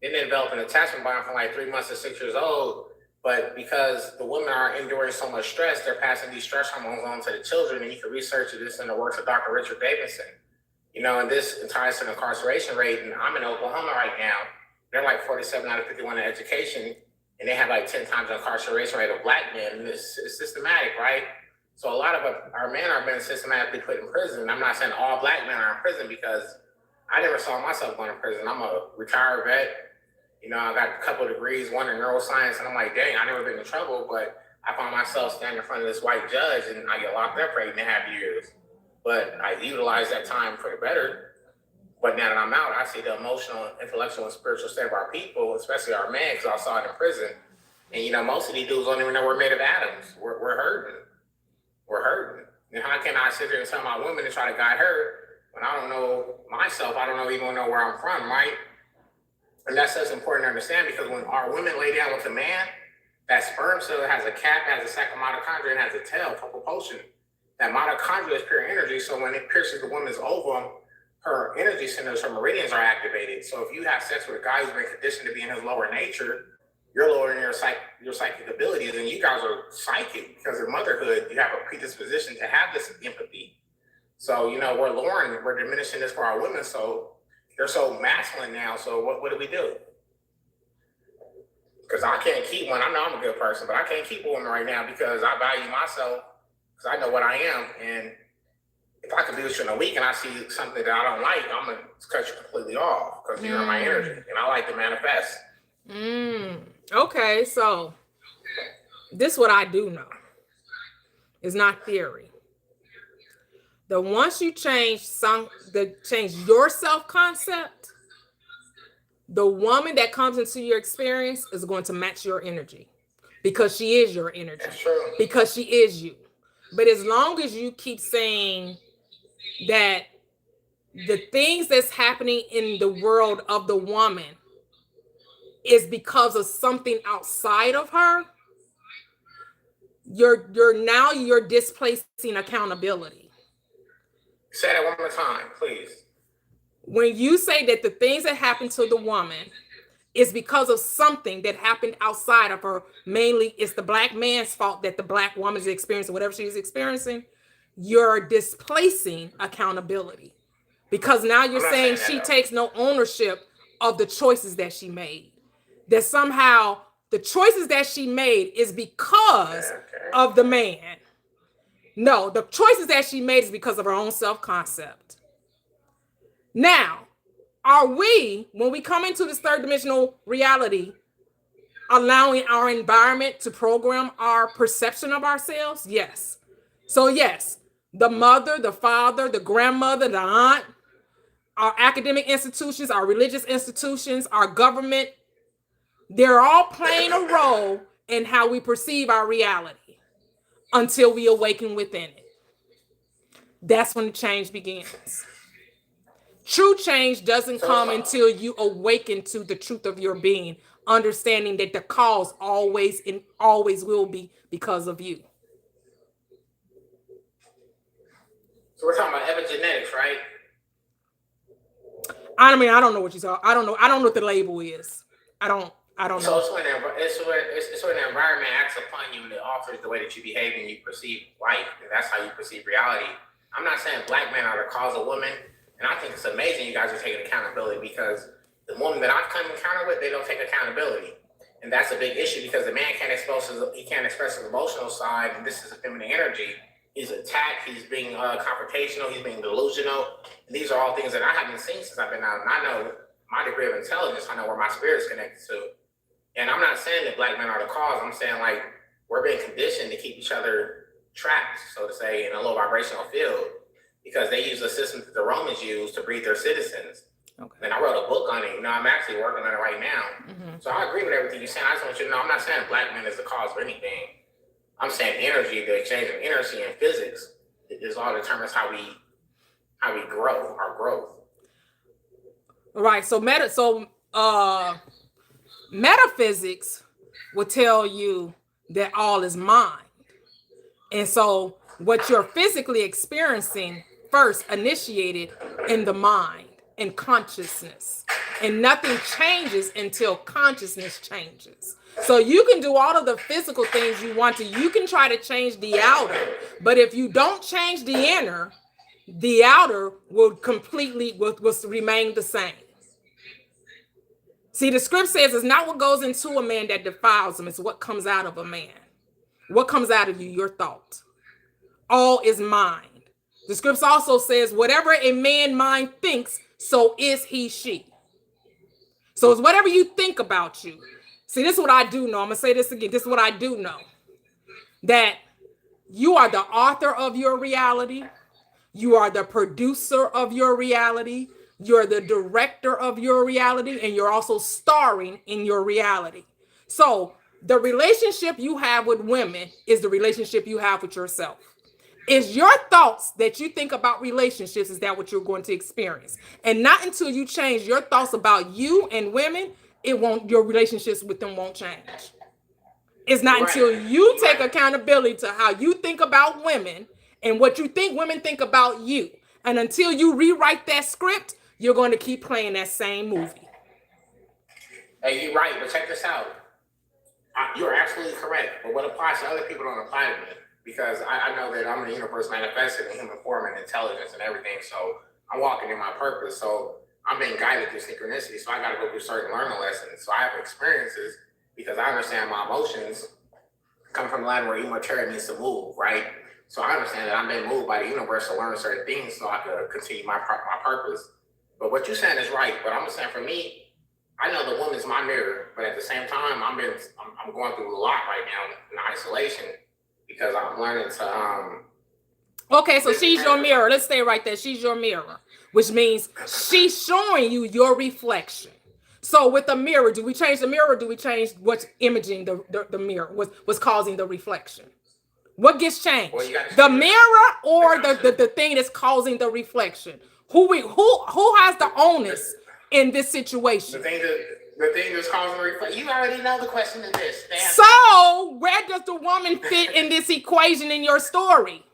Then they develop an attachment bond from like 3 months to 6 years old. But because the women are enduring so much stress, they're passing these stress hormones on to the children. And you can research this in the works of Dr. Richard Davidson. You know, and this ties to the incarceration rate. And I'm in Oklahoma right now. They're like 47 out of 51 in education, and they have like 10 times the incarceration rate of black men. And it's systematic, right? So a lot of our men are being systematically put in prison. And I'm not saying all black men are in prison because I never saw myself going to prison. I'm a retired vet. You know, I got a couple of degrees, one in neuroscience, and I'm like, dang, I never been in trouble, but I found myself standing in front of this white judge and I get locked up for 8.5 years. But I utilize that time for the better. But now that I'm out, I see the emotional, intellectual, and spiritual state of our people, especially our men, because I saw it in prison. And, you know, most of these dudes don't even know we're made of atoms. We're hurting. We're hurting. And how can I sit there and tell my women to try to guide her when I don't know myself? I don't even know where I'm from, right? And that's important to understand, because when our women lay down with a man, that sperm cell has a cap, has a sac of mitochondria, and has a tail for propulsion. That mitochondria is pure energy, so when it pierces the woman's ovum, her energy centers, her meridians are activated. So if you have sex with a guy who's been conditioned to be in his lower nature, you're lowering your psychic abilities, and you guys are psychic because of motherhood. You have a predisposition to have this empathy. So, you know, we're diminishing this for our women. So they're so masculine now. So what do we do? Because I can't keep one. I know I'm a good person, but I can't keep a woman right now because I value myself, because I know what I am. And if I can do this in a week and I see something that I don't like, I'm going to cut you completely off because you're in my energy and I like to manifest. Okay, so this is what I do know. It's not theory. The once you change your self-concept, the woman that comes into your experience is going to match your energy, because she is your energy. That's true. Because she is you. But as long as you keep saying that the things that's happening in the world of the woman is because of something outside of her, you're displacing accountability. Say that one more time, please. When you say that the things that happen to the woman is because of something that happened outside of her, mainly it's the black man's fault that the black woman is experiencing whatever she's experiencing, you're displacing accountability. Because now you're saying she takes no ownership of the choices that she made. That somehow the choices that she made is because of the man. No, the choices that she made is because of her own self-concept. Now, are we, when we come into this third dimensional reality, allowing our environment to program our perception of ourselves? Yes. So yes, the mother, the father, the grandmother, the aunt, our academic institutions, our religious institutions, our government, they're all playing a role in how we perceive our reality until we awaken within it. That's when the change begins. True change doesn't come until you awaken to the truth of your being, understanding that the cause always and always will be because of you. So we're talking about epigenetics, right? I don't know what you saw. I don't know what the label is. I don't know. So it's when the environment acts upon you and it alters the way that you behave and you perceive life, and that's how you perceive reality. I'm not saying black men are the cause of women, and I think it's amazing you guys are taking accountability, because the woman that I've come encounter with, they don't take accountability, and that's a big issue because the man can't express his emotional side, and this is a feminine energy. He's attacked. He's being confrontational. He's being delusional. And these are all things that I haven't seen since I've been out, and I know my degree of intelligence. I know where my spirit's connected to. And I'm not saying that black men are the cause. I'm saying, like, we're being conditioned to keep each other trapped, so to say, in a low vibrational field, because they use a system that the Romans used to breed their citizens. Okay. And I wrote a book on it. You know, I'm actually working on it right now. Mm-hmm. So I agree with everything you're saying. I just want you to know, I'm not saying black men is the cause of anything. I'm saying energy, the exchange of energy and physics is all determines how we grow, our growth. Right. So metaphysics will tell you that all is mind. And so what you're physically experiencing first initiated in the mind and consciousness. And nothing changes until consciousness changes. So you can do all of the physical things you want to. You can try to change the outer, but if you don't change the inner, the outer will remain the same. See, the script says it's not what goes into a man that defiles him, it's what comes out of a man. What comes out of you, your thought. All is mind. The scripts also says, whatever a man mind thinks, so is he, she. So it's whatever you think about you. See, this is what I do know. I'm going to say this again. This is what I do know. That you are the author of your reality. You are the producer of your reality. You're the director of your reality. And you're also starring in your reality. So the relationship you have with women is the relationship you have with yourself. It's your thoughts that you think about relationships, is that what you're going to experience? And not until you change your thoughts about you and women, your relationships with them won't change. It's not until you take accountability to how you think about women and what you think women think about you. And until you rewrite that script, you're going to keep playing that same movie. Hey, you're right, but check this out. You're absolutely correct, but what applies to other people don't apply to me. Because I know that I'm the universe manifested in human form and intelligence and everything. So I'm walking in my purpose. So I'm being guided through synchronicity. So I got to go through certain learning lessons. So I have experiences because I understand my emotions come from the line where immaturity means to move, right? So I understand that I'm being moved by the universe to learn certain things so I can continue my purpose. But what you're saying is right. But I'm saying for me, I know the woman's my mirror. But at the same time, I'm going through a lot right now in isolation. Because I'm learning to Okay, so she's your mirror. Let's stay right there. She's your mirror, which means she's showing you your reflection. So with the mirror, do we change the mirror or do we change what's imaging the mirror, what's causing the reflection? What gets changed? Well, the mirror or the thing that's causing the reflection? Who has the onus in this situation? The thing that's causing the reflection. You already know the question to this. So where does the woman fit in this equation in your story?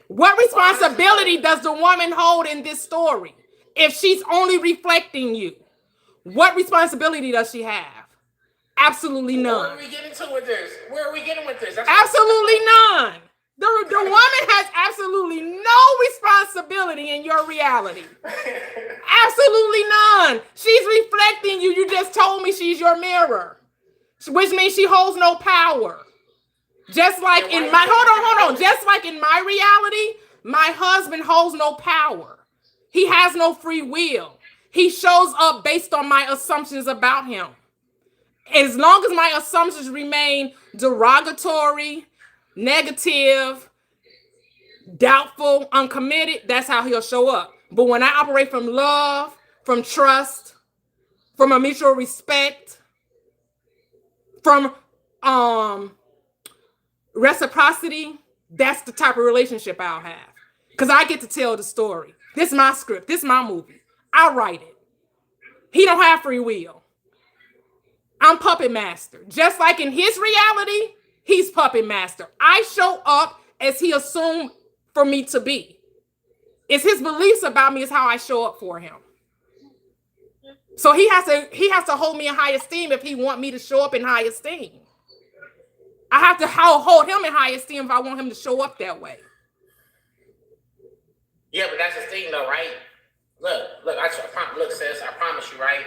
What responsibility does the woman hold in this story? If she's only reflecting you, what responsibility does she have? Absolutely none. Where are we getting to with this? Where are we getting with this? Absolutely none. The woman has absolutely no responsibility in your reality. Absolutely none. She's reflecting you. You just told me she's your mirror, which means she holds no power. Just like in my, hold on. Just like in my reality, my husband holds no power. He has no free will. He shows up based on my assumptions about him. As long as my assumptions remain derogatory, negative, doubtful, uncommitted, that's how he'll show up. But when I operate from love, from trust, from a mutual respect, from reciprocity, that's the type of relationship I'll have. Because I get to tell the story. This is my script. This is my movie. I write it. He don't have free will. I'm puppet master. Just like in his reality, he's puppet master. I show up as he assumed for me to be. It's his beliefs about me is how I show up for him. So he has to hold me in high esteem if he want me to show up in high esteem. I have to hold him in high esteem if I want him to show up that way. Yeah, but that's the thing though, right? Look, sis, I promise you, right?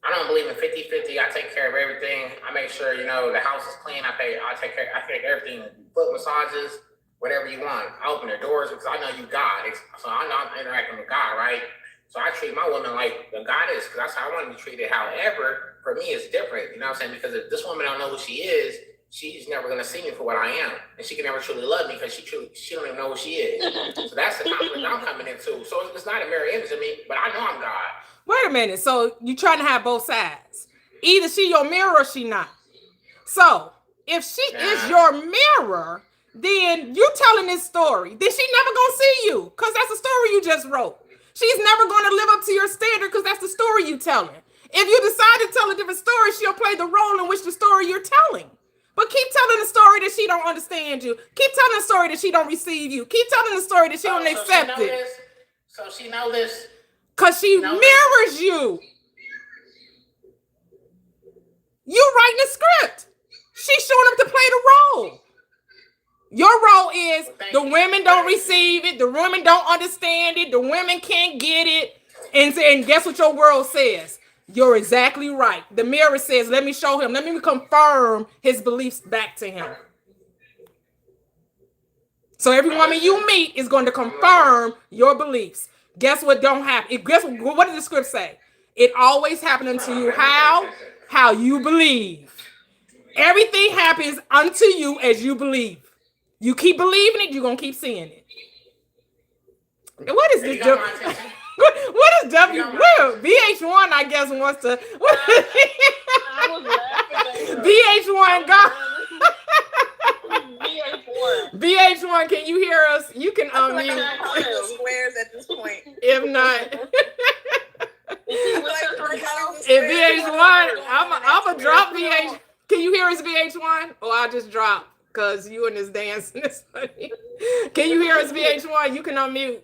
I don't believe in 50-50. I take care of everything. I make sure, the house is clean. I take care of everything. Foot massages, whatever you want. I open the doors because I know you God. So I know I'm interacting with God, right? So I treat my woman like the goddess because that's how I want to be treated. However, for me, it's different. You know what I'm saying? Because if this woman don't know who she is, she's never going to see me for what I am. And she can never truly love me because she don't even know who she is. So that's the conflict I'm coming into. So it's not a mirror image of me, but I know I'm God. Wait a minute. So you're trying to have both sides. Either she your mirror or she not. So if she is your mirror, then you telling this story. Then she never gonna see you because that's the story you just wrote. She's never gonna live up to your standard because that's the story you telling. If you decide to tell a different story, she'll play the role in which the story you're telling. But keep telling the story that she don't understand you. Keep telling the story that she don't receive you. Keep telling the story that she don't accept it. So she know this. Because she mirrors you. You writing the script. She's showing up to play the role. Your role is is the women don't receive it, the women don't understand it, the women can't get it. And guess what your world says? You're exactly right. The mirror says, let me show him, let me confirm his beliefs back to him. So every woman you meet is going to confirm your beliefs. Guess what don't happen? Guess what did the script say? It always happens unto you how you believe. Everything happens unto you as you believe. You keep believing it, you're going to keep seeing it. What is this? What is W? Well, VH1, I guess, wants to. I was laughing. VH1, go. VH1. VH1, can you hear us? You can Like unmute. I'm calling the squares at this point. If not, If if VH1, I'm a drop VH. Can you hear us, VH1? Or I'll just drop because you and this dancing is funny. Can you hear us, VH1? You can unmute.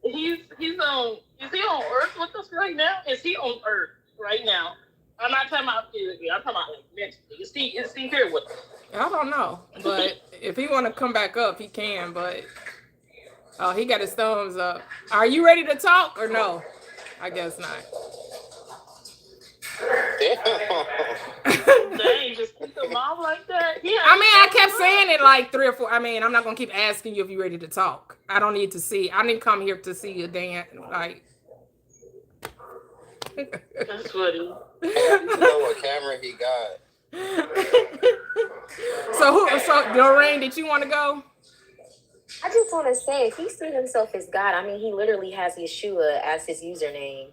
He's on. Is he on Earth with us right now? Is he on Earth right now? I'm not talking about physically. I'm talking about like mentally. Is he here with us? I don't know, but if he want to come back up, he can. But oh, he got his thumbs up. Are you ready to talk or no? I guess not. Dang, just put them off like that. Yeah. I mean, I kept saying it like 3 or 4. I mean, I'm not gonna keep asking you if you're ready to talk. I don't need to see. I didn't come here to see you dance. Like, That's funny. You know what camera he got? so Doreen, did you want to go? I just want to say, if he sees himself as God, I mean, he literally has Yeshua as his username.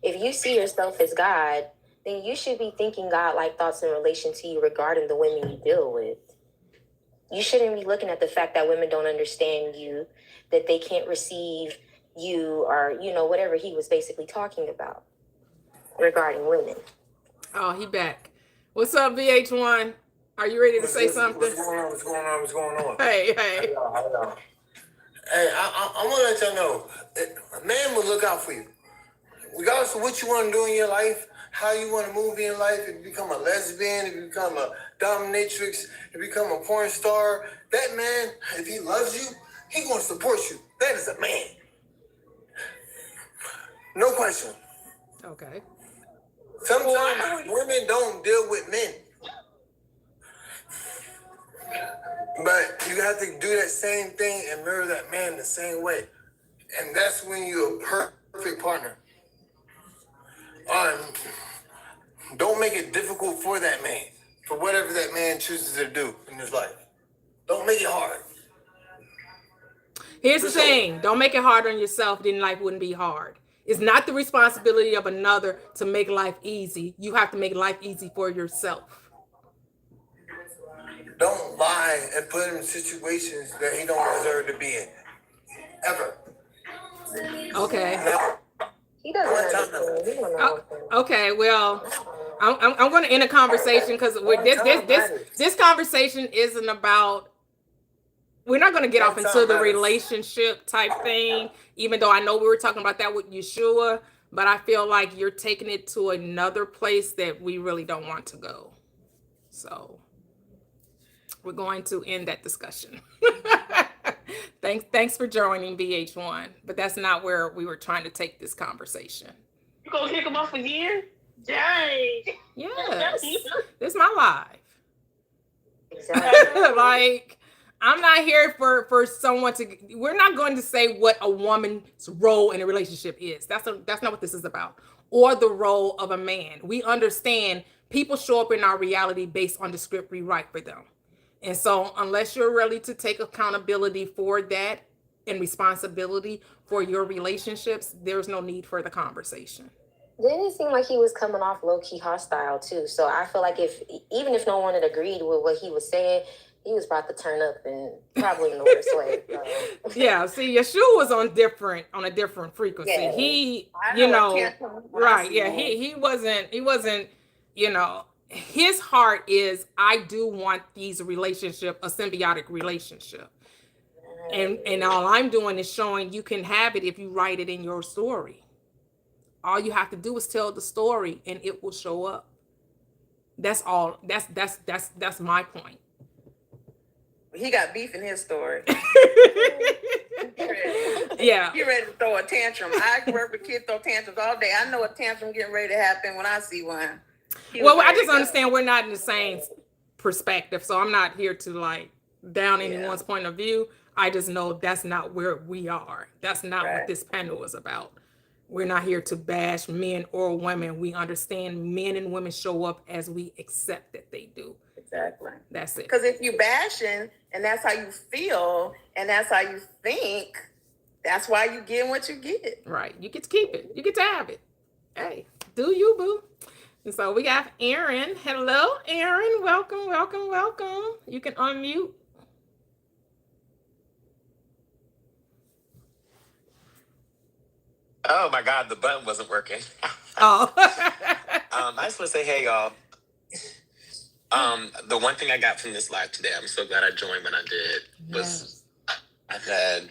If you see yourself as God, then you should be thinking God-like thoughts in relation to you regarding the women you deal with. You shouldn't be looking at the fact that women don't understand you, that they can't receive you, or, you know, whatever he was basically talking about regarding women. Oh, he back. What's up, VH1? Are you ready to say something? What's going on? What's going on? What's going on? Hey. Hey, I want to let y'all know, a man will look out for you. Regardless of what you want to do in your life, how you want to move in life, if you become a lesbian, if you become a dominatrix, if you become a porn star, that man, if he loves you, he going to support you. That is a man. No question. Okay. Sometimes women don't deal with men. But you have to do that same thing and mirror that man the same way. And that's when you're a perfect partner. Don't make it difficult for that man, for whatever that man chooses to do in his life. Don't make it hard. Here's the thing. Don't make it hard on yourself, then life wouldn't be hard. It's not the responsibility of another to make life easy. You have to make life easy for yourself. Don't lie and put him in situations that he don't deserve to be in. Ever. Okay. Never. He doesn't understand. He don't know. Okay, well, I'm going to end a conversation because this conversation isn't about. We're not going to get off into the relationship type thing, even though I know we were talking about that with Yeshua, but I feel like you're taking it to another place that we really don't want to go. So we're going to end that discussion. Thanks for joining VH1, but that's not where we were trying to take this conversation. You gonna kick him off again? Dang. Yes, this is my life. Exactly. Like, I'm not here for someone to. We're not going to say what a woman's role in a relationship is. That's not what this is about. Or the role of a man. We understand people show up in our reality based on the script we write for them. And so unless you're ready to take accountability for that and responsibility for your relationships, there's no need for the conversation. Didn't it seem like he was coming off low-key hostile too? So I feel like even if no one had agreed with what he was saying, he was about to turn up, and probably in the worst way. So. Yeah, see, Yeshua was on a different frequency. Yeah. He, right? Yeah, he wasn't. His heart is, I do want these relationship, a symbiotic relationship, and all I'm doing is showing you can have it if you write it in your story. All you have to do is tell the story, and it will show up. That's all. That's my point. He got beef in his story. Yeah. He ready to throw a tantrum. I work with kids throw tantrums all day. I know a tantrum getting ready to happen when I see one. Well, I just understand we're not in the same perspective, so I'm not here to like down anyone's point of view. I just know that's not where we are. That's not what this panel is about. We're not here to bash men or women. We understand men and women show up as we accept that they do. Exactly. That's it. Because if you bashing and that's how you feel and that's how you think, that's why you get what you get. Right. You get to keep it. You get to have it. Hey, do you, boo? And so we got Aaron. Hello, Aaron. Welcome, welcome, welcome. You can unmute. Oh my God, the button wasn't working. Oh. I just want to say, hey y'all. The one thing I got from this live today, I'm so glad I joined when I did, was I said,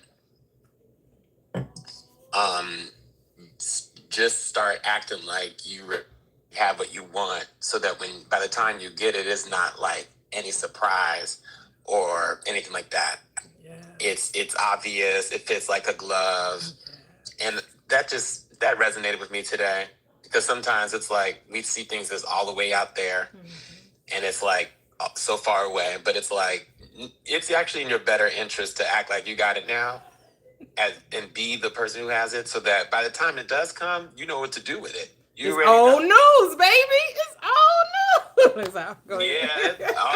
just start acting like you have what you want, so that when by the time you get it, it's not like any surprise or anything like that. Yeah. It's obvious. It fits like a glove, and that resonated with me today, because sometimes it's like we see things as all the way out there, and it's like so far away, but it's like it's actually in your better interest to act like you got it now, and be the person who has it, so that by the time it does come, you know what to do with it. It's old news, baby. It's old news.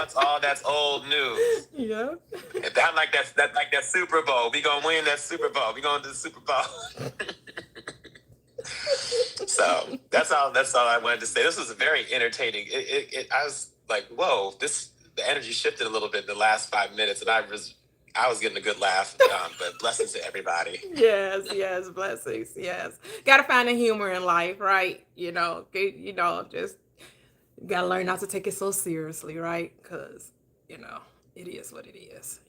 It's all that's old news. Yeah. That's like that Super Bowl. We gonna win that Super Bowl. We gonna do the Super Bowl. So that's all I wanted to say. This was very entertaining. I was like, whoa, the energy shifted a little bit in the last 5 minutes, and I was getting a good laugh. But blessings to everybody. Yes, blessings. Yes, gotta find the humor in life, right? Just gotta learn not to take it so seriously, right? Because it is what it is.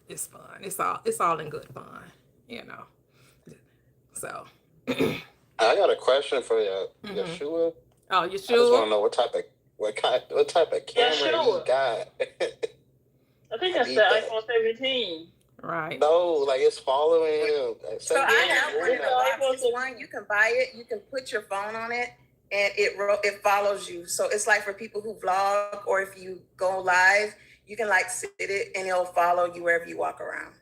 It's fun. It's all in good fun. So. I got a question for you, Yeshua. Oh, Yeshua. I just want to know what type of camera you got. I think that's the iPhone 17. Right. No, like it's following him. So I have one of the boxes. One, you can buy it. You can put your phone on it, and it follows you. So it's like for people who vlog, or if you go live, you can like sit it, and it'll follow you wherever you walk around.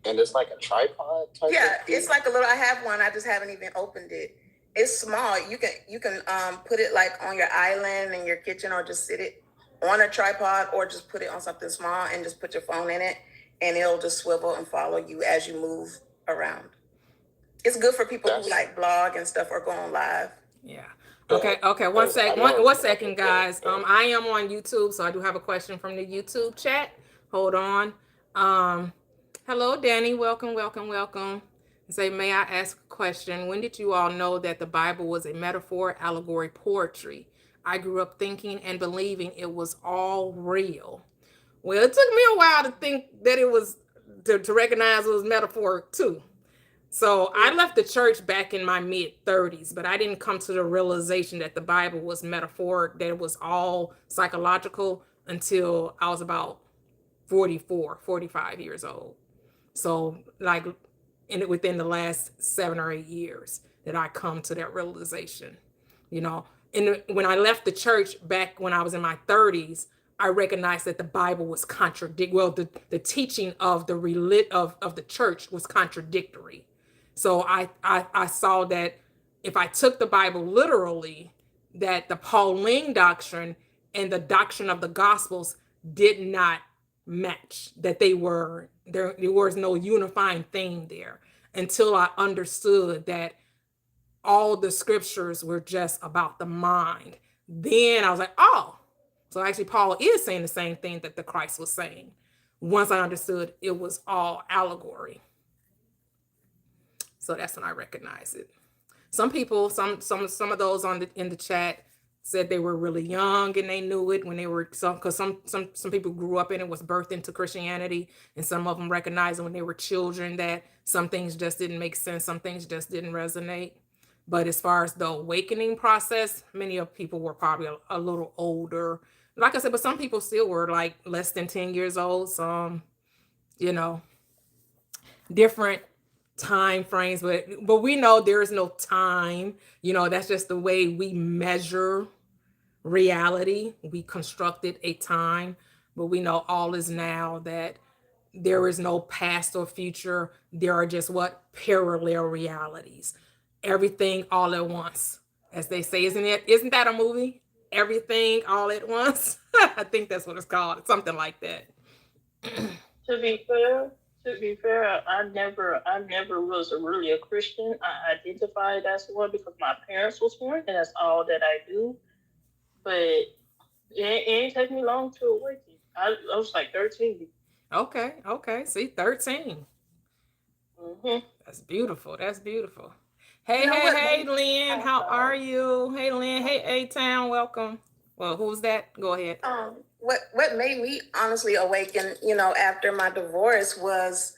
And it's like a tripod type. Yeah, it's like a little. I have one. I just haven't even opened it. It's small. You can put it like on your island in your kitchen, or just sit it on a tripod, or just put it on something small and just put your phone in it, and it'll just swivel and follow you as you move around. It's good for people who like blog and stuff or go on live. Yeah. Okay. One second, guys. I am on YouTube, so I do have a question from the YouTube chat. Hold on. Hello, Danny. Welcome. Say, may I ask a question? When did you all know that the Bible was a metaphor, allegory, poetry? I grew up thinking and believing it was all real. Well, it took me a while to think that it was, to recognize it was metaphor too. So I left the church back in my mid-30s, but I didn't come to the realization that the Bible was metaphoric, that it was all psychological, until I was about 45 years old. So like within the last 7 or 8 years that I come to that realization, And when I left the church back when I was in my 30s, I recognized that the Bible was contradictory. Well, the teaching of of the church was contradictory. So I saw that if I took the Bible literally, that the Pauline doctrine and the doctrine of the Gospels did not match, that there was no unifying theme there, until I understood that all the scriptures were just about the mind. Then I was like, oh, so actually Paul is saying the same thing that the Christ was saying. Once I understood it was all allegory. So that's when I recognized it. Some people, some of those in the chat said they were really young and they knew it when they were, because some people grew up in it, was birthed into Christianity, and some of them recognized when they were children that some things just didn't make sense, some things just didn't resonate. But as far as the awakening process, many of people were probably a little older. Like I said, but some people still were like less than 10 years old. Some, you know, different time frames, but we know there is no time. You know, that's just the way we measure reality. We constructed a time, but we know all is now, that there is no past or future. There are just what parallel realities. Everything all at once, as they say. Isn't that a movie? Everything all at once. I think that's what it's called. Something like that. To be fair, I never was really a Christian. I identified as one because my parents was one, and that's all that I do. But it ain't take me long to awaken. I was like 13. Okay. See, 13. Mm-hmm. That's beautiful. That's beautiful. Hey, You know what hey, made Lynn. How are you? Hey, Lynn. Hey, A-Town. Welcome. Well, who's that? Go ahead. what made me honestly awaken, after my divorce was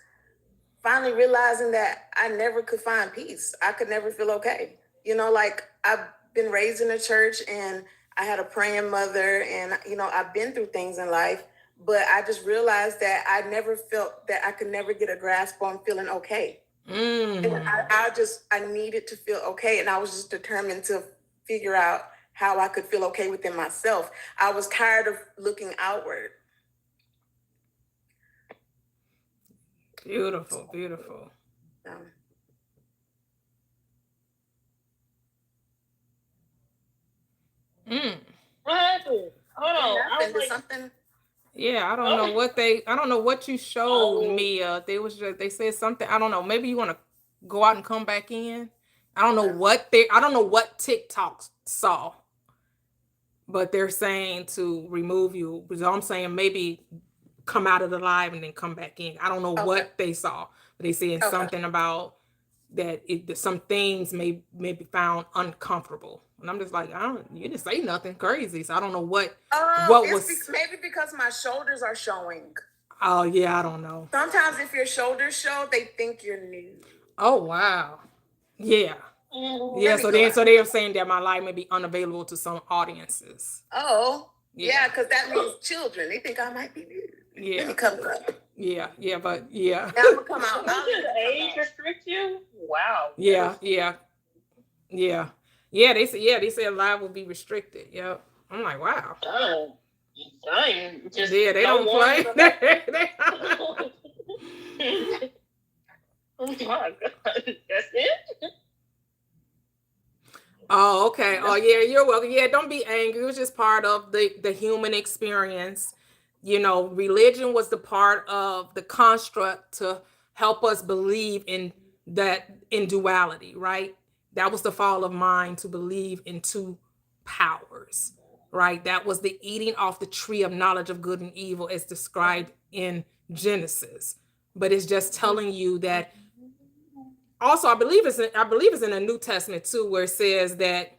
finally realizing that I never could find peace. I could never feel okay. Like I've been raised in a church and I had a praying mother, and I've been through things in life, but I just realized that I never felt that I could never get a grasp on feeling okay. And I needed to feel okay, and I was just determined to figure out how I could feel okay within myself. I was tired of looking outward. Beautiful, beautiful. What happened? Hold on. I was like, something. Yeah, I don't know what you showed me. They said something. I don't know. Maybe you want to go out and come back in. I don't know what TikTok saw, but they're saying to remove you. So I'm saying maybe come out of the live and then come back in. I don't know what they saw, but they saying something about that some things may be found uncomfortable. And I'm just like, you didn't say nothing crazy. So I don't know what was. Maybe because my shoulders are showing. Oh yeah, I don't know. Sometimes if your shoulders show, they think you're nude. Oh wow. Yeah. Yeah. So they are saying that my life may be unavailable to some audiences. Oh. Yeah, because that means children. They think I might be nude. Yeah. Let me come up. Yeah, but yeah. Now I'm gonna come out. did age restrict you? Wow. Yeah. They said live will be restricted. Yep. I'm like, wow. Oh, dang. Just Yeah, they don't play. Oh my God. That's it? Oh, okay. Oh, yeah, you're welcome. Yeah, don't be angry. It was just part of the human experience. Religion was the part of the construct to help us believe in duality, right? That was the fall of mind, to believe in two powers, right? That was the eating off the tree of knowledge of good and evil as described in Genesis. But it's just telling you that. Also, I believe it's in the New Testament too, where it says that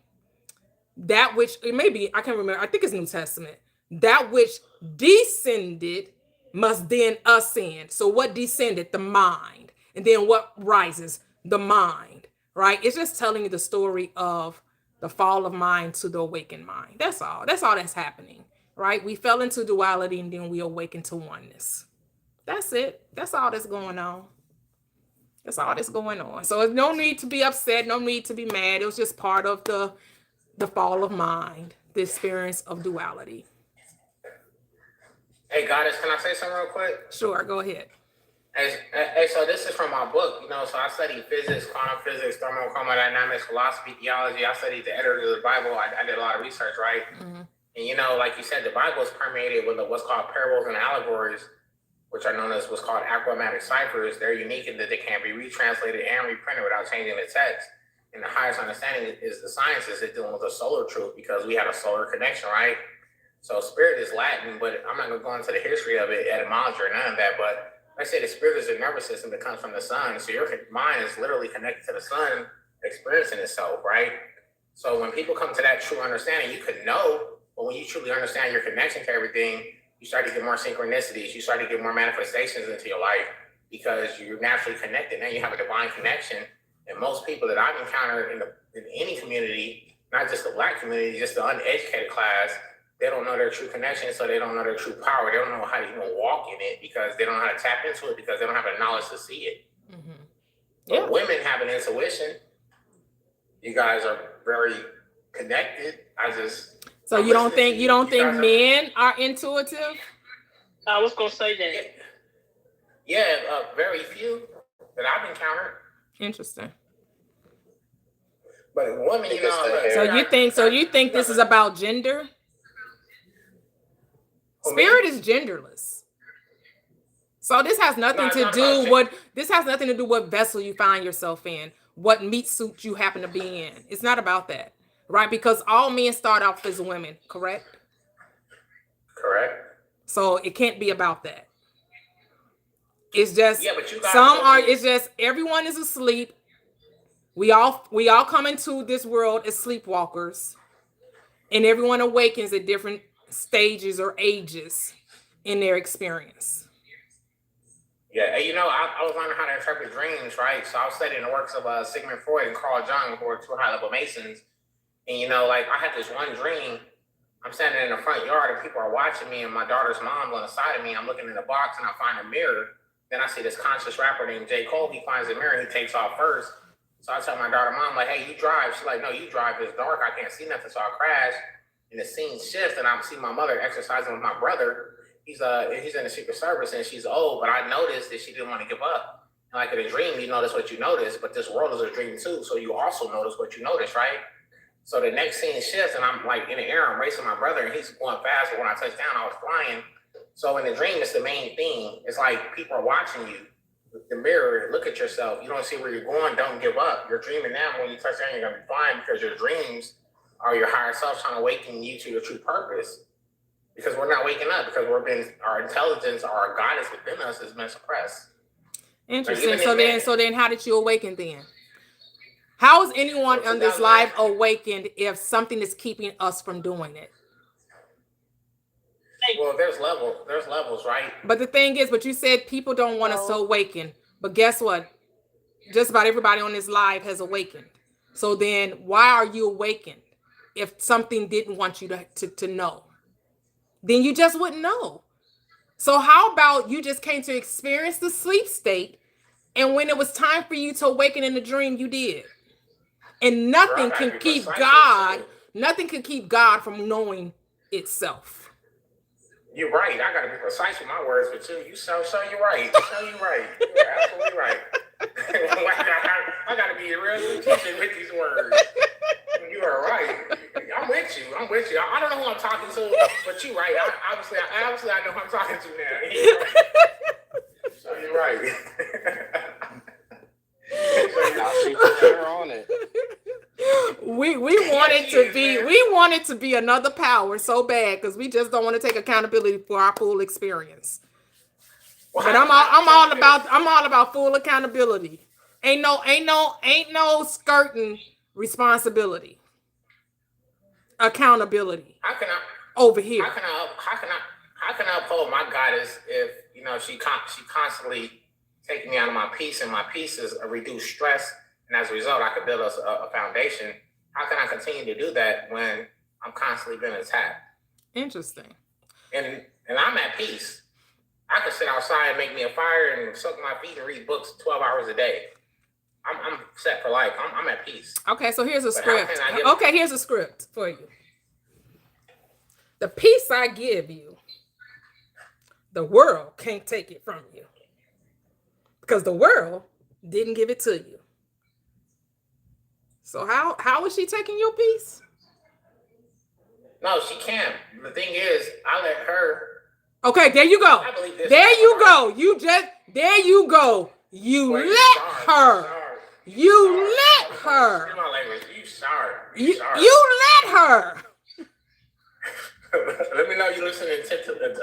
which it may be, I can't remember, I think it's New Testament, that which descended must then ascend. So what descended? The mind. And then what rises? The mind, right? It's just telling you the story of the fall of mind to the awakened mind. That's all that's happening, right? We fell into duality and then we awakened to oneness. That's it. That's all that's going on. That's all that's going on. So there's no need to be upset, no need to be mad. It was just part of the fall of mind, the experience of duality. Hey, Goddess, can I say something real quick? Sure, go ahead. Hey, so this is from my book, so I studied physics, quantum physics, thermodynamics, philosophy, theology. I studied the editor of the Bible. I did a lot of research, right? Mm-hmm. And, like you said, the Bible is permeated with what's called parables and allegories, which are known as what's called achromatic ciphers. They're unique in that they can be retranslated and reprinted without changing the text. And the highest understanding is the sciences that dealing with the solar truth, because we had a solar connection, right? So spirit is Latin, but I'm not going to go into the history of it, etymology or none of that. But let's say the spirit is a nervous system that comes from the sun. So your mind is literally connected to the sun, experiencing itself, right? So when people come to that true understanding, you could know, but when you truly understand your connection to everything, you start to get more synchronicities. You start to get more manifestations into your life because you're naturally connected. Now you have a divine connection. And most people that I've encountered in any community, not just the Black community, just the uneducated class, they don't know their true connection, so they don't know their true power. They don't know how to even walk in it because they don't know how to tap into it because they don't have the knowledge to see it. Mm-hmm. But women have an intuition. You guys are very connected. So you don't think men are intuitive? I was gonna say that. Yeah, very few that I've encountered. Interesting. But women, you know. So you think this is about gender? Spirit is genderless. So this has nothing to do what vessel you find yourself in, what meat suit you happen to be in. It's not about that, right? Because all men start off as women, correct? Correct. So it can't be about that. It's just but you guys it's just everyone is asleep. We all come into this world as sleepwalkers, and everyone awakens at different stages or ages in their experience. Yeah, you know, I was learning how to interpret dreams, right? So I was studying the works of Sigmund Freud and Carl Jung, who are two high-level Masons. And, you know, like, I had this one dream. I'm standing in the front yard, and people are watching me, and my daughter's mom's on the side of me. I'm looking in the box, and I find a mirror. Then I see this conscious rapper named J. Cole. He finds the mirror, and he takes off first. So I tell my daughter, Mom, like, hey, you drive. She's like, no, you drive. It's dark. I can't see nothing. So I crash, and the scene shifts, and I see my mother exercising with my brother. He's in the Secret Service, and she's old, but I noticed that she didn't want to give up. And like in a dream, you notice what you notice, but this world is a dream too, so you also notice what you notice, right? So the next scene shifts, and I'm like in the air, I'm racing my brother, and he's going fast, but when I touch down, I was flying. So in the dream, it's the main thing. It's like people are watching you. The mirror, look at yourself. You don't see where you're going, don't give up. You're dreaming now. When you touch down, you're going to be fine because your dreams are your higher self trying to awaken you to your true purpose. Because we're not waking up, because our intelligence, our goddess within us has been suppressed. Interesting. So then how did you awaken then? How is anyone on this live awakened if something is keeping us from doing it? Well, there's levels, right? But the thing is, you said people don't want us to awaken. But guess what? Just about everybody on this live has awakened. So then why are you awakened if something didn't want you to know? Then you just wouldn't know. So how about you just came to experience the sleep state, and when it was time for you to awaken in the dream, you did. And nothing can keep God from knowing itself. You're right. I gotta be precise with my words, but you're right. You're absolutely right. I gotta be a real good teacher with these words. You are right. I'm with you. I don't know who I'm talking to, but you're right. Obviously, I know who I'm talking to now. You're right. On it. We want it to be another power so bad because we just don't want to take accountability for our full experience. But I'm all about full accountability. Ain't no skirting responsibility. Accountability. Over here. How can I uphold my goddess if she constantly taking me out of my peace, and my peace is a reduced stress, and as a result I could build us a foundation. How can I continue to do that when I'm constantly being attacked? Interesting. And I'm at peace. I could sit outside and make me a fire and suck my feet and read books 12 hours a day. I'm set for life. I'm at peace. Okay, so here's a script. Here's a script for you. The peace I give you, the world can't take it from you. Because the world didn't give it to you. So how is she taking your peace? No, she can't. The thing is, I let her. Okay, there you go. There you go. You let her. You let her. You let her. Let me know you listening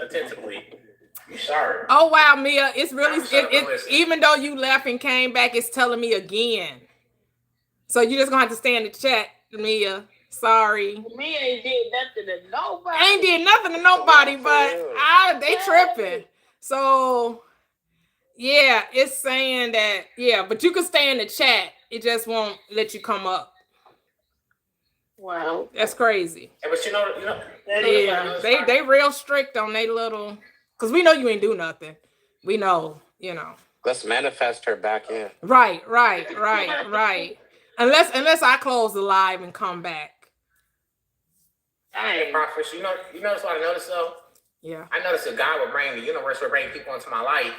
attentively. You sorry. Oh wow, Mia, it's really even though you left and came back, it's telling me again. So you just gonna have to stay in the chat, Mia. Sorry. Me ain't did nothing to nobody. Ain't did nothing to nobody, but they tripping. So Yeah, it's saying that. Yeah, but you can stay in the chat. It just won't let you come up. Wow. That's crazy. Yeah, but you know, Yeah, they real strict on they little, cause we know you ain't do nothing. We know, you know. Let's manifest her back in. Right. Unless I close the live and come back. Hey, Prophet, you notice what I noticed though? Yeah. I noticed that God the universe would bring people into my life.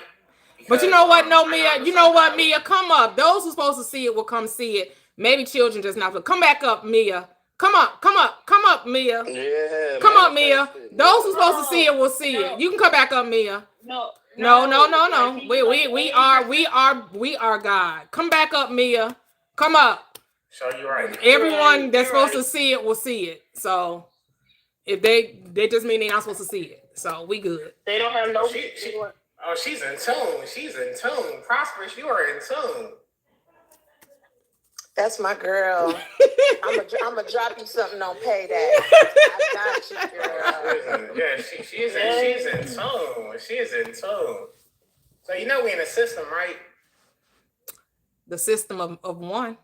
But you know what? No, Mia. You know what, Mia? Come up. Those who supposed to see it will come see it. Maybe children just not. Come back up, Mia. Come up, Mia. Yeah. Come up, Mia. Those who supposed to see it will see it. You can come back up, Mia. No. We are God. Come back up, Mia. Come up. So you're right. Everyone that's supposed to see it will see it. So if they just mean they're not supposed to see it. So we good. They don't have no. She's in tune. She's in tune. Prosperous, you are in tune. That's my girl. I'm gonna drop you something on payday. I got you, girl. Yeah, she's in tune. She is in tune. So you know we in a system, right? The system of one.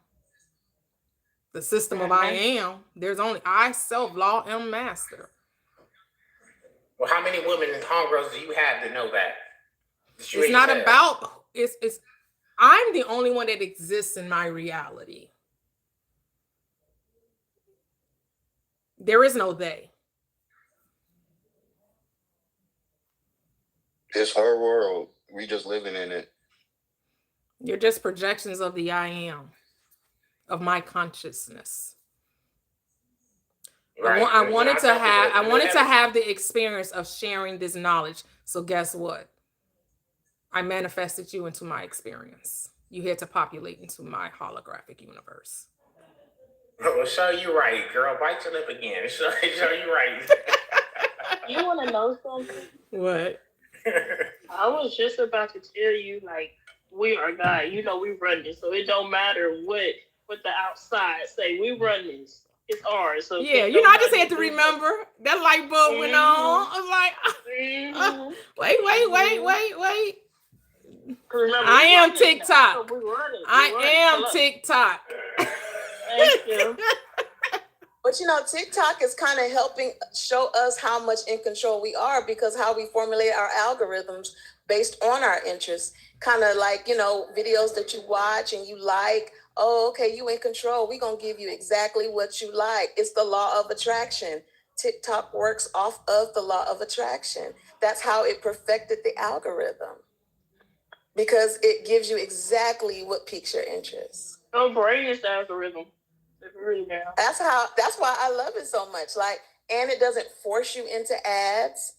The system of I am. There's only I, self, law, and master. Well, how many women and homegirls do you have to know that? It's not about it's I'm the only one that exists in my reality. There is no they. It's her world. We just living in it. You're just projections of the I am, of my consciousness. Right. I wanted to have the experience of sharing this knowledge. So guess what? I manifested you into my experience. You had to populate into my holographic universe. We'll show you right, girl. Bite your lip again. Show you right. You want to know something? What? I was just about to tell you, like, we are God. You know, we run this, so it don't matter what the outside say. We run this. It's ours. So yeah, you know, I just had to remember that light bulb went on. I was like, wait. Remember, I am TikTok. So I am TikTok. Thank you. But you know, TikTok is kind of helping show us how much in control we are, because how we formulate our algorithms based on our interests. Kind of like, you know, videos that you watch and you like, oh, okay, you in control. We're going to give you exactly what you like. It's the law of attraction. TikTok works off of the law of attraction. That's how it perfected the algorithm, because it gives you exactly what piques your interest. No brain is the algorithm. That's why I love it so much. Like, and it doesn't force you into ads.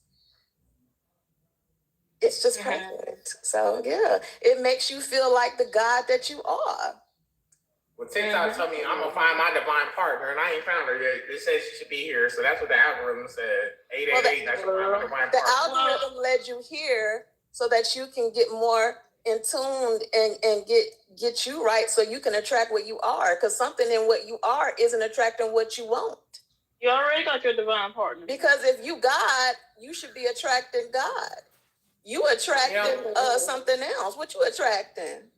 It's just perfect. So yeah, it makes you feel like the God that you are. Well, TikTok told me I'm gonna find my divine partner, and I ain't found her yet. It says she should be here, so that's what the algorithm said. 888. That's what my divine partner. The algorithm led you here so that you can get more in tune and get you right, so you can attract what you are. Because something in what you are isn't attracting what you want. You already got your divine partner. Because if you God, you should be attracting God. You attracting something else. What you attracting?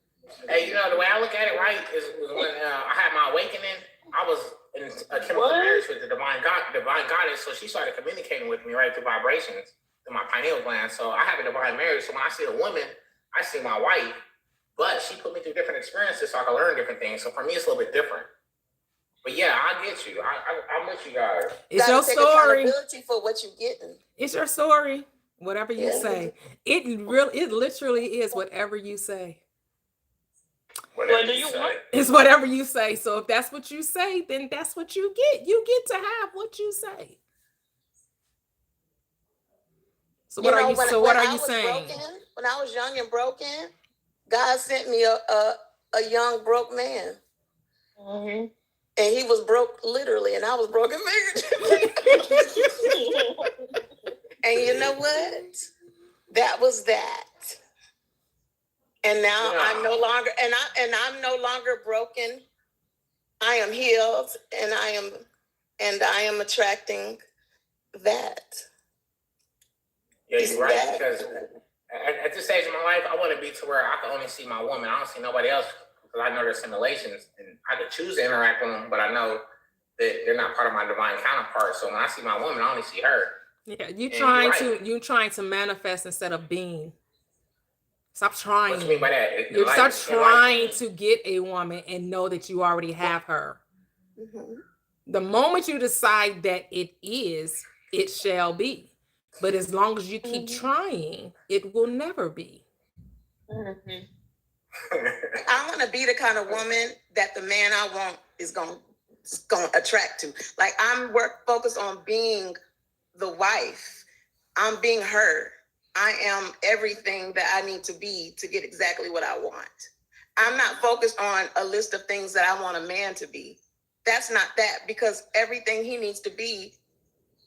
Hey, you know, the way I look at it, right, is when I had my awakening, I was in a chemical marriage with the divine goddess, so she started communicating with me, right, through vibrations, through my pineal gland. So I have a divine marriage, so when I see a woman, I see my wife, but she put me through different experiences so I can learn different things. So for me, it's a little bit different. But yeah, I get you. I'm with you guys. It's your story. Accountability for what you're getting. It's your story. Whatever you say. It literally is whatever you say. Whatever you say. It's whatever you say. So if that's what you say, then that's what you get. You get to have what you say. So what are you saying? When I was young and broken, God sent me a young broke man. Mm-hmm. And he was broke literally, and I was broken figuratively. And you know what? That was that. And now I'm no longer, I'm no longer broken. I am healed, and I am attracting that. Yeah, you're right. Because at this stage of my life, I want to be to where I can only see my woman. I don't see nobody else because I know there's simulations and I could choose to interact with them, but I know that they're not part of my divine counterpart. So when I see my woman, I only see her. Yeah, And you're trying to manifest instead of being. Stop What trying. you mean by that? You start trying to get a woman and know that you already have her. Mhm. The moment you decide that it shall be. But as long as you keep trying, it will never be. Mhm. I want to be the kind of woman that the man I want is going to attract to. Like I'm focused on being the wife. I'm being her. I am everything that I need to be to get exactly what I want. I'm not focused on a list of things that I want a man to be. That's not that, because everything he needs to be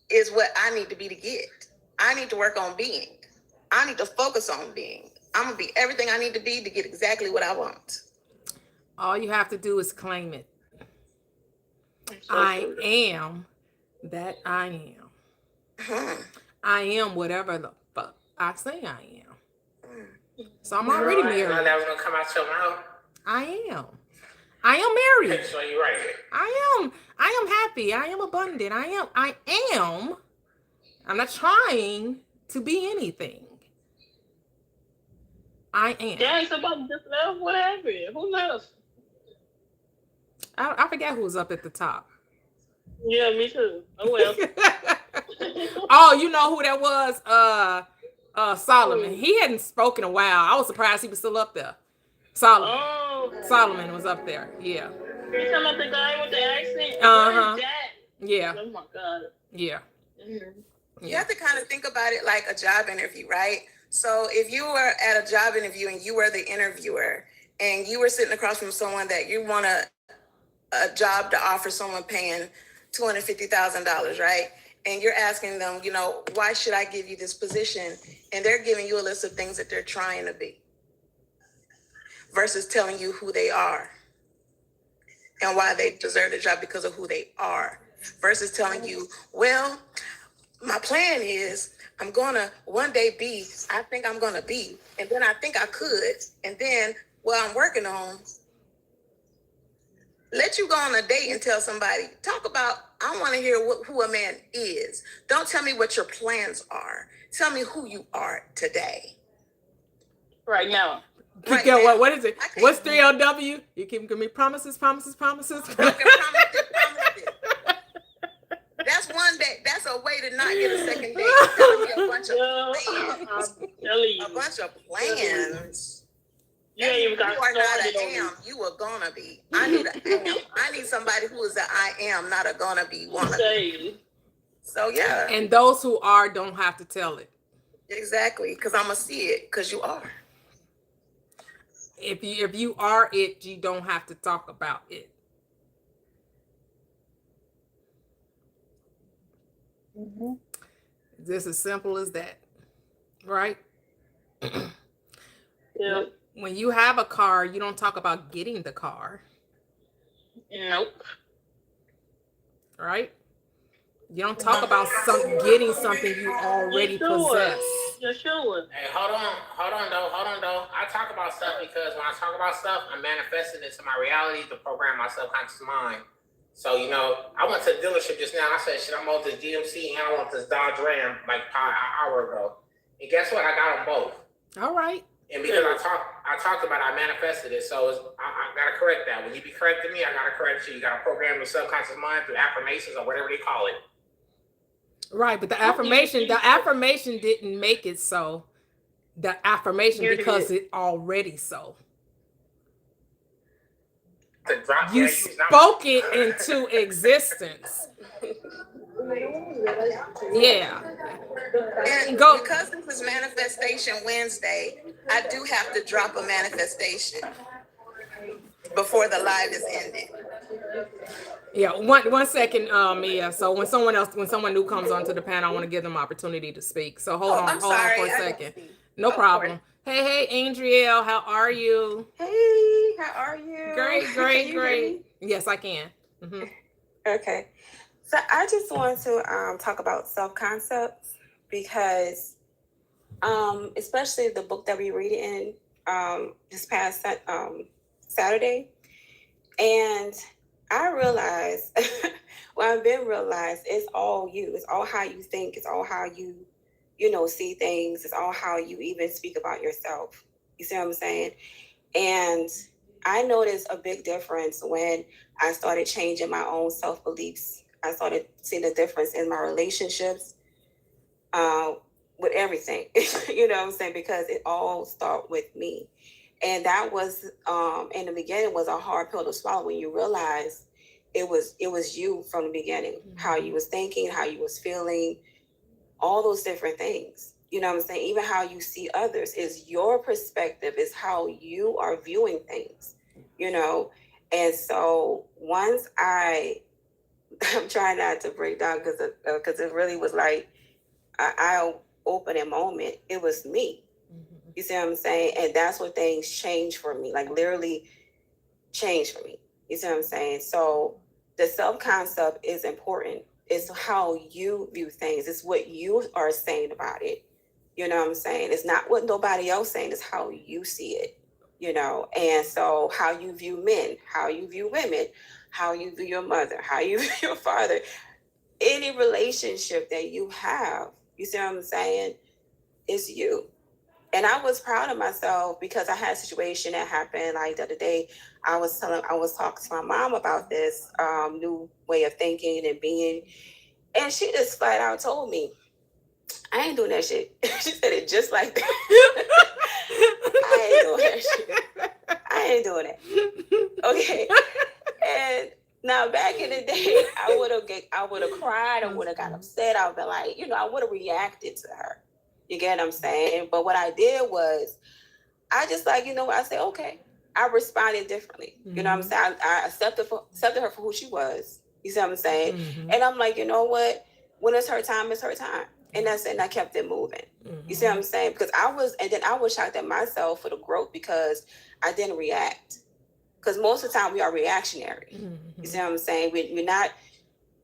is what I need to be to get. I need to work on being. I need to focus on being. I'm going to be everything I need to be to get exactly what I want. All you have to do is claim it. So I true. am that I am. Hmm. I am whatever the fuck I say I am. So I'm Girl, already I didn't know married. that was gonna come out your mouth. I am. I am married. So you're right. I am happy. I am abundant. I am. I'm not trying to be anything. I am. Yeah, somebody just left. What happened? Who left? I forget who's up at the top. Yeah, me too. Oh well. Oh, you know who that was? Solomon. He hadn't spoken in a while. I was surprised he was still up there. Solomon. Oh, Solomon was up there. Yeah. you talking about the guy with the accent? Uh-huh. Where's that? Yeah. Oh my god. Yeah. You have to kind of think about it like a job interview, right? So if you were at a job interview and you were the interviewer and you were sitting across from someone that you want a job to offer someone paying $250,000, right? And you're asking them, you know, why should I give you this position? And they're giving you a list of things that they're trying to be versus telling you who they are and why they deserve the job because of who they are versus telling you, well, my plan is I'm gonna one day be, I think I'm gonna be, and then I think I could, and then what I'm working on, let you go on a date and tell somebody, talk about, I want to hear who a man is. Don't tell me what your plans are. Tell me who you are today. Right now. Keep going. What is it? What's 3LW? You keep giving me promises. Broken promises. That's one day. That's a way to not get a second date. Telling me a bunch of plans. A bunch of plans. You ain't even got You are not started an am. You are gonna be. I need an am. I need somebody who is an I am, not a gonna be one. So yeah. And those who are don't have to tell it. Exactly, because I'm gonna see it. Because you are. If you are it, you don't have to talk about it. Just as simple as that, right? Yeah. When you have a car, you don't talk about getting the car. Nope. Right? You don't talk about getting something you already possess. You're sure. Hey, hold on though. I talk about stuff because when I talk about stuff, I'm manifesting it to my reality to program my subconscious mind. So, you know, I went to the dealership just now. I said, shit, I'm on this GMC and I want this Dodge Ram like an hour ago. And guess what? I got them both. All right. And because I talked about it, I manifested it. So I got to correct that. When you be correcting me, I got to correct you. You got to program your subconscious mind through affirmations or whatever they call it. Right, but the affirmation didn't make it so. The affirmation because it already so. You spoke it into existence. Yeah. And because this is Manifestation Wednesday, I do have to drop a manifestation before the live is ended. Yeah, one second, Mia. So when someone new comes onto the panel, I want to give them opportunity to speak. So hold on for a second. No problem. Hey, Andriel, how are you? Hey, how are you? Great. Yes, I can. Mm-hmm. Okay. So I just want to talk about self-concepts because especially the book that we read in this past Saturday. And I realized, well, I've been realized it's all you. It's all how you think. It's all how you know, see things. It's all how you even speak about yourself. You see what I'm saying? And I noticed a big difference when I started changing my own self-beliefs. I started seeing a difference in my relationships, with everything. You know what I'm saying? Because it all started with me. And that was in the beginning was a hard pill to swallow when you realize it was you from the beginning, how you was thinking, how you was feeling, all those different things. You know what I'm saying? Even how you see others is your perspective, is how you are viewing things, you know? And so once I'm trying not to break down because it really was like an eye-opening moment. It was me. You see what I'm saying? And that's what things changed for me, like literally changed for me. You see what I'm saying? So the self-concept is important. It's how you view things. It's what you are saying about it. You know what I'm saying? It's not what nobody else saying. It's how you see it, you know? And so how you view men, how you view women, how you view your mother, how you view your father, any relationship that you have, you see what I'm saying? It's you. And I was proud of myself because I had a situation that happened like the other day. I was talking to my mom about this new way of thinking and being. And she just flat out told me, I ain't doing that shit. She said it just like that. I ain't doing that shit. I ain't doing it. Okay. And now back in the day, I would have cried, I would have got upset. I would have been like, you know, I would have reacted to her. You get what I'm saying? But what I did was, I just like, you know what, I said, okay. I responded differently. You know what I'm saying? I accepted her for who she was. You see what I'm saying? And I'm like, you know what? When it's her time, it's her time. And that's it. And I kept it moving. You see what I'm saying? Because I was shocked at myself for the growth because I didn't react. Because most of the time we are reactionary. You see what I'm saying? We're not,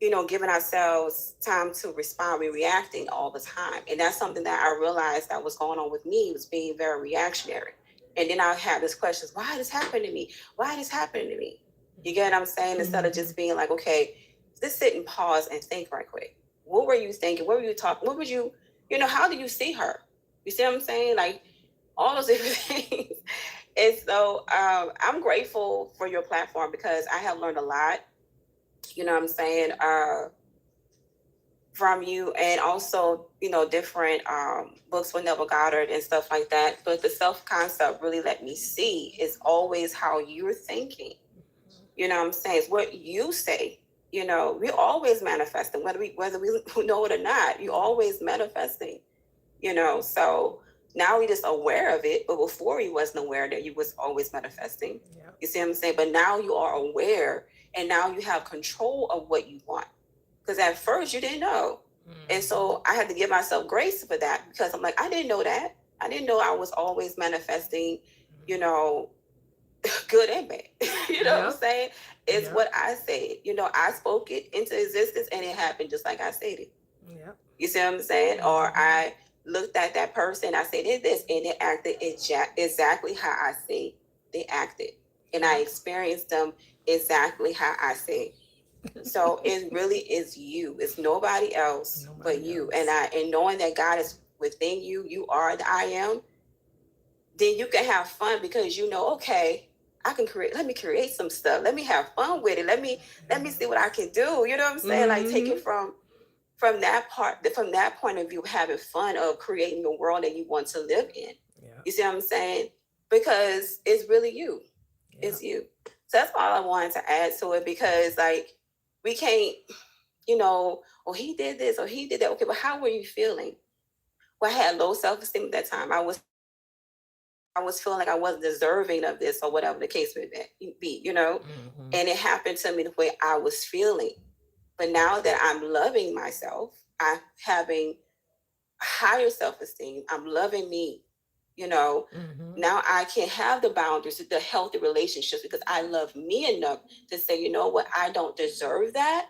you know, giving ourselves time to respond. We're reacting all the time. And that's something that I realized that was going on with me, was being very reactionary. And then I have this question, why this happened to me? Why this happened to me? You get what I'm saying? Instead of just being like, okay, just sit and pause and think right quick. What were you thinking? What were you talking? What would you know, how do you see her? You see what I'm saying? Like all those different things. And so I'm grateful for your platform because I have learned a lot, you know what I'm saying, from you, and also, you know, different books with Neville Goddard and stuff like that. But the self-concept really let me see is always how you're thinking. You know what I'm saying? It's what you say. You know, we're always manifesting, whether we know it or not. You're always manifesting, you know. So now we're just aware of it, but before you wasn't aware that you was always manifesting. Yep. You see what I'm saying? But now you are aware, and now you have control of what you want. Because at first you didn't know. And so I had to give myself grace for that because I'm like, I didn't know that. I didn't know I was always manifesting, you know, good and bad. You know what I'm saying? It's what I said. You know, I spoke it into existence and it happened just like I said it. Yep. You see what I'm saying? Or I looked at that person, I said this, and it acted exactly how I say they acted. And I experienced them exactly how I say. So it really is you. It's nobody else but you. And knowing that God is within you, you are the I am, then you can have fun because you know, okay, I can let me create some stuff. Let me have fun with it. Let me see what I can do. You know what I'm saying? Like take it from that point of view, having fun of creating the world that you want to live in. Yeah. You see what I'm saying? Because it's really you. Yeah. It's you. So that's all I wanted to add to it because like, we can't, you know, oh, he did this or he did that. Okay, but how were you feeling? Well, I had low self-esteem at that time. I was feeling like I wasn't deserving of this or whatever the case may be, you know? And it happened to me the way I was feeling. But now that I'm loving myself, I'm having higher self-esteem, I'm loving me, you know, now I can have the boundaries, the healthy relationships because I love me enough to say, you know what, I don't deserve that.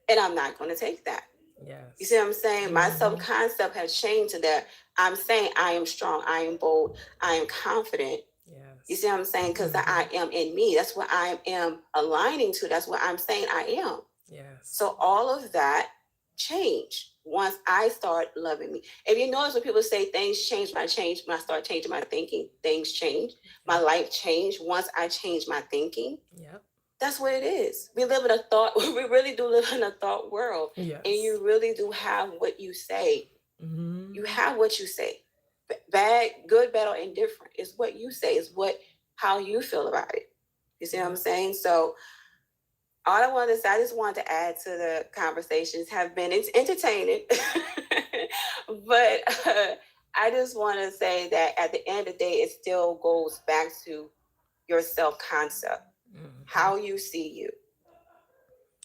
And I'm not going to take that. Yes. You see what I'm saying? My self-concept has changed to that. I'm saying I am strong, I am bold, I am confident. Yes. You see what I'm saying? Because I am in me. That's what I am aligning to. That's what I'm saying I am. Yes. So all of that changed once I start loving me. If you notice when people say things change, when I start changing my thinking, things change. My life changed once I changed my thinking. Yep. That's what it is. We live in a thought, we really do live in a thought world. Yes. And you really do have what you say. Mm-hmm. You have what you say. Bad, good, bad, or indifferent. It's what you say, is how you feel about it. You see what I'm saying? So all I wanted to say, I just wanted to add to the conversations, have been entertaining. But I just want to say that at the end of the day, it still goes back to your self-concept, how you see you.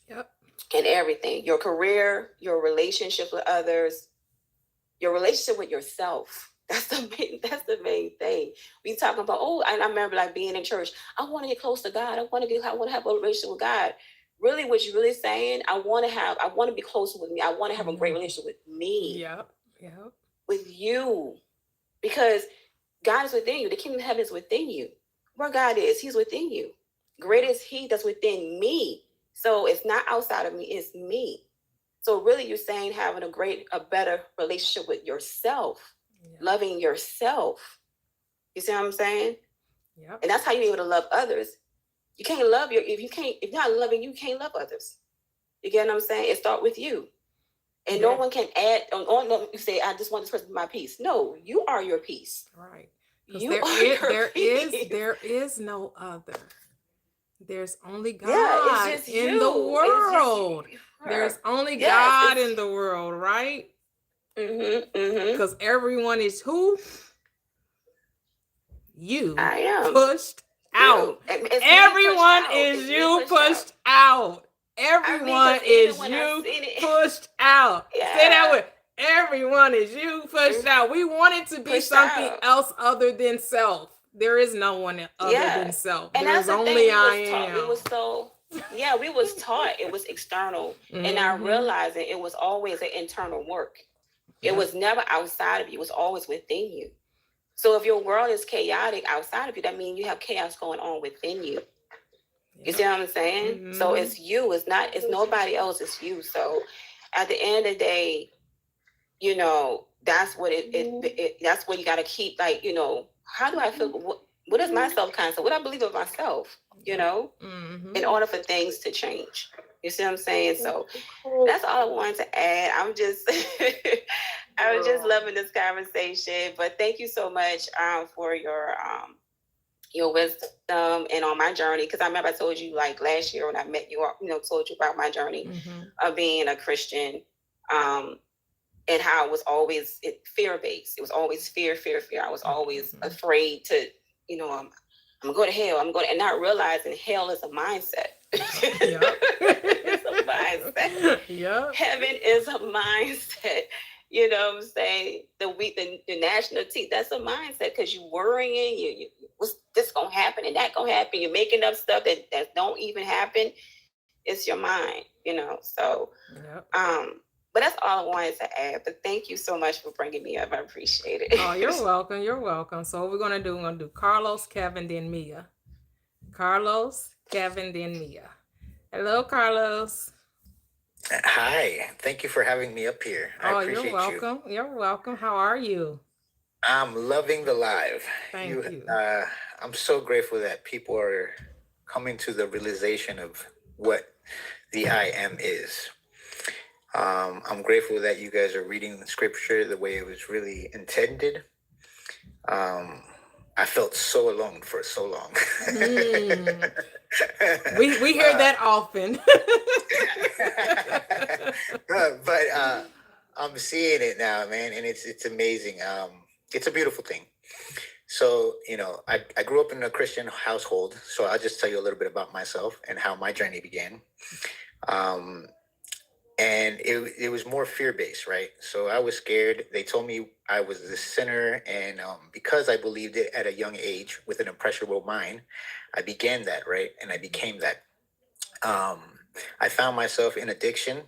Yep. And everything, your career, your relationship with others, your relationship with yourself. That's the main thing. We talk about, and I remember like being in church. I want to get close to God. I want to have a relationship with God. Really, what you're really saying, I want to be closer with me. I want to have a great relationship with me. Yep. Yep. With you. Because God is within you. The kingdom of heaven is within you. Where God is, he's within you. Great is he that's within me. So it's not outside of me, it's me. So really you're saying having a better relationship with yourself, loving yourself. You see what I'm saying? Yep. And that's how you're able to love others. You can't love if you're not loving you can't love others. You get what I'm saying? It starts with you. And no one can add on you say, I just want this person to be my peace. No, you are your peace. Right. There is no other. There's only God it's just in the world. There's only God in the world, right? Because everyone is who? You. I am. Pushed out. Everyone is you pushed out. Everyone is you pushed out. Say that with everyone is you pushed out. We want it to be something else other than self. There is no one other than self. And there's that's the only thing, I am. We was taught it was external. And I realized that it was always an internal work. It was never outside of you. It was always within you. So if your world is chaotic outside of you, that means you have chaos going on within you. You see what I'm saying? So it's you. It's nobody else. It's you. So at the end of the day, that's what that's what you got to keep. Like, how do I feel? What is my self-concept? What I believe of myself, in order for things to change. You see what I'm saying? So that's all I wanted to add. I was just loving this conversation. But thank you so much for your wisdom and on my journey. Because I remember I told you like last year when I met you, told you about my journey of being a Christian. And how it was always fear-based. It was always fear. I was always afraid to, I'm gonna go to hell. And not realizing hell is a mindset. It's a mindset. Yeah. Heaven is a mindset. You know what I'm saying? The national team, that's a mindset because you're worrying, you what's this gonna happen and that gonna happen. You're making up stuff that don't even happen. It's your mind, So but that's all I wanted to add. But thank you so much for bringing me up. I appreciate it. Oh, you're welcome. You're welcome. So what we're going to do Carlos, Kevin, then Mia. Carlos, Kevin, then Mia. Hello, Carlos. Hi. Thank you for having me up here. I appreciate you're welcome. You're welcome. How are you? I'm loving the live. Thank you. I'm so grateful that people are coming to the realization of what the I am is. I'm grateful that you guys are reading the scripture the way it was really intended. I felt so alone for so long. We hear that often. but I'm seeing it now, man, and it's amazing. It's a beautiful thing. So, I grew up in a Christian household, so I'll just tell you a little bit about myself and how my journey began. And it was more fear-based, right? So I was scared. They told me I was the sinner. And because I believed it at a young age with an impressionable mind, I began that, right? And I became that. I found myself in addiction.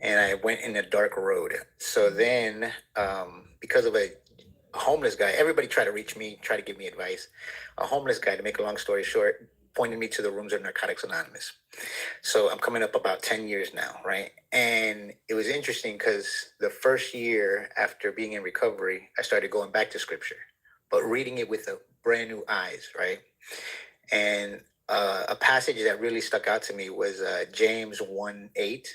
and I went in a dark road. So then, because of a homeless guy, everybody tried to reach me, try to give me advice. A homeless guy, to make a long story short, pointed me to the rooms of Narcotics Anonymous. So I'm coming up about 10 years now, right? And it was interesting because the first year after being in recovery, I started going back to scripture, but reading it with a brand new eyes, right? And a passage that really stuck out to me was James 1:8,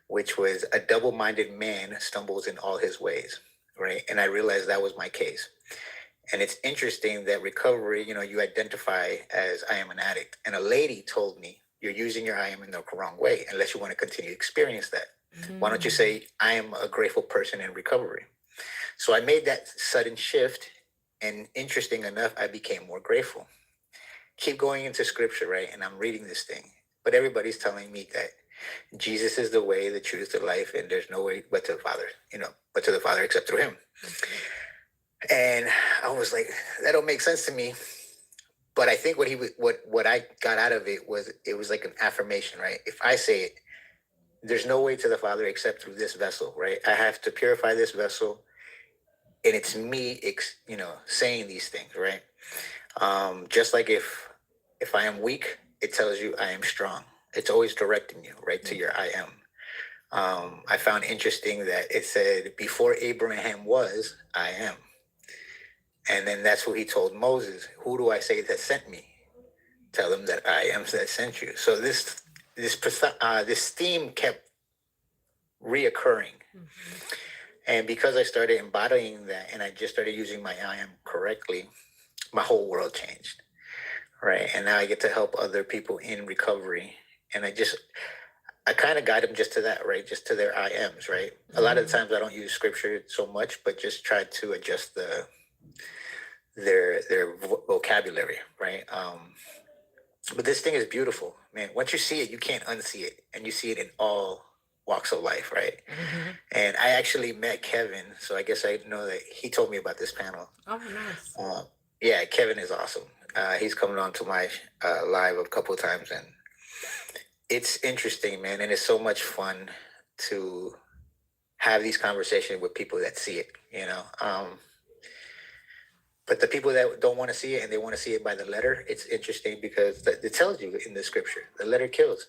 which was a double-minded man stumbles in all his ways, right? And I realized that was my case. And it's interesting that recovery, you identify as I am an addict. And a lady told me, you're using your I am in the wrong way unless you want to continue to experience that. Why don't you say, I am a grateful person in recovery? So I made that sudden shift. And interesting enough, I became more grateful. Keep going into scripture, right? And I'm reading this thing. But everybody's telling me that Jesus is the way, the truth, the life, and there's no way but to the Father, but to the Father except through him. And I was like, that don't make sense to me. But I think what I got out of it was like an affirmation, right? If I say it, there's no way to the Father except through this vessel, right? I have to purify this vessel, and it's me, saying these things, right? Just like if I am weak, it tells you I am strong. It's always directing you right to your I am. I found interesting that it said, before Abraham was, I am. And then that's what he told Moses. Who do I say that sent me? Tell them that I am that sent you. So this theme kept reoccurring. And because I started embodying that and I just started using my I am correctly, my whole world changed. Right. And now I get to help other people in recovery. And I kind of guide them just to that, right? Just to their I ams, right? A lot of the times I don't use scripture so much, but just try to adjust their vocabulary, right? But this thing is beautiful, man. Once you see it, you can't unsee it, and you see it in all walks of life, right? And I actually met Kevin, so I guess I know that he told me about this panel. Oh, nice. Yeah, Kevin is awesome. He's coming on to my live a couple of times, and it's interesting, man, and it's so much fun to have these conversations with people that see it, but the people that don't want to see it and they want to see it by the letter, it's interesting because it tells you in the scripture, the letter kills.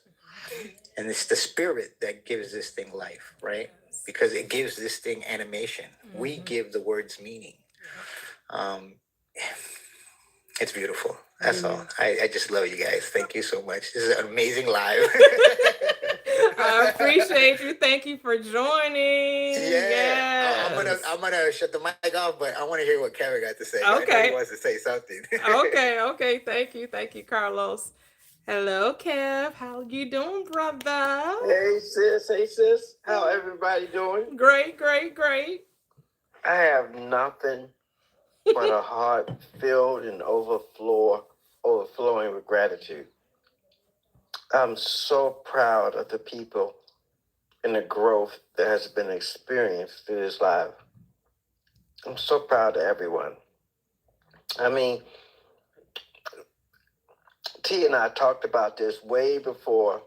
And it's the spirit that gives this thing life, right? Because it gives this thing animation. We give the words meaning. It's beautiful. That's all. I just love you guys. Thank you so much. This is an amazing live. I appreciate you. Thank you for joining. Yeah. Yes. I'm gonna shut the mic off, but I want to hear what Kevin got to say. Okay. I know he wants to say something. Okay. Thank you, Carlos. Hello, Kev. How you doing, brother? Hey sis. How everybody doing? Great. I have nothing but a heart filled and overflowing with gratitude. I'm so proud of the people and the growth that has been experienced through this live. I'm so proud of everyone. I mean, T and I talked about this way before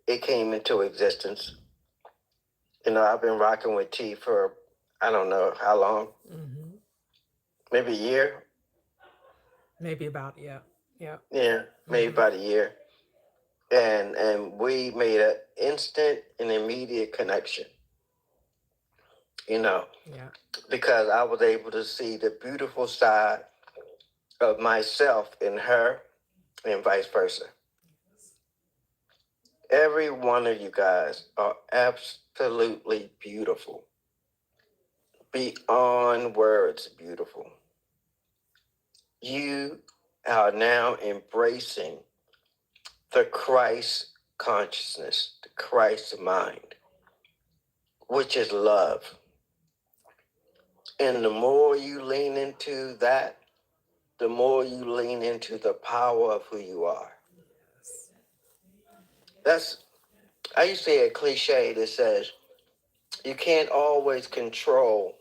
it came into existence. I've been rocking with T for I don't know how long. Maybe a year. Maybe about yeah. Yeah, maybe about a year. And we made an instant and immediate connection. Because I was able to see the beautiful side of myself in her and vice versa. Every one of you guys are absolutely beautiful. Beyond words beautiful. You are now embracing the Christ consciousness, the Christ mind, which is love. And the more you lean into that, the more you lean into the power of who you are. I used to hear a cliche that says, you can't always control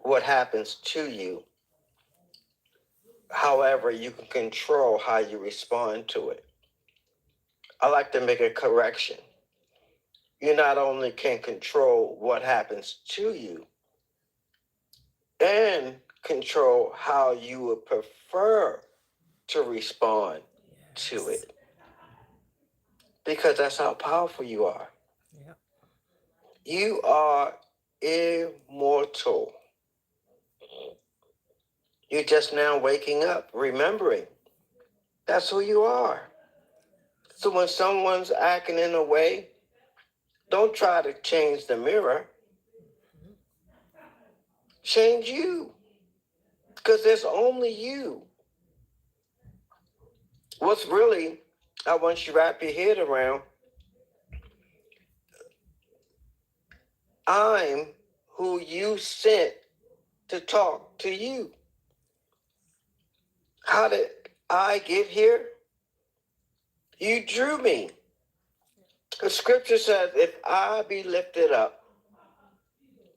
what happens to you. However, you can control how you respond to it. I like to make a correction. you not only can control what happens to you and control how you would prefer to respond to it, because that's how powerful you are. Yep. You are immortal. You're just now waking up, remembering that's who you are. So when someone's acting in a way, don't try to change the mirror. Change you, because there's only you. What's really, I want you to wrap your head around, I'm who you sent to talk to you. How did I get here? You drew me. The scripture says, if I be lifted up,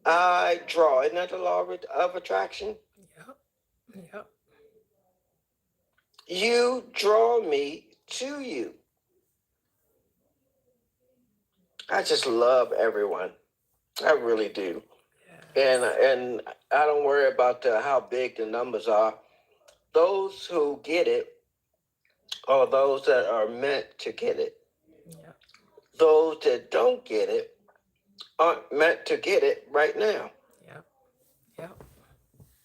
I draw. Isn't that the law of attraction? Yep. Yep. You draw me to you. I just love everyone. I really do. And I don't worry about how big the numbers are. Those who get it are those that are meant to get it. Yep. Those that don't get it aren't meant to get it right now. Yep. Yep.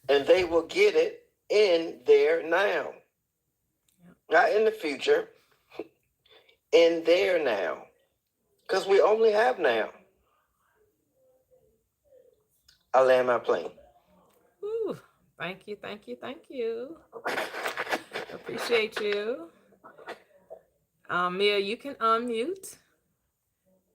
And they will get it in their now. Yep. Not in the future, in their now. Because we only have now. I land my plane. Ooh, thank you, thank you, thank you. Appreciate you. Mia, you can unmute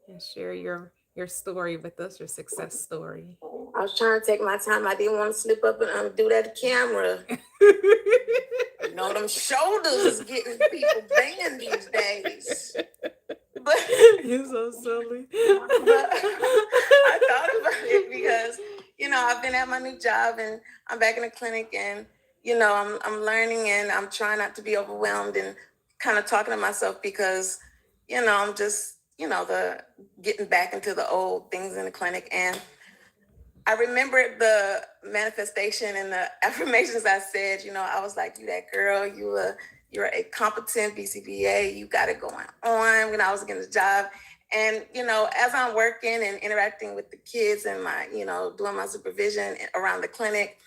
and share your story with us, your success story. I was trying to take my time. I didn't want to slip up and do that to camera. You know, them shoulders is getting people banned these days. But You're so silly. but I thought about it because, you know, I've been at my new job and I'm back in the clinic and, you know, I'm learning and I'm trying not to be overwhelmed and kind of talking to myself because, you know, I'm just, you know, the getting back into the old things in the clinic. And I remembered the manifestation and the affirmations I said. You know, I was like, you that girl, you're a competent BCBA, you got it going on when I was getting the job. And, you know, as I'm working and interacting with the kids and my, you know, doing my supervision around the clinic,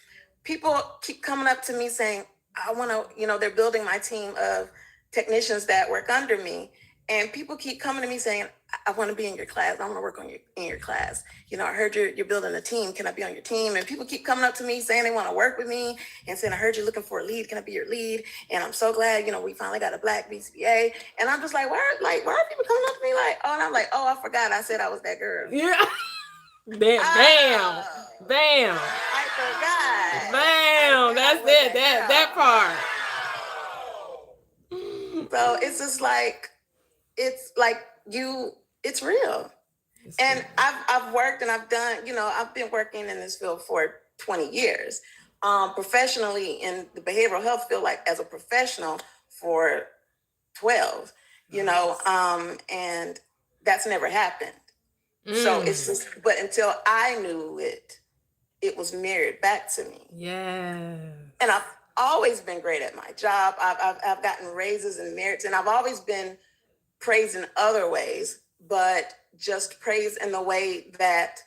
people keep coming up to me saying, I want to, you know, they're building my team of technicians that work under me. And people keep coming to me saying, I want to be in your class. I want to work on in your class. You know, I heard you're building a team. Can I be on your team? And people keep coming up to me saying they want to work with me and saying, I heard you're looking for a lead. Can I be your lead? And I'm so glad, you know, we finally got a Black BCBA. And I'm just like, why are people coming up to me like, oh, and I'm like, oh, I forgot. I said I was that girl. Yeah. Bam. Bam. I forgot. Bam. That's it. That part. So it's just like, it's real. And I've worked and I've done, you know, I've been working in this field for 20 years. Professionally in the behavioral health field, like as a professional for 12, you know, and that's never happened. So it's just, but until I knew it, it was mirrored back to me. Yeah. And I've always been great at my job. I've gotten raises and merits, and I've always been praised in other ways, but just praised in the way that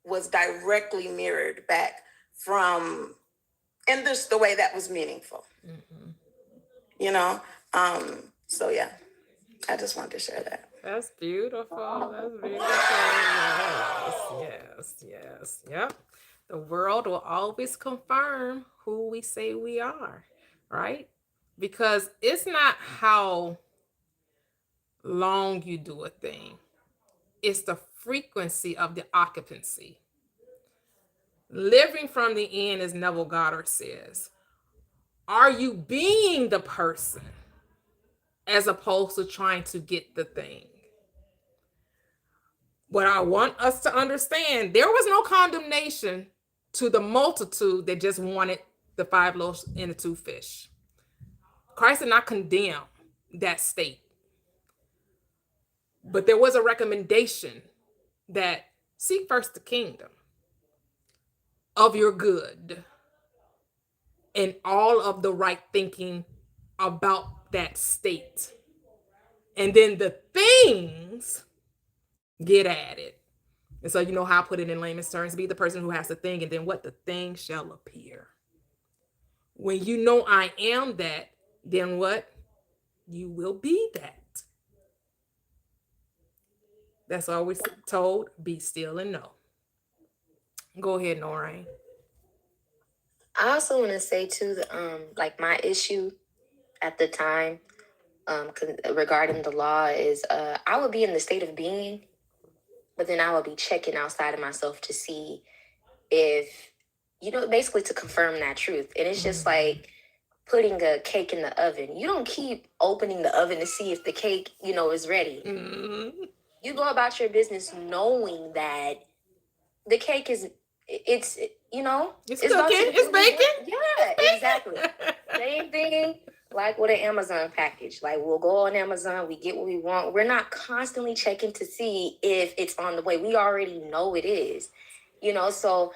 was directly mirrored back from, and just the way that was meaningful. Mm-hmm. You know? So yeah, I just wanted to share that. That's beautiful. That's beautiful. Yes. Yep. The world will always confirm who we say we are, right? Because it's not how long you do a thing. It's the frequency of the occupancy. Living from the end, as Neville Goddard says, are you being the person as opposed to trying to get the thing? What I want us to understand, there was no condemnation to the multitude that just wanted the 5 loaves and the 2 fish. Christ did not condemn that state. But there was a recommendation that seek first the kingdom of your good and all of the right thinking about that state. And then the things get added. And so, you know how I put it in layman's terms, be the person who has the thing, and then what? The thing shall appear. When you know I am that, then what? You will be that. That's always told, be still and know. Go ahead, Noreen. I also want to say too, like my issue at the time, regarding the law is, I would be in the state of being, but then I would be checking outside of myself to see if, basically to confirm that truth. And it's just like putting a cake in the oven. You don't keep opening the oven to see if the cake, is ready. Mm-hmm. You go about your business knowing that the cake is, it's cooking, about to it's baking. Yeah, exactly. Same thing like with an Amazon package. Like we'll go on Amazon, we get what we want. We're not constantly checking to see if it's on the way. We already know it is, so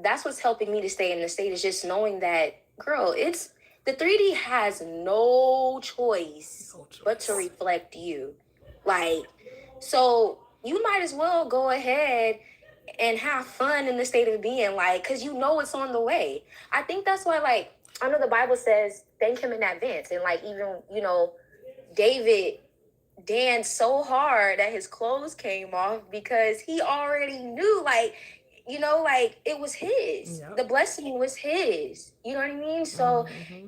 that's what's helping me to stay in the state, is just knowing that, girl, the 3D has no choice but to reflect you. Like, so you might as well go ahead and have fun in the state of being, like, because it's on the way. I think that's why, like, I know the Bible says thank him in advance. And like, even, David danced so hard that his clothes came off because he already knew, like, like it was his. Yep. The blessing was his. You know what I mean? So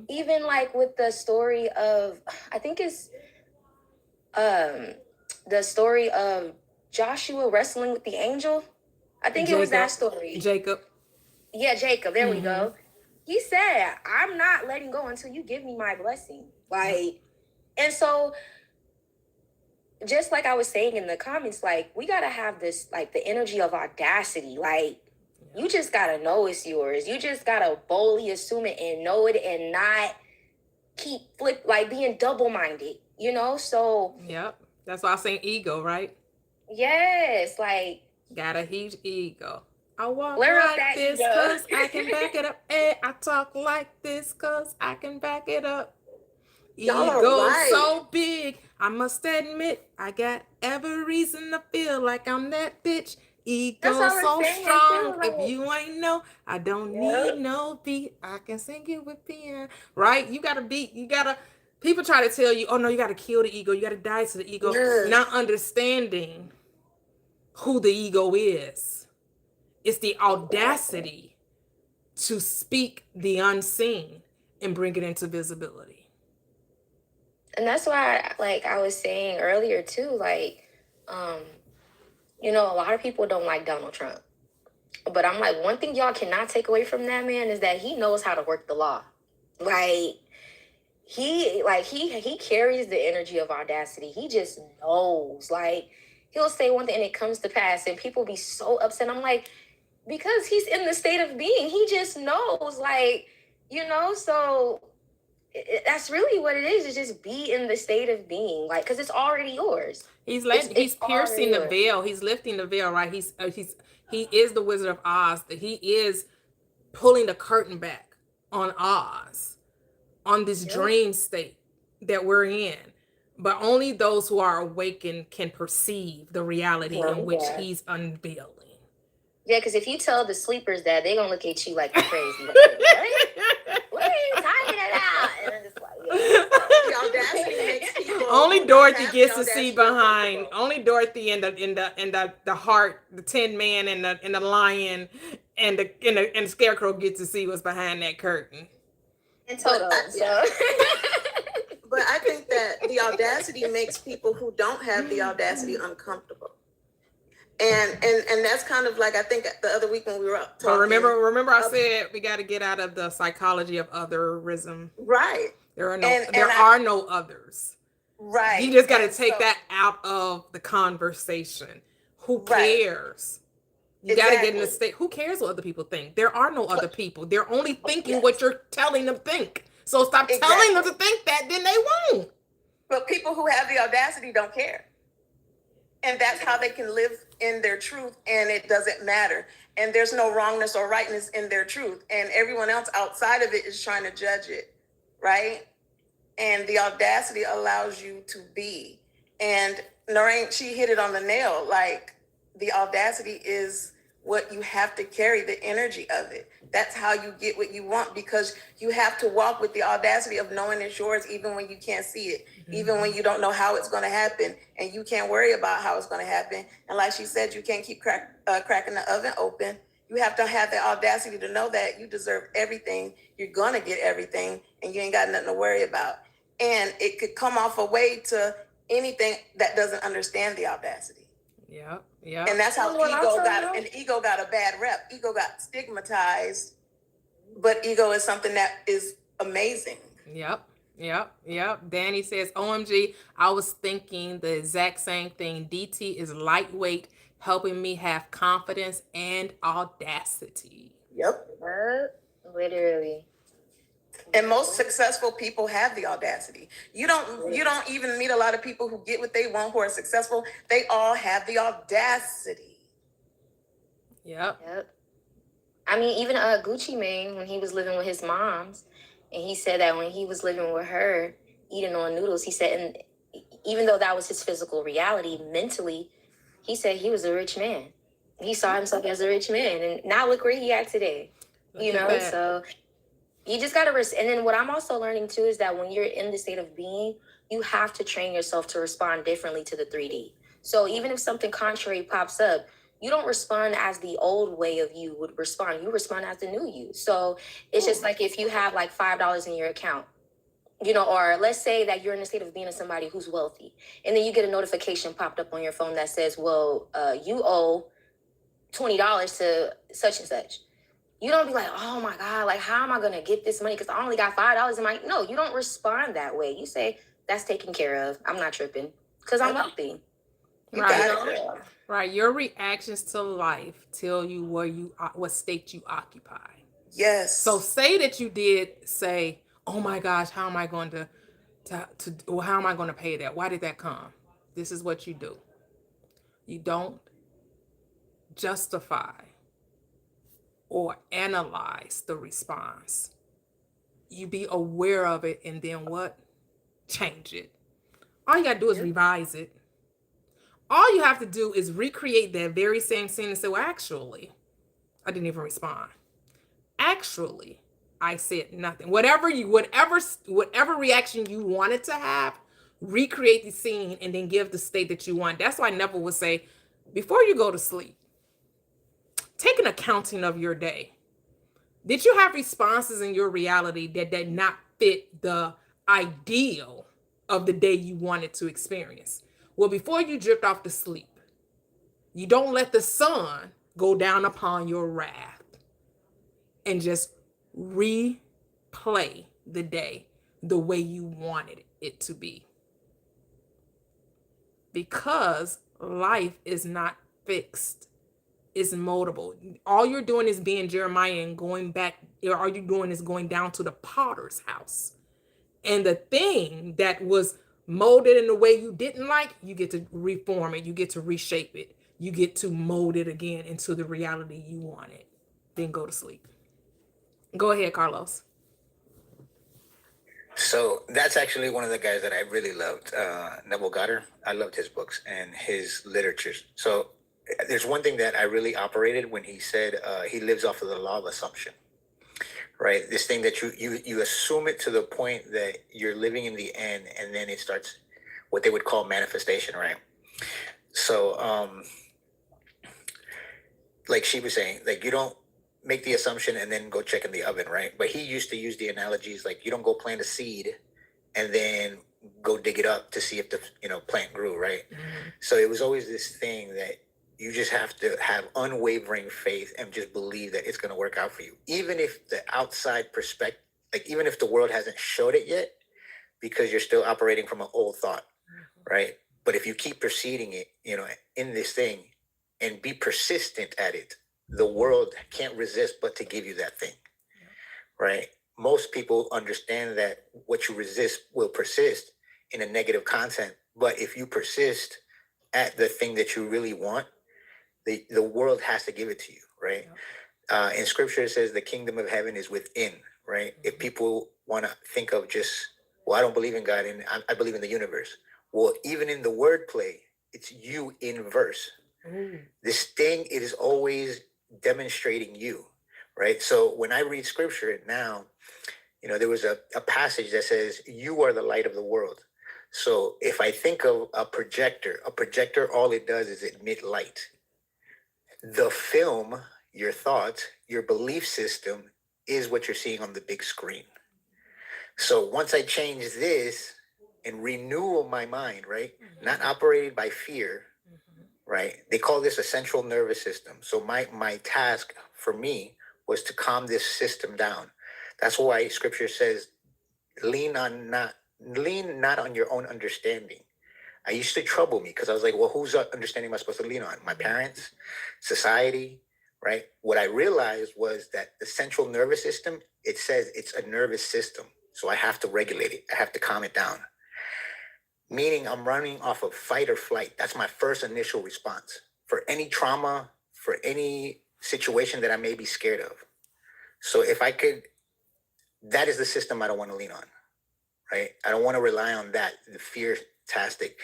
even like with the story of, I think it's the story of Joshua wrestling with the angel. I think it was that story. Jacob. Yeah, Jacob. There we go. He said, I'm not letting go until you give me my blessing. Like, and so just like I was saying in the comments, like, we got to have this, like, the energy of audacity. Like, you just got to know it's yours. You just got to boldly assume it and know it and not keep being double-minded, So. Yep. That's why I'm saying ego, right? Yes. Like. Got a huge ego. I walk Flare up like that this ego. because I can back it up. And I talk like this because I can back it up. Y'all are Ego right. so big, I must admit, I got every reason to feel like I'm that bitch. Ego That's what I was so saying, strong. too, like- If you ain't know, I don't need no beat. I can sing it with piano. Right? You gotta beat. People try to tell you, oh no, you gotta kill the ego. You gotta die to the ego. Yes. Not understanding who the ego is. It's the audacity to speak the unseen and bring it into visibility. And that's why, like I was saying earlier too, like, a lot of people don't like Donald Trump. But I'm like, one thing y'all cannot take away from that man is that he knows how to work the law. Like, he carries the energy of audacity. He just knows. Like, he'll say one thing and it comes to pass, and people be so upset. I'm like, because he's in the state of being, he just knows, like, so that's really what it is. Is just be in the state of being, like, because it's already yours. He's It's piercing the already veil. He's lifting the veil, right? He is the Wizard of Oz. He is pulling the curtain back on Oz, on this dream state that we're in. But only those who are awakened can perceive the reality in which he's unveiling. Yeah, because if you tell the sleepers that, they're gonna look at you like you're crazy. Like, what are you talking about? And I'm just like, The audacity makes people Only who Dorothy have gets the to see audacity behind. uncomfortable. Only Dorothy and the heart, the Tin Man and the lion and the scarecrow get to see what's behind that curtain. and Toto. Yeah. So But I think that the audacity makes people who don't have the audacity uncomfortable. And that's kind of like, I think the other week when we were talking. But remember I said we got to get out of the psychology of otherism. Right. There are no And there I- are no others. Right. You just got to And take so- that out of the conversation. Who Right. cares? You got to get in the Exactly. state. Who cares what other people think? There are no other people. They're only thinking Yes. what you're telling them think. So stop telling them to think that, then they won't. But people who have the audacity don't care. And that's how they can live in their truth, and it doesn't matter. And there's no wrongness or rightness in their truth. And everyone else outside of it is trying to judge it, right? And the audacity allows you to be. And Noreen, she hit it on the nail. Like, the audacity is what you have to carry, the energy of it. That's how you get what you want, because you have to walk with the audacity of knowing it's yours, even when you can't see it, even when you don't know how it's going to happen, and you can't worry about how it's going to happen. And like she said, you can't keep cracking the oven open. You have to have the audacity to know that you deserve everything. You're going to get everything, and you ain't got nothing to worry about. And it could come off a way to anything that doesn't understand the audacity. Yeah, yeah. And that's how ego got a bad rep. Ego got stigmatized, but ego is something that is amazing. Yep. Danny says, OMG, I was thinking the exact same thing. DT is lightweight, helping me have confidence and audacity. Yep. Literally. And most successful people have the audacity. You don't even meet a lot of people who get what they want, who are successful. They all have the audacity. Yep. I mean, even Gucci Mane, when he was living with his moms, and he said that when he was living with her, eating on noodles, he said, and even though that was his physical reality, mentally, he said he was a rich man. He saw himself as a rich man, and now look where he at today. So you just gotta and then what I'm also learning too is that when you're in the state of being, you have to train yourself to respond differently to the 3D. So even if something contrary pops up, you don't respond as the old way of you would respond. You respond as the new you. So it's just like if you have like $5 in your account, or let's say that you're in the state of being of somebody who's wealthy, and then you get a notification popped up on your phone that says, well, you owe $20 to such and such. You don't be like, oh my God, like, how am I going to get this money? Because I only got $5 in my, no, you don't respond that way. You say, that's taken care of. I'm not tripping because I'm wealthy. Right. Your reactions to life tell you what state you occupy. Yes. So say that you did say, oh my gosh, how am I going to how am I going to pay that? Why did that come? This is what you do. You don't justify or analyze the response. You be aware of it, and then what? Change it. All you gotta do is revise it. All you have to do is recreate that very same scene and say, well, actually, I didn't even respond. Actually, I said nothing. Whatever reaction you wanted to have, recreate the scene and then give the state that you want. That's why Neville would say, before you go to sleep, take an accounting of your day. Did you have responses in your reality that did not fit the ideal of the day you wanted to experience? Well, before you drift off to sleep, you don't let the sun go down upon your wrath, and just replay the day the way you wanted it to be. Because life is not fixed. It's moldable. All you're doing is being Jeremiah and going back, or all you're doing is going down to the potter's house. And the thing that was molded in the way you didn't like, you get to reform it. You get to reshape it. You get to mold it again into the reality you wanted. Then go to sleep. Go ahead, Carlos. So that's actually one of the guys that I really loved, Neville Goddard. I loved his books and his literature. So there's one thing that I really operated when he said he lives off of the law of assumption, right? This thing that you assume it to the point that you're living in the end, and then it starts what they would call manifestation, right? So like she was saying, like, you don't make the assumption and then go check in the oven, right? But he used to use the analogies like you don't go plant a seed and then go dig it up to see if the plant grew, right? Mm-hmm. So it was always this thing that you just have to have unwavering faith and just believe that it's going to work out for you, even if the outside perspective, like even if the world hasn't showed it yet, because you're still operating from an old thought, right? But if you keep proceeding it, in this thing and be persistent at it, the world can't resist but to give you that thing, right? Most people understand that what you resist will persist in a negative content. But if you persist at the thing that you really want, the world has to give it to you, right? In scripture, it says the kingdom of heaven is within, right? If people want to think of just, well, I don't believe in God and I believe in the universe. Well, even in the wordplay, it's you in verse. This thing, it is always demonstrating you, right? So when I read scripture now, there was a passage that says, you are the light of the world. So if I think of a projector, all it does is emit light. The film, your thoughts, your belief system is what you're seeing on the big screen. So once I change this and renew my mind, right? Not operated by fear, right? They call this a central nervous system. So my task for me was to calm this system down. That's why scripture says, lean not on your own understanding. I used to trouble me because I was like, well, whose understanding am I supposed to lean on? My parents, society, right? What I realized was that the central nervous system, it says it's a nervous system. So I have to regulate it. I have to calm it down. Meaning I'm running off of fight or flight. That's my first initial response for any trauma, for any situation that I may be scared of. So if I could, that is the system I don't want to lean on, right? I don't want to rely on that, the fear-tastic.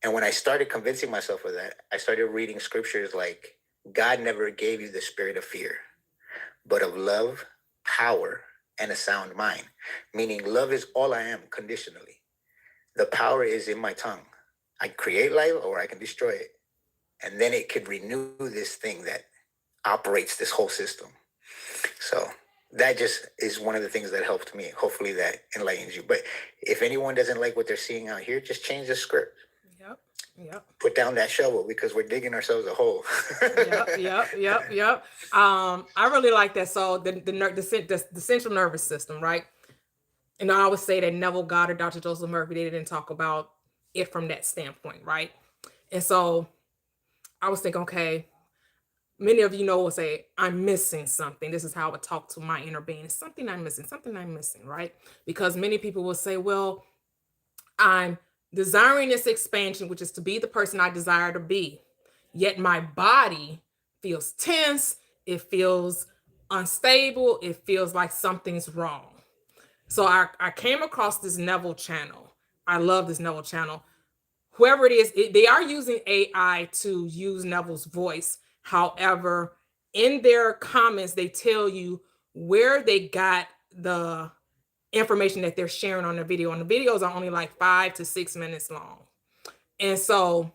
And when I started convincing myself of that, I started reading scriptures like, God never gave you the spirit of fear, but of love, power, and a sound mind. Meaning love is all I am conditionally. The power is in my tongue. I create life or I can destroy it. And then it could renew this thing that operates this whole system. So that just is one of the things that helped me. Hopefully that enlightens you. But if anyone doesn't like what they're seeing out here, just change the script. Yep. Put down that shovel because we're digging ourselves a hole. Yep. I really like that. So the central nervous system, right? And I always say that Neville Goddard, Dr. Joseph Murphy, they didn't talk about it from that standpoint, right? And so I was thinking, okay, many of you will say, I'm missing something. This is how I would talk to my inner being. Something I'm missing, right? Because many people will say, well, I'm desiring this expansion, which is to be the person I desire to be. Yet my body feels tense. It feels unstable. It feels like something's wrong. So I came across this Neville channel. I love this Neville channel. Whoever it is, they are using AI to use Neville's voice. However, in their comments, they tell you where they got the information that they're sharing on the video. And the videos are only like 5 to 6 minutes long. And so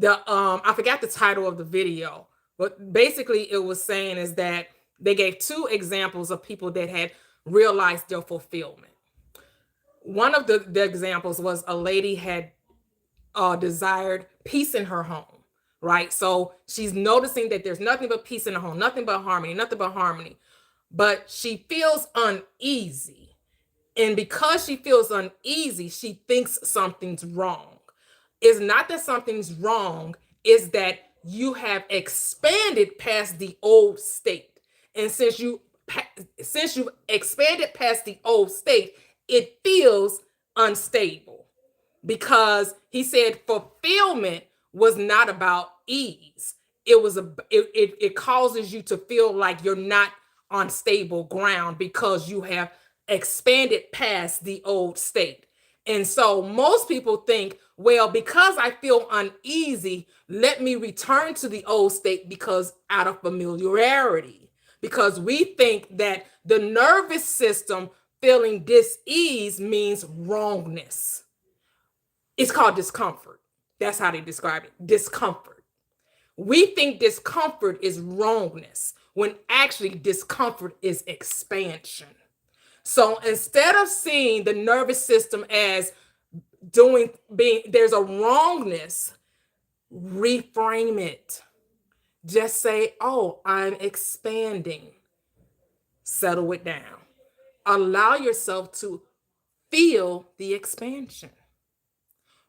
I forgot the title of the video, but basically it was saying is that they gave 2 examples of people that had realized their fulfillment. One of the examples was a lady had desired peace in her home, right? So she's noticing that there's nothing but peace in the home, nothing but harmony. But she feels uneasy. And because she feels uneasy, she thinks something's wrong. It's not that something's wrong, it's that you have expanded past the old state. And since you've expanded past the old state, it feels unstable. Because he said fulfillment was not about ease. It causes you to feel like you're not on stable ground because you have expanded past the old state. And so most people think, well, because I feel uneasy, let me return to the old state because out of familiarity. Because we think that the nervous system feeling dis-ease means wrongness. It's called discomfort. That's how they describe it, discomfort. We think discomfort is wrongness when actually discomfort is expansion. So instead of seeing the nervous system as there's a wrongness, reframe it. Just say, oh, I'm expanding. Settle it down. Allow yourself to feel the expansion.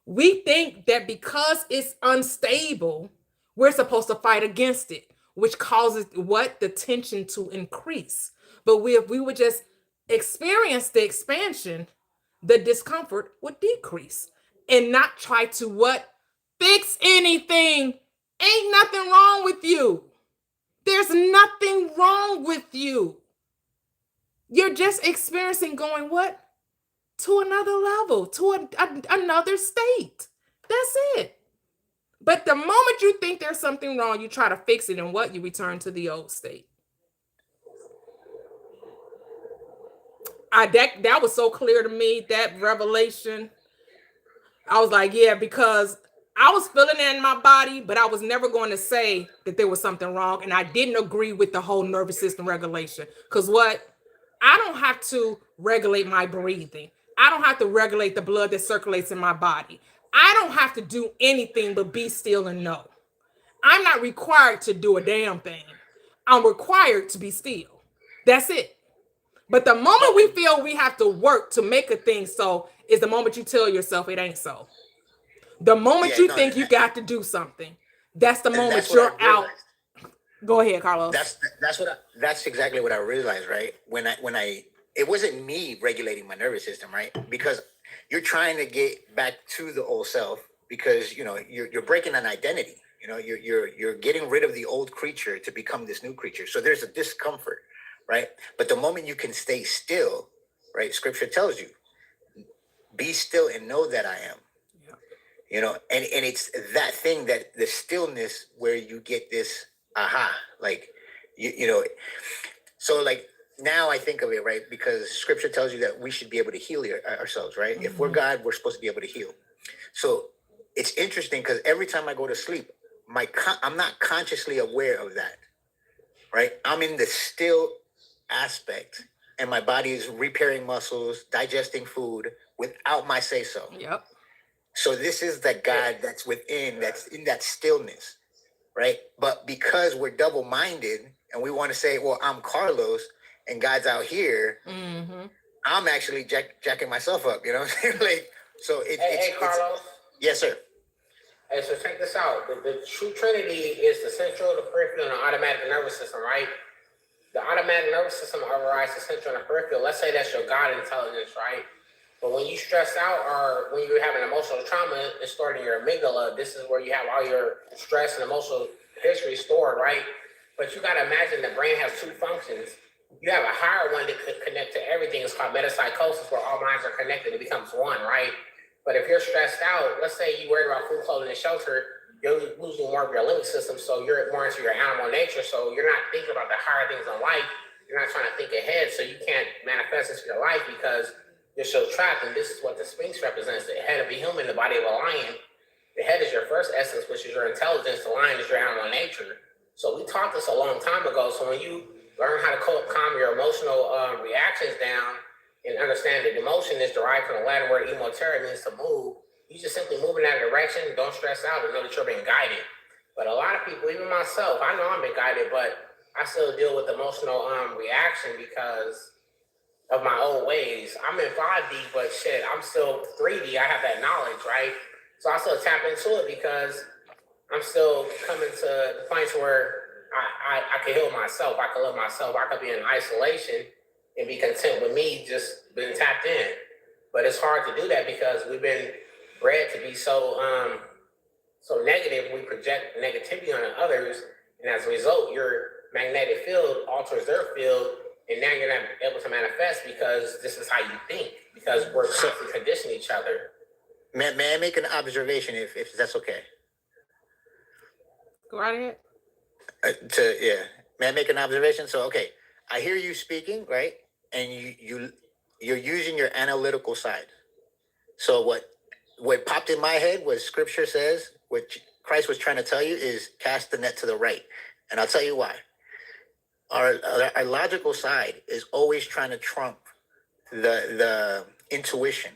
We think that because it's unstable, we're supposed to fight against it, which causes the tension to increase. But if we would just experience the expansion, the discomfort would decrease and not try to fix anything. Ain't nothing wrong with you. There's nothing wrong with you. You're just experiencing going what? To another level, to another state. That's it. But the moment you think there's something wrong, you try to fix it, and what? You return to the old state. That was so clear to me, that revelation. I was like, yeah, because I was feeling it in my body, but I was never going to say that there was something wrong. And I didn't agree with the whole nervous system regulation. Because what? I don't have to regulate my breathing. I don't have to regulate the blood that circulates in my body. I don't have to do anything but be still and know. I'm not required to do a damn thing. I'm required to be still. That's it. But the moment we feel we have to work to make a thing so is the moment you tell yourself it ain't so. The moment you think you got to do something, that's the moment you're out. Go ahead, Carlos. That's exactly what I realized, right? When I it wasn't me regulating my nervous system, right? Because you're trying to get back to the old self because you're breaking an identity. You're getting rid of the old creature to become this new creature. So there's a discomfort, right? But the moment you can stay still, right? Scripture tells you, be still and know that I am. And it's that thing, that the stillness where you get this aha, like so like now I think of it, right? Because Scripture tells you that we should be able to heal ourselves, right? If we're God, we're supposed to be able to heal. So it's interesting because every time I go to sleep, I'm not consciously aware of that, right? I'm in the still aspect, and my body is repairing muscles, digesting food without my say so. Yep. So this is the God that's within, that's in that stillness, right? But because we're double-minded and we want to say, well, I'm Carlos and God's out here, I'm actually jacking myself up, you know what I'm saying? Like, so Hey, Carlos. Yes, sir. Hey, so check this out. The true trinity is the central, the peripheral, and the automatic nervous system, right? The automatic nervous system overrides the central and the peripheral. Let's say that's your God intelligence, right? But when you stress out or when you have an emotional trauma, it's stored in your amygdala. This is where you have all your stress and emotional history stored, right? But you got to imagine the brain has two functions. You have a higher one that could connect to everything. It's called metapsychosis, where all minds are connected. It becomes one, right? But if you're stressed out, let's say you worried about food, clothing, and shelter, you're losing more of your limbic system, so you're more into your animal nature. So you're not thinking about the higher things in life. You're not trying to think ahead, so you can't manifest into your life because you're so trapped. And this is what the Sphinx represents: the head of a human, the body of a lion. The head is your first essence, which is your intelligence. The lion is your animal nature. So we taught this a long time ago. So when you learn how to calm your emotional reactions down and understand that emotion is derived from the Latin word emotere, means to move. You just simply move in that direction. Don't stress out and know that you're being guided. But a lot of people, even myself, I know I'm being guided, but I still deal with emotional reaction because of my old ways. I'm in 5D, but shit, I'm still 3D. I have that knowledge, right? So I still tap into it because I'm still coming to the points where I can heal myself. I can love myself. I can be in isolation and be content with me just being tapped in. But it's hard to do that because we've been bred to be so negative. We project negativity on others, and as a result, your magnetic field alters their field, and now you're not able to manifest because this is how you think, because we're constantly conditioning each other. May I make an observation if that's okay? Go right ahead. May I make an observation? So, okay, I hear you speaking, right? And you're using your analytical side. So what popped in my head was Scripture says, what Christ was trying to tell you is cast the net to the right. And I'll tell you why. Our logical side is always trying to trump the intuition,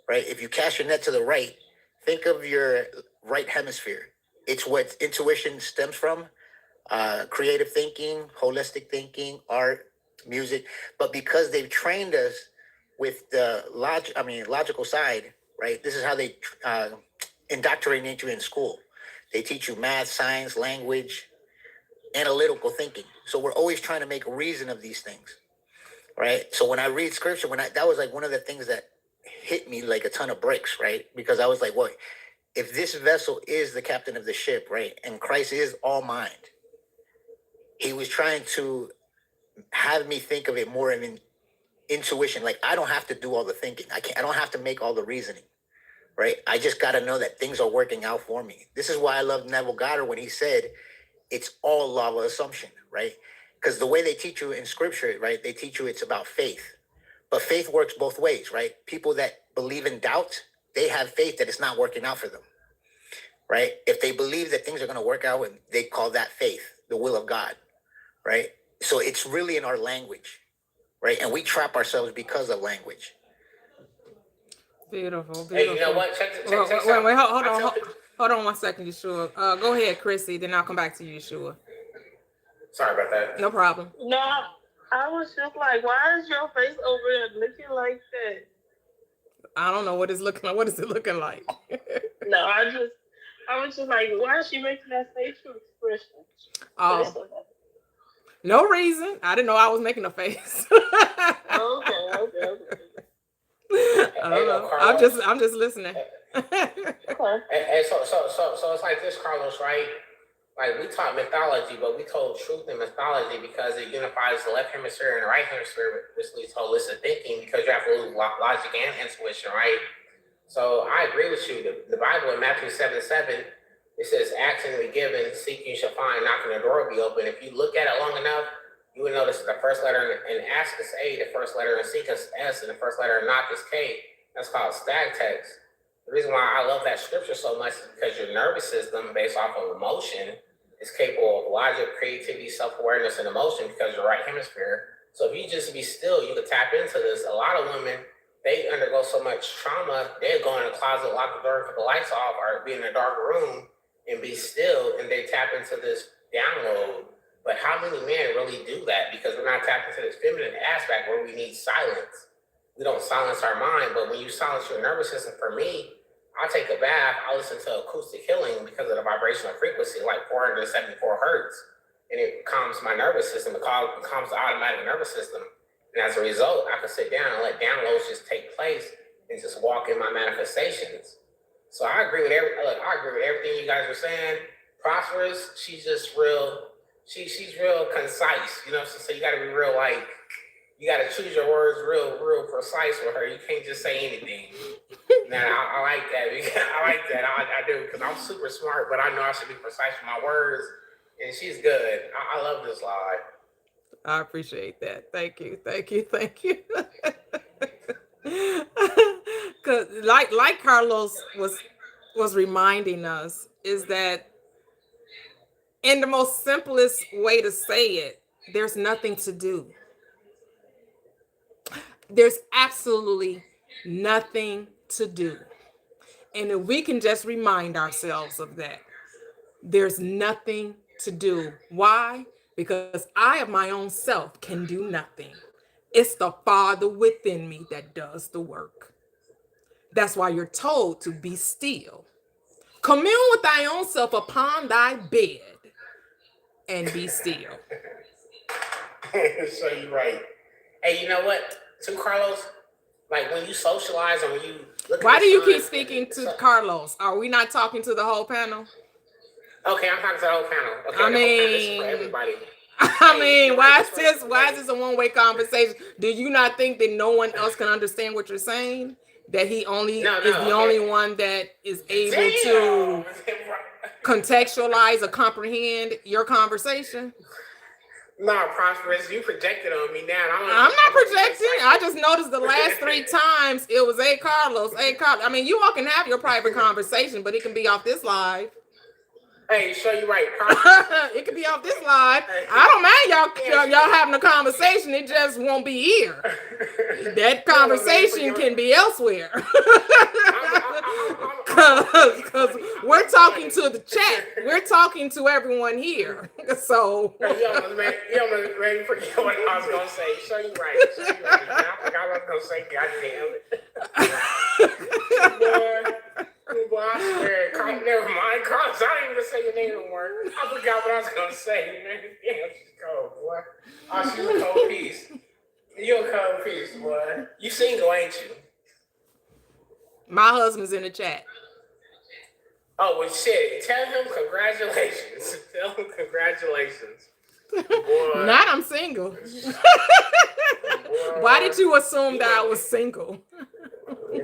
right? If you cast your net to the right, think of your right hemisphere. It's what intuition stems from, creative thinking, holistic thinking, art, music. But because they've trained us with the logical side, right? This is how they indoctrinate you in school. They teach you math, science, language, analytical thinking. So we're always trying to make a reason of these things, right? So when I read Scripture, that was like one of the things that hit me like a ton of bricks, right? Because I was like, what? if this vessel is the captain of the ship, right, and Christ is all mind, he was trying to have me think of it more in an intuition. Like, I don't have to do all the thinking. I don't have to make all the reasoning, right? I just got to know that things are working out for me. This is why I love Neville Goddard when he said it's all law of assumption, right? Because the way they teach you in scripture, right, they teach you it's about faith. But faith works both ways, right? People that believe in doubt, they have faith that it's not working out for them, right? If they believe that things are going to work out, they call that faith, the will of God, right? So it's really in our language, right? And we trap ourselves because of language. Beautiful, beautiful. Hey, you know what? Check this out. Wait, hold on 1 second, Yeshua. Go ahead, Chrissy, then I'll come back to you, Yeshua. Sorry about that. No problem. No, I was just like, why is your face over there looking like that? I don't know what it's looking like. What is it looking like? No, I was just like, why is she making that facial expression? Oh, no reason. I didn't know I was making a face. Okay. I don't know. I'm just listening. Okay. And so it's like this, Carlos, right? Like, we taught mythology, but we told truth in mythology because it unifies the left hemisphere and the right hemisphere, which leads to holistic thinking, because you have to lose logic and intuition, right? So I agree with you. The Bible in Matthew 7:7, it says, "Ask and be given, seek you shall find, knocking the door will be open." If you look at it long enough, you would notice the first letter in ask is A, the first letter in seek is S, and the first letter in knock is K. That's called stag text. The reason why I love that scripture so much is because your nervous system, based off of emotion, is capable of logic, creativity, self-awareness, and emotion because your right hemisphere. So if you just be still, you can tap into this. A lot of women, they undergo so much trauma, they'll go in the closet, lock the door, cut the lights off, or be in a dark room and be still, and they tap into this download. But how many men really do that? Because we're not tapping into this feminine aspect where we need silence. We don't silence our mind, but when you silence your nervous system, for me, I take a bath, I listen to acoustic healing because of the vibrational frequency, like 474 hertz, and it calms my nervous system. It calms the automatic nervous system. And as a result, I can sit down and let downloads just take place and just walk in my manifestations. So I agree with everything you guys are saying. Prosperous, she's just real, she's real concise, you know, so you gotta be real, like, you gotta choose your words real precise with her. You can't just say anything. Now, I like that. I like that. I do, because I'm super smart, but I know I should be precise with my words. And she's good. I love this live. I appreciate that. Thank you. Because like Carlos was reminding us, is that in the most simplest way to say it, there's nothing to do. There's absolutely nothing to do. And if we can just remind ourselves of that, there's nothing to do. Why? Because I of my own self can do nothing. It's the Father within me that does the work. That's why you're told to be still. Commune with thy own self upon thy bed and be still. So you're right. Hey, you know what? To Carlos, like when you socialize and when you look. Why do you keep speaking to Carlos? Are we not talking to the whole panel? Okay, I'm talking to the whole panel. Okay, I mean, for everybody. Why is this a one-way conversation? Do you not think that no one else can understand what you're saying? That he only is the only one that is able to contextualize or comprehend your conversation? No, Prosperous, you projected on me now. I'm not projecting. I just noticed the last 3 times it was Carlos. I mean, you all can have your private conversation, but it can be off this live. Hey, so you're right. It could be off this live. I don't mind y'all having a conversation. It just won't be here. That conversation can be elsewhere. Because we're talking to the chat. We're talking to everyone here. So. You almost made me forget what I was going to say. So you're right. I forgot what I was going to say. Goddamn it. Boy, I swear, never mind, Carlos. I didn't even say your name no more. I forgot what I was gonna say, man. Damn, she's cold, boy. Oh, she's a cold piece. You a cold piece, boy. You single, ain't you? My husband's in the chat. Oh well, shit! Tell him congratulations. Tell him congratulations. Boy. Not I'm single. Why did you assume that I was single?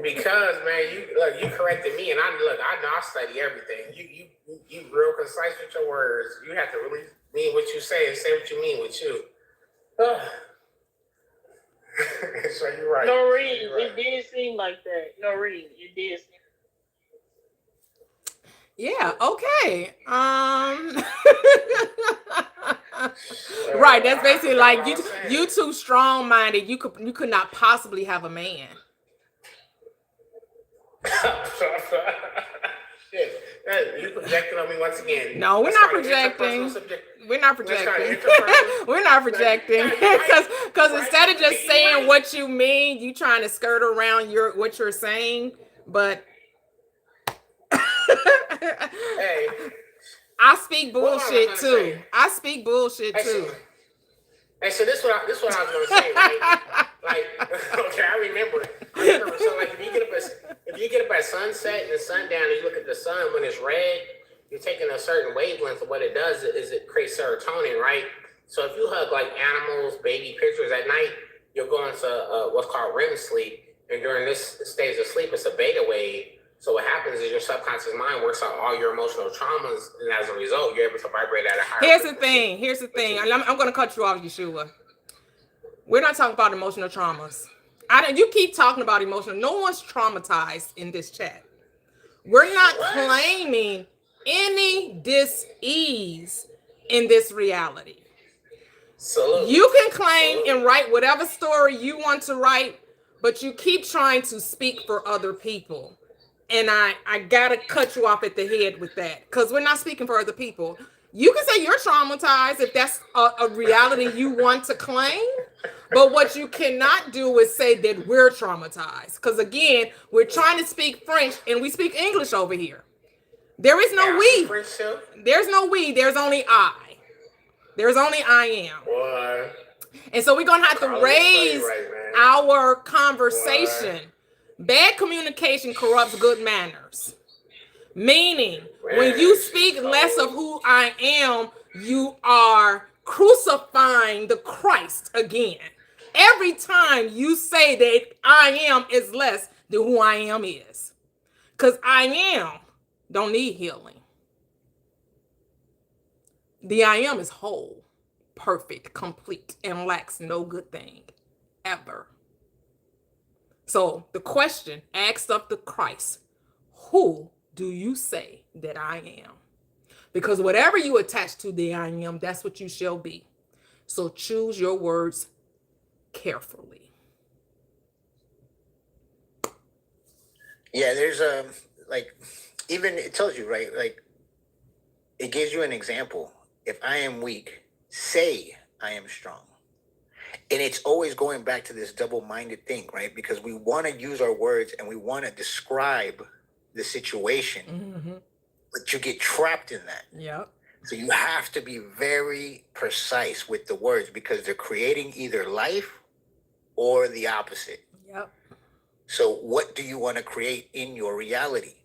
Because man, you corrected me, and I know I study everything. You real concise with your words. You have to really mean what you say and say what you mean with you. So you're right. Noreen, You're right. it did seem like that. Noreen, it did seem. Yeah, okay. Right, that's basically like you too strong-minded. You could not possibly have a man. Shit. You projected on me once again. No, we're not projecting. We're not projecting. We're not projecting. Because instead of just saying what you mean, you trying to skirt around what you're saying. But hey, I speak bullshit too. I speak bullshit too. Hey, so this what I was gonna say, right? Like, okay, I remember. So like, if you get up at sunset and sundown, and you look at the sun when it's red, you're taking a certain wavelength. Of what it does is it creates serotonin, right? So if you hug like animals, baby pictures at night, you're going to what's called REM sleep, and during this stage of sleep, it's a beta wave. So what happens is your subconscious mind works out all your emotional traumas, and as a result, you're able to vibrate at a higher. Here's the thing. I'm going to cut you off, Yeshua. We're not talking about emotional traumas. You keep talking about emotional. No one's traumatized in this chat. We're not claiming any dis-ease in this reality. Salute. You can claim and write whatever story you want to write, but you keep trying to speak for other people. And I gotta cut you off at the head with that, because we're not speaking for other people. You can say you're traumatized if that's a reality you want to claim, but what you cannot do is say that we're traumatized, because again, we're trying to speak French and we speak English over here. There is no we. There's no we. There's only I. There's only I am. Boy. And so we're gonna have to raise our conversation. Bad communication corrupts good manners. Meaning, when you speak less of who I am, you are crucifying the Christ again. Every time you say that I am is less than who I am is. Because I am don't need healing. The I am is whole, perfect, complete, and lacks no good thing ever. So the question asked of the Christ, who do you say that I am? Because whatever you attach to the I am, that's what you shall be. So choose your words carefully. Yeah, there's like, even it tells you, right? Like, it gives you an example. If I am weak, say I am strong. And it's always going back to this double-minded thing, right? Because we want to use our words and we want to describe the situation, but you get trapped in that. Yep. So you have to be very precise with the words, because they're creating either life or the opposite. Yep. So what do you want to create in your reality?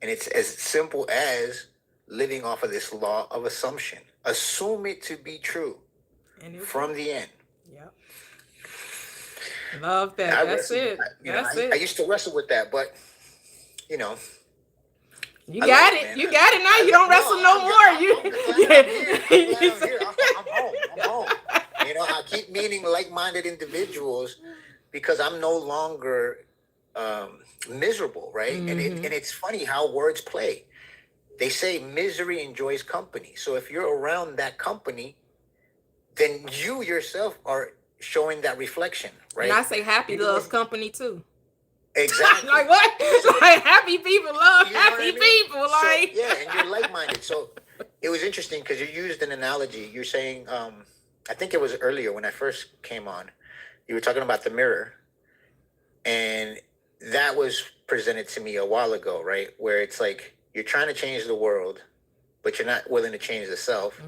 And it's as simple as living off of this law of assumption. Assume it to be true from the end. Yep. Love that. That's it. That's it. I used to wrestle with that, but you know. You got it. You got it now. You don't wrestle no more. I'm home. You know, I keep meeting like-minded individuals because I'm no longer miserable, right? And it's funny how words play. They say misery enjoys company. So if you're around that company, then you yourself are showing that reflection, right? And I say happy loves company too. Exactly. Like what? Like happy people love happy people. Like so, yeah, and you're like-minded. So it was interesting because you used an analogy. You're saying, I think it was earlier when I first came on, you were talking about the mirror, and that was presented to me a while ago, right? Where it's like you're trying to change the world, but you're not willing to change the self.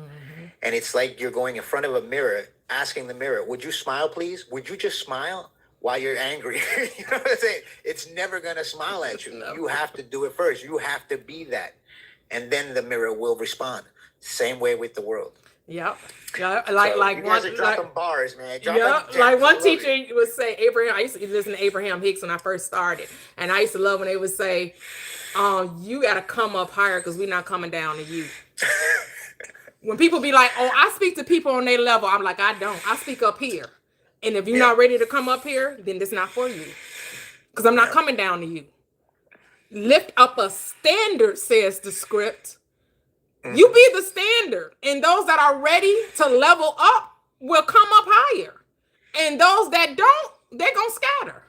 And it's like you're going in front of a mirror, asking the mirror, would you smile, please? Would you just smile while you're angry? You know what I'm saying? It's never going to smile at you. You have to do it first. You have to be that. and then the mirror will respond. Same way with the world. Yep. Yeah, like So like you guys one are dropping like, bars, man. Dropping yeah, gems. like I one love it. teacher would say Abraham. I used to listen to Abraham Hicks when I first started, and I used to love when they would say, "You got to come up higher because we're not coming down to you." When people be like, "Oh, I speak to people on their level," I'm like, "I don't. I speak up here, and if you're not ready to come up here, then it's not for you, because I'm not coming down to you." Lift up a standard, says the script. You be the standard, and those that are ready to level up will come up higher, and those that don't, they're gonna scatter.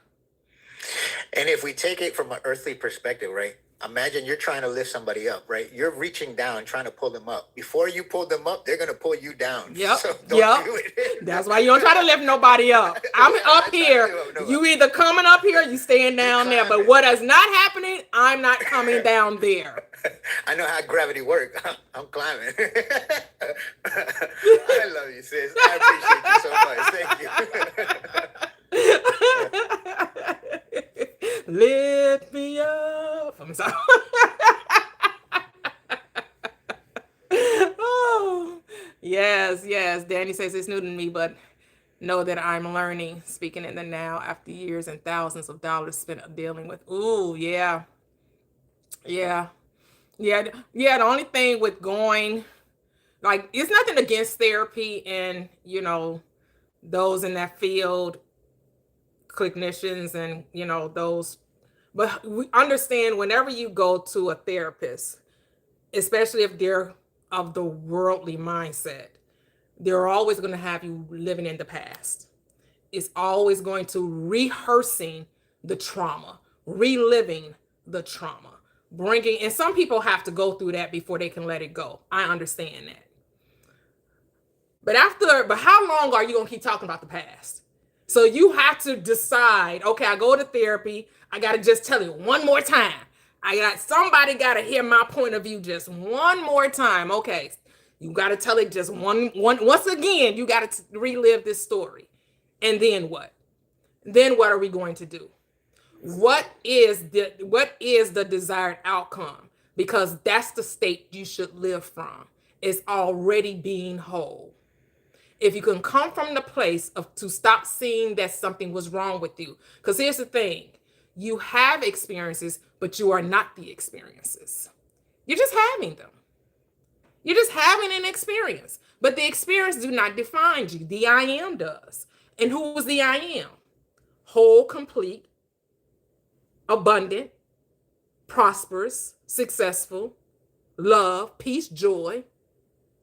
And if we take it from an earthly perspective, right? Imagine you're trying to lift somebody up, right? You're reaching down, trying to pull them up. Before you pull them up, they're gonna pull you down. Yep. So don't Yep. do it. That's why you don't try to lift nobody up. I'm up here. You either coming up here, you staying down there. But what is not happening, I'm not coming down there. I know how gravity works. I'm climbing. I love you, sis. I appreciate you so much. Thank you. Lift me up. I'm sorry. Oh, yes. Danny says it's new to me, but know that I'm learning, speaking in the now after years and thousands of dollars spent dealing with. Ooh, yeah. The only thing with going, like, it's nothing against therapy and, those in that field, clinicians and, those, but we understand whenever you go to a therapist, especially if they're of the worldly mindset, they're always going to have you living in the past. It's always going to rehearsing the trauma, reliving the trauma, and some people have to go through that before they can let it go. I understand that. But how long are you going to keep talking about the past? So you have to decide, okay, I go to therapy. I got to just tell it one more time. Somebody got to hear my point of view just one more time. Okay. You got to tell it just once again, you got to relive this story. And then what? Then what are we going to do? What is the desired outcome? Because that's the state you should live from. It's already being whole. If you can come from the place to stop seeing that something was wrong with you. Because here's the thing. You have experiences, but you are not the experiences. You're just having them. You're just having an experience. But the experience do not define you. The I am does. And who was the I am? Whole, complete, abundant, prosperous, successful, love, peace, joy,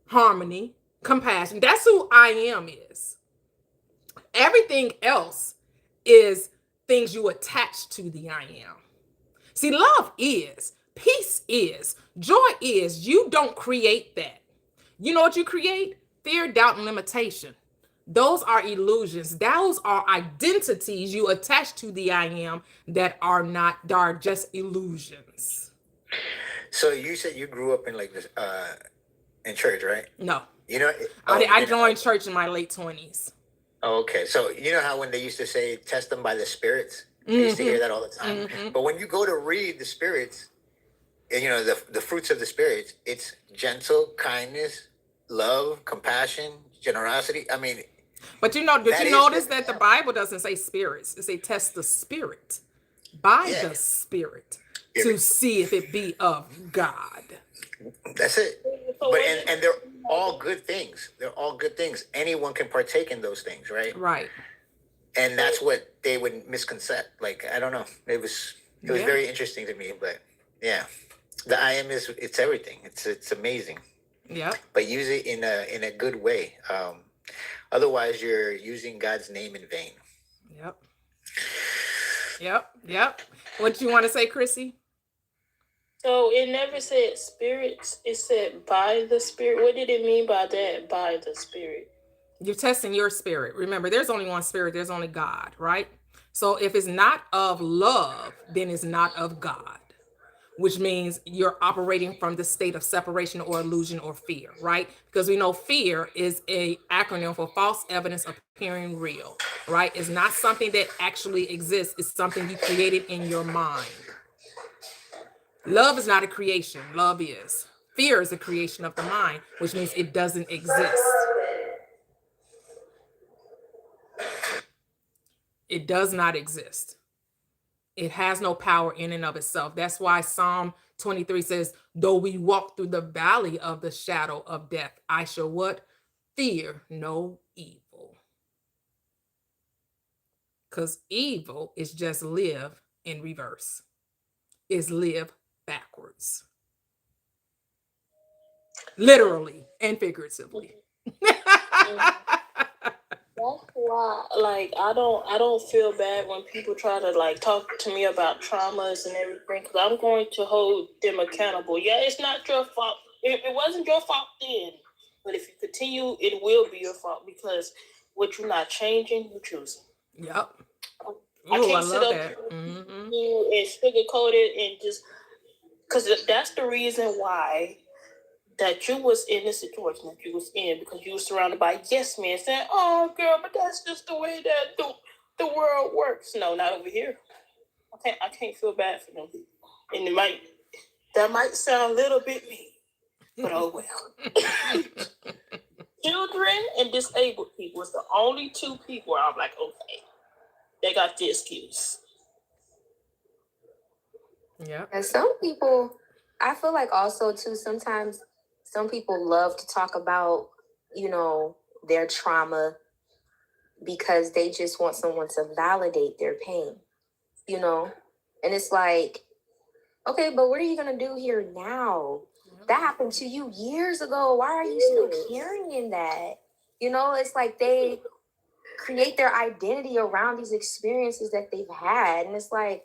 harmony, compassion. That's who I am is. Everything else is things you attach to the I am. See, love is, peace is, joy is. You don't create that. You know what you create? Fear, doubt, and limitation. Those are illusions. Those are identities you attach to the I am that are just illusions. So you said you grew up in like this in church, right? No. I joined church in my late 20s. Oh, okay. So you know how when they used to say test them by the spirits? I used to hear that all the time. But when you go to read the spirits, the fruits of the spirits, it's gentle, kindness, love, compassion, generosity. I mean, but did you notice that the Bible doesn't say spirits? It say test the spirit by the spirit to see if it be of God. That's it. But and they're all good things. They're all good things. Anyone can partake in those things, right? Right. And that's what they would misconcept. Like, I don't know. It was very interesting to me. But yeah, the I am it's everything. It's amazing. Yeah. But use it in a good way. Otherwise, you're using God's name in vain. Yep. What do you want to say, Chrissy? So it never said spirits. It said by the spirit. What did it mean by that? By the spirit. You're testing your spirit. Remember, there's only one spirit. There's only God, right? So if it's not of love, then it's not of God, which means you're operating from the state of separation or illusion or fear, right? Because we know fear is an acronym for false evidence appearing real, right? It's not something that actually exists. It's something you created in your mind. Love is not a creation. Love is. Fear is a creation of the mind, which means it doesn't exist. It does not exist. It has no power in and of itself. That's why Psalm 23 says, though we walk through the valley of the shadow of death, I shall what? Fear no evil. Because evil is just live in reverse. Is live backwards. Literally and figuratively. That's why, like, I don't feel bad when people try to like talk to me about traumas and everything, because I'm going to hold them accountable. Yeah, it's not your fault. It wasn't your fault then, but if you continue, it will be your fault, because what you're not changing, you're choosing. Yep. I Ooh, I can't sit love up that. here and sugarcoat it and just, because that's the reason why that you was in the situation that you was in, because you were surrounded by yes men saying, oh girl, but that's just the way that the world works. No, not over here. I can't feel bad for them people. And that might sound a little bit mean, but oh well. Children and disabled people is the only two people where I'm like, okay, they got the excuse. Yeah. And some people, I feel like also too, sometimes some people love to talk about, you know, their trauma because they just want someone to validate their pain, you know? And it's like, okay, but what are you going to do here now? That happened to you years ago. Why are you still carrying that? You know, it's like they create their identity around these experiences that they've had. And it's like,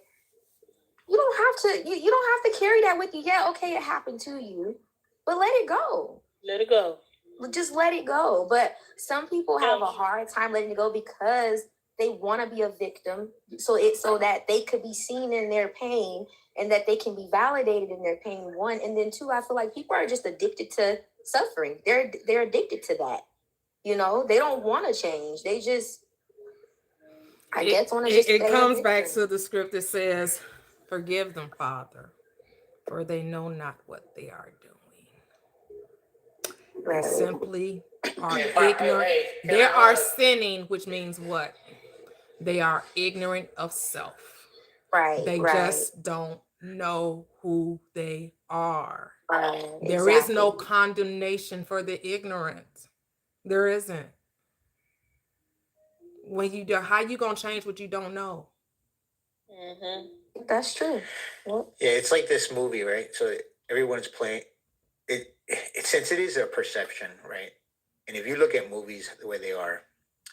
you don't have to, you don't have to carry that with you. Yeah, okay, it happened to you, but let it go. Let it go. Just let it go. But some people have a hard time letting it go because they want to be a victim. So that they could be seen in their pain and that they can be validated in their pain. One, and then two, I feel like people are just addicted to suffering. They're addicted to that. You know, they don't want to change. They just, I guess, want to just. It comes back to the script that says, forgive them, Father, for they know not what they are doing. They simply are ignorant. They are sinning, which means what? They are ignorant of self. Right. They right. just don't know who they are. Right, There is no condemnation for the ignorant. There isn't. When you do, how you gonna change what you don't know? Mm-hmm. That's true. Well, Yeah, it's like this movie, right? So everyone's playing it. Since it is a perception, right? And if you look at movies the way they are,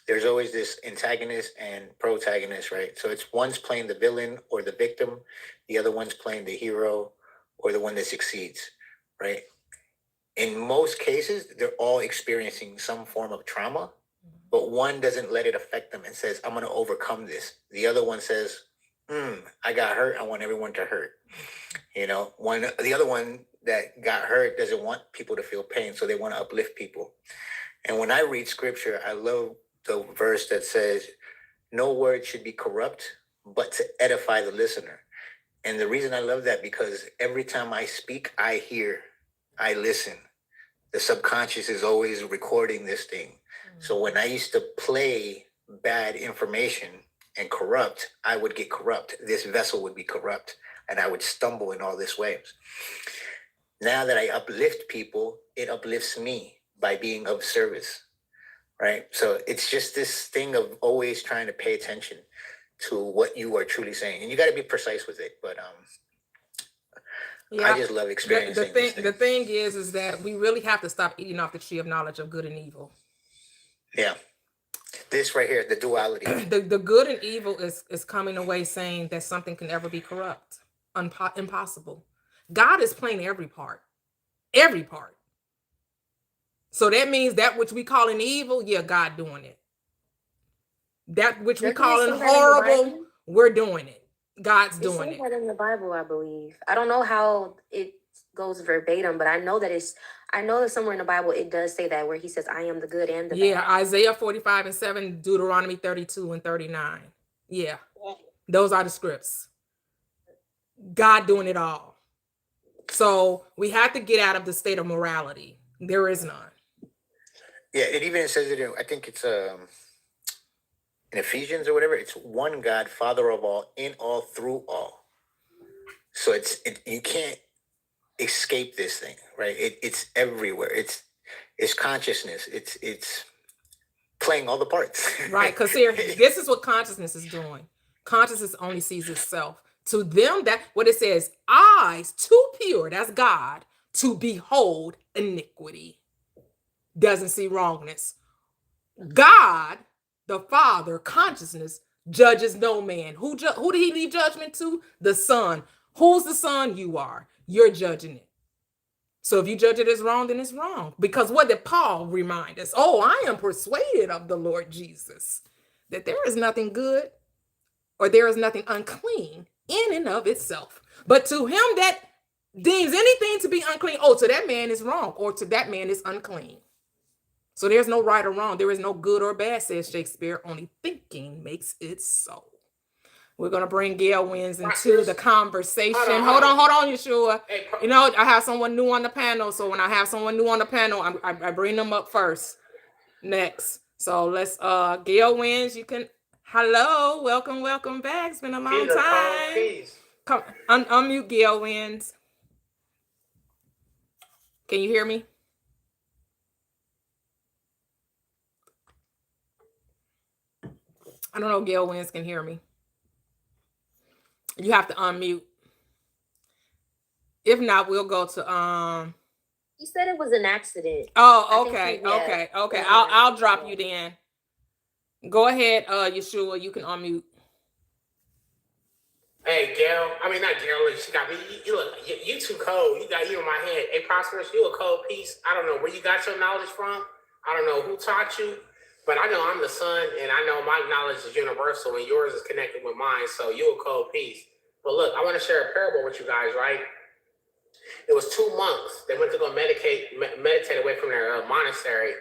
there's always this antagonist and protagonist, right? So it's one's playing the villain or the victim, the other one's playing the hero or the one that succeeds, right? In most cases, they're all experiencing some form of trauma, but one doesn't let it affect them and says, I'm going to overcome this. The other one says, I got hurt. I want everyone to hurt. You know, the other one that got hurt doesn't want people to feel pain, so they want to uplift people. And when I read scripture, I love the verse that says, no word should be corrupt, but to edify the listener. And the reason I love that, because every time I speak, I hear, I listen. The subconscious is always recording this thing. So when I used to play bad information and corrupt, I would get corrupt. This vessel would be corrupt, and I would stumble in all these ways. Now that I uplift people, it uplifts me by being of service, right? So it's just this thing of always trying to pay attention to what you are truly saying. And you got to be precise with it. But I just love experiencing the thing is that we really have to stop eating off the tree of knowledge of good and evil. Yeah. This right here, the duality. The good and evil is coming away saying that something can ever be corrupt. Impossible. God is playing every part. Every part. So that means that which we call an evil, yeah, God doing it. That which we call an horrible, we're doing it. God's doing it. It's in the Bible, I believe. I don't know how it goes verbatim, but I know that somewhere in the Bible it does say that, where he says, I am the good and the bad. Yeah, Isaiah 45:7, Deuteronomy 32 and 39. Yeah, those are the scripts. God doing it all. So we have to get out of the state of morality. There is none. Yeah, it even says it in, I think it's in Ephesians or whatever. It's one God, Father of all, in all, through all. So you can't escape this thing, right? It's everywhere. It's consciousness. It's playing all the parts. Right, because here, this is what consciousness is doing. Consciousness only sees itself. To them, that what it says, eyes too pure, that's God, to behold iniquity. Doesn't see wrongness. God, the Father, consciousness, judges no man. Who did he leave judgment to? The Son. Who's the Son? You are. You're judging it. So if you judge it as wrong, then it's wrong. Because what did Paul remind us? Oh, I am persuaded of the Lord Jesus, that there is nothing good or there is nothing unclean in and of itself. But to him that deems anything to be unclean, oh, to that man is wrong, or to that man is unclean. So there's no right or wrong. There is no good or bad, says Shakespeare. Only thinking makes it so. We're going to bring Gail Wins into the conversation. Hold on, Yeshua. Hey, You know, I have someone new on the panel. So when I have someone new on the panel, I bring them up first. Next. So let's, Gail Wins, you can, hello, welcome back. It's been a long time. Come, unmute Gail Wins. Can you hear me? I don't know if Gail Wins can hear me. You have to unmute. If not, we'll go to He said it was an accident. Oh, I think okay. yeah. I'll drop you then. Go ahead, Yeshua. You can unmute. Hey, Gail. I mean, not Gail. She got me. You too cold. You got you in my head. Hey, Prosperous, you a cold piece. I don't know where you got your knowledge from. I don't know who taught you, but I know I'm the son, and I know my knowledge is universal, and yours is connected with mine. So you a cold piece. But look, I want to share a parable with you guys, right? It was 2 monks. They went to go meditate away from their monastery.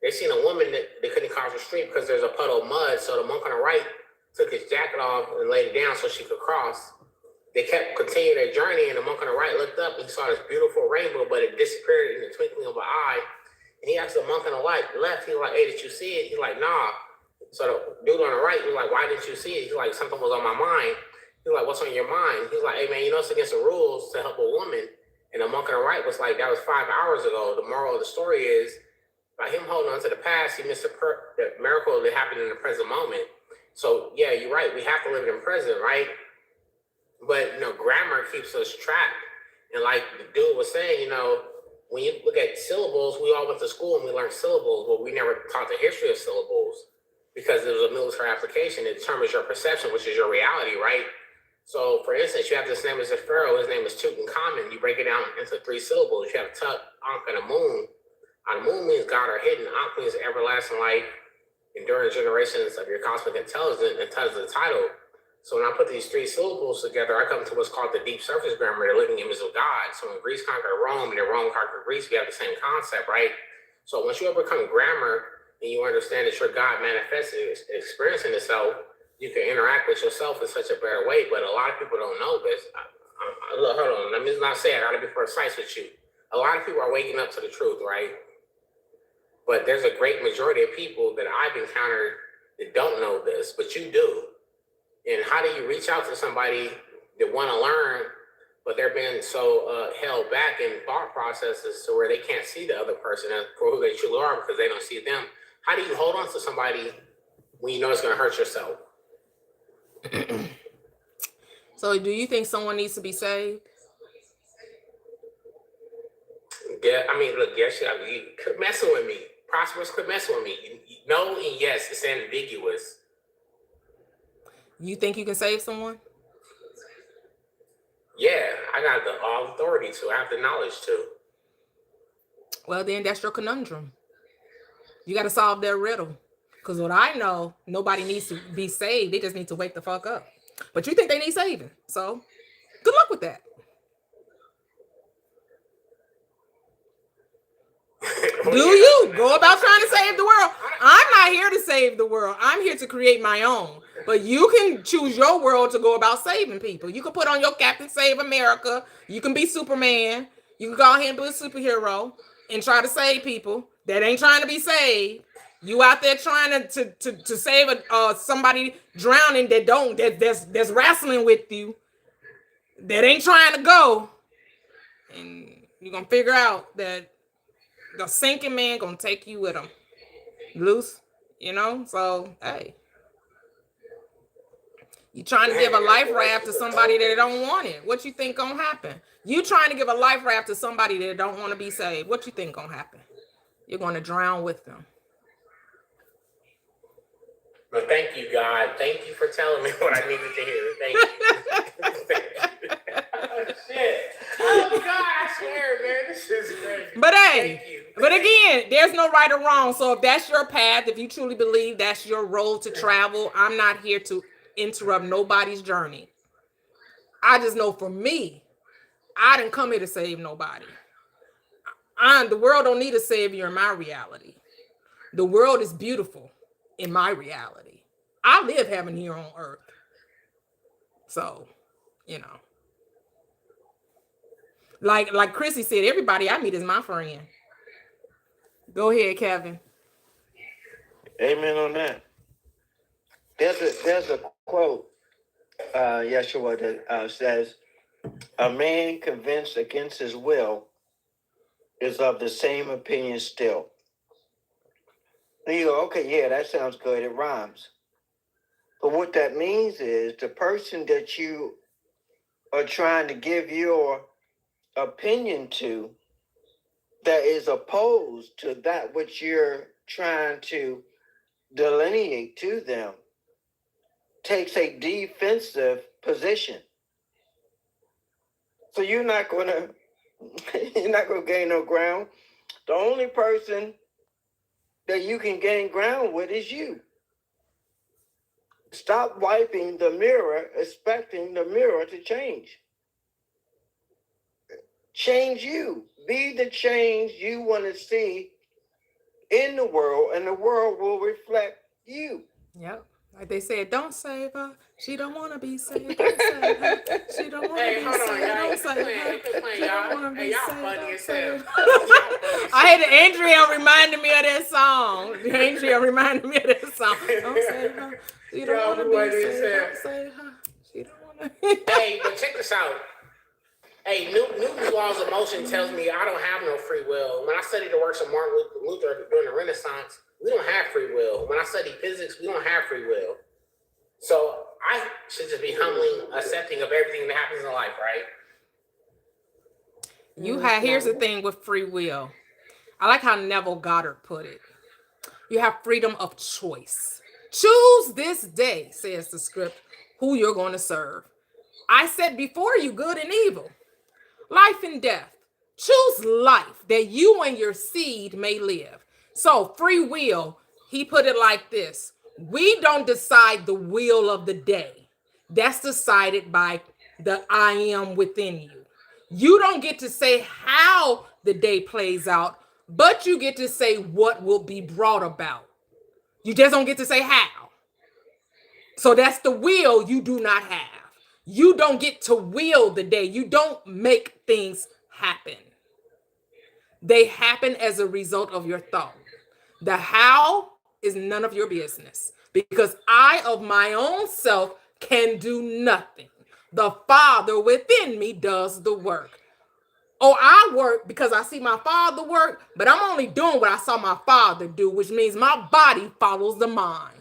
They seen a woman that they couldn't cross the street because there's a puddle of mud. So the monk on the right took his jacket off and laid it down so she could cross. They continued their journey, and the monk on the right looked up and he saw this beautiful rainbow, but it disappeared in the twinkling of an eye. And he asked the monk on the left, he was like, hey, did you see it? He's like, nah. So the dude on the right, he was like, why didn't you see it? He's like, something was on my mind. He's like, what's on your mind? He's like, hey, man, you know it's against the rules to help a woman. And the monk on the right was like, that was 5 hours ago. The moral of the story is, by him holding on to the past, he missed the miracle that happened in the present moment. So, yeah, you're right. We have to live in the present, right? But, grammar keeps us trapped. And like the dude was saying, when you look at syllables, we all went to school and we learned syllables, but we never taught the history of syllables because it was a military application. It determines your perception, which is your reality, right? So, for instance, you have this name as a pharaoh. His name is Tutankhamun. You break it down into 3 syllables. You have Tut, Ankh, and Amun. Amun means God or hidden. Ankh means everlasting life, enduring generations of your cosmic intelligence, and Tut is the title. So when I put these 3 syllables together, I come to what's called the deep surface grammar, the living image of God. So when Greece conquered Rome and then Rome conquered Greece, we have the same concept, right? So once you overcome grammar and you understand that your God manifested, experiencing itself, you can interact with yourself in such a better way. But a lot of people don't know this. Look, hold on. Let me not say it. I gotta be precise with you. A lot of people are waking up to the truth, right? But there's a great majority of people that I've encountered that don't know this, but you do. And how do you reach out to somebody that want to learn, but they're being so held back in thought processes to where they can't see the other person for who they truly are because they don't see them? How do you hold on to somebody when you know it's going to hurt yourself? So do you think someone needs to be saved? Yeah, I mean, look, yes, you quit messing with me. Prosperous, quit messing with me. No and yes, it's ambiguous. You think you can save someone? Yeah, I got all authority to. I have the knowledge to. Well, then that's your conundrum. You got to solve their riddle. Because what I know, nobody needs to be saved. They just need to wake the fuck up. But you think they need saving. So good luck with that. Do you go about trying to save the world? I'm not here to save the world. I'm here to create my own. But you can choose your world to go about saving people. You can put on your Captain Save America. You can be Superman. You can go ahead and be a superhero and try to save people that ain't trying to be saved. You out there trying to save somebody drowning that's wrestling with you, that ain't trying to go, and you're gonna figure out that the sinking man gonna take you with him, loose, So hey, you trying to give a life raft to somebody that don't want it. What you think gonna happen? You trying to give a life raft to somebody that don't want to be saved. What you think gonna happen? You're gonna drown with them. Well, thank you, God. Thank you for telling me what I needed to hear. Thank you. Oh, shit. Oh, God, I swear, man. This is crazy. But hey, but again, there's no right or wrong. So if that's your path, if you truly believe that's your road to travel, I'm not here to interrupt nobody's journey. I just know for me, I didn't come here to save nobody. The world don't need a savior in my reality. The world is beautiful in my reality. I live heaven here on earth. So, like Chrissy said, everybody I meet is my friend. Go ahead, Kevin. Amen on that. There's a quote, Yeshua, that says, "A man convinced against his will is of the same opinion still." And you go, okay, yeah, that sounds good. It rhymes. But what that means is the person that you are trying to give your opinion to that is opposed to that which you're trying to delineate to them takes a defensive position. So you're not gonna gain no ground. The only person that you can gain ground with is you. Stop wiping the mirror, expecting the mirror to change. Change you. Be the change you want to see in the world, and the world will reflect you. Yep. Like they said, don't save her. She don't want to be saved. Don't save her. She don't want to be saved. Don't save her. She don't want to be saved. Don't save her. I had Andrea reminded me of that song. Andrea reminded me of that song. Don't save her. She don't want to be saved. Don't save her. She don't want to. Hey, but check this out. Hey, Newton's laws of motion tells me I don't have no free will. When I studied the works of Martin Luther during the Renaissance, we don't have free will. When I study physics, we don't have free will. So I should just be humbly accepting of everything that happens in life, right? Here's the thing with free will. I like how Neville Goddard put it. You have freedom of choice. Choose this day, says the script, who you're going to serve. I said before you good and evil, life and death. Choose life that you and your seed may live. So free will, he put it like this. We don't decide the will of the day. That's decided by the I am within you. You don't get to say how the day plays out, but you get to say what will be brought about. You just don't get to say how. So that's the will you do not have. You don't get to will the day. You don't make things happen. They happen as a result of your thought. The how is none of your business, because I of my own self can do nothing. The Father within me does the work. Oh, I work because I see my Father work, but I'm only doing what I saw my Father do, which means my body follows the mind.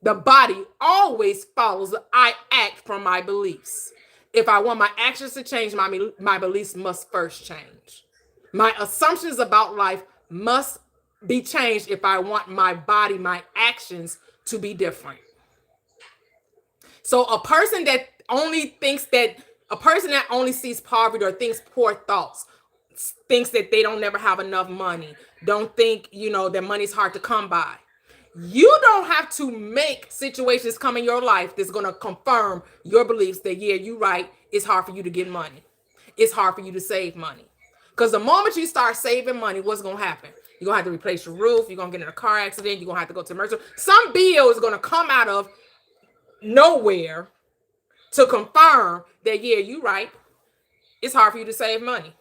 The body always follows. I act from my beliefs. If I want my actions to change, my beliefs must first change. My assumptions about life must be changed if I want my body, my actions to be different. So a person that only sees poverty or thinks poor thoughts, thinks that they don't never have enough money, don't think, that money's hard to come by. You don't have to make situations come in your life that's going to confirm your beliefs that, yeah, you're right. It's hard for you to get money. It's hard for you to save money. Because the moment you start saving money, what's going to happen? You're going to have to replace your roof. You're going to get in a car accident. You're going to have to go to emergency. Some bill is going to come out of nowhere to confirm that, yeah, you're right. It's hard for you to save money.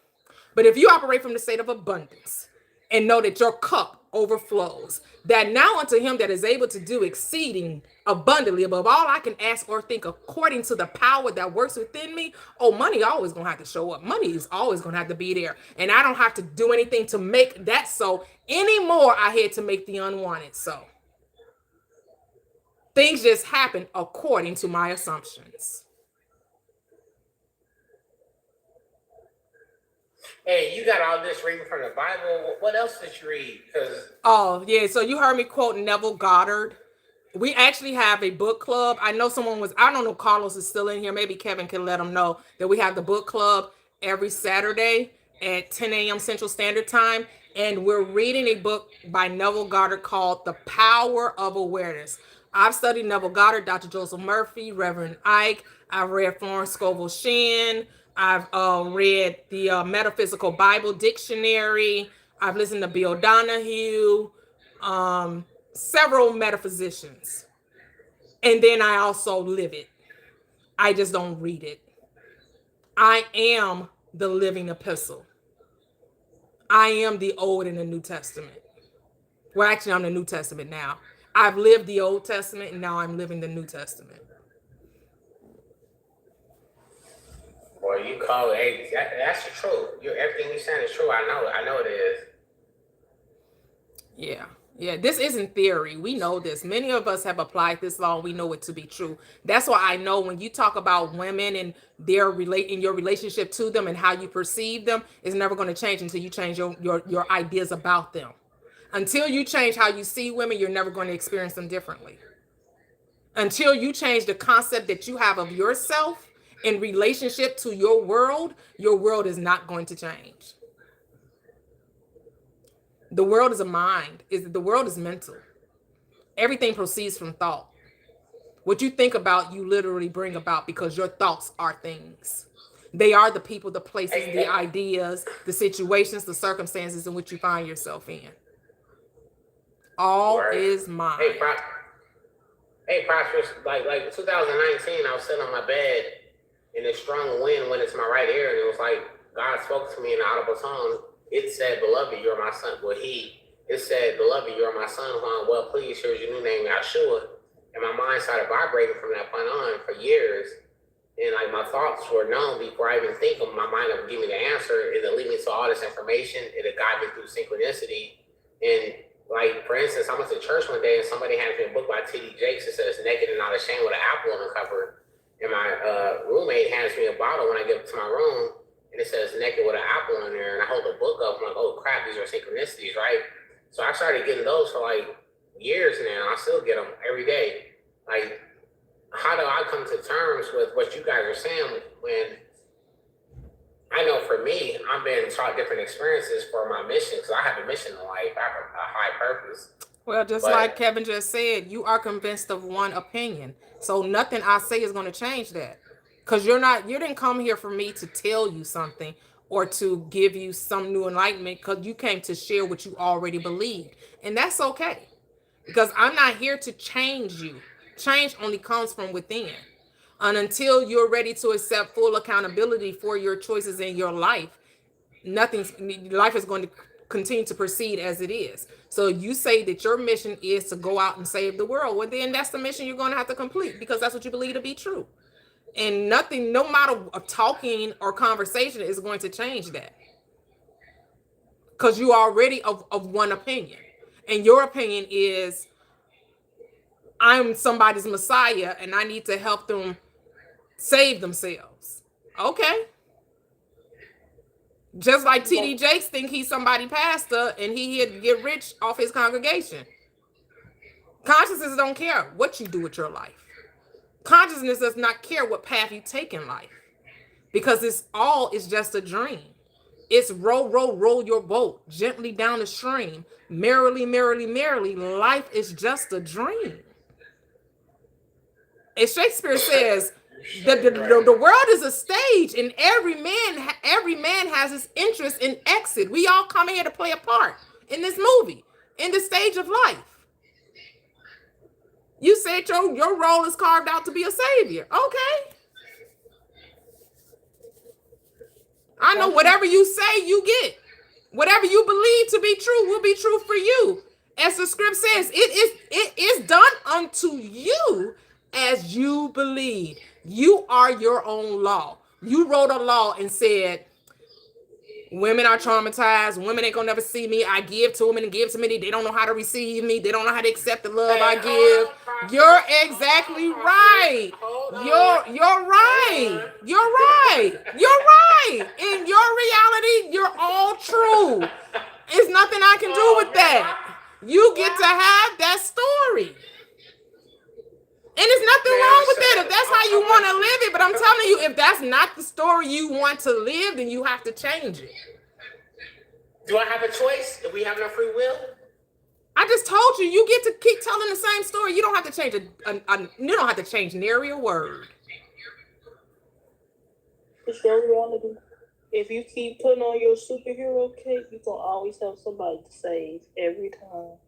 But if you operate from the state of abundance and know that your cup overflows, that now unto him that is able to do exceeding abundantly above all I can ask or think, according to the power that works within me, oh, money always gonna have to show up. Money is always gonna have to be there. And I don't have to do anything to make that so anymore. I had to make the unwanted so. Things just happen according to my assumptions. Hey, you got all this reading from the Bible. What else did you read? Because Oh, yeah. So you heard me quote Neville Goddard. We actually have a book club. I know I don't know if Carlos is still in here. Maybe Kevin can let him know that we have the book club every Saturday at 10 a.m. Central Standard Time. And we're reading a book by Neville Goddard called The Power of Awareness. I've studied Neville Goddard, Dr. Joseph Murphy, Reverend Ike. I've read Florence Scovel Shinn. I've read the Metaphysical Bible Dictionary. I've listened to Bill Donahue, several metaphysicians. And then I also live it. I just don't read it. I am the living epistle. I am the Old and the New Testament. Well, actually, I'm the New Testament now. I've lived the Old Testament, and now I'm living the New Testament. boy, you call it. That's the truth. Everything you saying is true. I know it is. Yeah, this isn't theory. We know this. Many of us have applied this law. We know it to be true. That's why I know when you talk about women and their in your relationship to them and how you perceive them, it's never going to change until you change your ideas about them. Until you change how you see women, you're never going to experience them differently. Until you change the concept that you have of yourself in relationship to your world is not going to change. The world is a mind. The world is mental. Everything proceeds from thought. What you think about, you literally bring about, because your thoughts are things. They are the people, the places, the ideas, the situations, the circumstances in which you find yourself in. All is mind. Hey, Prosperous, like 2019, I was sitting on my bed and a strong wind went into my right ear, and it was like God spoke to me in an audible tone. It said, "Beloved, you are my son." It said, "Beloved, you are my son, who I'm well pleased. Here's your new name, Yahshua." And my mind started vibrating from that point on for years. And like my thoughts were known before I even think them. My mind would give me the answer, and it lead me to all this information. It'll guide me through synchronicity. And like, for instance, I went to church one day and somebody handed me a book by T.D. Jakes that says "Naked and Not Ashamed" with an apple on the cover. And my roommate hands me a bottle when I get to my room, and it says "Naked" with an apple in there. And I hold the book up. I'm like, oh crap, these are synchronicities, right? So I started getting those for like years now. I still get them every day. Like, how do I come to terms with what you guys are saying when I know for me, I'm being taught different experiences for my mission, because I have a mission in life. I have a high purpose. Well, like Kevin just said, you are convinced of one opinion. So nothing I say is going to change that. Because you didn't come here for me to tell you something or to give you some new enlightenment, because you came to share what you already believed. And that's okay. Because I'm not here to change you. Change only comes from within. And until you're ready to accept full accountability for your choices in your life, life is going to continue to proceed as it is. So you say that your mission is to go out and save the world. Well, then that's the mission you're going to have to complete, because that's what you believe to be true. And nothing, no matter of talking or conversation, is going to change that. Because you are already of one opinion. And your opinion is, I'm somebody's Messiah and I need to help them save themselves. Okay. Just like T.D. Jakes think he's somebody pastor and he here to get rich off his congregation. Consciousness don't care what you do with your life. Consciousness does not care what path you take in life, because it's just a dream. It's roll your boat gently down the stream. Merrily, merrily, merrily. Life is just a dream. As Shakespeare says, The world is a stage, and every man has his interest in exit. We all come here to play a part in this movie, in the stage of life. You said your role is carved out to be a savior. Okay. I know whatever you say, you get. Whatever you believe to be true will be true for you. As the script says, it is done unto you as you believe. You are your own law. You wrote a law and said, women are traumatized. Women ain't gonna never see me. I give to women and give to me. They don't know how to receive me. They don't know how to accept the love I give. You're exactly right. You're right. You're right. You're right. In your reality, you're all true. There's nothing I can do with that. You get to have that story. And there's nothing wrong with it if that's how you want to live it. But I'm telling you, if that's not the story you want to live, then you have to change it. Do I have a choice? Do we have enough free will? I just told you, you get to keep telling the same story. You don't have to change you don't have to change nary a word. It's your reality. If you keep putting on your superhero cape, you're gonna always have somebody to save every time.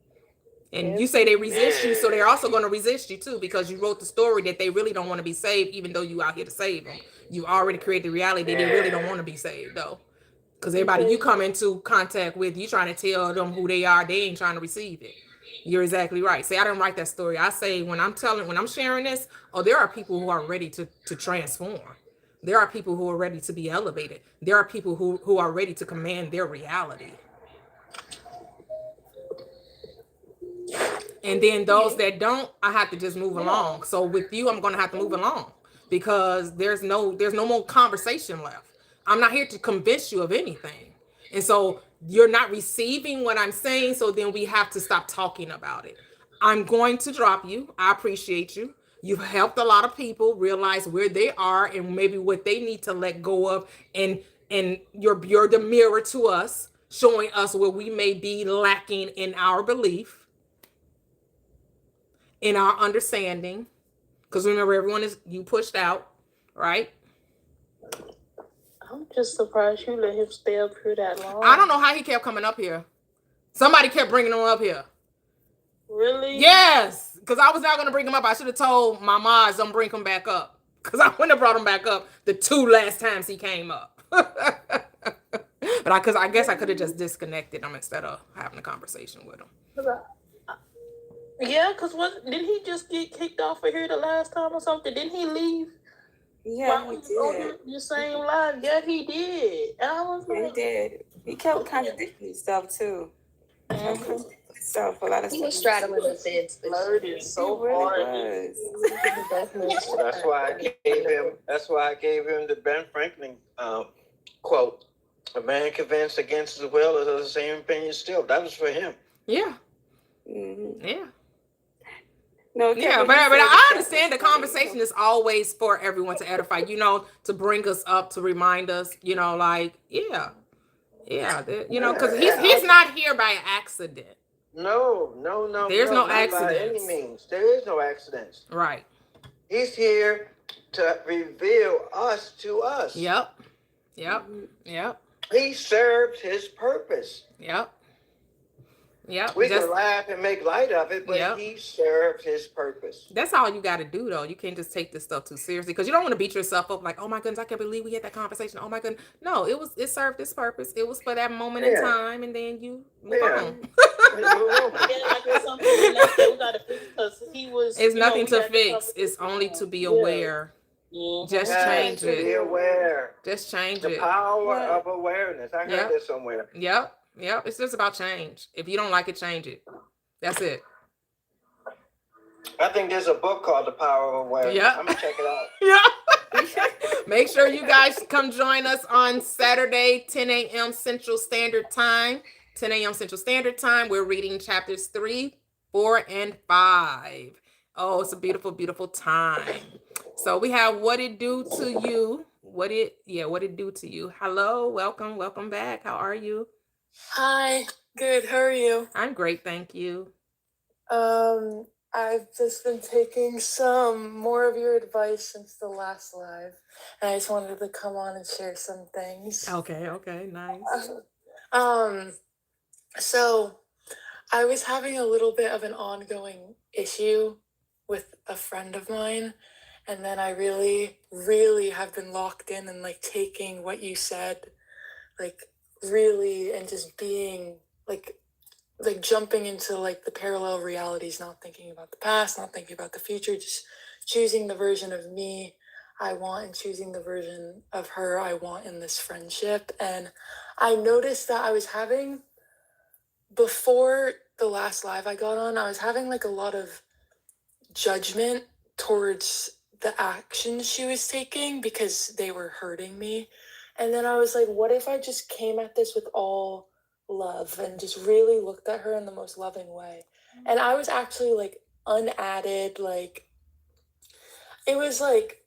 And you say they resist you, so they're also going to resist you too, because you wrote the story that they really don't want to be saved, even though you out here to save them. You already created the reality that they really don't want to be saved, though. Because everybody you come into contact with, you trying to tell them who they are, they ain't trying to receive it. You're exactly right. Say, I didn't write that story. I say, when I'm sharing this, there are people who are ready to transform. There are people who are ready to be elevated. There are people who are ready to command their reality. And then those that don't, I have to just move along. So with you, I'm going to have to move along because there's no more conversation left. I'm not here to convince you of anything. And so you're not receiving what I'm saying. So then we have to stop talking about it. I'm going to drop you. I appreciate you. You've helped a lot of people realize where they are and maybe what they need to let go of. And you're the mirror to us, showing us where we may be lacking in our belief, in our understanding, because remember, you pushed out, right? I'm just surprised you let him stay up here that long. I don't know how he kept coming up here. Somebody kept bringing him up here. Really? Yes, because I was not going to bring him up. I should have told my mods don't bring him back up, because I wouldn't have brought him back up the 2 last times he came up. But I guess I could have just disconnected him instead of having a conversation with him. Yeah, because didn't he just get kicked off of here the last time or something? Didn't he leave? Yeah, he did. The same live. Yeah, he did. I was like, He did. He kept contradicting himself too. Himself a lot of He stuff. was straddling the fence. flirted so hard. That's why I gave him the Ben Franklin quote. A man convinced against his will is of the same opinion still. That was for him. Yeah. Mm-hmm. Yeah. No, yeah, but I understand the conversation is always for everyone to edify, to bring us up, to remind us, because he's not here by accident. No. There's no not by accidents. any means. There is no accidents. Right. He's here to reveal us to us. Yep. He served his purpose. Yep. We can laugh and make light of it, but he served his purpose. That's all you got to do, though. You can't just take this stuff too seriously because you don't want to beat yourself up like, oh my goodness, I can't believe we had that conversation. Oh my goodness. No, it served its purpose. It was for that moment in time, and then you move on. It's nothing to fix. It's only to be aware. Just change it. Be aware. Just change it. The power of awareness. I heard this somewhere. Yep. It's just about change. If you don't like it, change it. That's it. I think there's a book called The Power of Awareness. Yep. I'm gonna check it out. Make sure you guys come join us on Saturday, 10 a.m. Central Standard Time. 10 a.m. Central Standard Time. We're reading chapters 3, 4, and 5. Oh, it's a beautiful, beautiful time. So we have What It Do to You. What It Do to You. Hello, welcome back. How are you? Hi, good. How are you? I'm great, thank you. I've just been taking some more of your advice since the last live, and I just wanted to come on and share some things. Okay, nice. Um, so I was having a little bit of an ongoing issue with a friend of mine, and then I really, really have been locked in and like taking what you said, like really, and just being like jumping into like the parallel realities, not thinking about the past, not thinking about the future, just choosing the version of me I want and choosing the version of her I want in this friendship. And I noticed that I was having, before the last live I got on, I was having like a lot of judgment towards the actions she was taking because they were hurting me. And then I was like, what if I just came at this with all love and just really looked at her in the most loving way? And I was actually like unadded, like it was like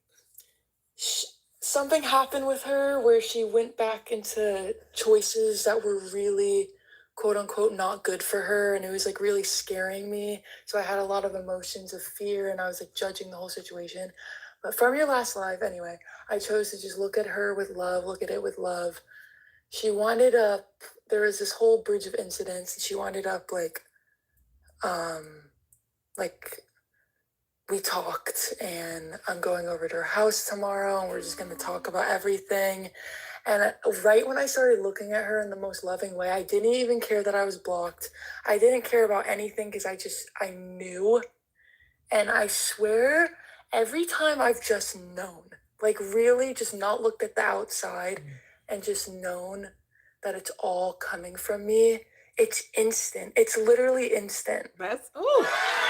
something happened with her where she went back into choices that were really quote unquote not good for her, and it was like really scaring me. So I had a lot of emotions of fear and I was like judging the whole situation. But from your last live anyway, I chose to just look at her with love, look at it with love. She wound up, there was this whole bridge of incidents, and she wound up like we talked, and I'm going over to her house tomorrow and we're just going to talk about everything. And right when I started looking at her in the most loving way, I didn't even care that I was blocked. I didn't care about anything because I knew. And I swear, every time I've just known, like really just not looked at the outside and just known that it's all coming from me, it's instant. It's literally instant. That's, ooh,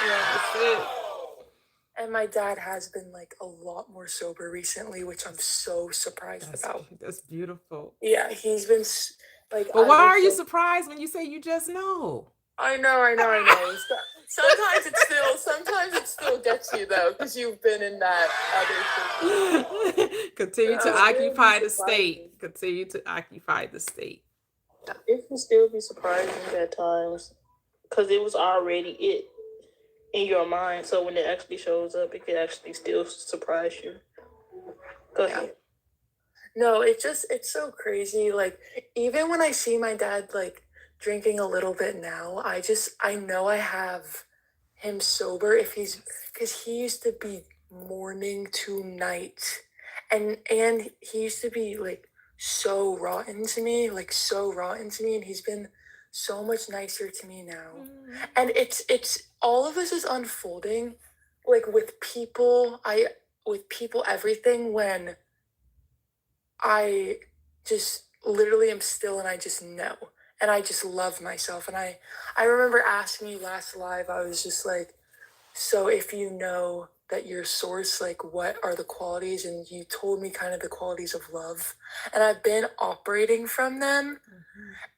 yeah, that's it. And my dad has been like a lot more sober recently, which I'm so surprised about. That's beautiful. Yeah, he's been like. But why are you surprised when you say you just know? I know. Sometimes it still gets you though, because you've been in that other. Continue to occupy the state. Continue to occupy the state. It can still be surprising at times, because it was already it in your mind. So when it actually shows up, it can actually still surprise you. Go ahead. No, it's so crazy. Like, even when I see my dad like drinking a little bit now, I know I have him sober because he used to be morning to night, and he used to be like so rotten to me, and he's been so much nicer to me now. And it's all of this is unfolding like with people everything, when I just literally am still and I just know, and I just love myself. And I remember asking you last live, I was just like, so if you know that your source, like what are the qualities? And you told me kind of the qualities of love, and I've been operating from them.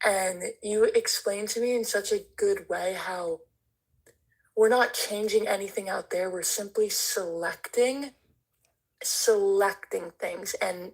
And you explained to me in such a good way how we're not changing anything out there. We're simply selecting things. And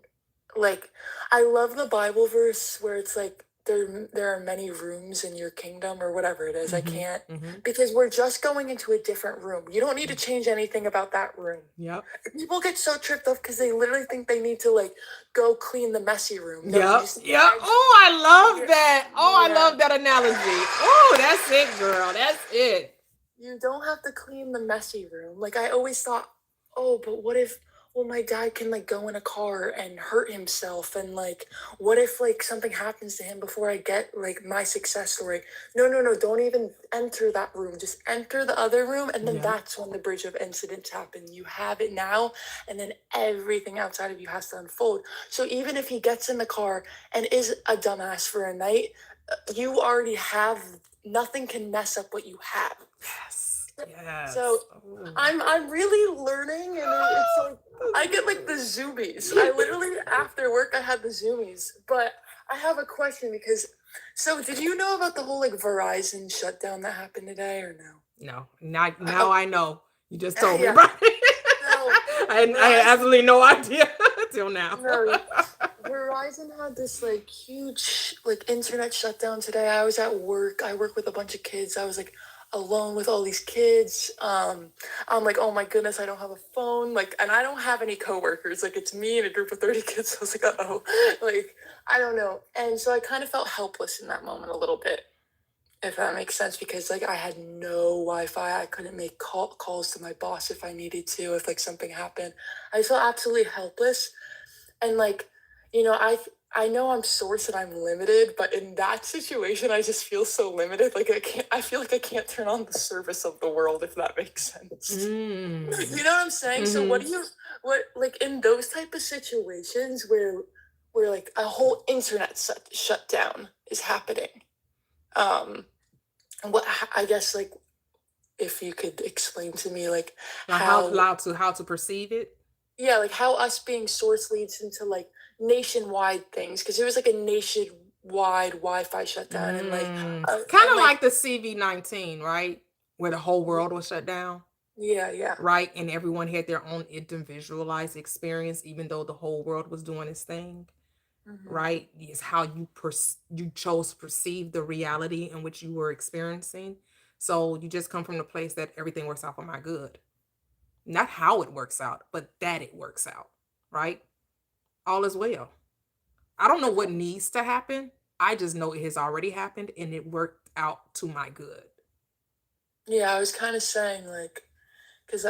like, I love the Bible verse where it's like, there are many rooms in your kingdom, or whatever it is. I can't, because we're just going into a different room. You don't need to change anything about that room. Yep. People get so tripped up because they literally think they need to like go clean the messy room. Yep. Oh, I love that. I love that analogy. Oh, that's it, girl. That's it. You don't have to clean the messy room. Like, I always thought, oh, but what if, well, my dad can like go in a car and hurt himself, and like, what if like something happens to him before I get like my success story? No, don't even enter that room. Just enter the other room, and then that's when the bridge of incidents happen. You have it now, and then everything outside of you has to unfold. So even if he gets in the car and is a dumbass for a night, you already have, nothing can mess up what you have. Yes. So I'm really learning, and it's like I get like the zoomies. I literally after work I had the zoomies. But I have a question, because did you know about the whole like Verizon shutdown that happened today, or no? No. Now I know. You just told me, Yeah. right? No, I had absolutely no idea until now. No, Verizon had this like huge like internet shutdown today. I was at work. I work with a bunch of kids. I was like alone with all these kids. I'm like, oh my goodness, I don't have a phone. Like, and I don't have any coworkers. Like, it's me and a group of 30 kids. So I was like, uh-oh. Like, I don't know. And so I kind of felt helpless in that moment a little bit, if that makes sense, because like I had no Wi-Fi. I couldn't make calls to my boss if I needed to, if like something happened. I just felt absolutely helpless. And like, I know I'm sourced and I'm limited, but in that situation, I just feel so limited. Like I feel like I can't turn on the service of the world, if that makes sense. You know what I'm saying? So like in those type of situations where like a whole internet shut down is happening, what I guess, like, if you could explain to me like how to perceive it. Yeah, like how us being source leads into like nationwide things, because it was like a nationwide Wi-Fi shutdown and like kind of like the CV-19, right, where the whole world was shut down. Yeah. Right, and everyone had their own individualized experience, even though the whole world was doing its thing. Right, is how you chose to perceive the reality in which you were experiencing. So you just come from the place that everything works out for my good. Not how it works out, but that it works out, right? All is well. I don't know what needs to happen. I just know it has already happened and it worked out to my good. Yeah, I was kind of saying, like, because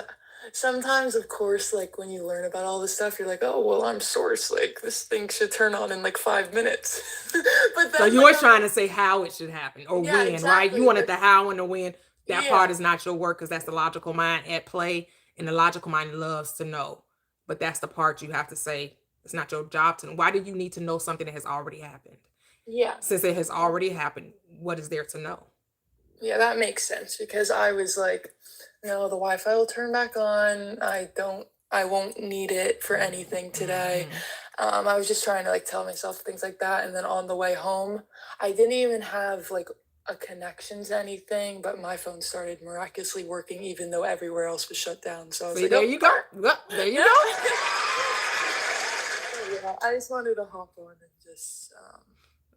sometimes, of course, like when you learn about all this stuff, you're like, oh, well, I'm source. Like, this thing should turn on in like 5 minutes. But then, So you were trying to say how it should happen or Yeah, when, right? exactly. You wanted the how and the when. That Yeah. part is not your work because that's the logical mind at play, and the logical mind loves to know. But that's the part you have to say it's not your job to know. Why do you need to know something that has already happened? Yeah. Since it has already happened, what is there to know? Yeah, that makes sense, because I was like, no, the Wi-Fi will turn back on. I won't need it for anything today. I was just trying to like tell myself things like that. And then on the way home, I didn't even have like a connection to anything, but my phone started miraculously working even though everywhere else was shut down. So I was See, like, there oh, you go. Yep, there you go. yeah, I just wanted to hop on and just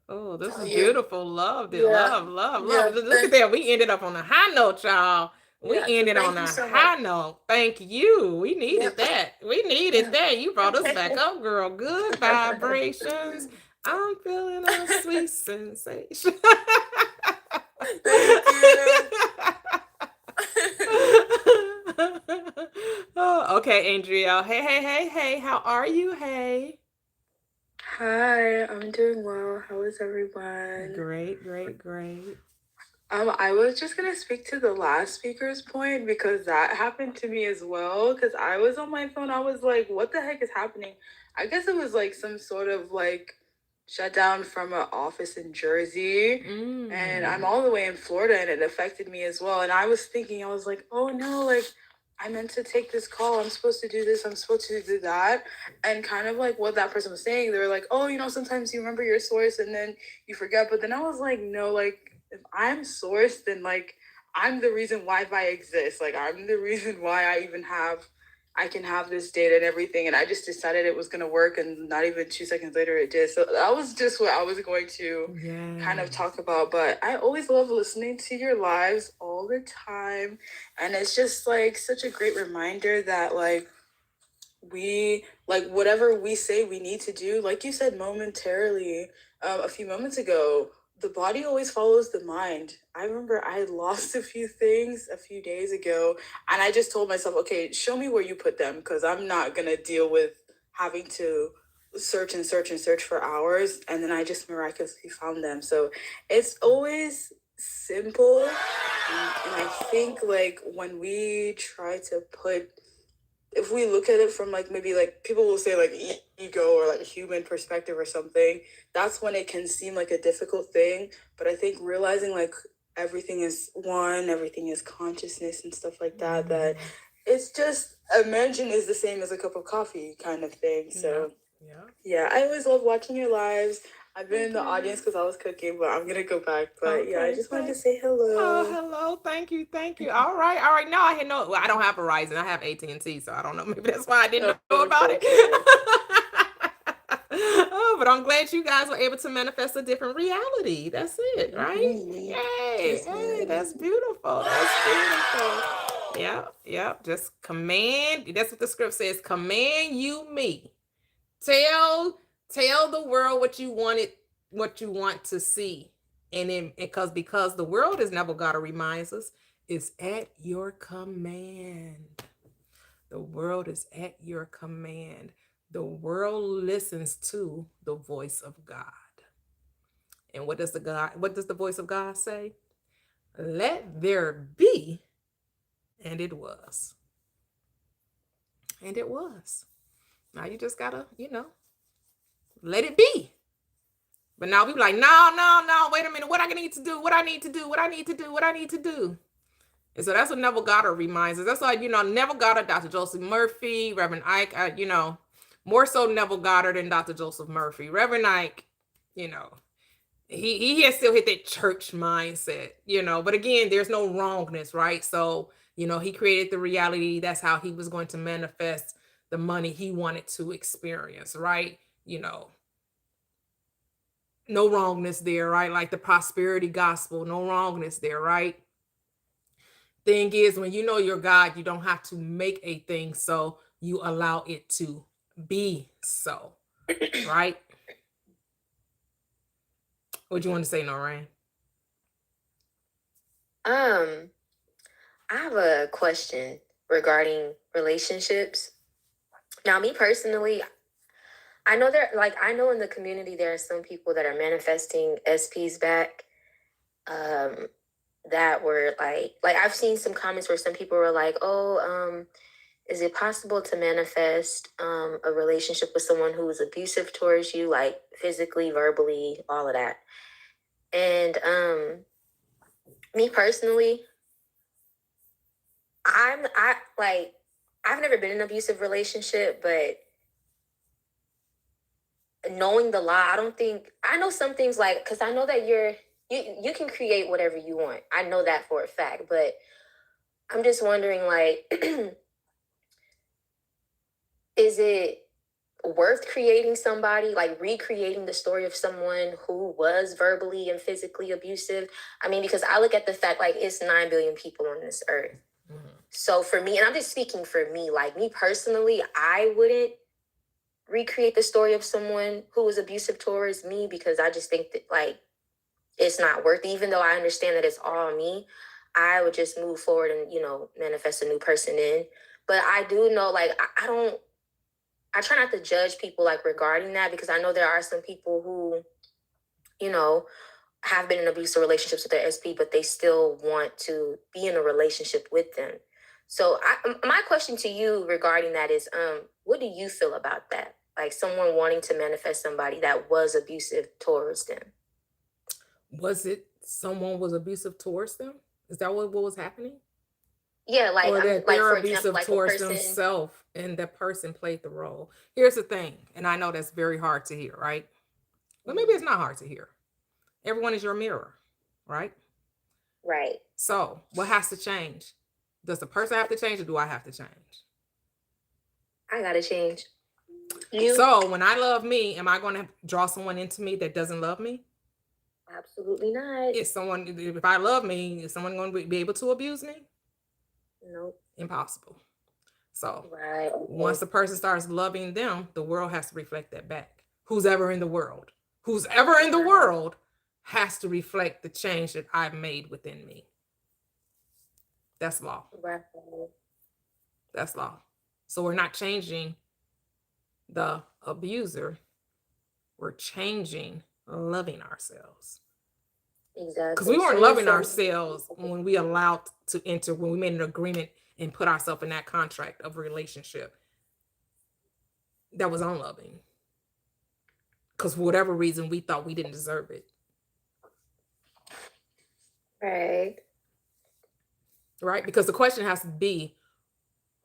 Oh, this tell is you. beautiful. Loved it. Yeah. Love. Yeah, Look at that. We ended up on a high note, y'all. We Yeah, ended thank on you a so high much. note. Thank you. We needed Yep. that. We needed that. You brought us back up, girl. Good vibrations. I'm feeling a sweet sensation. Thank you. Oh, okay, Andrea. Hey. How are you? Hey. Hi, I'm doing well. How is everyone? Great. I was just gonna speak to the last speaker's point because that happened to me as well. Because I was on my phone, I was like, "What the heck is happening?" I guess it was like some sort of like shutdown from an office in Jersey, and I'm all the way in Florida, and it affected me as well. And I was thinking, I was like, "Oh no, like I meant to take this call. I'm supposed to do this. I'm supposed to do that." And kind of like what that person was saying, they were like, "Oh, sometimes you remember your source and then you forget." But then I was like, no, like if I'm sourced, then like I'm the reason Wi-Fi exists. Like I'm the reason why I can have this data and everything. And I just decided it was gonna work, and not even 2 seconds later it did. So that was just what I was going to kind of talk about. But I always love listening to your lives all the time. And it's just like such a great reminder that like whatever we say we need to do, like you said momentarily a few moments ago, the body always follows the mind. I remember I lost a few things a few days ago, and I just told myself, okay, show me where you put them, because I'm not gonna deal with having to search for hours. And then I just miraculously found them. So it's always simple, and I think like when we try to if we look at it from like maybe like people will say like ego or like human perspective or something, that's when it can seem like a difficult thing. But I think realizing like everything is one, everything is consciousness and stuff like that, that it's just imagine is the same as a cup of coffee kind of thing. So yeah, I always love watching your lives. I've been in the audience because I was cooking, but I'm gonna go back. But yeah, I just wanted to say hello. Oh, hello. Thank you. All right. No, I know. Well, I don't have Verizon. I have AT&T, so I don't know. Maybe that's why I didn't know about it. Oh, but I'm glad you guys were able to manifest a different reality. That's it, right? Yay. Hey, that's beautiful. That's beautiful. Yep. Just command. That's what the script says. Command you me. Tell the world what you want to see. And then because the world has never got to remind us, it's at your command. The world is at your command. The world listens to the voice of God. And what does the voice of God say? Let there be, and it was. And it was. Now you just gotta, let it be. But now we be like, no, wait a minute. What I need to do? And so that's what Neville Goddard reminds us. That's why, Neville Goddard, Dr. Joseph Murphy, Reverend Ike, more so Neville Goddard than Dr. Joseph Murphy. Reverend Ike, he has still hit that church mindset, but again, there's no wrongness, right? So, he created the reality. That's how he was going to manifest the money he wanted to experience, right? No wrongness there, right? Like the prosperity gospel, no wrongness there, right? Thing is, when you know your God, you don't have to make a thing, so you allow it to be so, right? What do you want to say, Noreen? I have a question regarding relationships. Now, me personally, I know in the community there are some people that are manifesting SPs back. That were like I've seen some comments where some people were like, is it possible to manifest a relationship with someone who is abusive towards you, like physically, verbally, all of that? And me personally, I've never been in an abusive relationship, but knowing the law, I know some things, like, because I know that you can create whatever you want. I know that for a fact, but I'm just wondering, like, is it worth creating somebody, like recreating the story of someone who was verbally and physically abusive? I mean, because I look at the fact, like, it's 9 billion people on this earth. So for me, and I'm just speaking for me, like me personally, I wouldn't recreate the story of someone who was abusive towards me, because I just think that, like, it's not worth it. Even though I understand that it's all me, I would just move forward and, manifest a new person in. But I do know, like, I try not to judge people, like, regarding that, because I know there are some people who, have been in abusive relationships with their SP, but they still want to be in a relationship with them. So my question to you regarding that is, what do you feel about that? Like, someone wanting to manifest somebody that was abusive towards them. Was it someone was abusive towards them? Is that what was happening? Yeah, like, Or that like, they're for abusive example, like towards a person. themselves and that person played the role. Here's the thing, and I know that's very hard to hear, right? But maybe it's not hard to hear. Everyone is your mirror, right? Right. So what has to change? Does the person have to change, or do I have to change? I gotta change. So when I love me, am I going to draw someone into me that doesn't love me? Absolutely not. If I love me, is someone going to be able to abuse me? Nope. Impossible. So Right. once the person starts loving them, the world has to reflect that back. Who's ever in the world has to reflect the change that I've made within me. That's law. Right. That's law. So we're not changing the abuser. We're changing loving ourselves. Exactly. Because we weren't So loving you feel- ourselves when we allowed to enter, when we made an agreement and put ourselves in that contract of relationship. That was unloving. Because for whatever reason, we thought we didn't deserve it. Right. Right? Because the question has to be,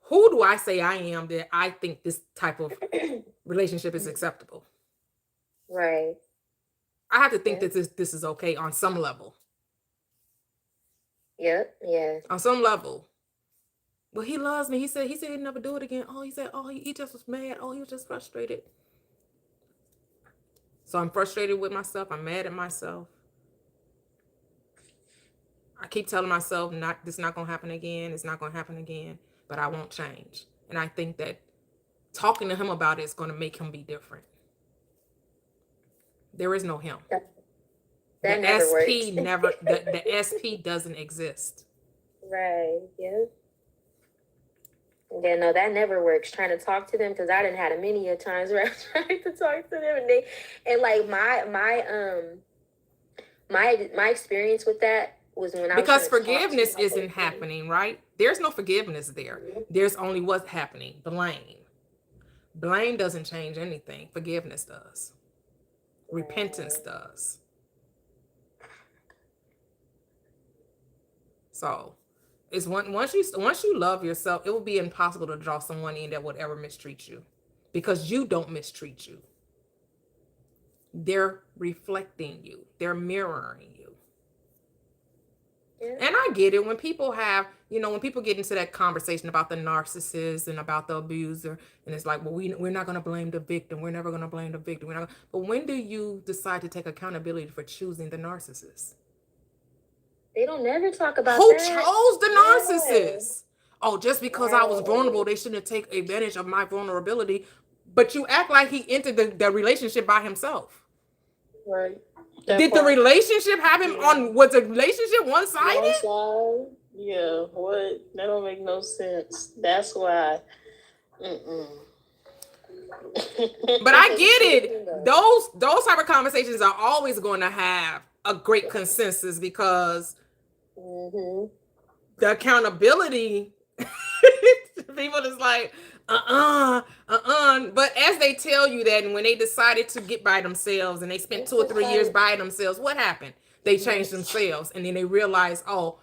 who do I say I am that I think this type of relationship is acceptable? Right. I have to think that this is okay on some level. Yep. Yeah. On some level. Well, he loves me. He said he'd never do it again. He said, he just was mad. He was just frustrated. So I'm frustrated with myself. I'm mad at myself. I keep telling myself, this is not going to happen again. It's not going to happen again, but I won't change. And I think that talking to him about it is going to make him be different. There is no him. That The never SP works. never, the SP doesn't exist. Right. Yeah. Yeah, no, that never works. Trying to talk to them, because I done had a many a times where I'm trying to talk to them, and like my experience with that was when I was Because trying to talk to forgiveness my isn't boyfriend. happening, right? There's no forgiveness there. There's only what's happening. Blame. Blame doesn't change anything. Forgiveness does. Repentance does. So it's once you love yourself, it will be impossible to draw someone in that would ever mistreat you, because you don't mistreat you. They're reflecting you. They're mirroring you. Yeah. And I get it when people have, when people get into that conversation about the narcissist and about the abuser, and it's like, well, we're not going to blame the victim. We're never going to blame the victim. But when do you decide to take accountability for choosing the narcissist? They don't never talk about Who that. chose the Yeah. narcissist? Oh, just because I was vulnerable, they shouldn't take advantage of my vulnerability. But you act like he entered the relationship by himself. Right. Did the relationship have him on? Was the relationship one-sided? One side? Yeah. What? That don't make no sense. That's why. But I get it. Those type of conversations are always going to have a great consensus, because the accountability, people is like, but as they tell you that, and when they decided to get by themselves and they spent 2 or 3 years by themselves, what happened? They changed themselves, and then they realize, oh,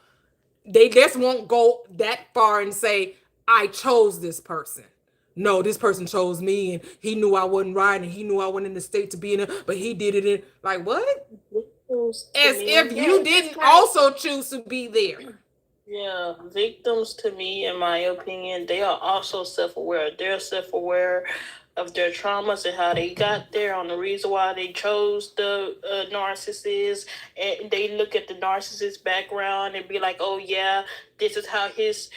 they just won't go that far and say, I chose this person. No, this person chose me, and he knew I wasn't right, and he knew I wasn't in the state to be in it, but he did it in, like, what? As if you didn't also choose to be there. Yeah, victims, to me, in my opinion, they are also self-aware. They're self-aware of their traumas and how they got there, on the reason why they chose the narcissist, and they look at the narcissist background and be like, oh yeah, this is how his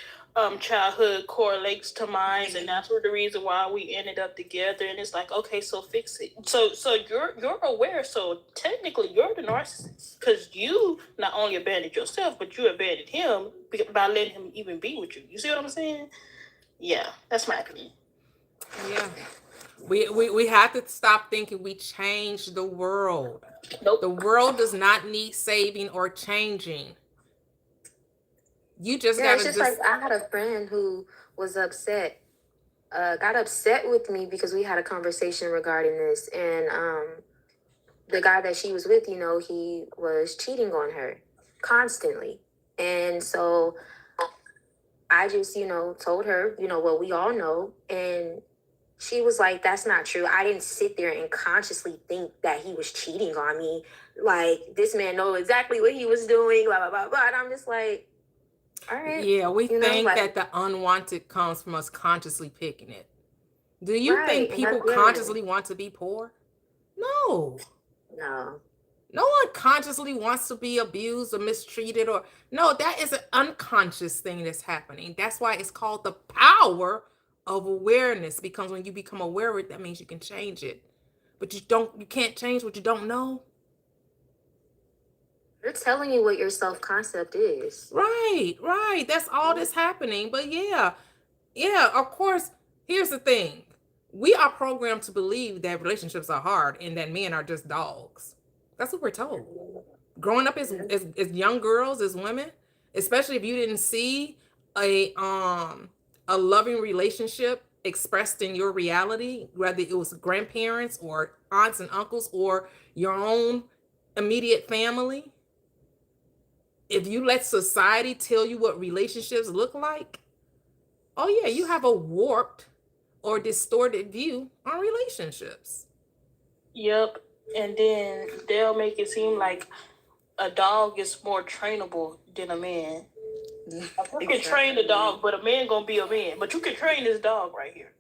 childhood correlates to mine, and that's the reason why we ended up together. And it's like, okay, so fix it. So you're aware. So technically, you're the narcissist, because you not only abandoned yourself, but you abandoned him by letting him even be with you. You see what I'm saying? Yeah, that's my opinion. Yeah. We have to stop thinking we changed the world. Nope. The world does not need saving or changing. You just Yeah, it's gotta just like I had a friend who was upset, got upset with me because we had a conversation regarding this, and the guy that she was with, he was cheating on her constantly, and so I just, told her, what we all know, and she was like, that's not true. I didn't sit there and consciously think that he was cheating on me. Like, this man knows exactly what he was doing, blah, blah, blah, blah. And I'm just like, all right. Yeah, we think like, that the unwanted comes from us consciously picking it. Do you right, think and people that's good. consciously want to be poor? No. No. No one consciously wants to be abused or mistreated, or no, that is an unconscious thing that's happening. That's why it's called the power of awareness, because when you become aware of it, that means you can change it. But you can't change what you don't know. They're telling you what your self-concept is. Right. That's all that's happening. But yeah, of course, here's the thing. We are programmed to believe that relationships are hard and that men are just dogs. That's what we're told. Growing up as young girls, as women, especially if you didn't see a loving relationship expressed in your reality, whether it was grandparents or aunts and uncles or your own immediate family. If you let society tell you what relationships look like, oh yeah, you have a warped or distorted view on relationships. Yep. And then they'll make it seem like a dog is more trainable than a man. You can train a dog, but a man gonna be a man. But you can train this dog right here.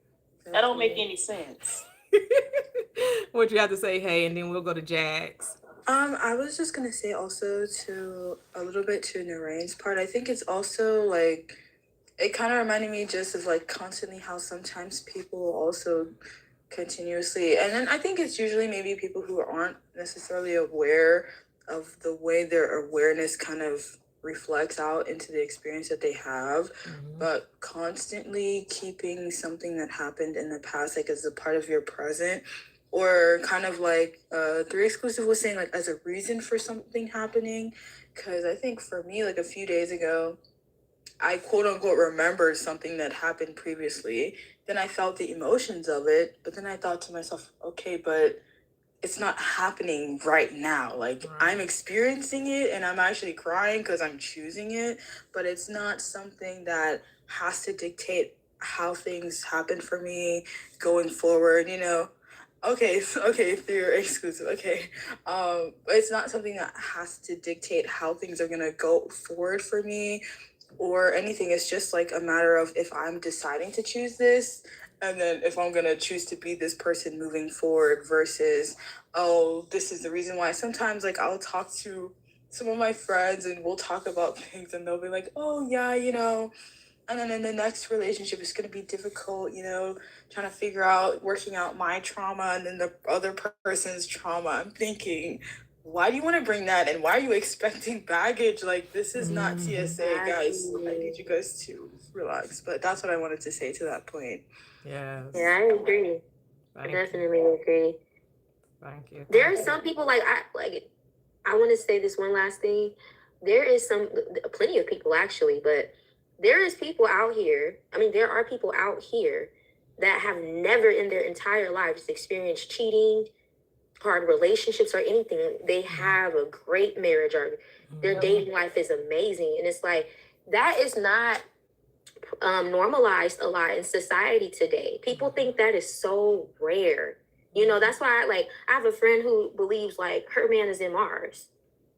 That don't make any sense. What you have to say, hey, and then we'll go to Jags. I was just gonna say also to a little bit to Narain's part. I think it's also like it kind of reminded me just of like constantly how sometimes people also continuously, and then I think it's usually maybe people who aren't necessarily aware of the way their awareness kind of reflects out into the experience that they have, but constantly keeping something that happened in the past like as a part of your present, or kind of like Three Exclusive was saying, like as a reason for something happening. Because I think for me, like a few days ago, I quote unquote remembered something that happened previously. Then I felt the emotions of it, but then I thought to myself, okay, but it's not happening right now. Like I'm experiencing it and I'm actually crying because I'm choosing it, but it's not something that has to dictate how things happen for me going forward, you know. Okay, okay, Through Exclusive. Okay, but it's not something that has to dictate how things are gonna go forward for me or anything. It's just like a matter of if I'm deciding to choose this, and then if I'm gonna choose to be this person moving forward versus, oh, this is the reason why. Sometimes like I'll talk to some of my friends and we'll talk about things and they'll be like, oh yeah, you know, and then in the next relationship it's going to be difficult, you know, trying to figure out working out my trauma and then the other person's trauma. I'm thinking, why do you want to bring that and why are you expecting baggage? Like this is not TSA, guys. I need you guys to relax. But that's what I wanted to say to that point. Yes. Yeah, I agree. I definitely agree. Thank you. There are some people I want to say this one last thing. There is plenty of people actually, but there is people out here. I mean, there are people out here that have never in their entire lives experienced cheating, hard relationships, or anything. They have a great marriage, or their dating life is amazing. And it's like, that is not normalized a lot in society today. People think that is so rare. You know, that's why I have a friend who believes like her man is in Mars.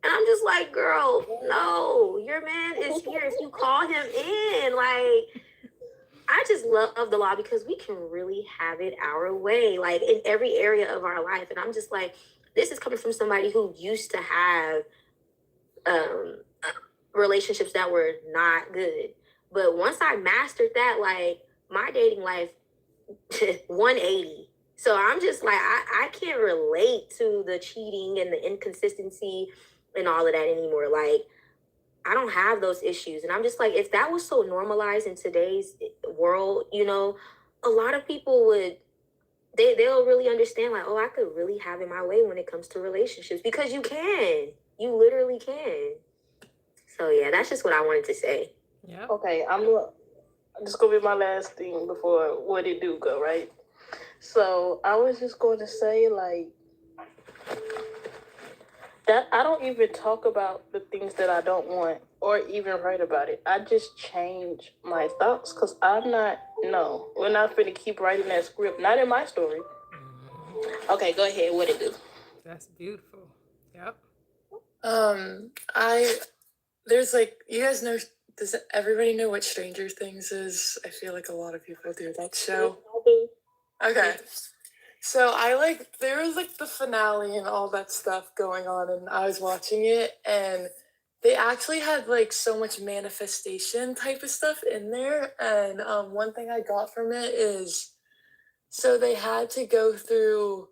And I'm just like, girl, no, your man is here if you call him in. Like, I just love the law because we can really have it our way, like in every area of our life. And I'm just like, this is coming from somebody who used to have relationships that were not good. But once I mastered that, like my dating life, 180. So I'm just like, I can't relate to the cheating and the inconsistency and all of that anymore. Like, I don't have those issues. And I'm just like, if that was so normalized in today's world, you know, a lot of people would, they'll really understand like, oh, I could really have it my way when it comes to relationships, because you can. You literally can. So yeah, that's just what I wanted to say. Yeah. Okay, this gonna be my last thing before what it do go, right? So I was just going to say like that I don't even talk about the things that I don't want or even write about it. I just change my thoughts because we're not finna keep writing that script. Not in my story. Okay, go ahead. What it do? That's beautiful. Yep. There's like, you guys know, does everybody know what Stranger Things is? I feel like a lot of people do that show. Okay. So there was like the finale and all that stuff going on, and I was watching it, and they actually had like so much manifestation type of stuff in there. And one thing I got from it is, so they had to go through